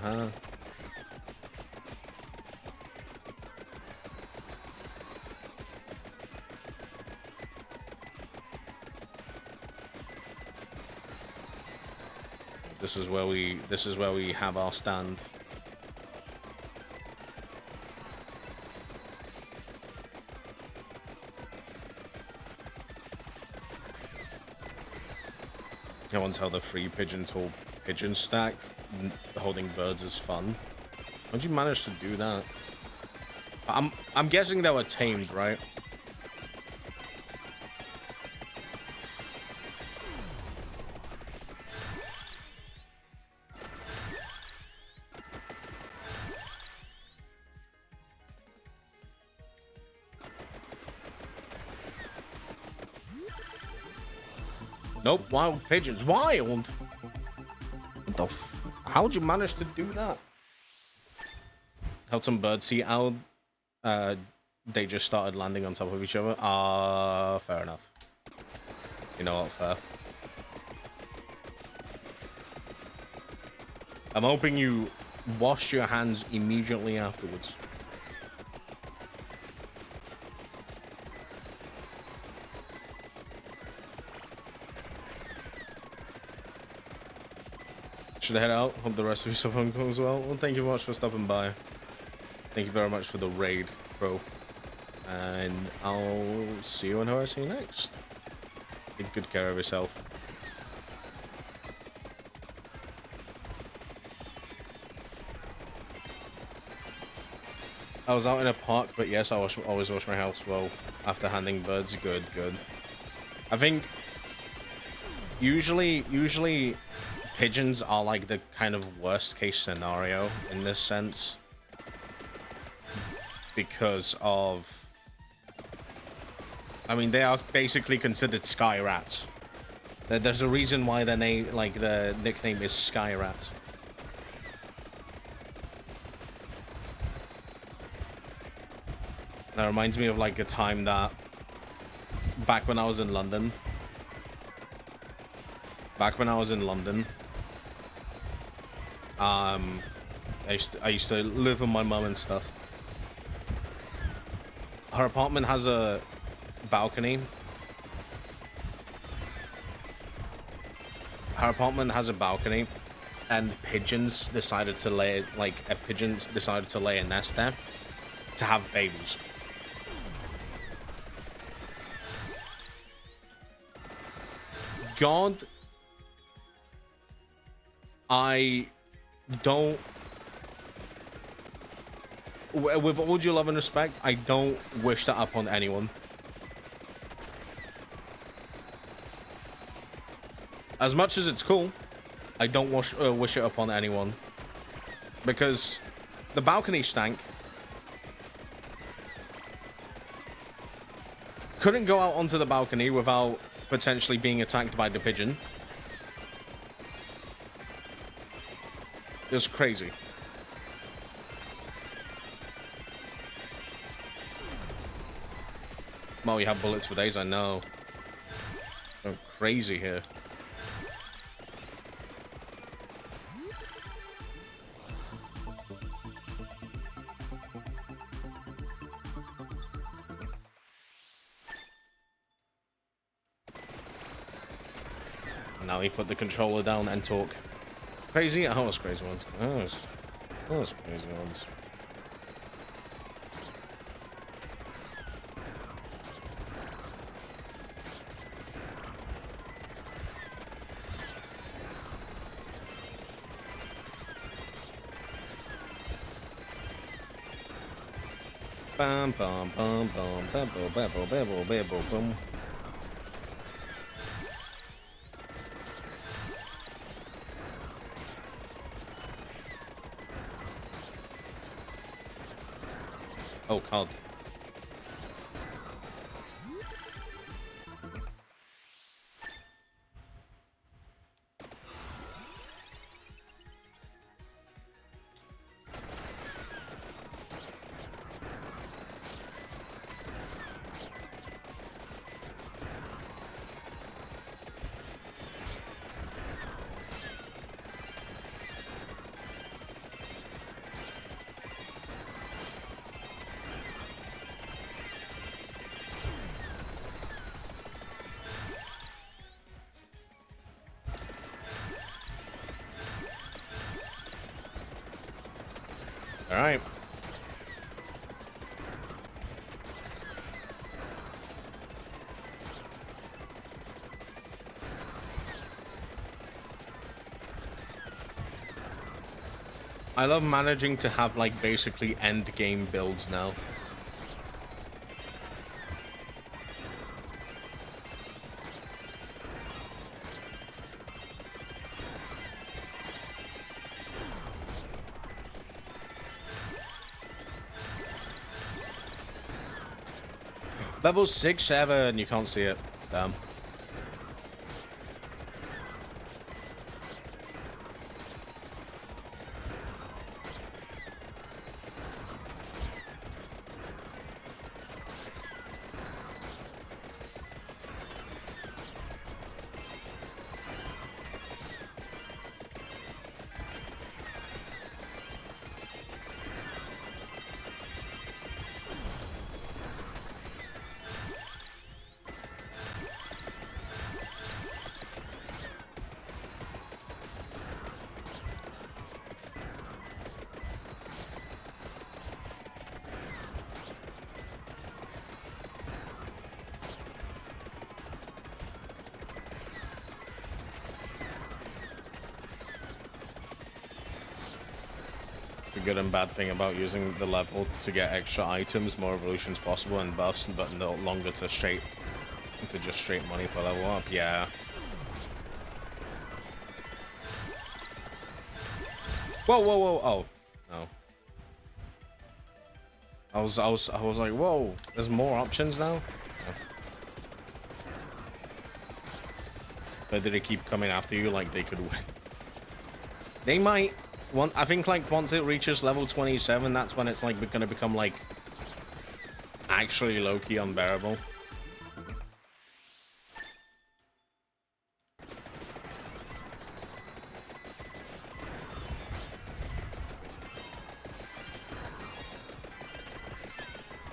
This is where we have our stand. No one's held a free pigeon tool pigeon stack. Holding birds is fun. How'd you manage to do that? I'm guessing they were tamed, right? Nope, wild pigeons. Wild? What the f... How'd you manage to do that? Held some birdseed out. They just started landing on top of each other. Fair enough. You know what, fair. I'm hoping you washed your hands immediately afterwards. Should I head out? Hope the rest of you stuff goes well. Well, thank you very much for stopping by. Thank you very much for the raid, bro. And I'll see you on who I see next. Take good care of yourself. I was out in a park, but yes, I always wash my house well after handing birds. Good, good. I think usually pigeons are like the kind of worst case scenario in this sense because of, I mean, they are basically considered sky rats. There's a reason why their name, like the nickname is Sky Rat. That reminds me of like a time that back when I was in London. I used to live with my mum and stuff. Her apartment has a balcony. And pigeons decided to lay a nest there to have babies. God, I don't, with all due love and respect, I don't wish that upon anyone. As much as it's cool, I don't wish it upon anyone. Because the balcony stank. Couldn't go out onto the balcony without potentially being attacked by the pigeon. It was crazy. Well, we have bullets for days, I know. Going crazy here. Now he put the controller down and talk. Crazy? Oh, those crazy ones. Those crazy ones. Bam bam bam bam bam bam bam bam bam bam. Oh, COD. All right. I love managing to have like basically end game builds now. Level 6, 7, you can't see it. Damn. The good and bad thing about using the level to get extra items, more evolutions possible and buffs, but no longer to just straight money per level up. Yeah. Whoa, whoa, whoa! Oh, no. I was like, whoa! There's more options now. Oh. But did they keep coming after you like they could win? They might. I think like once it reaches level 27, that's when it's like gonna become like actually low-key unbearable.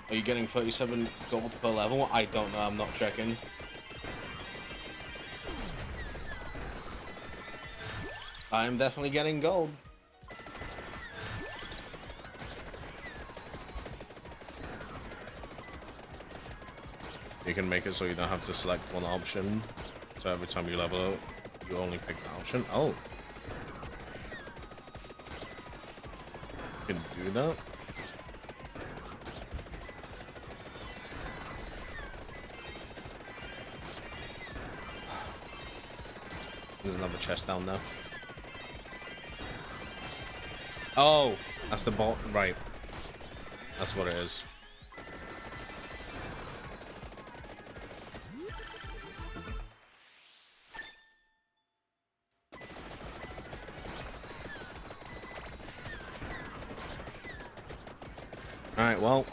Are you getting 37 gold per level? I don't know, I'm not checking. I'm definitely getting gold. You can make it so you don't have to select one option. So every time you level up, you only pick the option. Oh. You can do that. There's another chest down there. Oh, that's the bot. Right. That's what it is. Alright, well,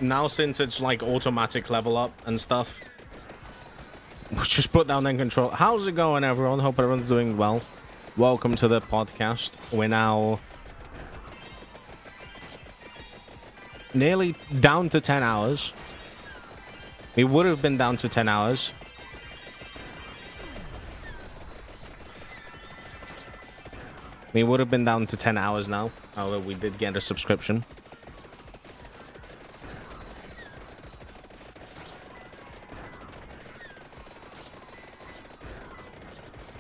now since it's like automatic level up and stuff, we'll just put down end control. How's it going, everyone? Hope everyone's doing well. Welcome to the podcast. We're now nearly down to 10 hours. We would have been down to 10 hours. We would have been down to 10 hours now. However, we did get a subscription.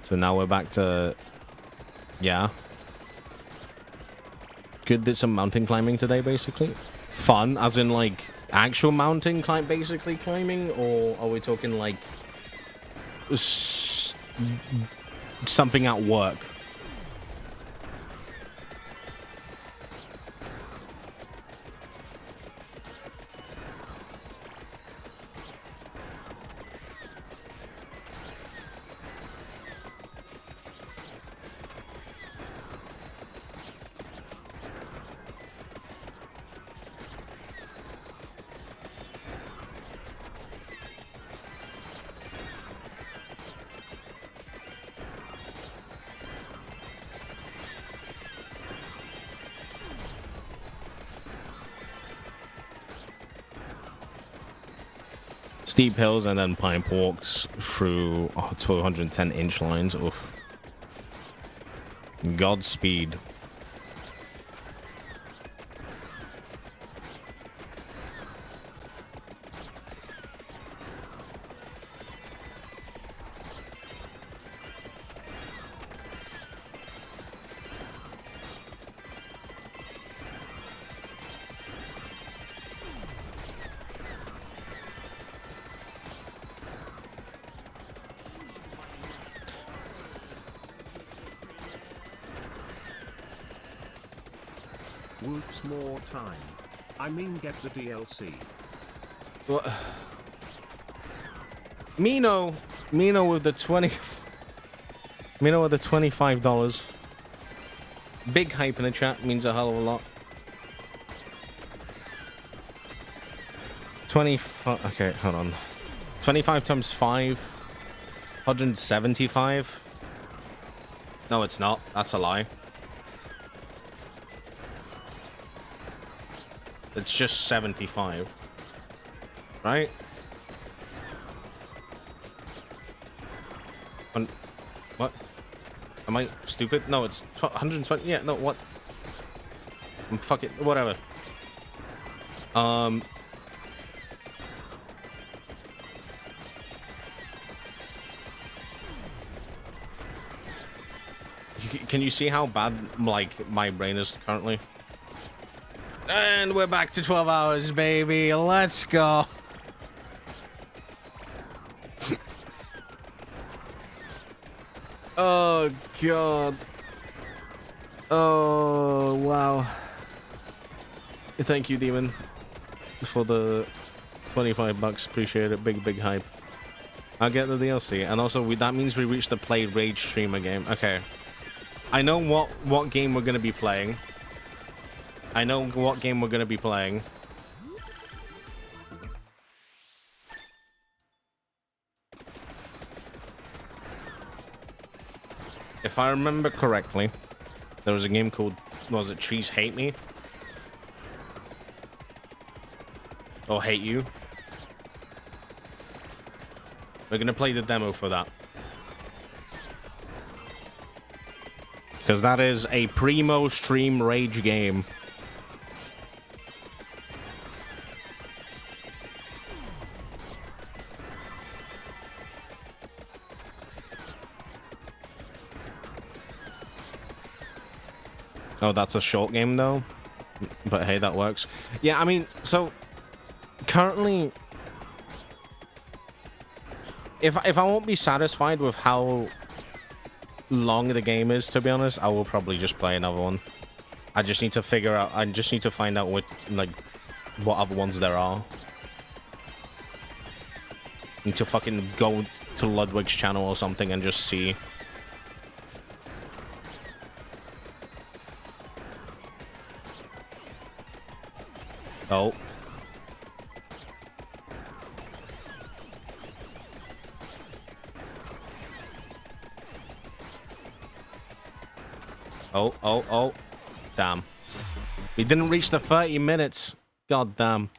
So now we're back to, yeah. Good, did some mountain climbing today, basically. Fun, as in like actual mountain basically climbing, or are we talking like something at work? Steep hills and then pipe walks through 1210-inch lines. Oof. Godspeed. Whoops, more time. I mean, get the DLC. What? Mino with the $25. Big hype in the chat means a hell of a lot. 25. Okay, hold on. 25 times 5. 175. No, it's not. That's a lie. It's just 75. Right? What? Am I stupid? No, it's 120. Yeah, no, what? I'm fucking whatever. Can you see how bad like my brain is currently? And we're back to 12 hours, baby. Let's go. Oh, God. Oh, wow. Thank you, Demon, for the 25 bucks. Appreciate it. Big hype. I'll get the DLC. And also, that means we reached the play rage streamer game. Okay. I know what game we're going to be playing. I know what game we're going to be playing. If I remember correctly, there was a game called, was it Trees Hate Me? Or Hate You? We're going to play the demo for that. Because that is a primo stream rage game. Oh, that's a short game though. But hey, that works. Yeah, I mean, so currently, if I won't be satisfied with how long the game is, to be honest, I will probably just play another one. I just need to figure out, I just need to find out what other ones there are. Need to fucking go to Ludwig's channel or something and just see. Oh. Oh. Damn. We didn't reach the 30 minutes. God damn.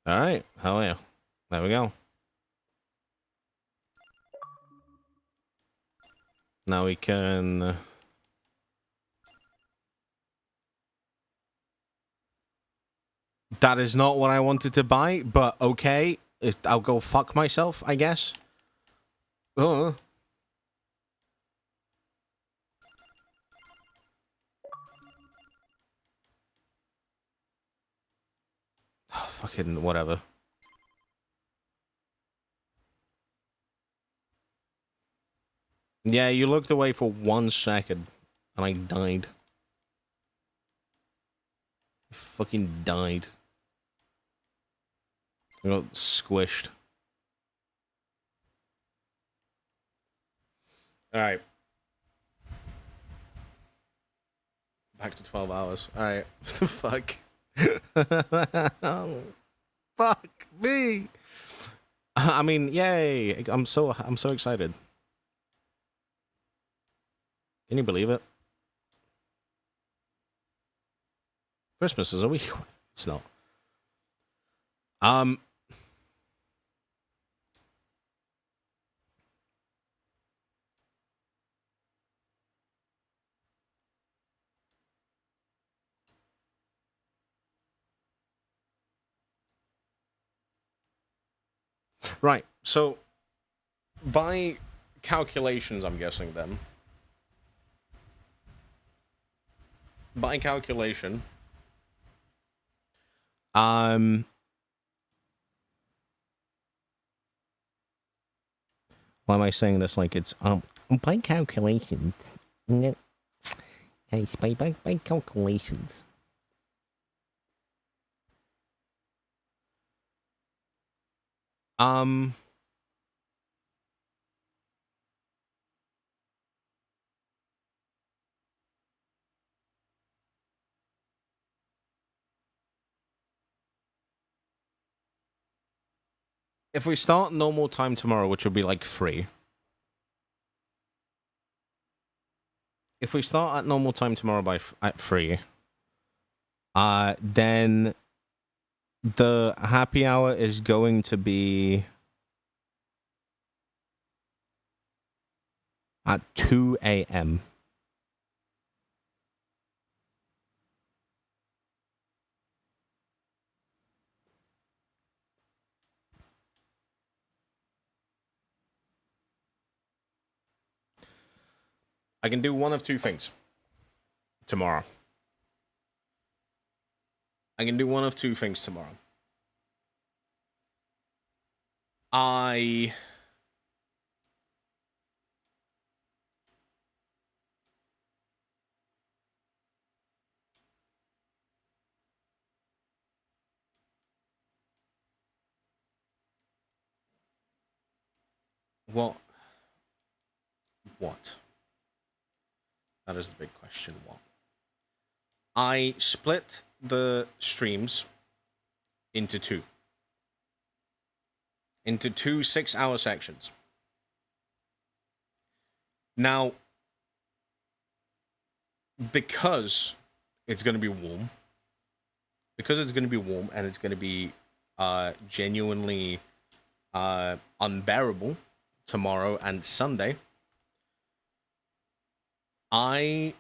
All right. Hell yeah. There we go. Now we can... That is not what I wanted to buy, but okay. I'll go fuck myself, I guess. Oh, fucking whatever. Yeah, you looked away for 1 second, and I died. I fucking died. I got squished. Alright. Back to 12 hours. Alright. Fuck. Fuck me. I mean, yay. I'm so excited. Can you believe it? Christmas is a week. It's not. Right. So, by calculations, I'm guessing then. By calculation, why am I saying this like it's by calculations? No, guys, by calculations. If we start normal time tomorrow, which will be like 3. If we start at normal time tomorrow at 3, then the happy hour is going to be at 2 a.m. I can do one of 2 things tomorrow. I can do one of 2 things tomorrow. What? That is the big question. What? I split the streams into 2. Into 2 6-hour sections. Now, because it's going to be warm, and it's going to be genuinely unbearable tomorrow and Sunday, because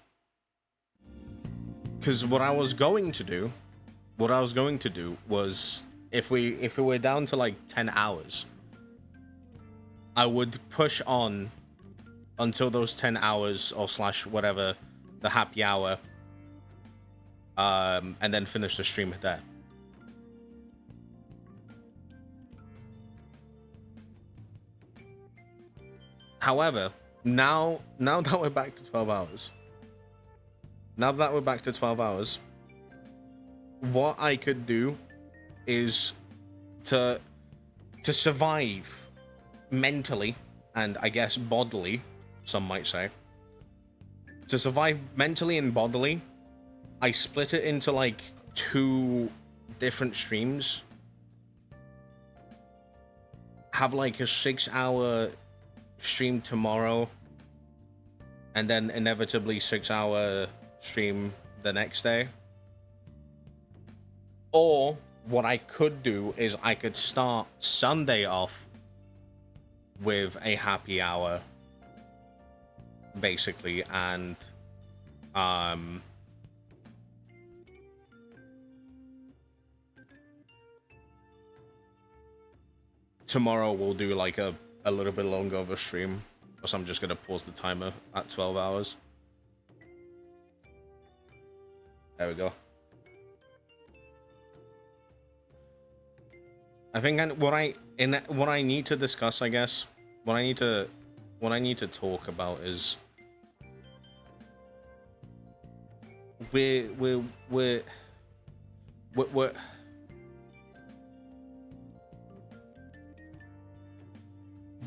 what I was going to do was, if we were down to like 10 hours, I would push on until those 10 hours or / whatever, the happy hour, and then finish the stream there. However, now that we're back to 12 hours, what I could do is to survive mentally and I guess bodily, some might say. To survive mentally and bodily, I split it into like 2 different streams. Have like a 6-hour stream tomorrow, and then inevitably 6-hour stream the next day. Or what I could do is I could start Sunday off with a happy hour, basically, and tomorrow we'll do like a little bit longer of a stream, because I'm just gonna pause the timer at 12 hours. There we go. I think what I need to discuss, I guess, what I need to talk about is we're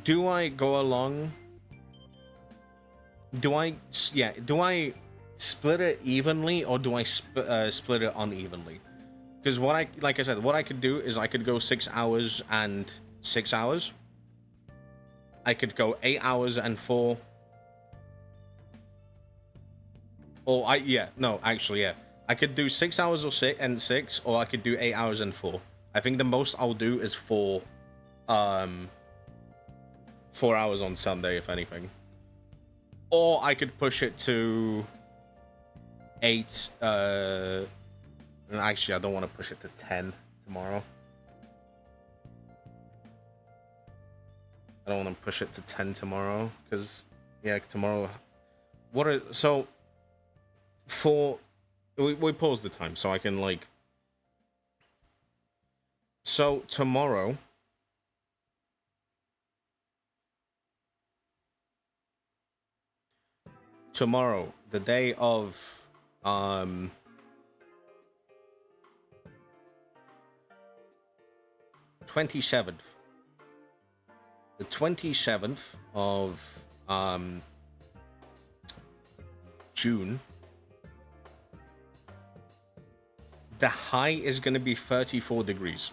do I go along? Do I split it evenly, or do I split it unevenly? Because like I said, what I could do is I could go 6 hours and 6 hours. I could go 8 hours and 4. Or I could do 6 hours or 6, or I could do 8 hours and 4. I think the most I'll do is 4 hours on Sunday, if anything. Or I could push it to 8. Actually, I don't want to push it to 10 tomorrow. I don't want to push it to 10 tomorrow, because, yeah, tomorrow... So, we pause the time, so I can, like... So, tomorrow... Tomorrow, the day of... 27th. The 27th of June. The high is going to be 34 degrees.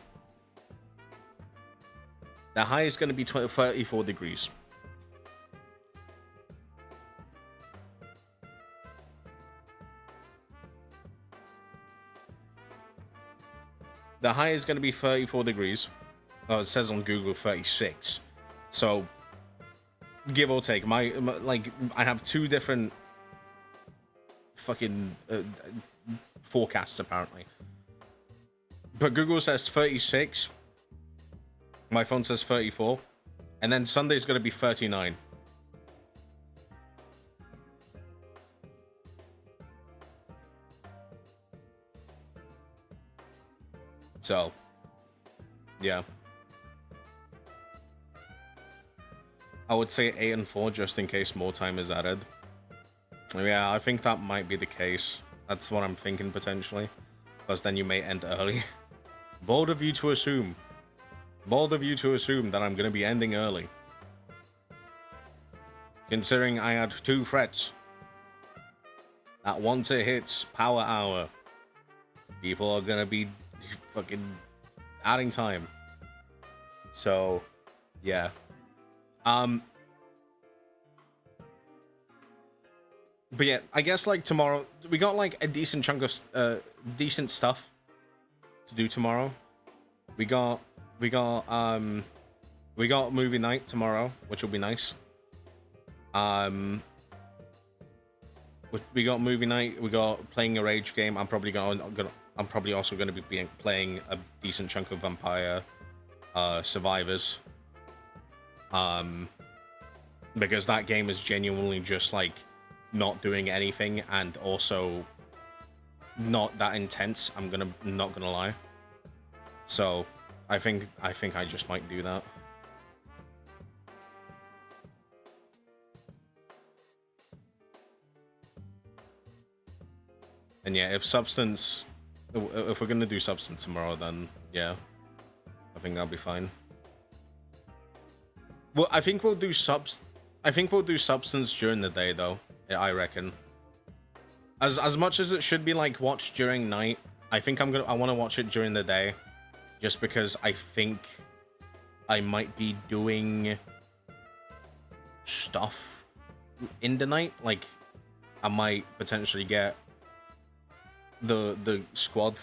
The high is going to be 34 degrees. The high is going to be 34 degrees. Oh, it says on Google 36. So, give or take. My I have 2 different fucking forecasts, apparently. But Google says 36. My phone says 34. And then Sunday's going to be 39. So, yeah. I would say 8 and 4 just in case more time is added. Yeah, I think that might be the case. That's what I'm thinking potentially. Because then you may end early. Bold of you to assume. Bold of you to assume that I'm going to be ending early. Considering I had 2 threats. That once it hits power hour, people are going to be fucking adding time. So, yeah. But yeah, I guess like tomorrow we got like a decent chunk of decent stuff to do tomorrow. We got movie night tomorrow, which will be nice. We got movie night. We got playing a rage game. I'm probably also going to be playing a decent chunk of Vampire Survivors. Because that game is genuinely just like not doing anything and also not that intense. Not gonna lie. So I think I just might do that. And yeah, if Substance if we're gonna do substance tomorrow, then yeah, I think that'll be fine. Well, I think we'll do substance during the day, though. Yeah, I reckon. As much as it should be like watched during night, I think I want to watch it during the day, just because I think I might be doing stuff in the night. Like, I might potentially get the squad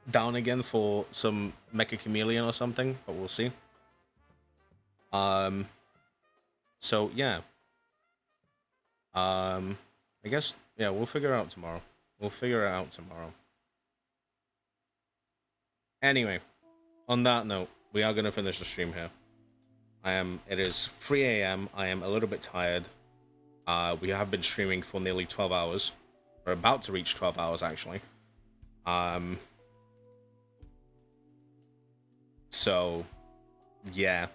down again for some Mecha Chameleon or something, but we'll see. So yeah. I guess, yeah, we'll figure it out tomorrow. Anyway, on that note, we are gonna finish the stream here. It is 3 a.m. I am a little bit tired. We have been streaming for nearly 12 hours. We're about to reach 12 hours, actually. So, yeah.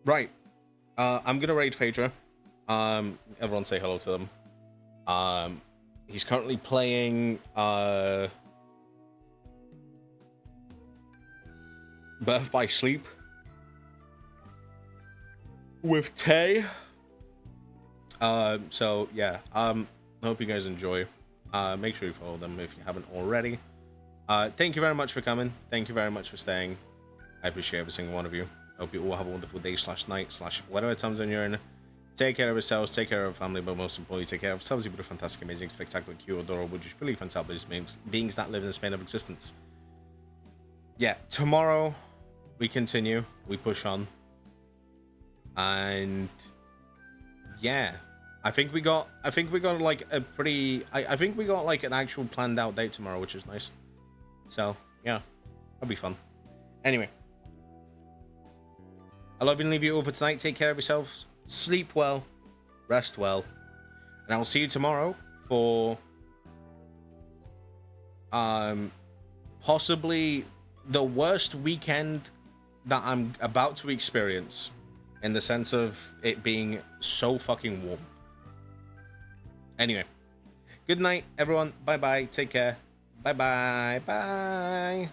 Right. I'm gonna raid Phaedra. Everyone say hello to them. He's currently playing, Birth by Sleep with Tay. So yeah, I hope you guys enjoy. Make sure you follow them if you haven't already. Thank you very much for coming. Thank you very much for staying. I appreciate every single one of you. I hope you all have a wonderful day / night / whatever time zone you're in. Take care of yourselves, take care of your family, but most importantly, take care of yourselves. You're fantastic, amazing, spectacular, cute, adorable, just really fantastic beings that live in the span of existence. Yeah, tomorrow we continue, we push on, and yeah, I think we got like a pretty, I think we got like an actual planned out date tomorrow, which is nice. So yeah, that'll be fun. Anyway, I love you and leave you all for tonight. Take care of yourselves. Sleep well, rest well, and I will see you tomorrow for possibly the worst weekend that I'm about to experience, in the sense of it being so fucking warm. Anyway, good night, everyone. Bye bye. Take care. Bye bye. Bye.